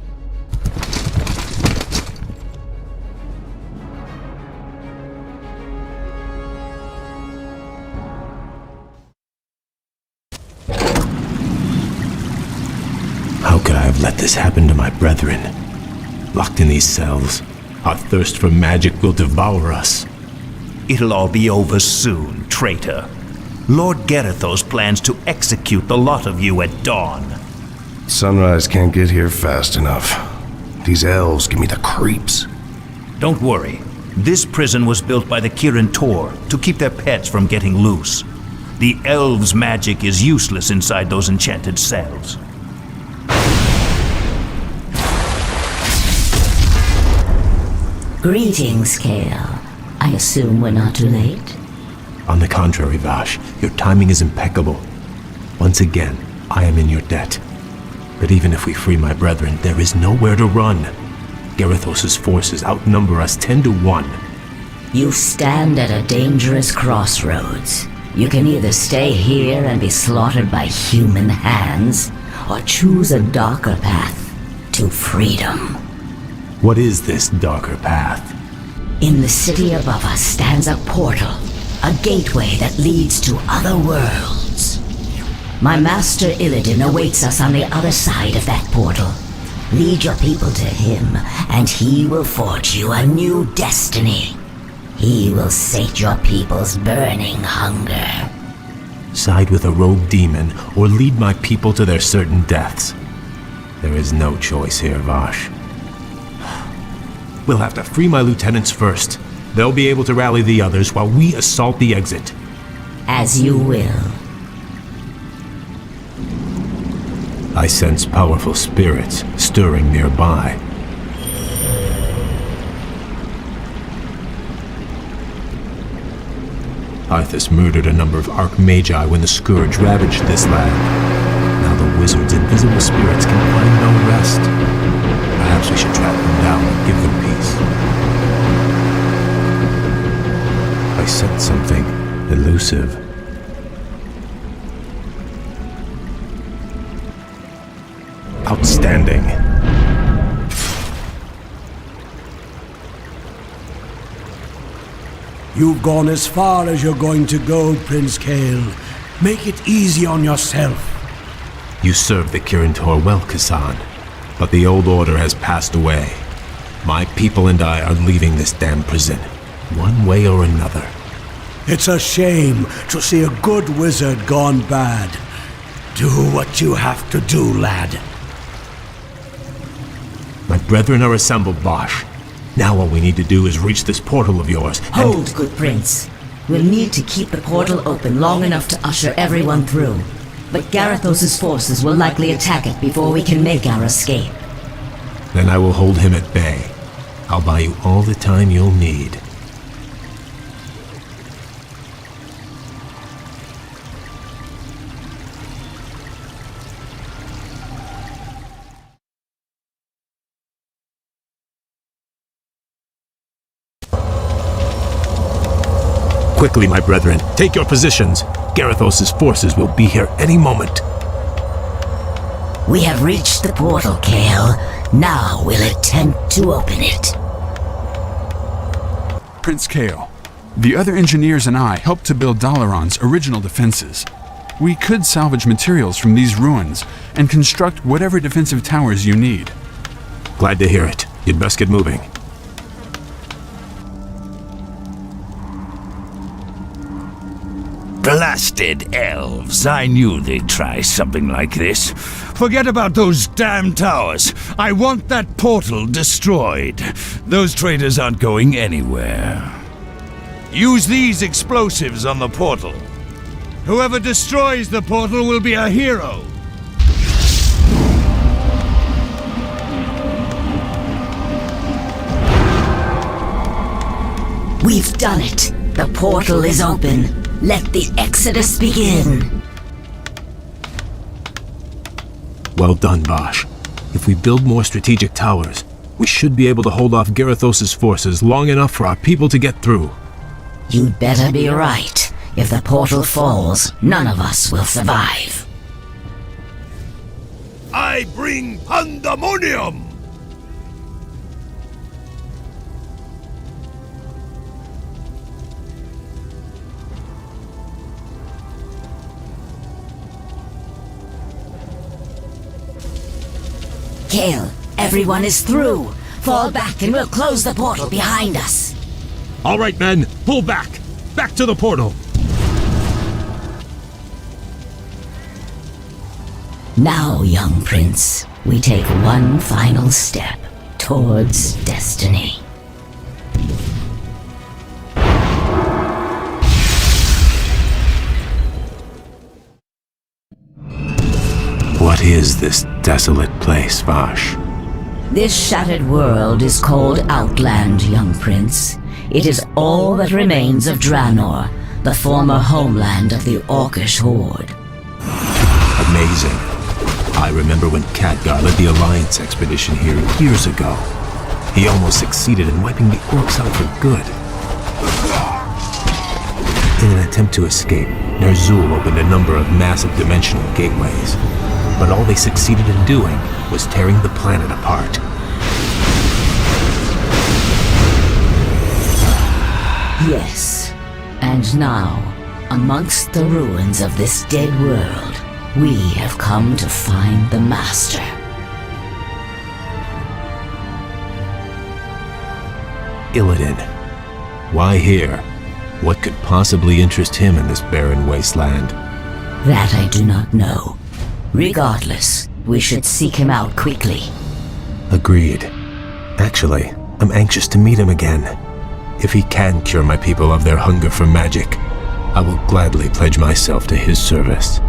[SPEAKER 21] How could I have let this happen to my brethren? Locked in these cells, our thirst for magic will devour us.
[SPEAKER 7] It'll all be over soon, traitor. Lord Garethos plans to execute the lot of you at dawn.
[SPEAKER 11] Sunrise can't get here fast enough. These elves give me the creeps.
[SPEAKER 7] Don't worry. This prison was built by the Kirin Tor to keep their pets from getting loose. The elves' magic is useless inside those enchanted cells.
[SPEAKER 9] Greetings, Kale. I assume we're not too late?
[SPEAKER 21] On the contrary, Vash, your timing is impeccable. Once again, I am in your debt. But even if we free my brethren, there is nowhere to run. Garethos' forces outnumber us 10 to 1.
[SPEAKER 9] You stand at a dangerous crossroads. You can either stay here and be slaughtered by human hands, or choose a darker path to freedom.
[SPEAKER 21] What is this darker path?
[SPEAKER 9] In the city above us stands a portal, a gateway that leads to other worlds. My master Illidan awaits us on the other side of that portal. Lead your people to him, and he will forge you a new destiny. He will sate your people's burning hunger.
[SPEAKER 21] Side with a rogue demon, or lead my people to their certain deaths. There is no choice here, Vash. We'll have to free my lieutenants first. They'll be able to rally the others while we assault the exit.
[SPEAKER 9] As you will.
[SPEAKER 21] I sense powerful spirits stirring nearby. Arthas murdered a number of Archmagi when the Scourge ravaged this land. Now the wizard's invisible spirits can find no rest. Perhaps we should track them down and give them peace. I sense something elusive. Outstanding.
[SPEAKER 13] You've gone as far as you're going to go, Prince Kale. Make it easy on yourself.
[SPEAKER 21] You served the Kirin Tor well, Kasan. But the old order has passed away. My people and I are leaving this damn prison, one way or another.
[SPEAKER 13] It's a shame to see a good wizard gone bad. Do what you have to do, lad.
[SPEAKER 21] My brethren are assembled, Bosch. Now all we need to do is reach this portal of yours.
[SPEAKER 9] Hold, good prince. We'll need to keep the portal open long enough to usher everyone through. But Garethos' forces will likely attack it before we can make our escape.
[SPEAKER 21] Then I will hold him at bay. I'll buy you all the time you'll need. Quickly, my brethren, take your positions. Garethos' forces will be here any moment.
[SPEAKER 9] We have reached the portal, Kale. Now we'll attempt to open it.
[SPEAKER 15] Prince Kale, the other engineers and I helped to build Dalaran's original defenses. We could salvage materials from these ruins and construct whatever defensive towers you need.
[SPEAKER 21] Glad to hear it. You'd best get moving.
[SPEAKER 5] Blasted elves. I knew they'd try something like this. Forget about those damn towers. I want that portal destroyed. Those traitors aren't going anywhere. Use these explosives on the portal. Whoever destroys the portal will be a hero.
[SPEAKER 9] We've done it. The portal is open. Let the exodus begin.
[SPEAKER 21] Well done, Vosh. If we build more strategic towers, we should be able to hold off Garithos' forces long enough for our people to get through.
[SPEAKER 9] You'd better be right. If the portal falls, none of us will survive.
[SPEAKER 11] I bring pandemonium!
[SPEAKER 9] Kale, everyone is through. Fall back and we'll close the portal behind us.
[SPEAKER 21] All right, men, pull back! Back to the portal!
[SPEAKER 9] Now, young prince, we take one final step towards destiny.
[SPEAKER 21] What is this desolate place, Vosh?
[SPEAKER 9] This shattered world is called Outland, young prince. It is all that remains of Draenor, the former homeland of the Orcish Horde.
[SPEAKER 21] Amazing. I remember when Khadgar led the Alliance expedition here years ago. He almost succeeded in wiping the orcs out for good. In an attempt to escape, Ner'zhul opened a number of massive dimensional gateways. But all they succeeded in doing was tearing the planet apart.
[SPEAKER 9] Yes, and now, amongst the ruins of this dead world, we have come to find the Master.
[SPEAKER 21] Illidan. Why here? What could possibly interest him in this barren wasteland?
[SPEAKER 9] That I do not know. Regardless, we should seek him out quickly.
[SPEAKER 21] Agreed. Actually, I'm anxious to meet him again. If he can cure my people of their hunger for magic, I will gladly pledge myself to his service.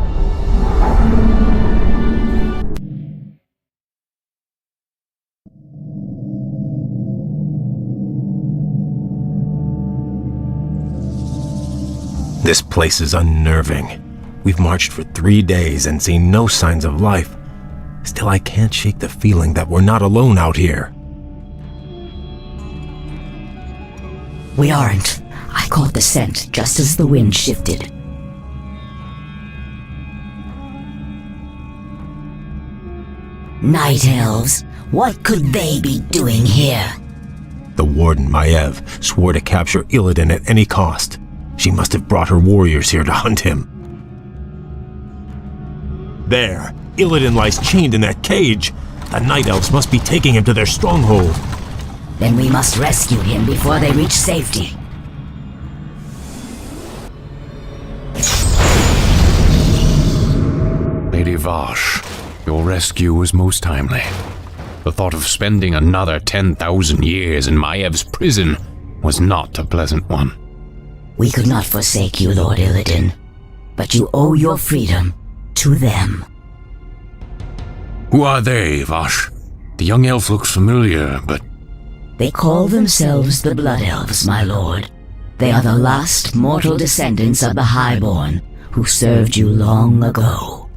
[SPEAKER 21] This place is unnerving. We've marched for 3 days and seen no signs of life. Still, I can't shake the feeling that we're not alone out here.
[SPEAKER 9] We aren't. I caught the scent just as the wind shifted. Night Elves, what could they be doing here?
[SPEAKER 21] The Warden, Maiev, swore to capture Illidan at any cost. She must have brought her warriors here to hunt him. There, Illidan lies chained in that cage. The Night Elves must be taking him to their stronghold.
[SPEAKER 9] Then we must rescue him before they reach safety.
[SPEAKER 1] Lady Vosh, your rescue was most timely. The thought of spending another 10,000 years in Maiev's prison was not a pleasant one.
[SPEAKER 9] We could not forsake you, Lord Illidan, but you owe your freedom to them.
[SPEAKER 1] Who are they, Vosh? The young elf looks familiar, but...
[SPEAKER 9] They call themselves the Blood Elves, my lord. They are the last mortal descendants of the Highborn, who served you long ago.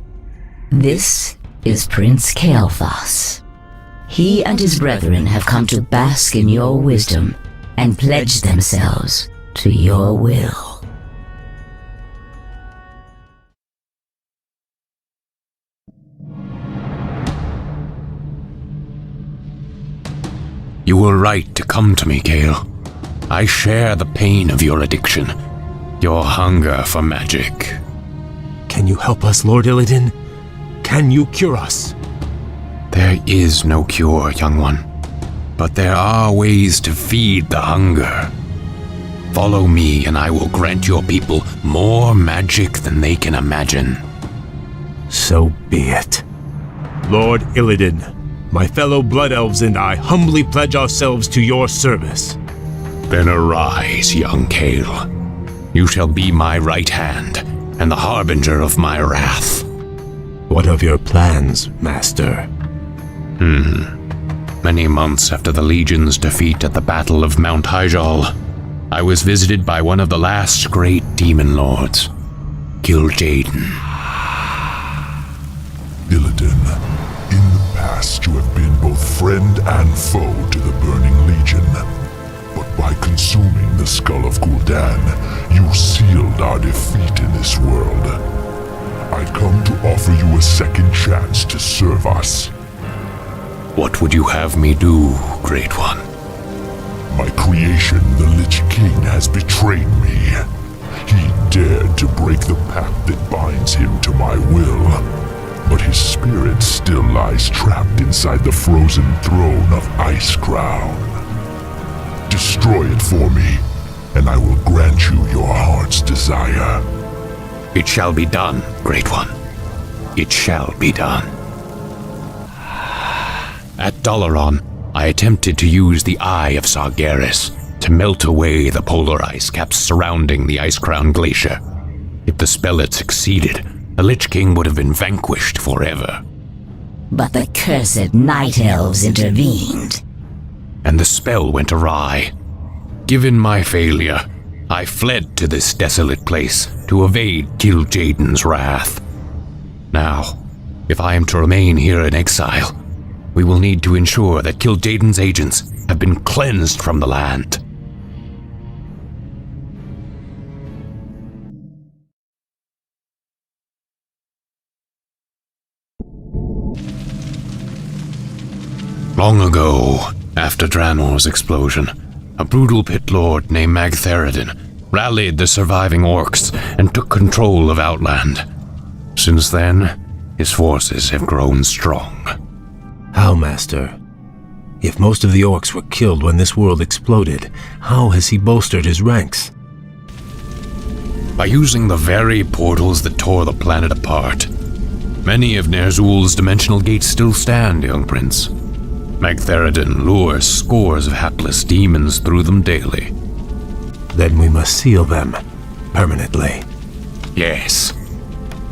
[SPEAKER 9] This is Prince Kael'thas. He and his brethren have come to bask in your wisdom and pledge themselves to your will.
[SPEAKER 1] You were right to come to me, Kael. I share the pain of your addiction, your hunger for magic.
[SPEAKER 21] Can you help us, Lord Illidan? Can you cure us?
[SPEAKER 1] There is no cure, young one. But there are ways to feed the hunger. Follow me and I will grant your people more magic than they can imagine.
[SPEAKER 21] So be it. Lord Illidan, my fellow Blood Elves and I humbly pledge ourselves to your service.
[SPEAKER 1] Then arise, young Kael. You shall be my right hand and the harbinger of my wrath.
[SPEAKER 21] What of your plans, Master?
[SPEAKER 1] Many months after the Legion's defeat at the Battle of Mount Hyjal, I was visited by one of the last great demon lords, Kil'jaeden.
[SPEAKER 4] Illidan, in the past you have been both friend and foe to the Burning Legion. But by consuming the skull of Gul'dan, you sealed our defeat in this world. I come to offer you a second chance to serve us.
[SPEAKER 1] What would you have me do, Great One?
[SPEAKER 4] My creation, the Lich King, has betrayed me. He dared to break the pact that binds him to my will. But his spirit still lies trapped inside the frozen throne of Icecrown. Destroy it for me, and I will grant you your heart's desire.
[SPEAKER 1] It shall be done, Great One. It shall be done. At Dalaran, I attempted to use the Eye of Sargeras to melt away the polar ice caps surrounding the Icecrown Glacier. If the spell had succeeded, the Lich King would have been vanquished forever.
[SPEAKER 9] But the cursed Night Elves intervened.
[SPEAKER 1] And the spell went awry. Given my failure, I fled to this desolate place to evade Kil'jaeden's wrath. Now, if I am to remain here in exile, we will need to ensure that Kil'jaeden's agents have been cleansed from the land. Long ago, after Draenor's explosion, a brutal pit lord named Magtheridon rallied the surviving orcs and took control of Outland. Since then, his forces have grown strong.
[SPEAKER 21] How, Master? If most of the orcs were killed when this world exploded, how has he bolstered his ranks?
[SPEAKER 1] By using the very portals that tore the planet apart. Many of Ner'zhul's dimensional gates still stand, young prince. Magtheridon lures scores of hapless demons through them daily.
[SPEAKER 21] Then we must seal them, permanently.
[SPEAKER 1] Yes.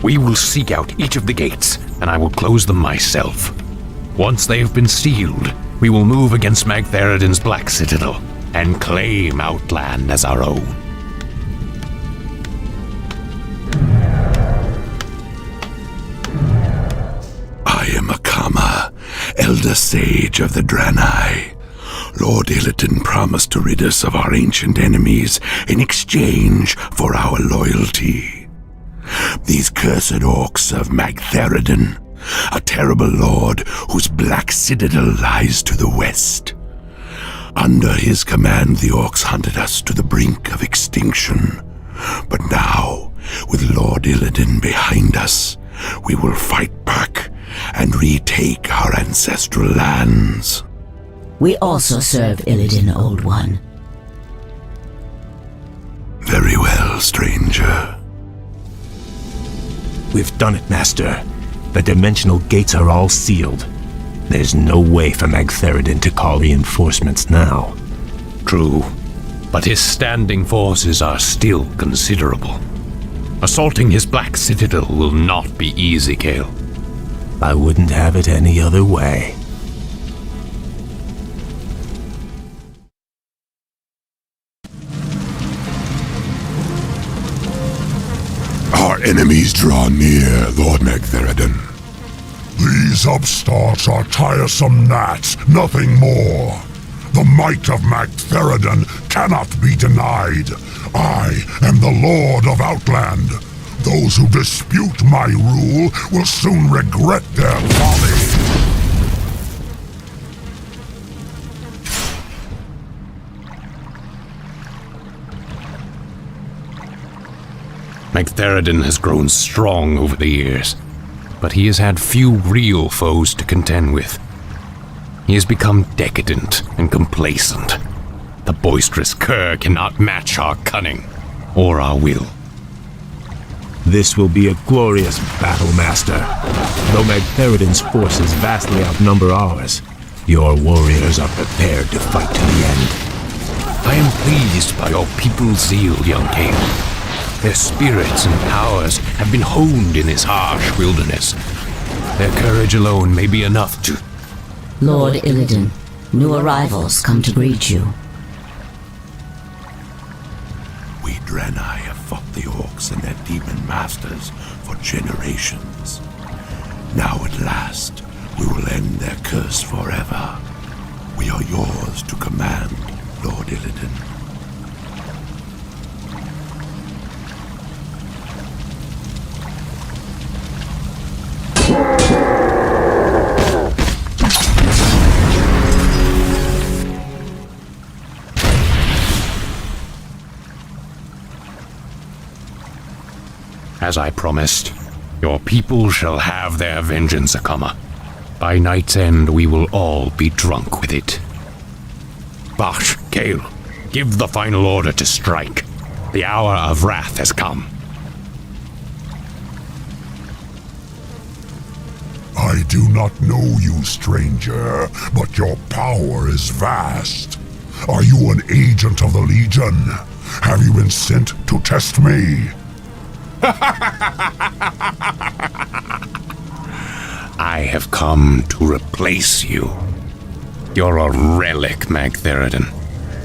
[SPEAKER 1] We will seek out each of the gates, and I will close them myself. Once they have been sealed, we will move against Magtheridon's Black Citadel and claim Outland as our own.
[SPEAKER 2] I am Akama, Elder Sage of the Draenei. Lord Illidan promised to rid us of our ancient enemies in exchange for our loyalty. These cursed orcs of Magtheridon, a terrible lord whose black citadel lies to the west. Under his command, the orcs hunted us to the brink of extinction. But now, with Lord Illidan behind us, we will fight back and retake our ancestral lands.
[SPEAKER 9] We also serve Illidan, Old One.
[SPEAKER 2] Very well, stranger.
[SPEAKER 21] We've done it, Master. The dimensional gates are all sealed. There's no way for Magtheridon to call reinforcements now.
[SPEAKER 1] True, but his standing forces are still considerable. Assaulting his Black Citadel will not be easy, Kael.
[SPEAKER 21] I wouldn't have it any other way.
[SPEAKER 2] Our enemies draw near, Lord Magtheridon.
[SPEAKER 4] These upstarts are tiresome gnats, nothing more. The might of Magtheridon cannot be denied. I am the Lord of Outland. Those who dispute my rule will soon regret their folly.
[SPEAKER 1] Magtheridon has grown strong over the years, but he has had few real foes to contend with. He has become decadent and complacent. The boisterous cur cannot match our cunning or our will.
[SPEAKER 21] This will be a glorious battle, Master. Though Magtheridon's forces vastly outnumber ours, your warriors are prepared to fight to the end.
[SPEAKER 1] I am pleased by your people's zeal, young Kael. Their spirits and powers have been honed in this harsh wilderness. Their courage alone may be enough to...
[SPEAKER 9] Lord Illidan, new arrivals come to greet you.
[SPEAKER 2] Draenei have fought the orcs and their demon masters for generations. Now at last, we will end their curse forever. We are yours to command, Lord Illidan.
[SPEAKER 1] As I promised, your people shall have their vengeance, Akama. By night's end, we will all be drunk with it. Bash, Kael, give the final order to strike. The hour of wrath has come.
[SPEAKER 4] I do not know you, stranger, but your power is vast. Are you an agent of the Legion? Have you been sent to test me?
[SPEAKER 1] I have come to replace you. You're a relic, Magtheridon.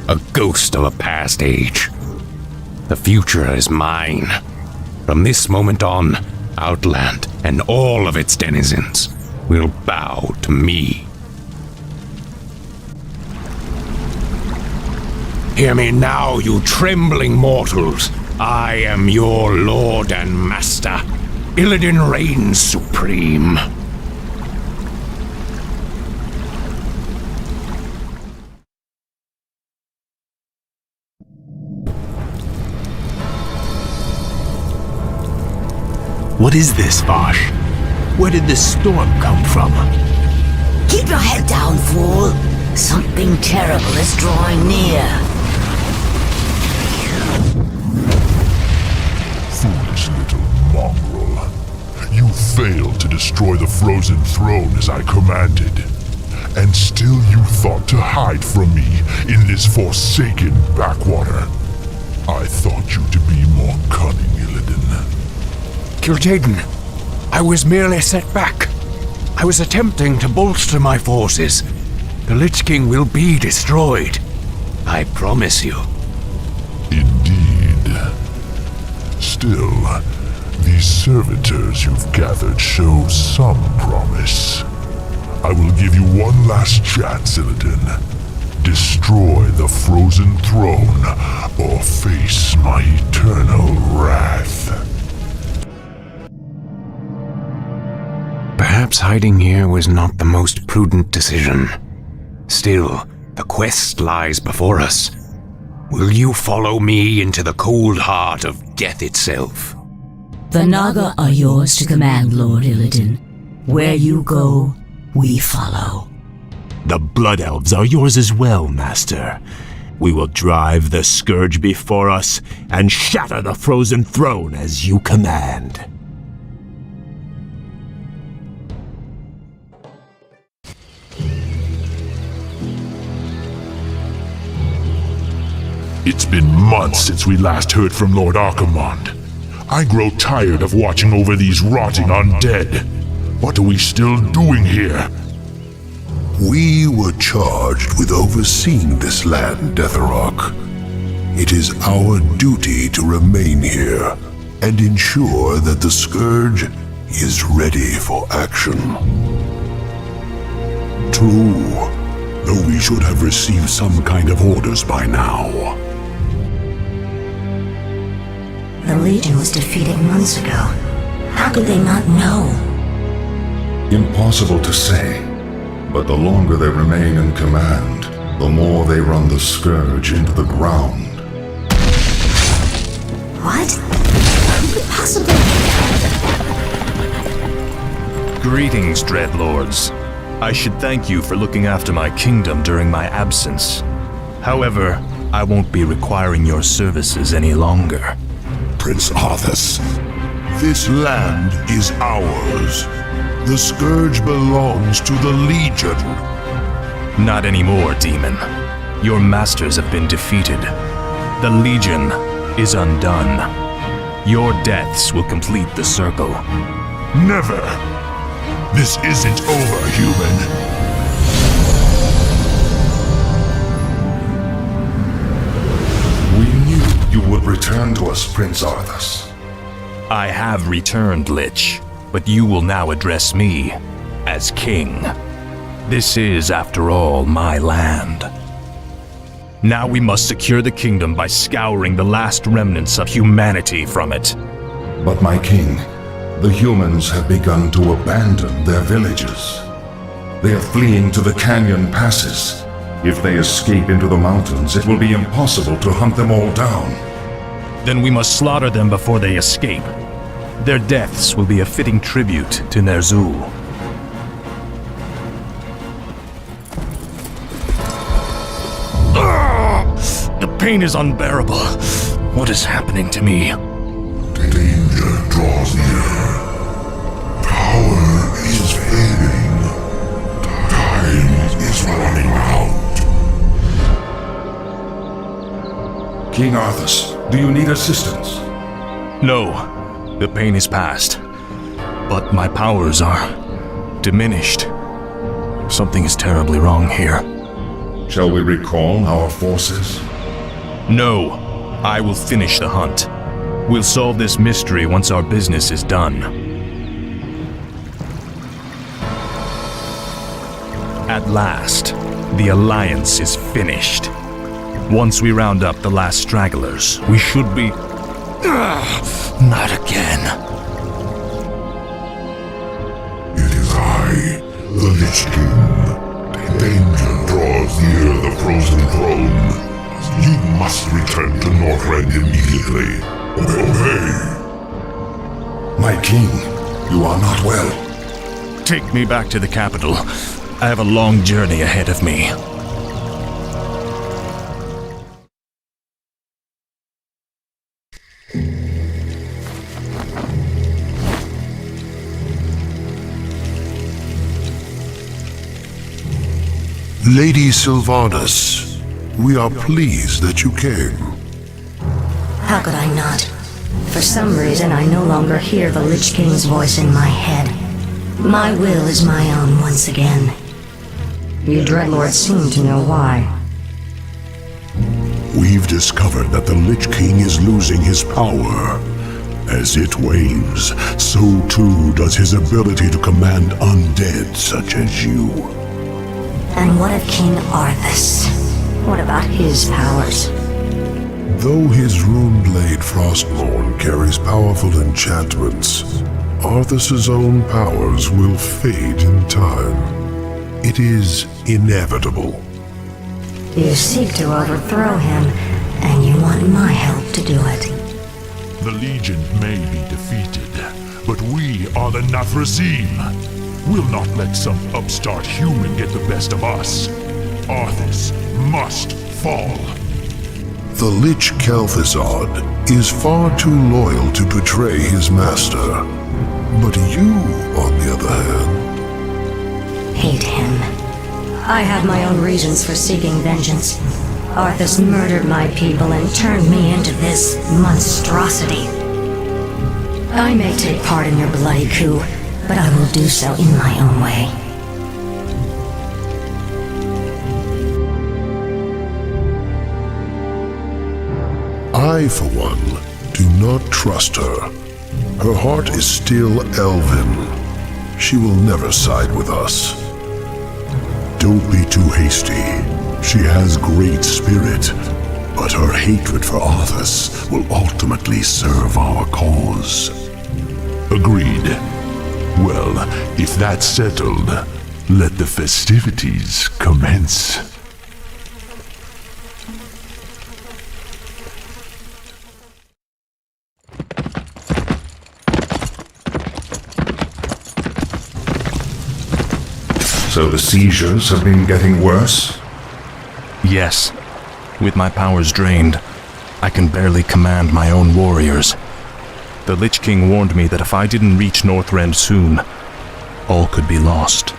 [SPEAKER 1] A ghost of a past age. The future is mine. From this moment on, Outland and all of its denizens will bow to me. Hear me now, you trembling mortals. I am your lord and master. Illidan reigns supreme.
[SPEAKER 21] What is this, Vosh? Where did this storm come from?
[SPEAKER 9] Keep your head down, fool. Something terrible is drawing near.
[SPEAKER 4] Foolish little mongrel. You failed to destroy the frozen throne as I commanded. And still you thought to hide from me in this forsaken backwater. I thought you to be more cunning, Illidan.
[SPEAKER 1] Kil'jaeden, I was merely set back. I was attempting to bolster my forces. The Lich King will be destroyed. I promise you.
[SPEAKER 4] Indeed. Still, these servitors you've gathered show some promise. I will give you one last chance, Illidan. Destroy the frozen throne, or face my eternal wrath.
[SPEAKER 1] Perhaps hiding here was not the most prudent decision. Still, the quest lies before us. Will you follow me into the cold heart of death itself?
[SPEAKER 9] The Naga are yours to command, Lord Illidan. Where you go, we follow.
[SPEAKER 21] The Blood Elves are yours as well, Master. We will drive the Scourge before us and shatter the frozen throne as you command.
[SPEAKER 4] It's been months since we last heard from Lord Archimonde. I grow tired of watching over these rotting undead. What are we still doing here?
[SPEAKER 2] We were charged with overseeing this land, Deatherok. It is our duty to remain here and ensure that the Scourge is ready for action. True, though we should have received some kind of orders by now.
[SPEAKER 9] The Legion was defeated months ago. How could they not know?
[SPEAKER 3] Impossible to say, but the longer they remain in command, the more they run the Scourge into the ground.
[SPEAKER 9] What? Who could possibly...
[SPEAKER 22] Greetings, Dreadlords. I should thank you for looking after my kingdom during my absence. However, I won't be requiring your services any longer.
[SPEAKER 2] Prince Arthas, this land is ours. The Scourge belongs to the Legion.
[SPEAKER 22] Not anymore, demon. Your masters have been defeated. The Legion is undone. Your deaths will complete the circle.
[SPEAKER 4] Never! This isn't over, human.
[SPEAKER 3] We knew you would
[SPEAKER 2] return to us, Prince Arthas.
[SPEAKER 22] I have returned, Lich, but you will now address me as king. This is, after all, my land. Now we must secure the kingdom by scouring the last remnants of humanity from it.
[SPEAKER 2] But my king, the humans have begun to abandon their villages. They are fleeing to the canyon passes. If they escape into the mountains, it will be impossible to hunt them all down.
[SPEAKER 22] Then we must slaughter them before they escape. Their deaths will be a fitting tribute to Ner'zhul. The pain is unbearable. What is happening to me?
[SPEAKER 4] Danger draws near. Power is fading. Time is running out.
[SPEAKER 2] King Arthas, do you need assistance?
[SPEAKER 22] No, the pain is past. But my powers are diminished. Something is terribly wrong here.
[SPEAKER 2] Shall we recall our forces?
[SPEAKER 22] No, I will finish the hunt. We'll solve this mystery once our business is done. At last, the Alliance is finished. Once we round up the last stragglers, we should be... not again.
[SPEAKER 4] It is I, the Lich King. Danger draws near the frozen throne. You must return to Northrend immediately. Obey.
[SPEAKER 2] My king, you are not well.
[SPEAKER 22] Take me back to the capital. I have a long journey ahead of me.
[SPEAKER 4] Lady Sylvanas, we are pleased that you came.
[SPEAKER 9] How could I not? For some reason, I no longer hear the Lich King's voice in my head. My will is my own once again. You Dreadlords seem to know why.
[SPEAKER 4] We've discovered that the Lich King is losing his power. As it wanes, so too does his ability to command undead such as you.
[SPEAKER 9] And what of King Arthas? What about his powers?
[SPEAKER 4] Though his Runeblade Frostmourne carries powerful enchantments, Arthas's own powers will fade in time. It is inevitable.
[SPEAKER 9] You seek to overthrow him, and you want my help to do it.
[SPEAKER 4] The Legion may be defeated, but we are the Nathrezim. We'll not let some upstart human get the best of us. Arthas must fall. The Lich Kel'Thuzad is far too loyal to betray his master. But you, on the other hand...
[SPEAKER 9] Hate him. I have my own reasons for seeking vengeance. Arthas murdered my people and turned me into this monstrosity. I may take part in your bloody coup, but I will do so in my own way.
[SPEAKER 4] I, for one, do not trust her. Her heart is still elven. She will never side with us. Don't be too hasty. She has great spirit, but her hatred for Arthas will ultimately serve our cause. Agreed. Well, if that's settled, let the festivities commence.
[SPEAKER 2] So the seizures have been getting worse?
[SPEAKER 22] Yes. With my powers drained, I can barely command my own warriors. The Lich King warned me that if I didn't reach Northrend soon, all could be lost.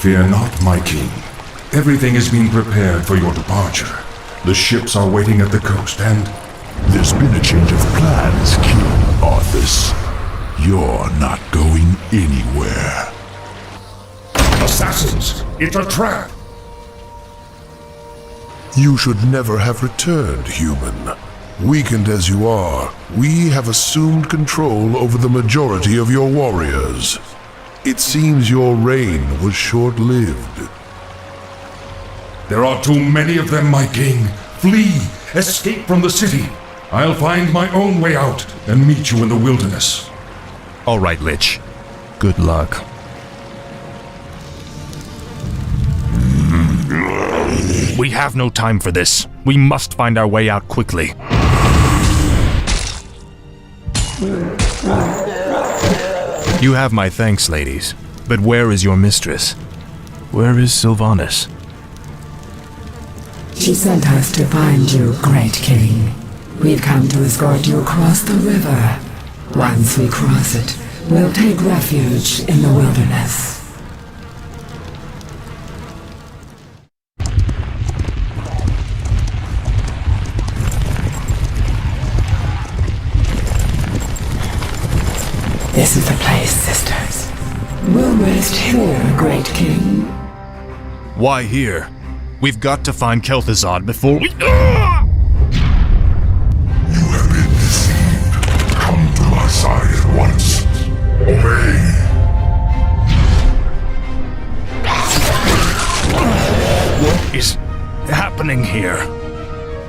[SPEAKER 2] Fear not, my king. Everything is being prepared for your departure. The ships are waiting at the coast, and...
[SPEAKER 4] There's been a change of plans, King Arthas. You're not going anywhere.
[SPEAKER 2] Assassins! It's a trap!
[SPEAKER 3] You should never have returned, human. Weakened as you are, we have assumed control over the majority of your warriors. It seems your reign was short-lived.
[SPEAKER 16] There are too many of them, my king. Flee! Escape from the city! I'll find my own way out and meet you in the wilderness.
[SPEAKER 22] All right, Lich. Good luck. We have no time for this. We must find our way out quickly. You have my thanks, ladies. But where is your mistress? Where is Sylvanas?
[SPEAKER 17] She sent us to find you, great king. We've come to escort you across the river. Once we cross it, we'll take refuge in the wilderness. This is the place, sisters. We'll rest here, great king.
[SPEAKER 22] Why here? We've got to find Kel'Thuzad before we...
[SPEAKER 4] Come to my side at once. Obey.
[SPEAKER 22] What is happening here?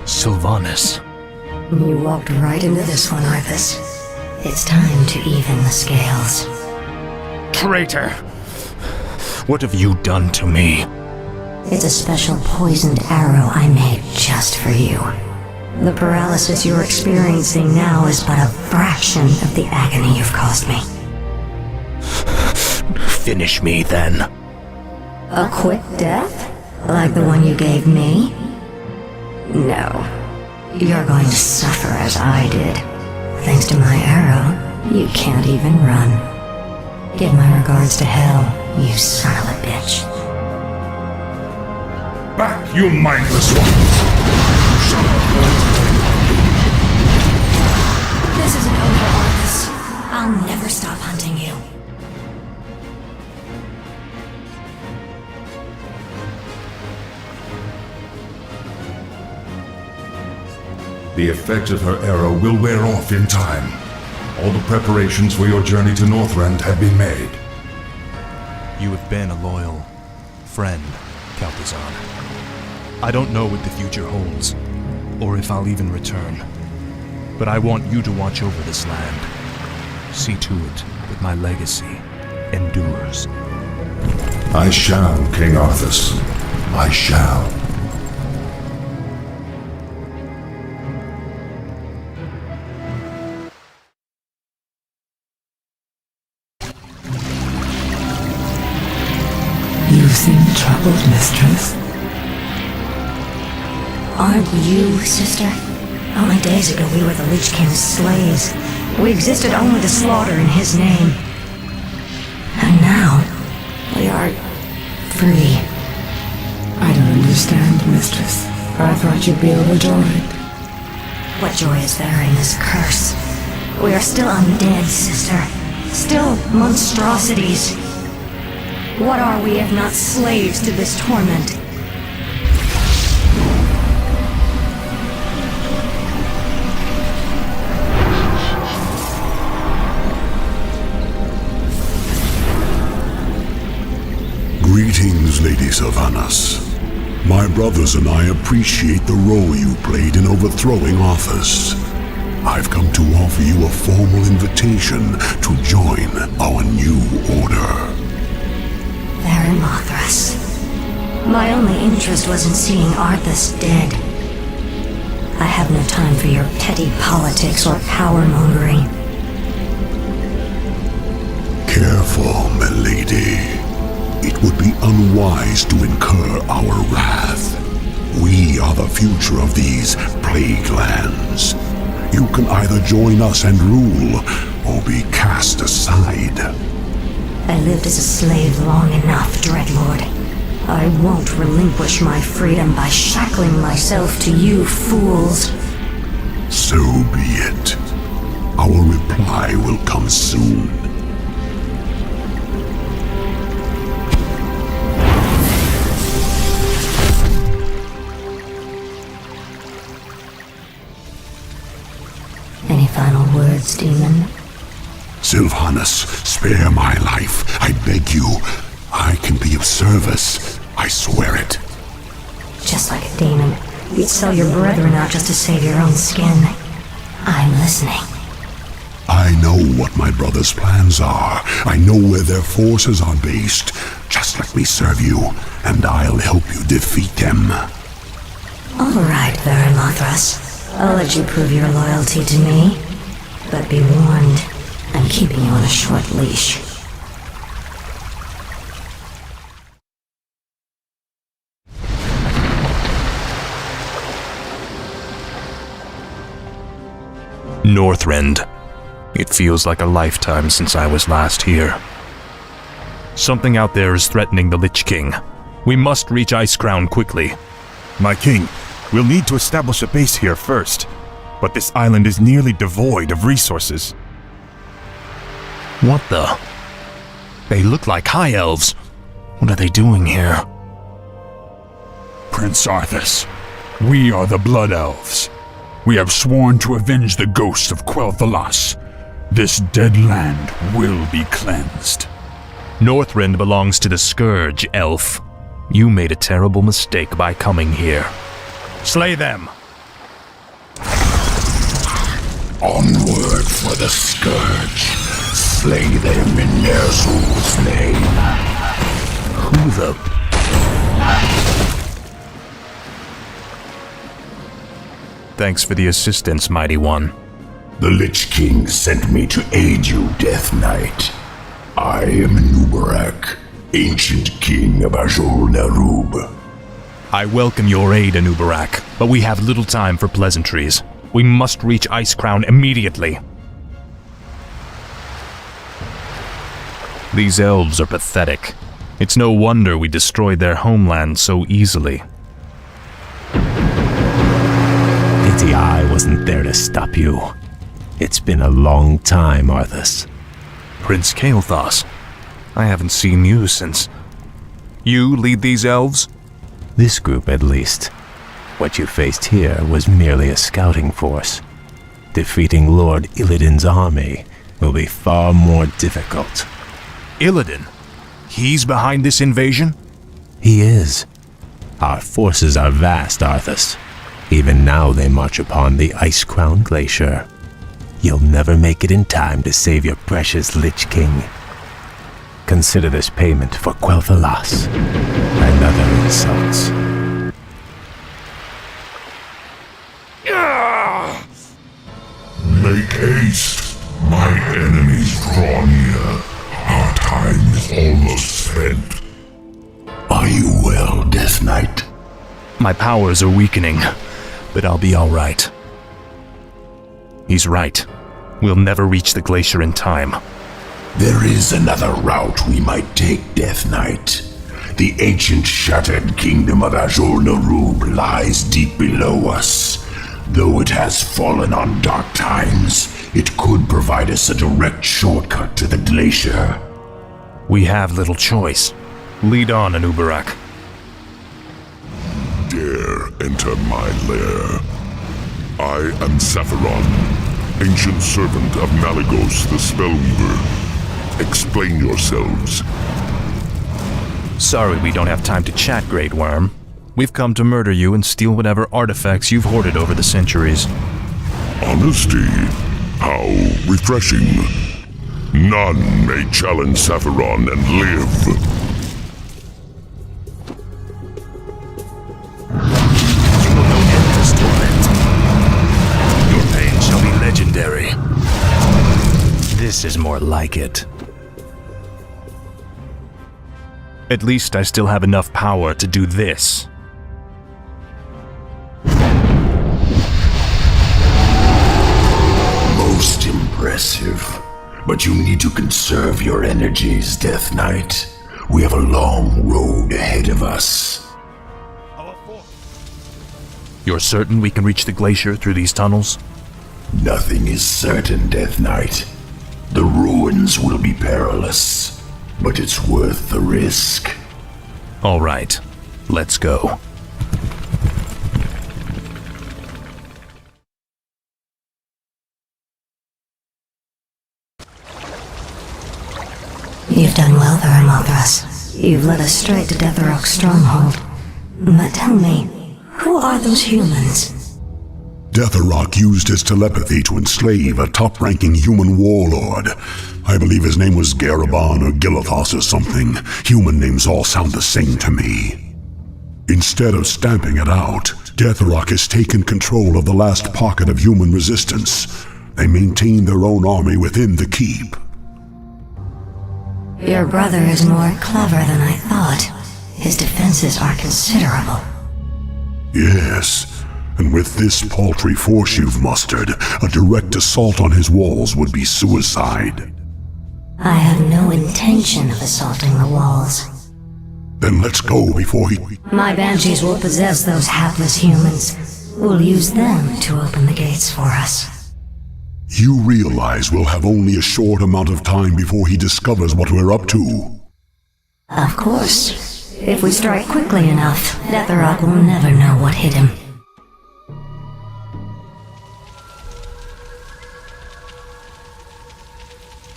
[SPEAKER 22] Sylvanas.
[SPEAKER 9] You walked right into this one, Arthas. It's time to even the scales.
[SPEAKER 22] Traitor! What have you done to me?
[SPEAKER 9] It's a special poisoned arrow I made just for you. The paralysis you're experiencing now is but a fraction of the agony you've caused me.
[SPEAKER 22] Finish me, then.
[SPEAKER 9] A quick death? Like the one you gave me? No. You're going to suffer as I did. Thanks to my arrow, you can't even run. Give my regards to Hell, you son of a bitch.
[SPEAKER 16] Back, you mindless ones!
[SPEAKER 9] This isn't over, Arthas. I'll never stop hunting you.
[SPEAKER 16] The effect of her arrow will wear off in time. All the preparations for your journey to Northrend have been made.
[SPEAKER 22] You have been a loyal friend, Kel'Thuzad. I don't know what the future holds, or if I'll even return. But I want you to watch over this land. See to it that my legacy endures.
[SPEAKER 16] I shall, King Arthas. I shall.
[SPEAKER 17] You seem troubled, mistress.
[SPEAKER 9] Aren't you, sister? Only days ago we were the Lich King's slaves. We existed only to slaughter in his name. And now, we are free.
[SPEAKER 17] I don't understand, mistress. I thought you'd be overjoyed.
[SPEAKER 9] What joy is there in this curse? We are still undead, sister. Still monstrosities. What are we if not slaves to this torment?
[SPEAKER 3] Greetings, Lady Sylvanas. My brothers and I appreciate the role you played in overthrowing Arthas. I've come to offer you a formal invitation to join our new order.
[SPEAKER 9] Baron Mothras. My only interest was in seeing Arthas dead. I have no time for your petty politics or power-mongering.
[SPEAKER 3] Careful, milady. It would be unwise to incur our wrath. We are the future of these plague lands. You can either join us and rule, or be cast aside.
[SPEAKER 9] I lived as a slave long enough, Dreadlord. I won't relinquish my freedom by shackling myself to you fools.
[SPEAKER 3] So be it. Our reply will come soon.
[SPEAKER 2] Sylvanas, spare my life. I beg you. I can be of service. I swear it.
[SPEAKER 9] Just like a demon, you'd sell your brethren out just to save your own skin. I'm listening.
[SPEAKER 2] I know what my brother's plans are. I know where their forces are based. Just let me serve you, and I'll help you defeat them.
[SPEAKER 9] All right, Varilothras. I'll let you prove your loyalty to me. But be warned, I'm keeping you on a short leash.
[SPEAKER 22] Northrend. It feels like a lifetime since I was last here. Something out there is threatening the Lich King. We must reach Icecrown quickly.
[SPEAKER 10] My king, we'll need to establish a base here first. But this island is nearly devoid of resources.
[SPEAKER 22] What the? They look like High Elves. What are they doing here?
[SPEAKER 4] Prince Arthas, we are the Blood Elves. We have sworn to avenge the ghost of Quel'Thalas. This dead land will be cleansed.
[SPEAKER 22] Northrend belongs to the Scourge, elf. You made a terrible mistake by coming here. Slay them!
[SPEAKER 2] Onward for the Scourge. Slay them in Ner'zhul's name.
[SPEAKER 22] Who the... Thanks for the assistance, Mighty One.
[SPEAKER 2] The Lich King sent me to aid you, Death Knight. I am Anubarak, ancient king of Azul-Nerub.
[SPEAKER 22] I welcome your aid, Anubarak, but we have little time for pleasantries. We must reach Icecrown immediately. These elves are pathetic. It's no wonder we destroyed their homeland so easily.
[SPEAKER 21] Pity I wasn't there to stop you. It's been a long time, Arthas.
[SPEAKER 22] Prince Kael'thas, I haven't seen you since... You lead these elves?
[SPEAKER 21] This group, at least. What you faced here was merely a scouting force. Defeating Lord Illidan's army will be far more difficult.
[SPEAKER 22] Illidan? He's behind this invasion?
[SPEAKER 21] He is. Our forces are vast, Arthas. Even now they march upon the Icecrown Glacier. You'll never make it in time to save your precious Lich King. Consider this payment for Quel'Thalas and other insults.
[SPEAKER 2] Make haste. My enemies draw near. Our time is almost spent. Are you well, Death Knight?
[SPEAKER 22] My powers are weakening, but I'll be all right. He's right. We'll never reach the glacier in time.
[SPEAKER 2] There is another route we might take, Death Knight. The ancient shattered kingdom of Azul-Nerub lies deep below us. Though it has fallen on dark times, it could provide us a direct shortcut to the glacier.
[SPEAKER 22] We have little choice. Lead on, Anubarak.
[SPEAKER 3] Dare enter my lair. I am Sapphiron, ancient servant of Malygos the Spellweaver. Explain yourselves.
[SPEAKER 22] Sorry we don't have time to chat, Great Worm. We've come to murder you and steal whatever artifacts you've hoarded over the centuries.
[SPEAKER 3] Honesty? How refreshing. None may challenge Sapphiron and live.
[SPEAKER 22] You will know endless torment. Your pain shall be legendary. This is more like it. At least I still have enough power to do this.
[SPEAKER 2] Most impressive. But you need to conserve your energies, Death Knight. We have a long road ahead of us.
[SPEAKER 22] You're certain we can reach the glacier through these tunnels?
[SPEAKER 2] Nothing is certain, Death Knight. The ruins will be perilous, but it's worth the risk.
[SPEAKER 22] All right, let's go.
[SPEAKER 9] Paramothras. You've led us straight to Deathrok's stronghold. But tell me, who are those humans?
[SPEAKER 3] Deathrok used his telepathy to enslave a top-ranking human warlord. I believe his name was Garabon or Gilithos or something. Human names all sound the same to me. Instead of stamping it out, Deathrok has taken control of the last pocket of human resistance. They maintain their own army within the keep.
[SPEAKER 9] Your brother is more clever than I thought. His defenses are considerable.
[SPEAKER 3] Yes. And with this paltry force you've mustered, a direct assault on his walls would be suicide.
[SPEAKER 9] I have no intention of assaulting the walls.
[SPEAKER 3] Then let's go before he...
[SPEAKER 9] My banshees will possess those hapless humans. We'll use them to open the gates for us.
[SPEAKER 3] You realize we'll have only a short amount of time before he discovers what we're up to.
[SPEAKER 9] Of course. If we strike quickly enough, Deathrok will never know what hit him.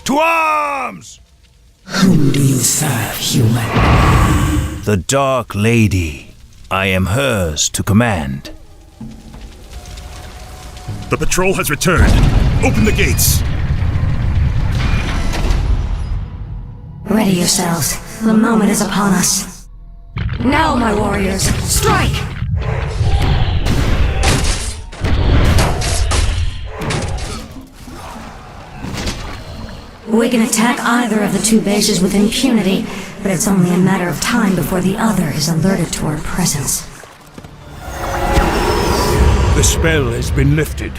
[SPEAKER 5] To arms!
[SPEAKER 17] Whom do you serve, human?
[SPEAKER 7] The Dark Lady. I am hers to command.
[SPEAKER 10] The patrol has returned. Open the gates.
[SPEAKER 9] Ready yourselves. The moment is upon us. Now, my warriors, strike! We can attack either of the two bases with impunity, but it's only a matter of time before the other is alerted to our presence.
[SPEAKER 5] The spell has been lifted.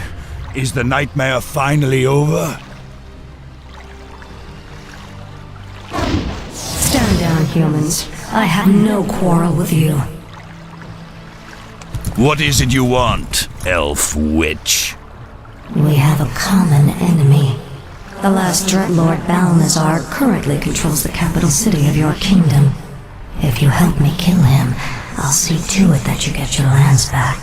[SPEAKER 5] Is the nightmare finally over?
[SPEAKER 9] Stand down, humans. I have no quarrel with you.
[SPEAKER 5] What is it you want, elf witch?
[SPEAKER 9] We have a common enemy. The last Dreadlord Balnazar currently controls the capital city of your kingdom. If you help me kill him, I'll see to it that you get your lands back.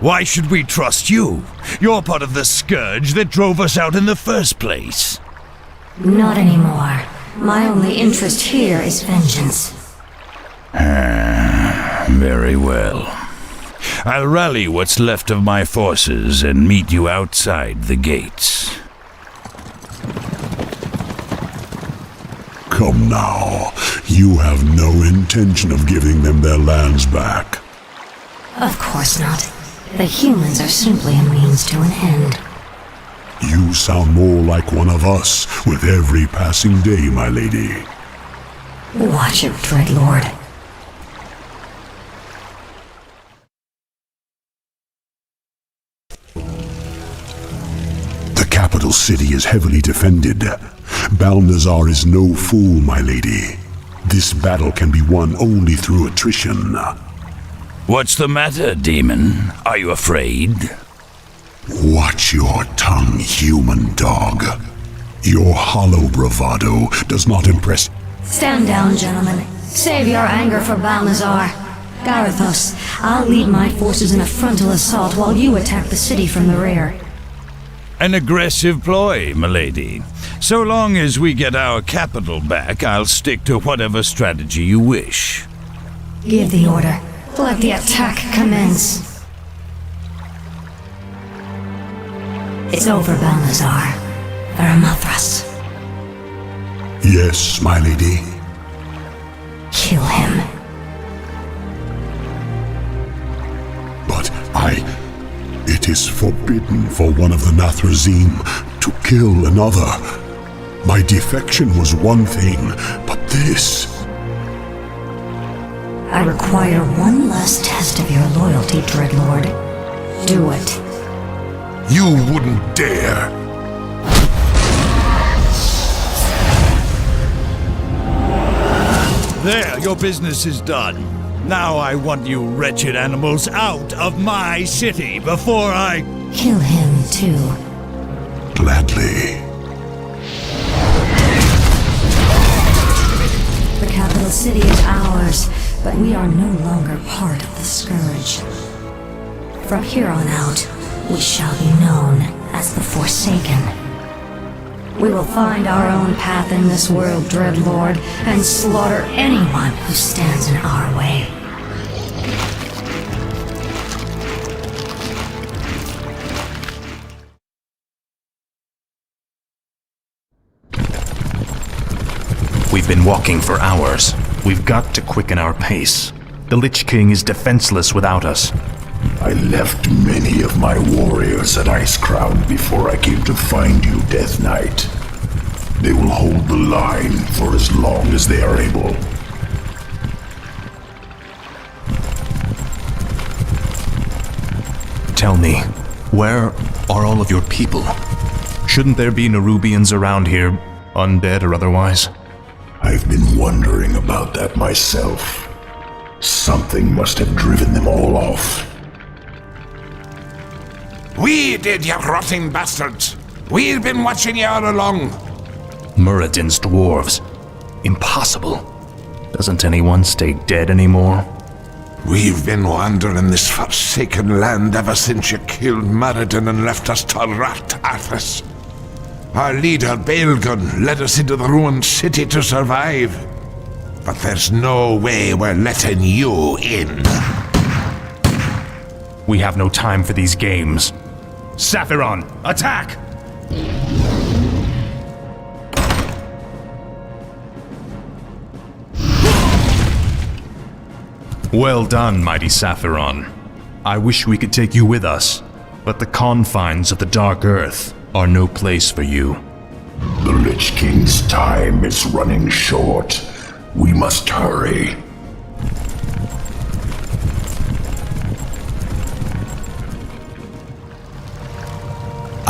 [SPEAKER 5] Why should we trust you? You're part of the Scourge that drove us out in the first place.
[SPEAKER 9] Not anymore. My only interest here is vengeance.
[SPEAKER 5] Very well. I'll rally what's left of my forces and meet you outside the gates.
[SPEAKER 3] Come now. You have no intention of giving them their lands back.
[SPEAKER 9] Of course not. The humans are simply a means to an end.
[SPEAKER 3] You sound more like one of us with every passing day, my lady.
[SPEAKER 9] Watch it, Dreadlord.
[SPEAKER 3] The capital city is heavily defended. Balnazar is no fool, my lady. This battle can be won only through attrition.
[SPEAKER 5] What's the matter, demon? Are you afraid?
[SPEAKER 3] Watch your tongue, human dog. Your hollow bravado does not impress.
[SPEAKER 9] Stand down, gentlemen. Save your anger for Balnazar. Garithos, I'll lead my forces in a frontal assault while you attack the city from the rear.
[SPEAKER 5] An aggressive ploy, milady. So long as we get our capital back, I'll stick to whatever strategy you wish.
[SPEAKER 9] Give the order. Let the attack commence. It's over, Balnazar. Paramothras.
[SPEAKER 3] Yes, my lady.
[SPEAKER 9] Kill him.
[SPEAKER 3] But it is forbidden for one of the Nathrazim to kill another. My defection was one thing, but this...
[SPEAKER 9] I require one last test of your loyalty, Dreadlord. Do it.
[SPEAKER 3] You wouldn't dare.
[SPEAKER 5] There, your business is done. Now I want you wretched animals out of my city before I...
[SPEAKER 9] Kill him, too.
[SPEAKER 3] Gladly.
[SPEAKER 9] The capital city is ours, but we are no longer part of the Scourge. From here on out, we shall be known as the Forsaken. We will find our own path in this world, Dreadlord, and slaughter anyone who stands in our way.
[SPEAKER 22] We've been walking for hours. We've got to quicken our pace. The Lich King is defenseless without us.
[SPEAKER 4] I left many of my warriors at Icecrown before I came to find you, Death Knight. They will hold the line for as long as they are able.
[SPEAKER 22] Tell me, where are all of your people? Shouldn't there be Nerubians around here, undead or otherwise?
[SPEAKER 4] I've been wondering about that myself. Something must have driven them all off.
[SPEAKER 11] We did, you rotting bastards! We've been watching you all along!
[SPEAKER 22] Muradin's dwarves. Impossible. Doesn't anyone stay dead anymore?
[SPEAKER 11] We've been wandering this forsaken land ever since you killed Muradin and left us to rot at us. Our leader, Baelgun, led us into the ruined city to survive. But there's no way we're letting you in.
[SPEAKER 22] We have no time for these games. Saphiron, attack! Well done, mighty Saphiron. I wish we could take you with us, but the confines of the Dark Earth are no place for you.
[SPEAKER 4] The Lich King's time is running short. We must hurry.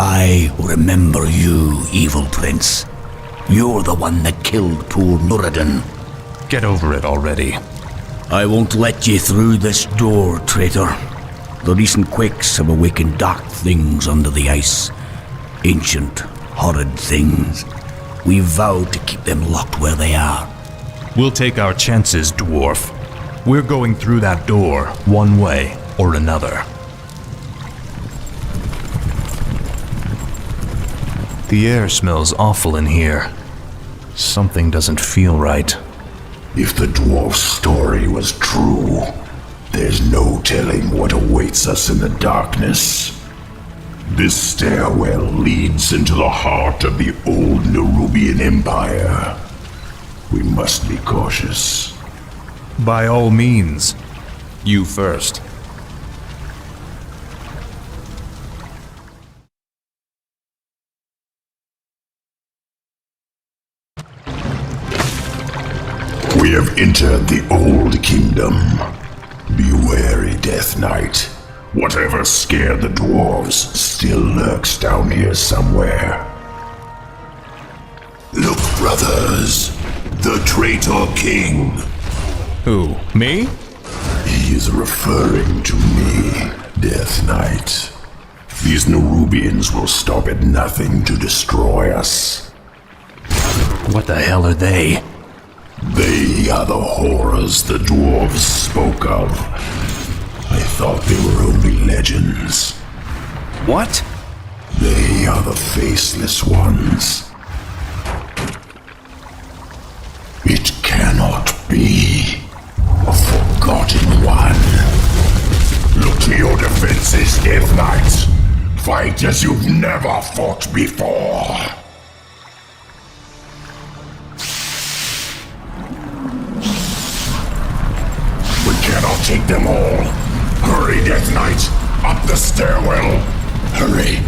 [SPEAKER 13] I remember you, evil prince. You're the one that killed poor Muradin.
[SPEAKER 22] Get over it already.
[SPEAKER 13] I won't let you through this door, traitor. The recent quakes have awakened dark things under the ice. Ancient, horrid things. We vowed to keep them locked where they are.
[SPEAKER 22] We'll take our chances, dwarf. We're going through that door, one way or another. The air smells awful in here. Something doesn't feel right.
[SPEAKER 4] If the dwarf's story was true, there's no telling what awaits us in the darkness. This stairwell leads into the heart of the old Nerubian Empire. We must be cautious.
[SPEAKER 22] By all means. You first.
[SPEAKER 4] We have entered the Old Kingdom. Be wary, Death Knight. Whatever scared the dwarves still lurks down here somewhere. Look, brothers. The traitor king.
[SPEAKER 22] Who, me?
[SPEAKER 4] He is referring to me, Death Knight. These Nerubians will stop at nothing to destroy us.
[SPEAKER 22] What the hell are they?
[SPEAKER 4] They are the horrors the dwarves spoke of. I thought they were only legends.
[SPEAKER 22] What?
[SPEAKER 4] They are the faceless ones. It cannot be a forgotten one. Look to your defenses, Death Knight. Fight as you've never fought before. We cannot take them all. Hurry, Death Knight. Up the stairwell. Hurry.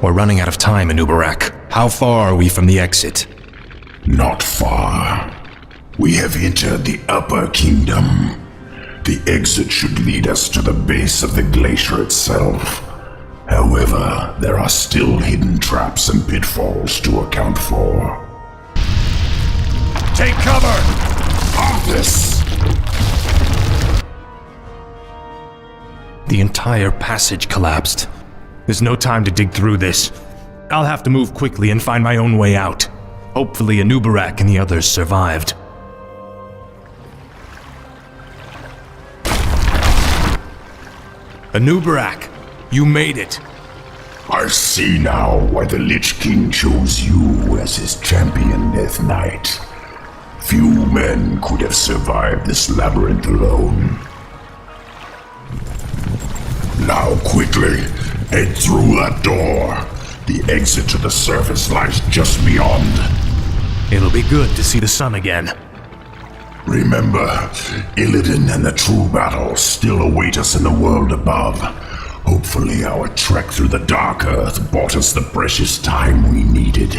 [SPEAKER 22] We're running out of time, Anubarak. How far are we from the exit?
[SPEAKER 4] Not far. We have entered the Upper Kingdom. The exit should lead us to the base of the glacier itself. However, there are still hidden traps and pitfalls to account for.
[SPEAKER 22] Take cover!
[SPEAKER 4] Arthas!
[SPEAKER 22] The entire passage collapsed. There's no time to dig through this. I'll have to move quickly and find my own way out. Hopefully Anubarak and the others survived. Anubarak, you made it.
[SPEAKER 4] I see now why the Lich King chose you as his champion, Death Knight. Few men could have survived this labyrinth alone. Now quickly, head through that door. The exit to the surface lies just beyond.
[SPEAKER 22] It'll be good to see the sun again.
[SPEAKER 4] Remember, Illidan and the true battle still await us in the world above. Hopefully our trek through the Dark Earth bought us the precious time we needed.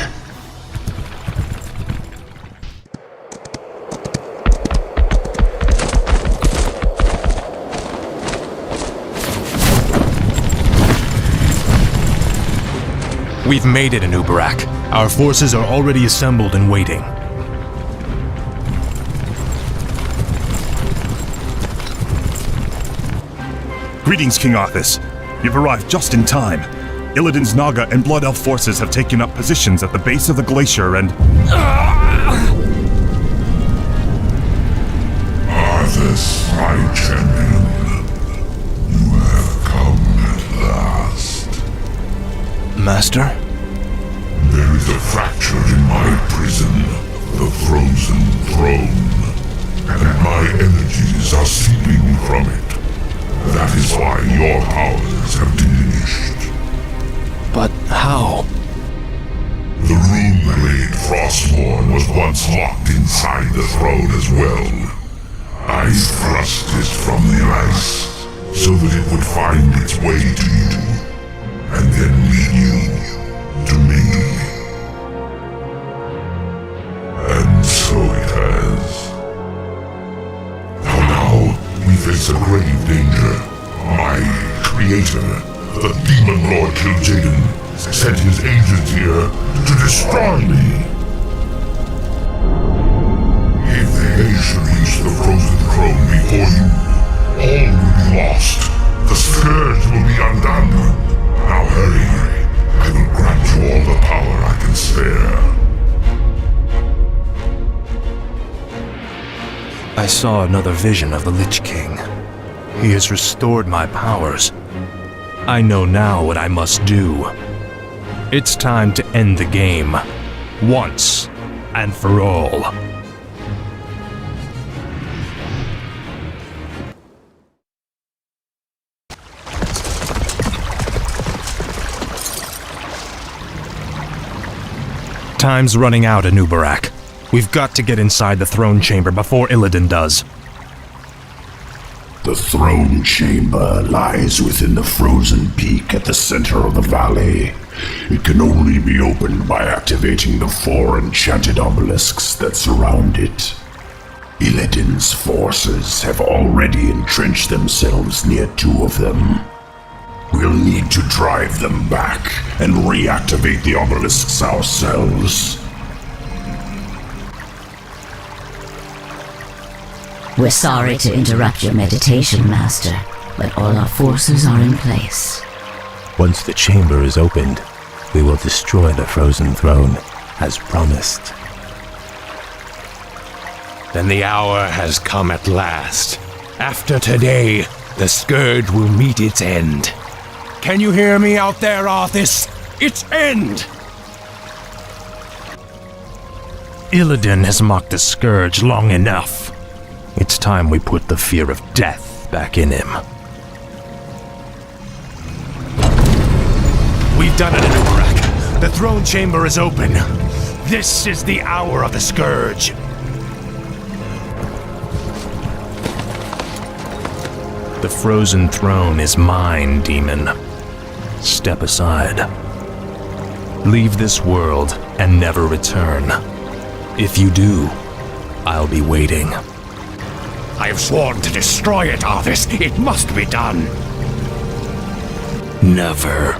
[SPEAKER 22] We've made it, Anubarak. Our forces are already assembled and waiting.
[SPEAKER 10] Greetings, King Arthas. You've arrived just in time. Illidan's Naga and Blood Elf forces have taken up positions at the base of the glacier and...
[SPEAKER 4] Arthas, my champion. You have come at last.
[SPEAKER 22] Master?
[SPEAKER 4] There is a fracture in my prison, the Frozen Throne, and my energies are seeping from it. That is why your powers have diminished.
[SPEAKER 22] But how?
[SPEAKER 4] The rune blade Frostmourne was once locked inside the throne as well. I thrust it from the ice, so that it would find its way to you, and then lead you to me. And so it has. Now we face a grave danger. My creator, the Demon Lord Kil'jaeden, sent his agents here to destroy me. If they should reach the Frozen Throne before you, all will be lost. The Scourge will be undone. Now hurry. I will grant you all the power I can spare.
[SPEAKER 22] I saw another vision of the Lich King. He has restored my powers. I know now what I must do. It's time to end the game, once and for all. Time's running out, Anubarak. We've got to get inside the throne chamber before Illidan does.
[SPEAKER 4] The throne chamber lies within the frozen peak at the center of the valley. It can only be opened by activating the 4 enchanted obelisks that surround it. Illidan's forces have already entrenched themselves near 2 of them. We'll need to drive them back and reactivate the obelisks ourselves.
[SPEAKER 9] We're sorry to interrupt your meditation, Master, but all our forces are in place.
[SPEAKER 21] Once the chamber is opened, we will destroy the Frozen Throne, as promised.
[SPEAKER 1] Then the hour has come at last. After today, the Scourge will meet its end. Can you hear me out there, Arthas? Its end!
[SPEAKER 22] Illidan has mocked the Scourge long enough. It's time we put the fear of death back in him. We've done it, Anubarak. The throne chamber is open. This is the hour of the Scourge. The Frozen Throne is mine, demon. Step aside. Leave this world and never return. If you do, I'll be waiting.
[SPEAKER 1] I have sworn to destroy it, Arthas. It must be done.
[SPEAKER 22] Never.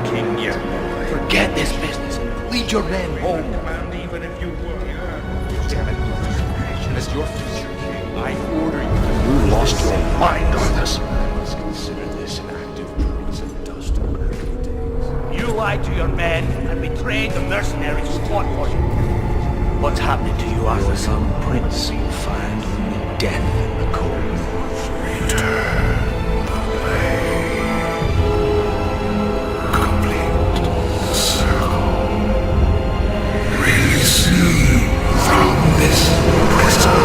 [SPEAKER 18] king yet. Forget this business. Lead your men home. Even if you were. As your future king, I order you. You lost your mind on this. Consider this an act of treason, dust of early days. You lied to your men and betrayed the mercenaries who fought for you. What's happening to you, Arthur? Some prince you find only death in the cold north. Return the blade. Complete the circle. Release me from this prison.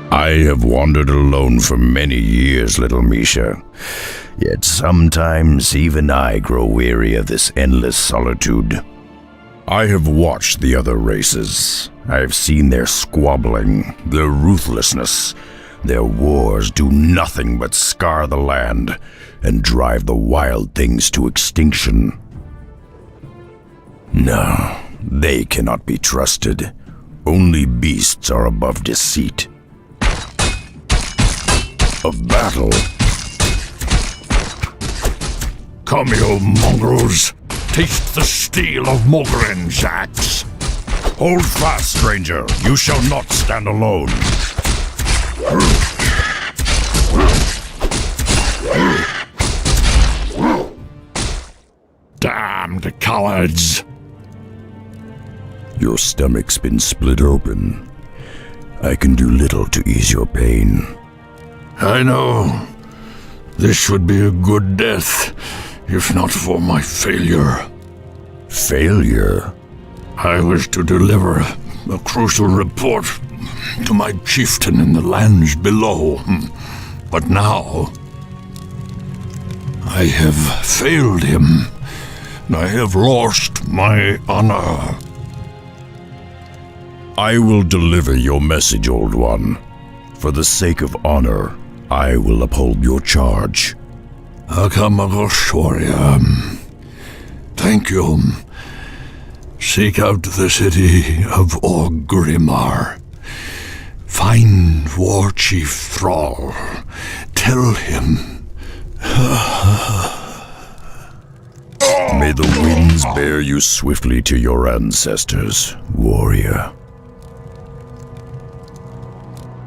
[SPEAKER 11] I have wandered alone for many years, little Misha. Yet sometimes even I grow weary of this endless solitude. I have watched the other races. I have seen their squabbling, their ruthlessness. Their wars do nothing but scar the land and drive the wild things to extinction. No, they cannot be trusted. Only beasts are above deceit. A battle. Come, you mongrels. Taste the steel of Mogren's axe. Hold fast, stranger. You shall not stand alone. Damned cowards. Your stomach's been split open. I can do little to ease your pain.
[SPEAKER 2] I know. This would be a good death, if not for my failure.
[SPEAKER 11] Failure?
[SPEAKER 2] I was to deliver a crucial report to my chieftain in the lands below. But now, I have failed him. I have lost my honor.
[SPEAKER 11] I will deliver your message, Old One. For the sake of honor, I will uphold your charge.
[SPEAKER 2] Akamagosh warrior. Thank you. Seek out the city of Orgrimmar. Find War Chief Thrall. Tell him.
[SPEAKER 11] May the winds bear you swiftly to your ancestors, warrior.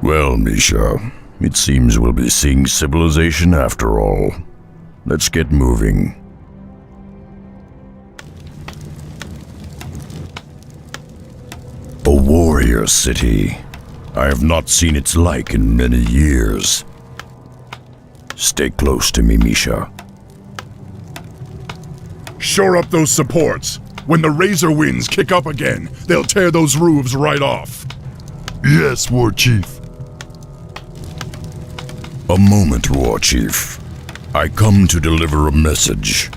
[SPEAKER 11] Well, Misha, it seems we'll be seeing civilization after all. Let's get moving. A warrior city. I have not seen its like in many years. Stay close to me, Misha.
[SPEAKER 3] Shore up those supports. When the razor winds kick up again, they'll tear those roofs right off.
[SPEAKER 12] Yes, War Chief.
[SPEAKER 20] A moment, War Chief. I come to deliver a message.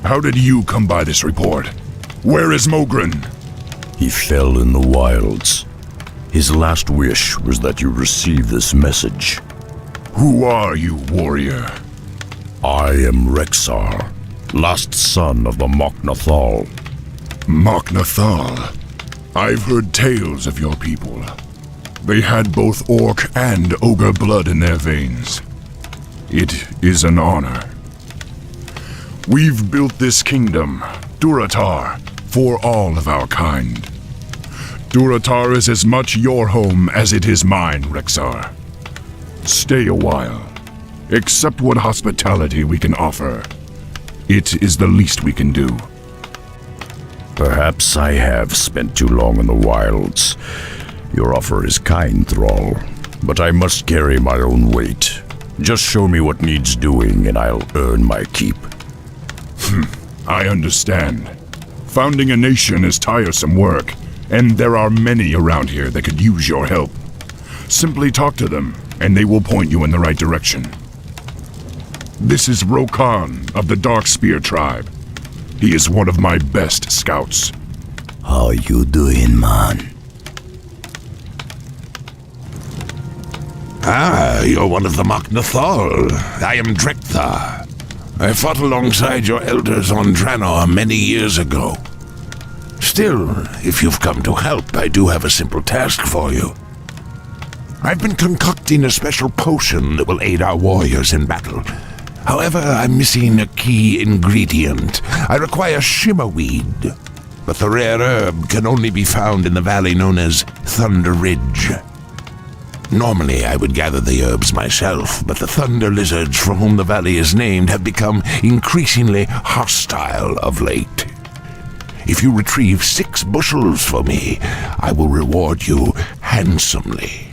[SPEAKER 3] How did you come by this report? Where is Mogren?
[SPEAKER 20] He fell in the wilds. His last wish was that you receive this message.
[SPEAKER 3] Who are you, warrior?
[SPEAKER 20] I am Rexar, last son of the Mok'Nathal.
[SPEAKER 3] Mok'Nathal? I've heard tales of your people. They had both orc and ogre blood in their veins. It is an honor. We've built this kingdom, Durotar, for all of our kind. Durotar is as much your home as it is mine, Rexar. Stay a while. Accept what hospitality we can offer. It is the least we can do.
[SPEAKER 20] Perhaps I have spent too long in the wilds. Your offer is kind, Thrall, but I must carry my own weight. Just show me what needs doing and I'll earn my keep.
[SPEAKER 3] I understand. Founding a nation is tiresome work, and there are many around here that could use your help. Simply talk to them, and they will point you in the right direction. This is Rokan of the Darkspear tribe. He is one of my best scouts.
[SPEAKER 13] How you doing, man?
[SPEAKER 11] Ah, you're one of the Mok'Nathal. I am Drekthar. I fought alongside your elders on Draenor many years ago. Still, if you've come to help, I do have a simple task for you. I've been concocting a special potion that will aid our warriors in battle. However, I'm missing a key ingredient. I require shimmerweed, but the rare herb can only be found in the valley known as Thunder Ridge. Normally, I would gather the herbs myself, but the thunder lizards for whom the valley is named have become increasingly hostile of late. If you retrieve 6 bushels for me, I will reward you handsomely.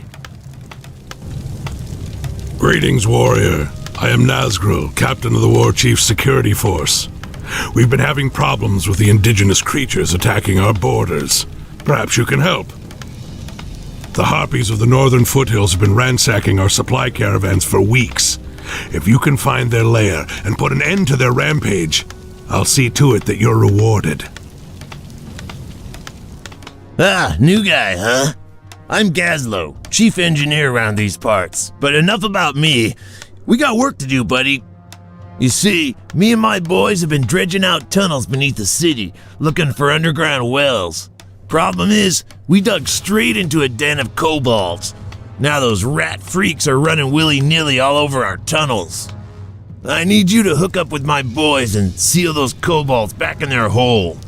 [SPEAKER 23] Greetings, warrior. I am Nazgul, captain of the War Chief's security force. We've been having problems with the indigenous creatures attacking our borders. Perhaps you can help. The Harpies of the northern foothills have been ransacking our supply caravans for weeks. If you can find their lair and put an end to their rampage, I'll see to it that you're rewarded.
[SPEAKER 24] Ah, new guy, huh? I'm Gazlo, chief engineer around these parts. But enough about me. We got work to do, buddy. You see, me and my boys have been dredging out tunnels beneath the city, looking for underground wells. Problem is, we dug straight into a den of kobolds. Now those rat freaks are running willy-nilly all over our tunnels. I need you to hook up with my boys and seal those kobolds back in their hole.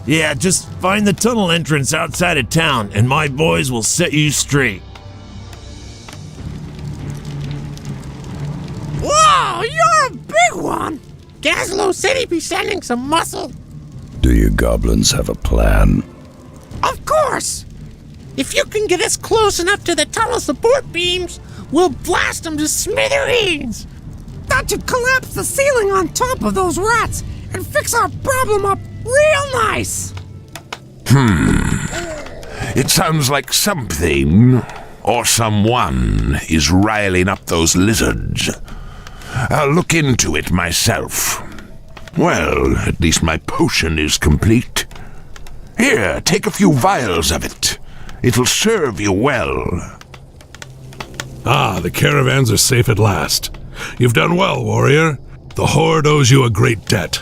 [SPEAKER 24] Yeah, just find the tunnel entrance outside of town and my boys will set you straight.
[SPEAKER 25] Whoa, you're a big one! Gazlo said he'd be sending some muscle.
[SPEAKER 20] Do you goblins have a plan?
[SPEAKER 25] Of course! If you can get us close enough to the tunnel support beams, we'll blast them to smithereens! That should collapse the ceiling on top of those rats and fix our problem up real nice!
[SPEAKER 11] It sounds like something, or someone, is riling up those lizards. I'll look into it myself. Well, at least my potion is complete. Here, take a few vials of it. It'll serve you well.
[SPEAKER 23] Ah, the caravans are safe at last. You've done well, warrior. The Horde owes you a great debt.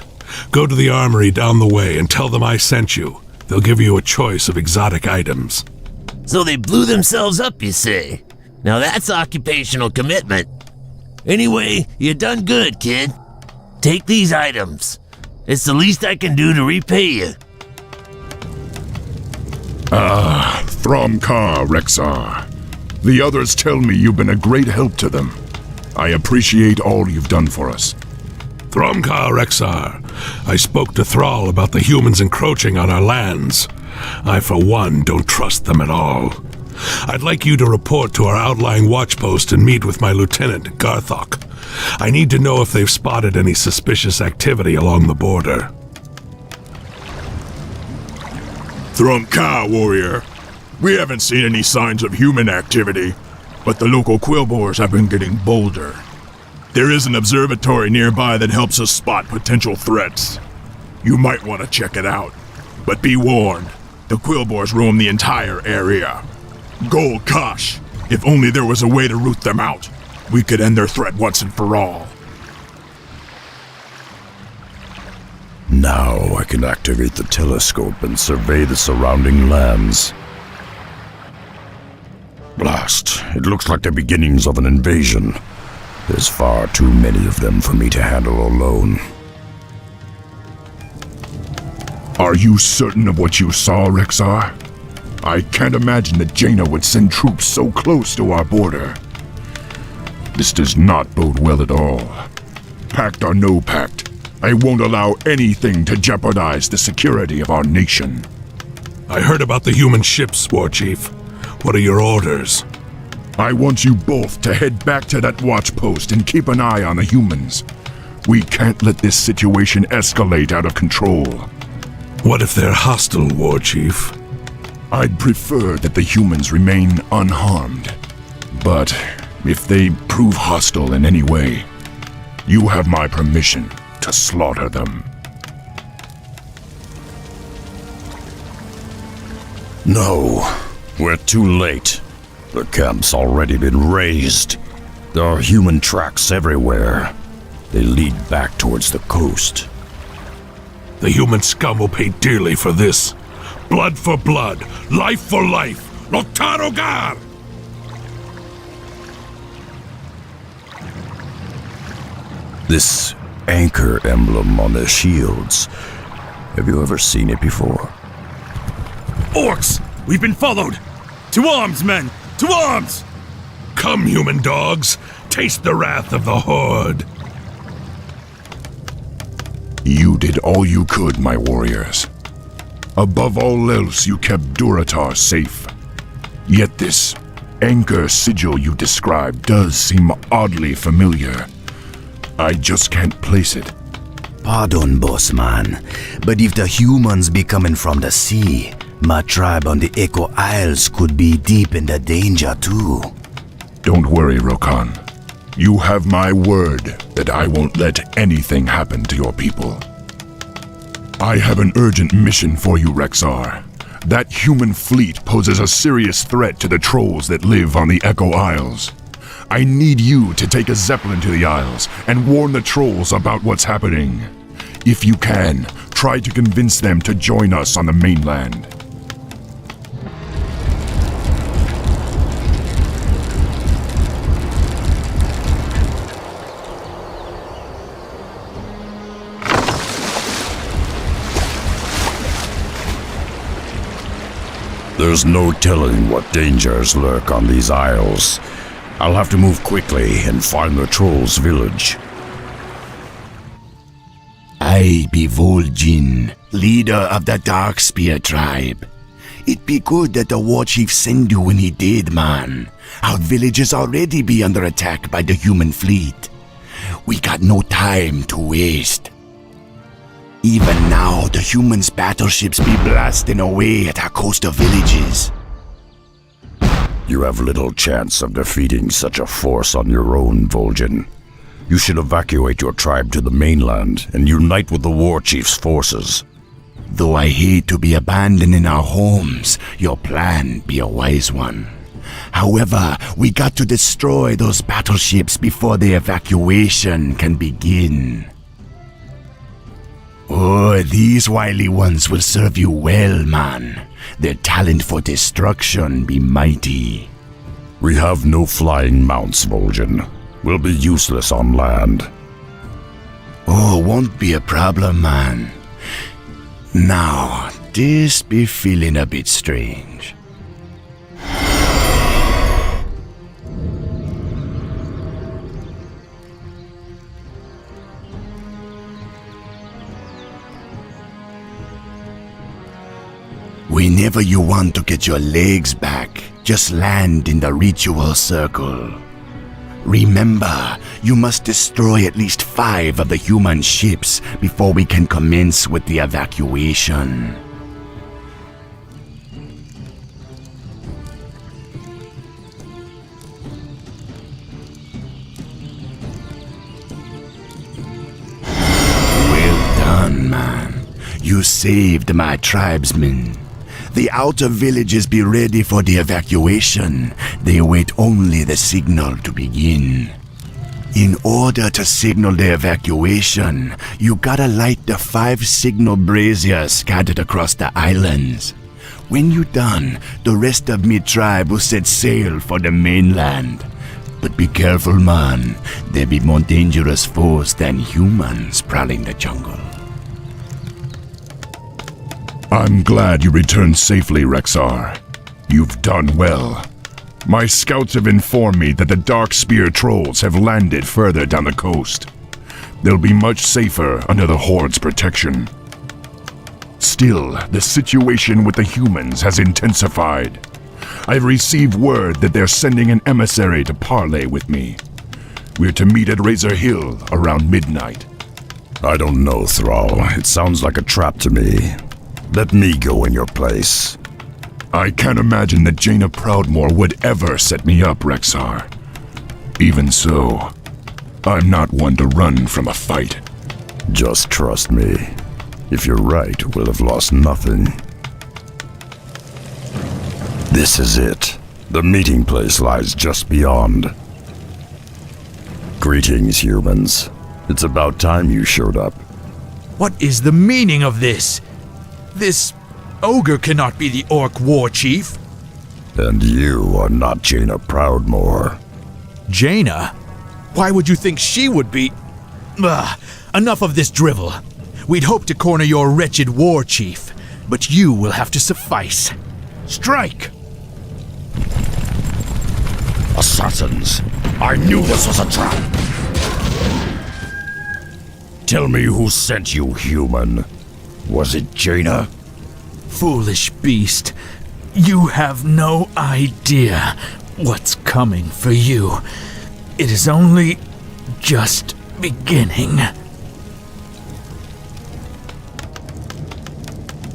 [SPEAKER 23] Go to the armory down the way and tell them I sent you. They'll give you a choice of exotic items.
[SPEAKER 24] So they blew themselves up, you say? Now that's occupational commitment. Anyway, you done good, kid. Take these items. It's the least I can do to repay you.
[SPEAKER 3] Ah, Thromkar, Rexar. The others tell me you've been a great help to them. I appreciate all you've done for us.
[SPEAKER 23] Thromkar, Rexar. I spoke to Thrall about the humans encroaching on our lands. I, for one, don't trust them at all. I'd like you to report to our outlying watchpost and meet with my lieutenant, Garthok. I need to know if they've spotted any suspicious activity along the border.
[SPEAKER 12] Thrumka, warrior. We haven't seen any signs of human activity, but the local quillboars have been getting bolder. There is an observatory nearby that helps us spot potential threats. You might want to check it out, but be warned, the quillboars roam the entire area. Gol Kosh, if only there was a way to root them out, we could end their threat once and for all.
[SPEAKER 20] Now I can activate the telescope and survey the surrounding lands. Blast, it looks like the beginnings of an invasion. There's far too many of them for me to handle alone.
[SPEAKER 3] Are you certain of what you saw, Rexar? I can't imagine that Jaina would send troops so close to our border. This does not bode well at all. Pact or no pact, I won't allow anything to jeopardize the security of our nation.
[SPEAKER 23] I heard about the human ships, War Chief. What are your orders?
[SPEAKER 3] I want you both to head back to that watch post and keep an eye on the humans. We can't let this situation escalate out of control.
[SPEAKER 23] What if they're hostile, War Chief?
[SPEAKER 3] I'd prefer that the humans remain unharmed. But if they prove hostile in any way, you have my permission to slaughter them.
[SPEAKER 20] No, we're too late. The camp's already been razed. There are human tracks everywhere. They lead back towards the coast.
[SPEAKER 23] The human scum will pay dearly for this. Blood for blood, life for life. Loktarogar!
[SPEAKER 20] This anchor emblem on their shields. Have you ever seen it before?
[SPEAKER 10] Orcs! We've been followed! To arms, men! To arms!
[SPEAKER 23] Come, human dogs. Taste the wrath of the Horde.
[SPEAKER 3] You did all you could, my warriors. Above all else, you kept Durotar safe. Yet this anchor sigil you described does seem oddly familiar. I just can't place it.
[SPEAKER 13] Pardon, boss man, but if the humans be coming from the sea, my tribe on the Echo Isles could be deep in the danger too.
[SPEAKER 3] Don't worry, Rokan. You have my word that I won't let anything happen to your people. I have an urgent mission for you, Rexar. That human fleet poses a serious threat to the trolls that live on the Echo Isles. I need you to take a zeppelin to the Isles and warn the trolls about what's happening. If you can, try to convince them to join us on the mainland.
[SPEAKER 20] There's no telling what dangers lurk on these isles. I'll have to move quickly and find the trolls' village.
[SPEAKER 6] I be Vol'jin, leader of the Darkspear tribe. It be good that the war chief sent you when he did, man. Our village is already be under attack by the human fleet. We got no time to waste. Even now, the humans' battleships be blasting away at our coastal villages.
[SPEAKER 20] You have little chance of defeating such a force on your own, Vol'jin. You should evacuate your tribe to the mainland and unite with the war chief's forces.
[SPEAKER 6] Though I hate to be abandoning our homes, your plan be a wise one. However, we got to destroy those battleships before the evacuation can begin. Oh, these wily ones will serve you well, man. Their talent for destruction be mighty.
[SPEAKER 20] We have no flying mounts, Vol'jin. We'll be useless on land.
[SPEAKER 6] Oh, won't be a problem, man. Now, this be feeling a bit strange. Whenever you want to get your legs back, just land in the ritual circle. Remember, you must destroy at least 5 of the human ships before we can commence with the evacuation. Well done, man. You saved my tribesmen. The outer villages be ready for the evacuation. They await only the signal to begin. In order to signal the evacuation, you gotta light the 5 signal braziers scattered across the islands. When you done, the rest of me tribe will set sail for the mainland. But be careful, man. There be more dangerous foes than humans prowling the jungle.
[SPEAKER 3] I'm glad you returned safely, Rexar. You've done well. My scouts have informed me that the Dark Spear trolls have landed further down the coast. They'll be much safer under the Horde's protection. Still, the situation with the humans has intensified. I've received word that they're sending an emissary to parley with me. We're to meet at Razor Hill around midnight.
[SPEAKER 20] I don't know, Thrall. It sounds like a trap to me. Let me go in your place.
[SPEAKER 3] I can't imagine that Jaina Proudmoore would ever set me up, Rexar. Even so, I'm not one to run from a fight.
[SPEAKER 20] Just trust me. If you're right, we'll have lost nothing. This is it. The meeting place lies just beyond. Greetings, humans. It's about time you showed up.
[SPEAKER 5] What is the meaning of this? This ogre cannot be the Orc war chief.
[SPEAKER 20] And you are not Jaina Proudmoore.
[SPEAKER 5] Jaina? Why would you think she would be? Enough of this drivel. We'd hoped to corner your wretched war chief, but you will have to suffice. Strike!
[SPEAKER 20] Assassins! I knew this was a trap! Tell me who sent you, human. Was it Jaina?
[SPEAKER 5] Foolish beast. You have no idea what's coming for you. It is only just beginning.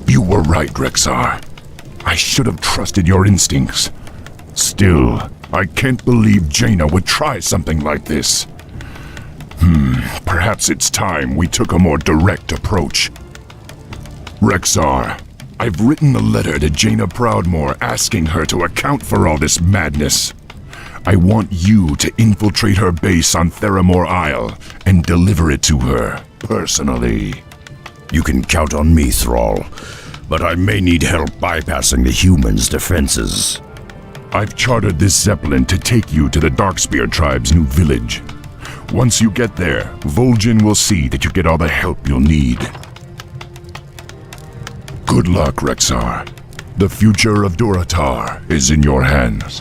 [SPEAKER 3] You were right, Rexar. I should have trusted your instincts. Still, I can't believe Jaina would try something like this. Perhaps it's time we took a more direct approach. Rexar, I've written a letter to Jaina Proudmoore asking her to account for all this madness. I want you to infiltrate her base on Theramore Isle and deliver it to her, personally.
[SPEAKER 20] You can count on me, Thrall, but I may need help bypassing the humans' defenses.
[SPEAKER 3] I've chartered this Zeppelin to take you to the Darkspear tribe's new village. Once you get there, Vol'jin will see that you get all the help you'll need. Good luck, Rexar. The future of Durotar is in your hands.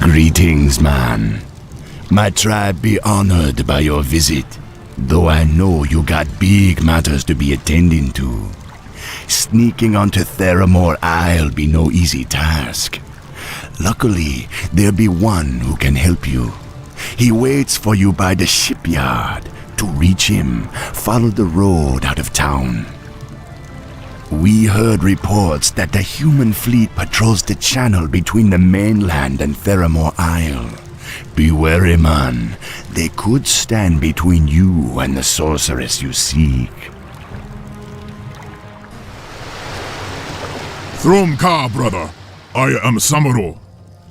[SPEAKER 6] Greetings, man. My tribe be honored by your visit, though I know you got big matters to be attending to. Sneaking onto Theramore Isle be no easy task. Luckily, there be one who can help you. He waits for you by the shipyard. To reach him, follow the road out of town. We heard reports that the human fleet patrols the channel between the mainland and Theramore Isle. Be wary, man. They could stand between you and the sorceress you seek.
[SPEAKER 3] Thromka, brother. I am Samuro.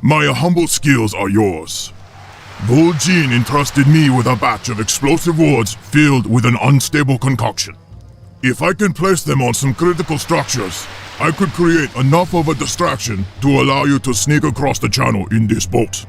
[SPEAKER 3] My humble skills are yours. Vol'jin entrusted me with a batch of explosive wards filled with an unstable concoction. If I can place them on some critical structures, I could create enough of a distraction to allow you to sneak across the channel in this boat.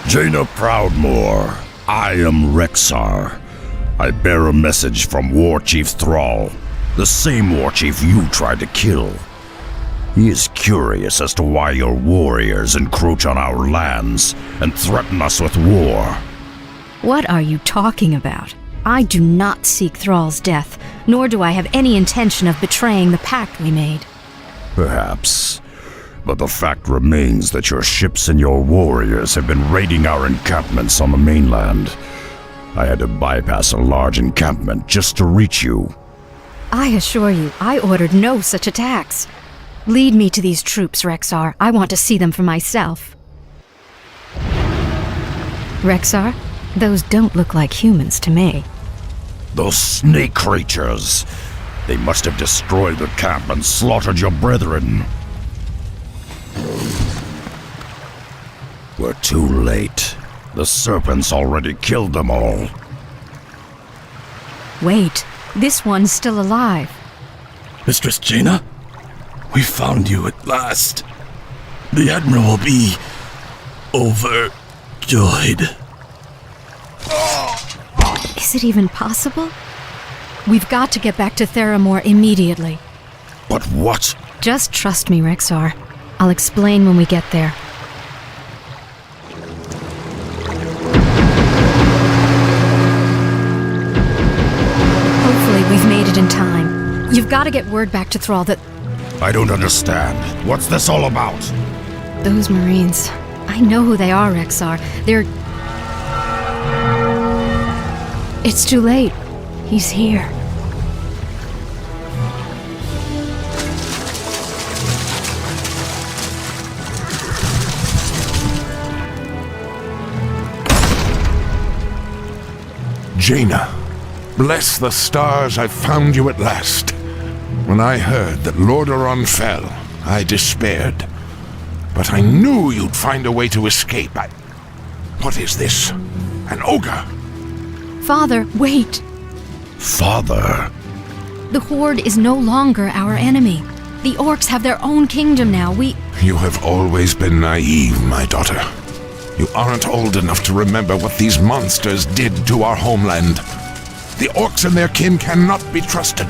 [SPEAKER 20] Jaina Proudmoore, I am Rexar. I bear a message from War Chief Thrall, the same War Chief you tried to kill. He is curious as to why your warriors encroach on our lands and threaten us with war.
[SPEAKER 8] What are you talking about? I do not seek Thrall's death, nor do I have any intention of betraying the pact we made.
[SPEAKER 20] Perhaps. But the fact remains that your ships and your warriors have been raiding our encampments on the mainland. I had to bypass a large encampment just to reach you.
[SPEAKER 8] I assure you, I ordered no such attacks. Lead me to these troops, Rexar. I want to see them for myself. Rexar, those don't look like humans to me.
[SPEAKER 20] Those snake creatures. They must have destroyed the camp and slaughtered your brethren. We're too late. The serpents already killed them all.
[SPEAKER 8] Wait, this one's still alive.
[SPEAKER 13] Mistress Jaina, we found you at last. The Admiral will be overjoyed.
[SPEAKER 8] Is it even possible? We've got to get back to Theramore immediately.
[SPEAKER 20] But what?
[SPEAKER 8] Just trust me, Rexar. I'll explain when we get there. Hopefully we've made it in time. You've got to get word back to Thrall that...
[SPEAKER 20] I don't understand. What's this all about?
[SPEAKER 8] Those Marines... I know who they are, Rexar. They're... It's too late. He's here.
[SPEAKER 11] Jaina, bless the stars I found you at last. When I heard that Lordaeron fell, I despaired. But I knew you'd find a way to escape. What is this? An ogre?
[SPEAKER 8] Father, wait!
[SPEAKER 20] Father?
[SPEAKER 8] The Horde is no longer our enemy. The orcs have their own kingdom now.
[SPEAKER 11] You have always been naive, my daughter. You aren't old enough to remember what these monsters did to our homeland. The orcs and their kin cannot be trusted.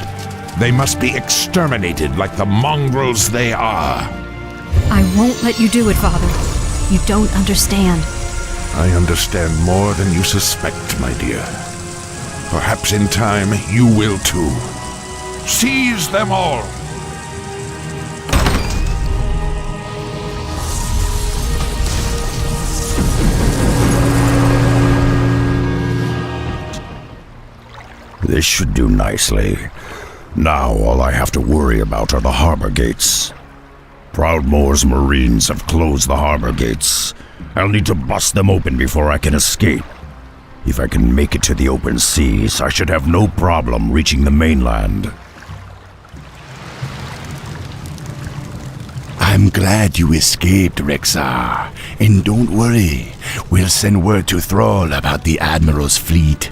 [SPEAKER 11] They must be exterminated like the mongrels they are.
[SPEAKER 8] I won't let you do it, Father. You don't understand.
[SPEAKER 11] I understand more than you suspect, my dear. Perhaps in time you will too. Seize them all!
[SPEAKER 20] This should do nicely. Now all I have to worry about are the harbor gates. Proudmoore's Marines have closed the harbor gates. I'll need to bust them open before I can escape. If I can make it to the open seas, I should have no problem reaching the mainland.
[SPEAKER 6] I'm glad you escaped, Rexar. And don't worry, we'll send word to Thrall about the Admiral's fleet.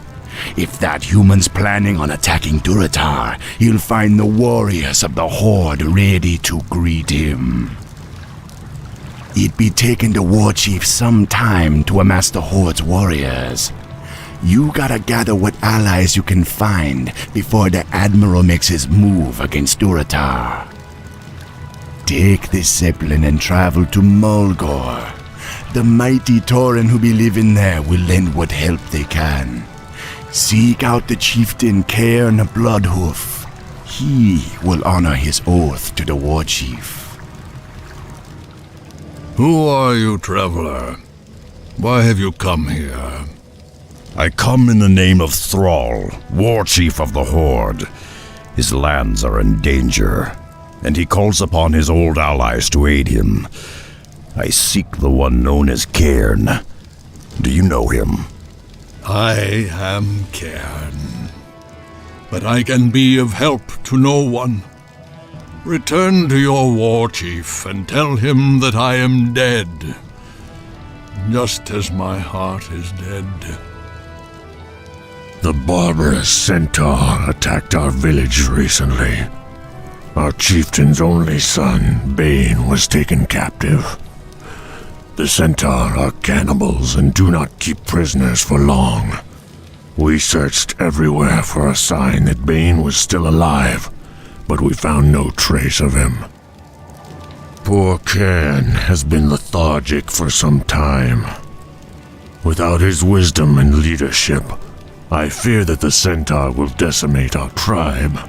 [SPEAKER 6] If that human's planning on attacking Durotar, he'll find the warriors of the Horde ready to greet him. It'd be taking the war chief some time to amass the Horde's warriors. You gotta gather what allies you can find before the Admiral makes his move against Durotar. Take this zeppelin and travel to Mulgore. The mighty Tauren who be living there will lend what help they can. Seek out the chieftain Cairn Bloodhoof. He will honor his oath to the war chief.
[SPEAKER 23] Who are you, traveler? Why have you come here?
[SPEAKER 20] I come in the name of Thrall, war chief of the Horde. His lands are in danger, and he calls upon his old allies to aid him. I seek the one known as Cairn. Do you know him?
[SPEAKER 23] I am Cairn, but I can be of help to no one. Return to your war chief and tell him that I am dead, just as my heart is dead. The barbarous centaur attacked our village recently. Our chieftain's only son, Bane, was taken captive. The centaur are cannibals and do not keep prisoners for long. We searched everywhere for a sign that Bane was still alive, but we found no trace of him. Poor Cairn has been lethargic for some time. Without his wisdom and leadership, I fear that the centaur will decimate our tribe.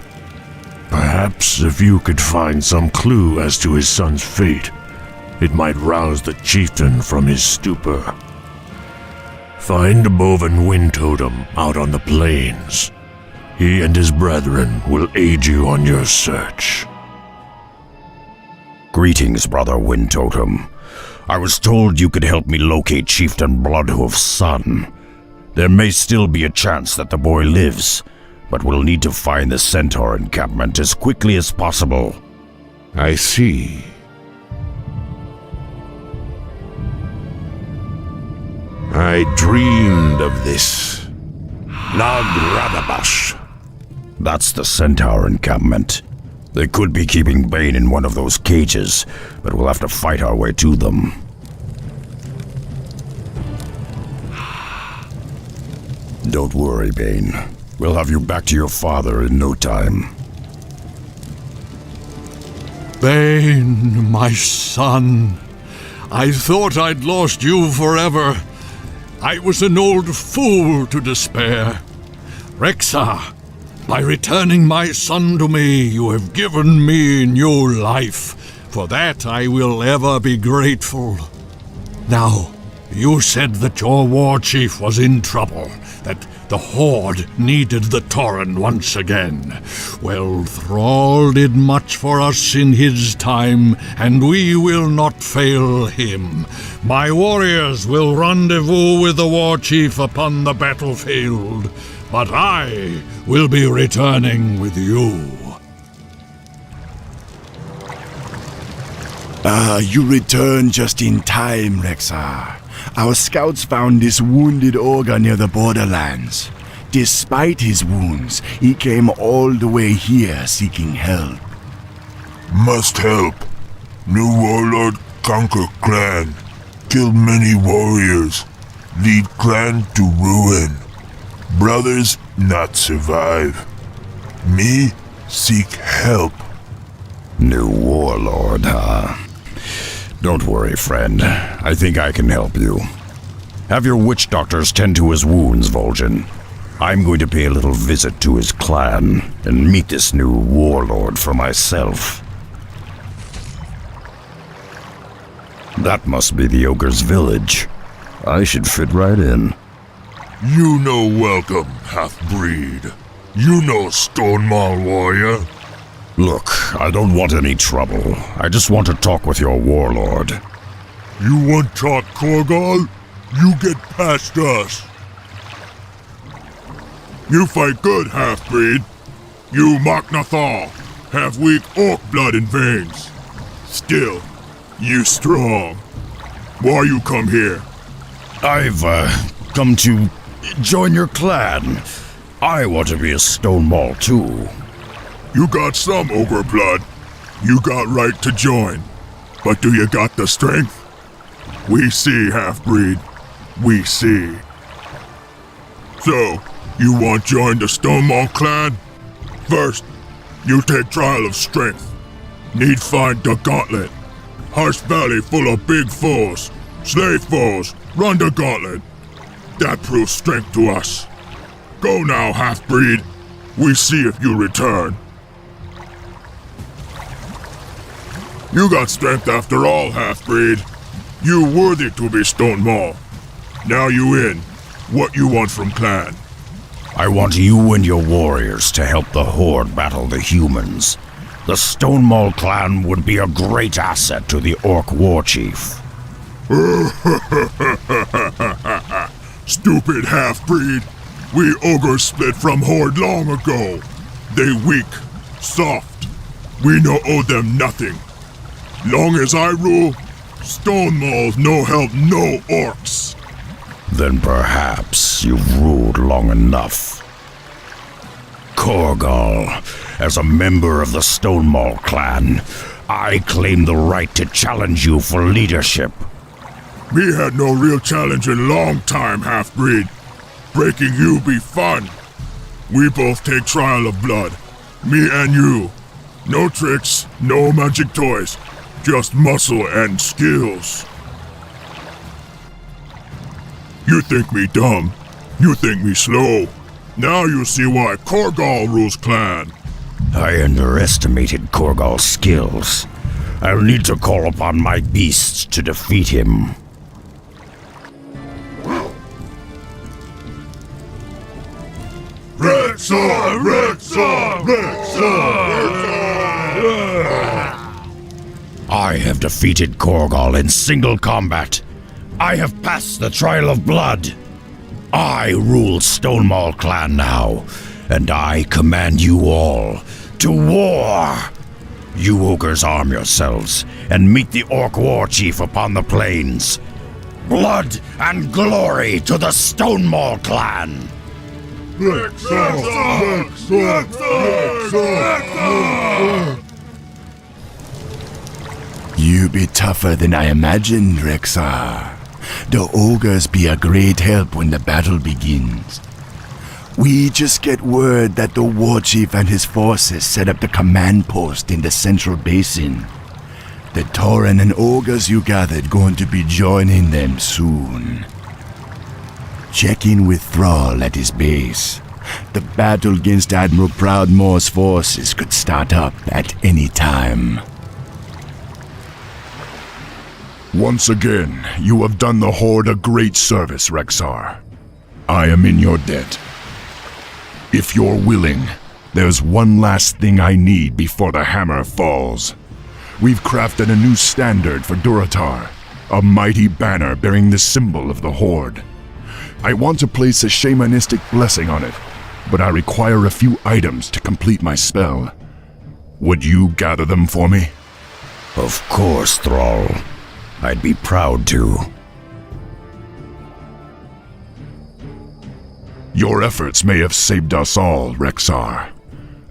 [SPEAKER 23] Perhaps if you could find some clue as to his son's fate, it might rouse the chieftain from his stupor. Find a Boven wind totem out on the plains. He and his brethren will aid you on your search.
[SPEAKER 20] Greetings, Brother Wind Totem. I was told you could help me locate Chieftain Bloodhoof's son. There may still be a chance that the boy lives, but we'll need to find the centaur encampment as quickly as possible.
[SPEAKER 23] I see.
[SPEAKER 11] I dreamed of this. Nagradabash.
[SPEAKER 20] That's the centaur encampment. They could be keeping Bane in one of those cages, but we'll have to fight our way to them. Don't worry, Bane. We'll have you back to your father in no time.
[SPEAKER 23] Bane, my son. I thought I'd lost you forever. I was an old fool to despair. Rexxar, by returning my son to me, you have given me new life. For that I will ever be grateful. Now, you said that your war chief was in trouble, that the Horde needed the Tauren once again. Well, Thrall did much for us in his time, and we will not fail him. My warriors will rendezvous with the war chief upon the battlefield, but I will be returning with you.
[SPEAKER 6] You returned just in time, Rexxar. Our scouts found this wounded ogre near the borderlands. Despite his wounds, he came all the way here seeking help.
[SPEAKER 4] Must help. New warlord conquer clan. Kill many warriors. Lead clan to ruin. Brothers not survive. Me seek help.
[SPEAKER 20] New warlord, huh? Don't worry, friend. I think I can help you. Have your witch doctors tend to his wounds, Vol'jin. I'm going to pay a little visit to his clan and meet this new warlord for myself. That must be the ogre's village. I should fit right in.
[SPEAKER 4] You know welcome, half-breed. You know Stonemaul warrior.
[SPEAKER 20] Look, I don't want any trouble. I just want to talk with your warlord.
[SPEAKER 4] You want talk, Korgal? You get past us. You fight good, half-breed. You Machnathal, have weak orc blood in veins. Still, you strong. Why you come here?
[SPEAKER 20] I've, come to join your clan. I want to be a Stonemaul, too.
[SPEAKER 4] You got some ogre blood. You got right to join. But do you got the strength? We see, half-breed. We see. So, you want join the Stonemaul clan? First, you take trial of strength.
[SPEAKER 12] Need find the gauntlet. Harsh Valley full of big foes. Slave foes. Run the gauntlet. That proves strength to us. Go now, half-breed. We see if you return. You got strength after all, half-breed. You worthy to be Stonemaul. Now you in. What you want from clan?
[SPEAKER 20] I want you and your warriors to help the Horde battle the humans. The Stonemaul clan would be a great asset to the Orc Warchief.
[SPEAKER 12] Stupid half-breed. We ogres split from Horde long ago. They weak, soft. We no owe them nothing. Long as I rule, Stonemaul's no help no orcs.
[SPEAKER 20] Then perhaps you've ruled long enough. Korgal, as a member of the Stonemaul clan, I claim the right to challenge you for leadership.
[SPEAKER 12] Me had no real challenge in long time, half-breed. Breaking you be fun. We both take trial of blood. Me and you. No tricks, no magic toys. Just muscle and skills. You think me dumb. You think me slow. Now you see why Korgal rules clan.
[SPEAKER 20] I underestimated Korgal's skills. I'll need to call upon my beasts to defeat him.
[SPEAKER 12] Rexar! Rexar! Rexar!
[SPEAKER 20] I have defeated Korgal in single combat. I have passed the trial of blood. I rule Stonemaul clan now, and I command you all to war. You ogres arm yourselves and meet the Orc Warchief upon the plains. Blood and glory to the Stonemaul clan!
[SPEAKER 6] You be tougher than I imagined, Rexar. The ogres be a great help when the battle begins. We just get word that the Warchief and his forces set up the command post in the central basin. The Tauren and ogres you gathered going to be joining them soon. Check in with Thrall at his base. The battle against Admiral Proudmoore's forces could start up at any time.
[SPEAKER 3] Once again, you have done the Horde a great service, Rexar. I am in your debt. If you're willing, there's one last thing I need before the hammer falls. We've crafted a new standard for Durotar, a mighty banner bearing the symbol of the Horde. I want to place a shamanistic blessing on it, but I require a few items to complete my spell. Would you gather them for me?
[SPEAKER 20] Of course, Thrall. I'd be proud to.
[SPEAKER 3] Your efforts may have saved us all, Rexar.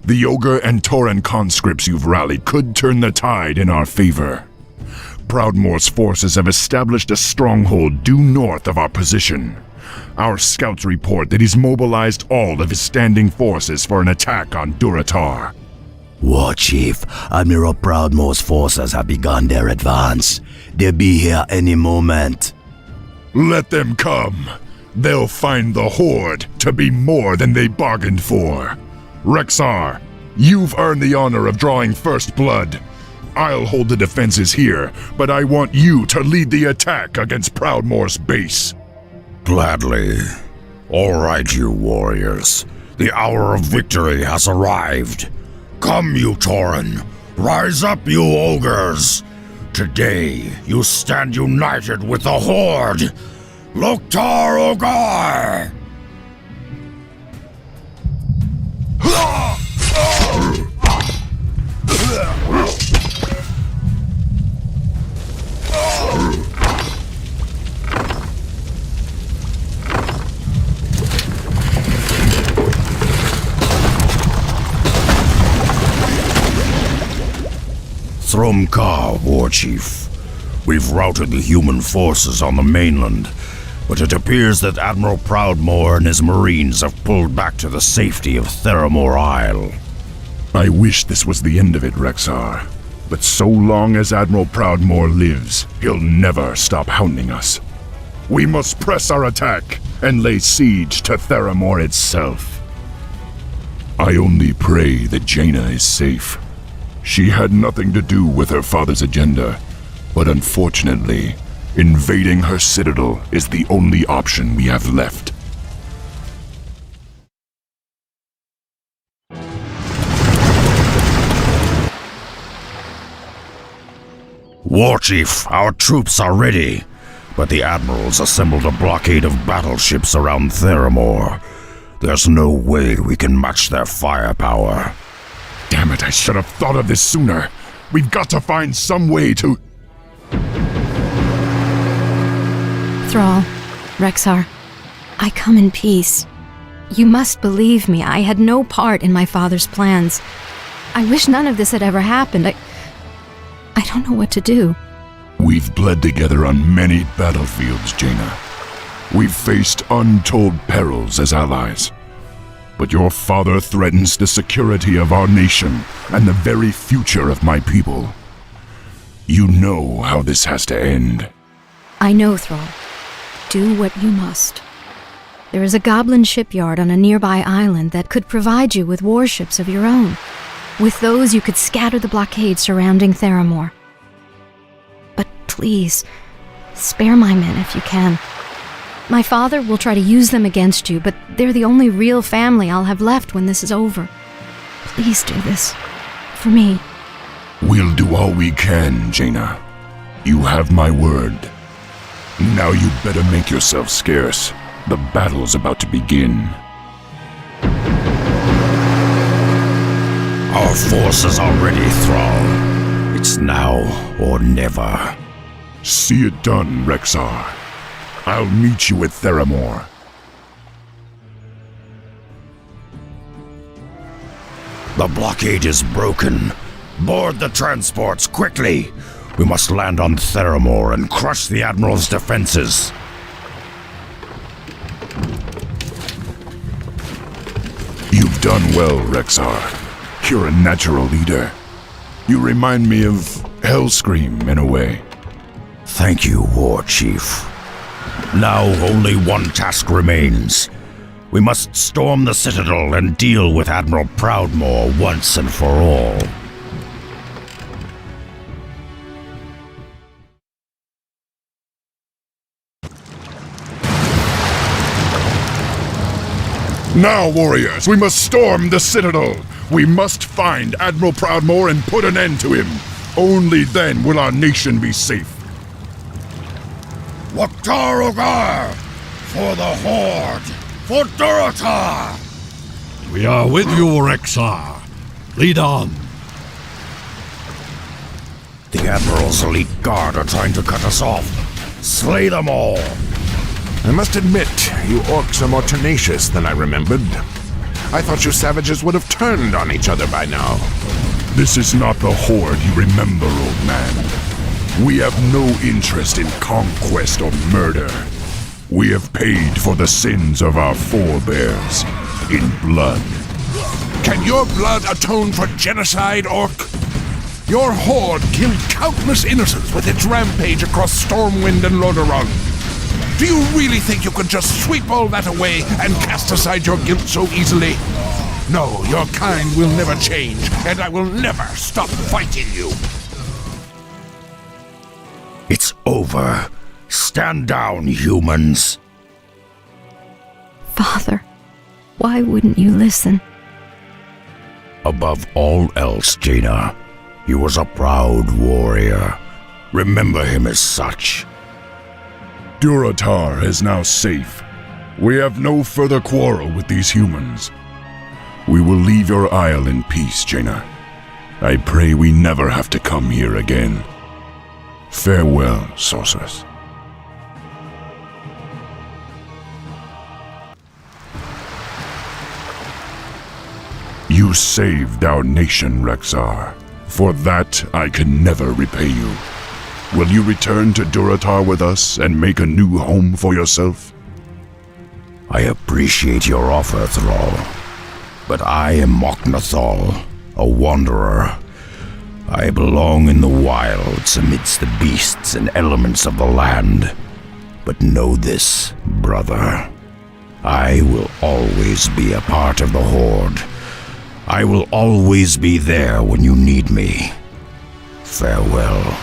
[SPEAKER 3] The Ogre and Tauren conscripts you've rallied could turn the tide in our favor. Proudmoore's forces have established a stronghold due north of our position. Our scouts report that he's mobilized all of his standing forces for an attack on Durotar.
[SPEAKER 13] Warchief, Admiral Proudmoore's forces have begun their advance. They'll be here any moment.
[SPEAKER 3] Let them come. They'll find the Horde to be more than they bargained for. Rexar, you've earned the honor of drawing first blood. I'll hold the defenses here, but I want you to lead the attack against Proudmoore's base.
[SPEAKER 20] Gladly. All right, you warriors. The hour of victory has arrived. Come, you Tauren. Rise up, you ogres. Today, you stand united with the Horde. Loktar Ogar! Thromkar, Warchief. We've routed the human forces on the mainland, but it appears that Admiral Proudmoore and his marines have pulled back to the safety of Theramore Isle.
[SPEAKER 3] I wish this was the end of it, Rexar. But so long as Admiral Proudmoore lives, he'll never stop hounding us. We must press our attack and lay siege to Theramore itself. I only pray that Jaina is safe. She had nothing to do with her father's agenda, but unfortunately, invading her citadel is the only option we have left.
[SPEAKER 20] Warchief, our troops are ready, but the Admiral's assembled a blockade of battleships around Theramore. There's no way we can match their firepower.
[SPEAKER 3] Damn it, I should have thought of this sooner. We've got to find some way to...
[SPEAKER 8] Thrall, Rexar, I come in peace. You must believe me, I had no part in my father's plans. I wish none of this had ever happened. I don't know what to do.
[SPEAKER 3] We've bled together on many battlefields, Jaina. We've faced untold perils as allies. But your father threatens the security of our nation and the very future of my people. You know how this has to end.
[SPEAKER 8] I know, Thrall. Do what you must. There is a goblin shipyard on a nearby island that could provide you with warships of your own. With those, you could scatter the blockade surrounding Theramore. But please, spare my men if you can. My father will try to use them against you, but they're the only real family I'll have left when this is over. Please do this. For me.
[SPEAKER 3] We'll do all we can, Jaina. You have my word. Now you'd better make yourself scarce. The battle's about to begin.
[SPEAKER 20] Our forces are ready, Thrall. It's now or never.
[SPEAKER 3] See it done, Rexar. I'll meet you at Theramore.
[SPEAKER 20] The blockade is broken. Board the transports, quickly! We must land on Theramore and crush the Admiral's defenses.
[SPEAKER 3] You've done well, Rexar. You're a natural leader. You remind me of Hellscream in a way.
[SPEAKER 20] Thank you, War Chief. Now only one task remains. We must storm the Citadel and deal with Admiral Proudmoore once and for all.
[SPEAKER 3] Now, warriors, we must storm the Citadel! We must find Admiral Proudmoore and put an end to him! Only then will our nation be safe!
[SPEAKER 20] Waktarogar! For the Horde! For Durotar!
[SPEAKER 12] We are with you, Rexar. Lead on.
[SPEAKER 20] The Admiral's elite guard are trying to cut us off. Slay them all!
[SPEAKER 11] I must admit, you orcs are more tenacious than I remembered. I thought you savages would have turned on each other by now.
[SPEAKER 3] This is not the Horde you remember, old man. We have no interest in conquest or murder. We have paid for the sins of our forebears in blood.
[SPEAKER 11] Can your blood atone for genocide, orc? Your Horde killed countless innocents with its rampage across Stormwind and Lordaeron. Do you really think you could just sweep all that away and cast aside your guilt so easily? No, your kind will never change, and I will never stop fighting you.
[SPEAKER 20] It's over. Stand down, humans.
[SPEAKER 8] Father, why wouldn't you listen?
[SPEAKER 20] Above all else, Jaina, he was a proud warrior. Remember him as such.
[SPEAKER 3] Durotar is now safe. We have no further quarrel with these humans. We will leave your isle in peace, Jaina. I pray we never have to come here again. Farewell, sorceress. You saved our nation, Rexar. For that, I can never repay you. Will you return to Durotar with us and make a new home for yourself?
[SPEAKER 20] I appreciate your offer, Thrall. But I am Moknathal, a wanderer. I belong in the wilds amidst the beasts and elements of the land. But know this, brother. I will always be a part of the Horde. I will always be there when you need me. Farewell.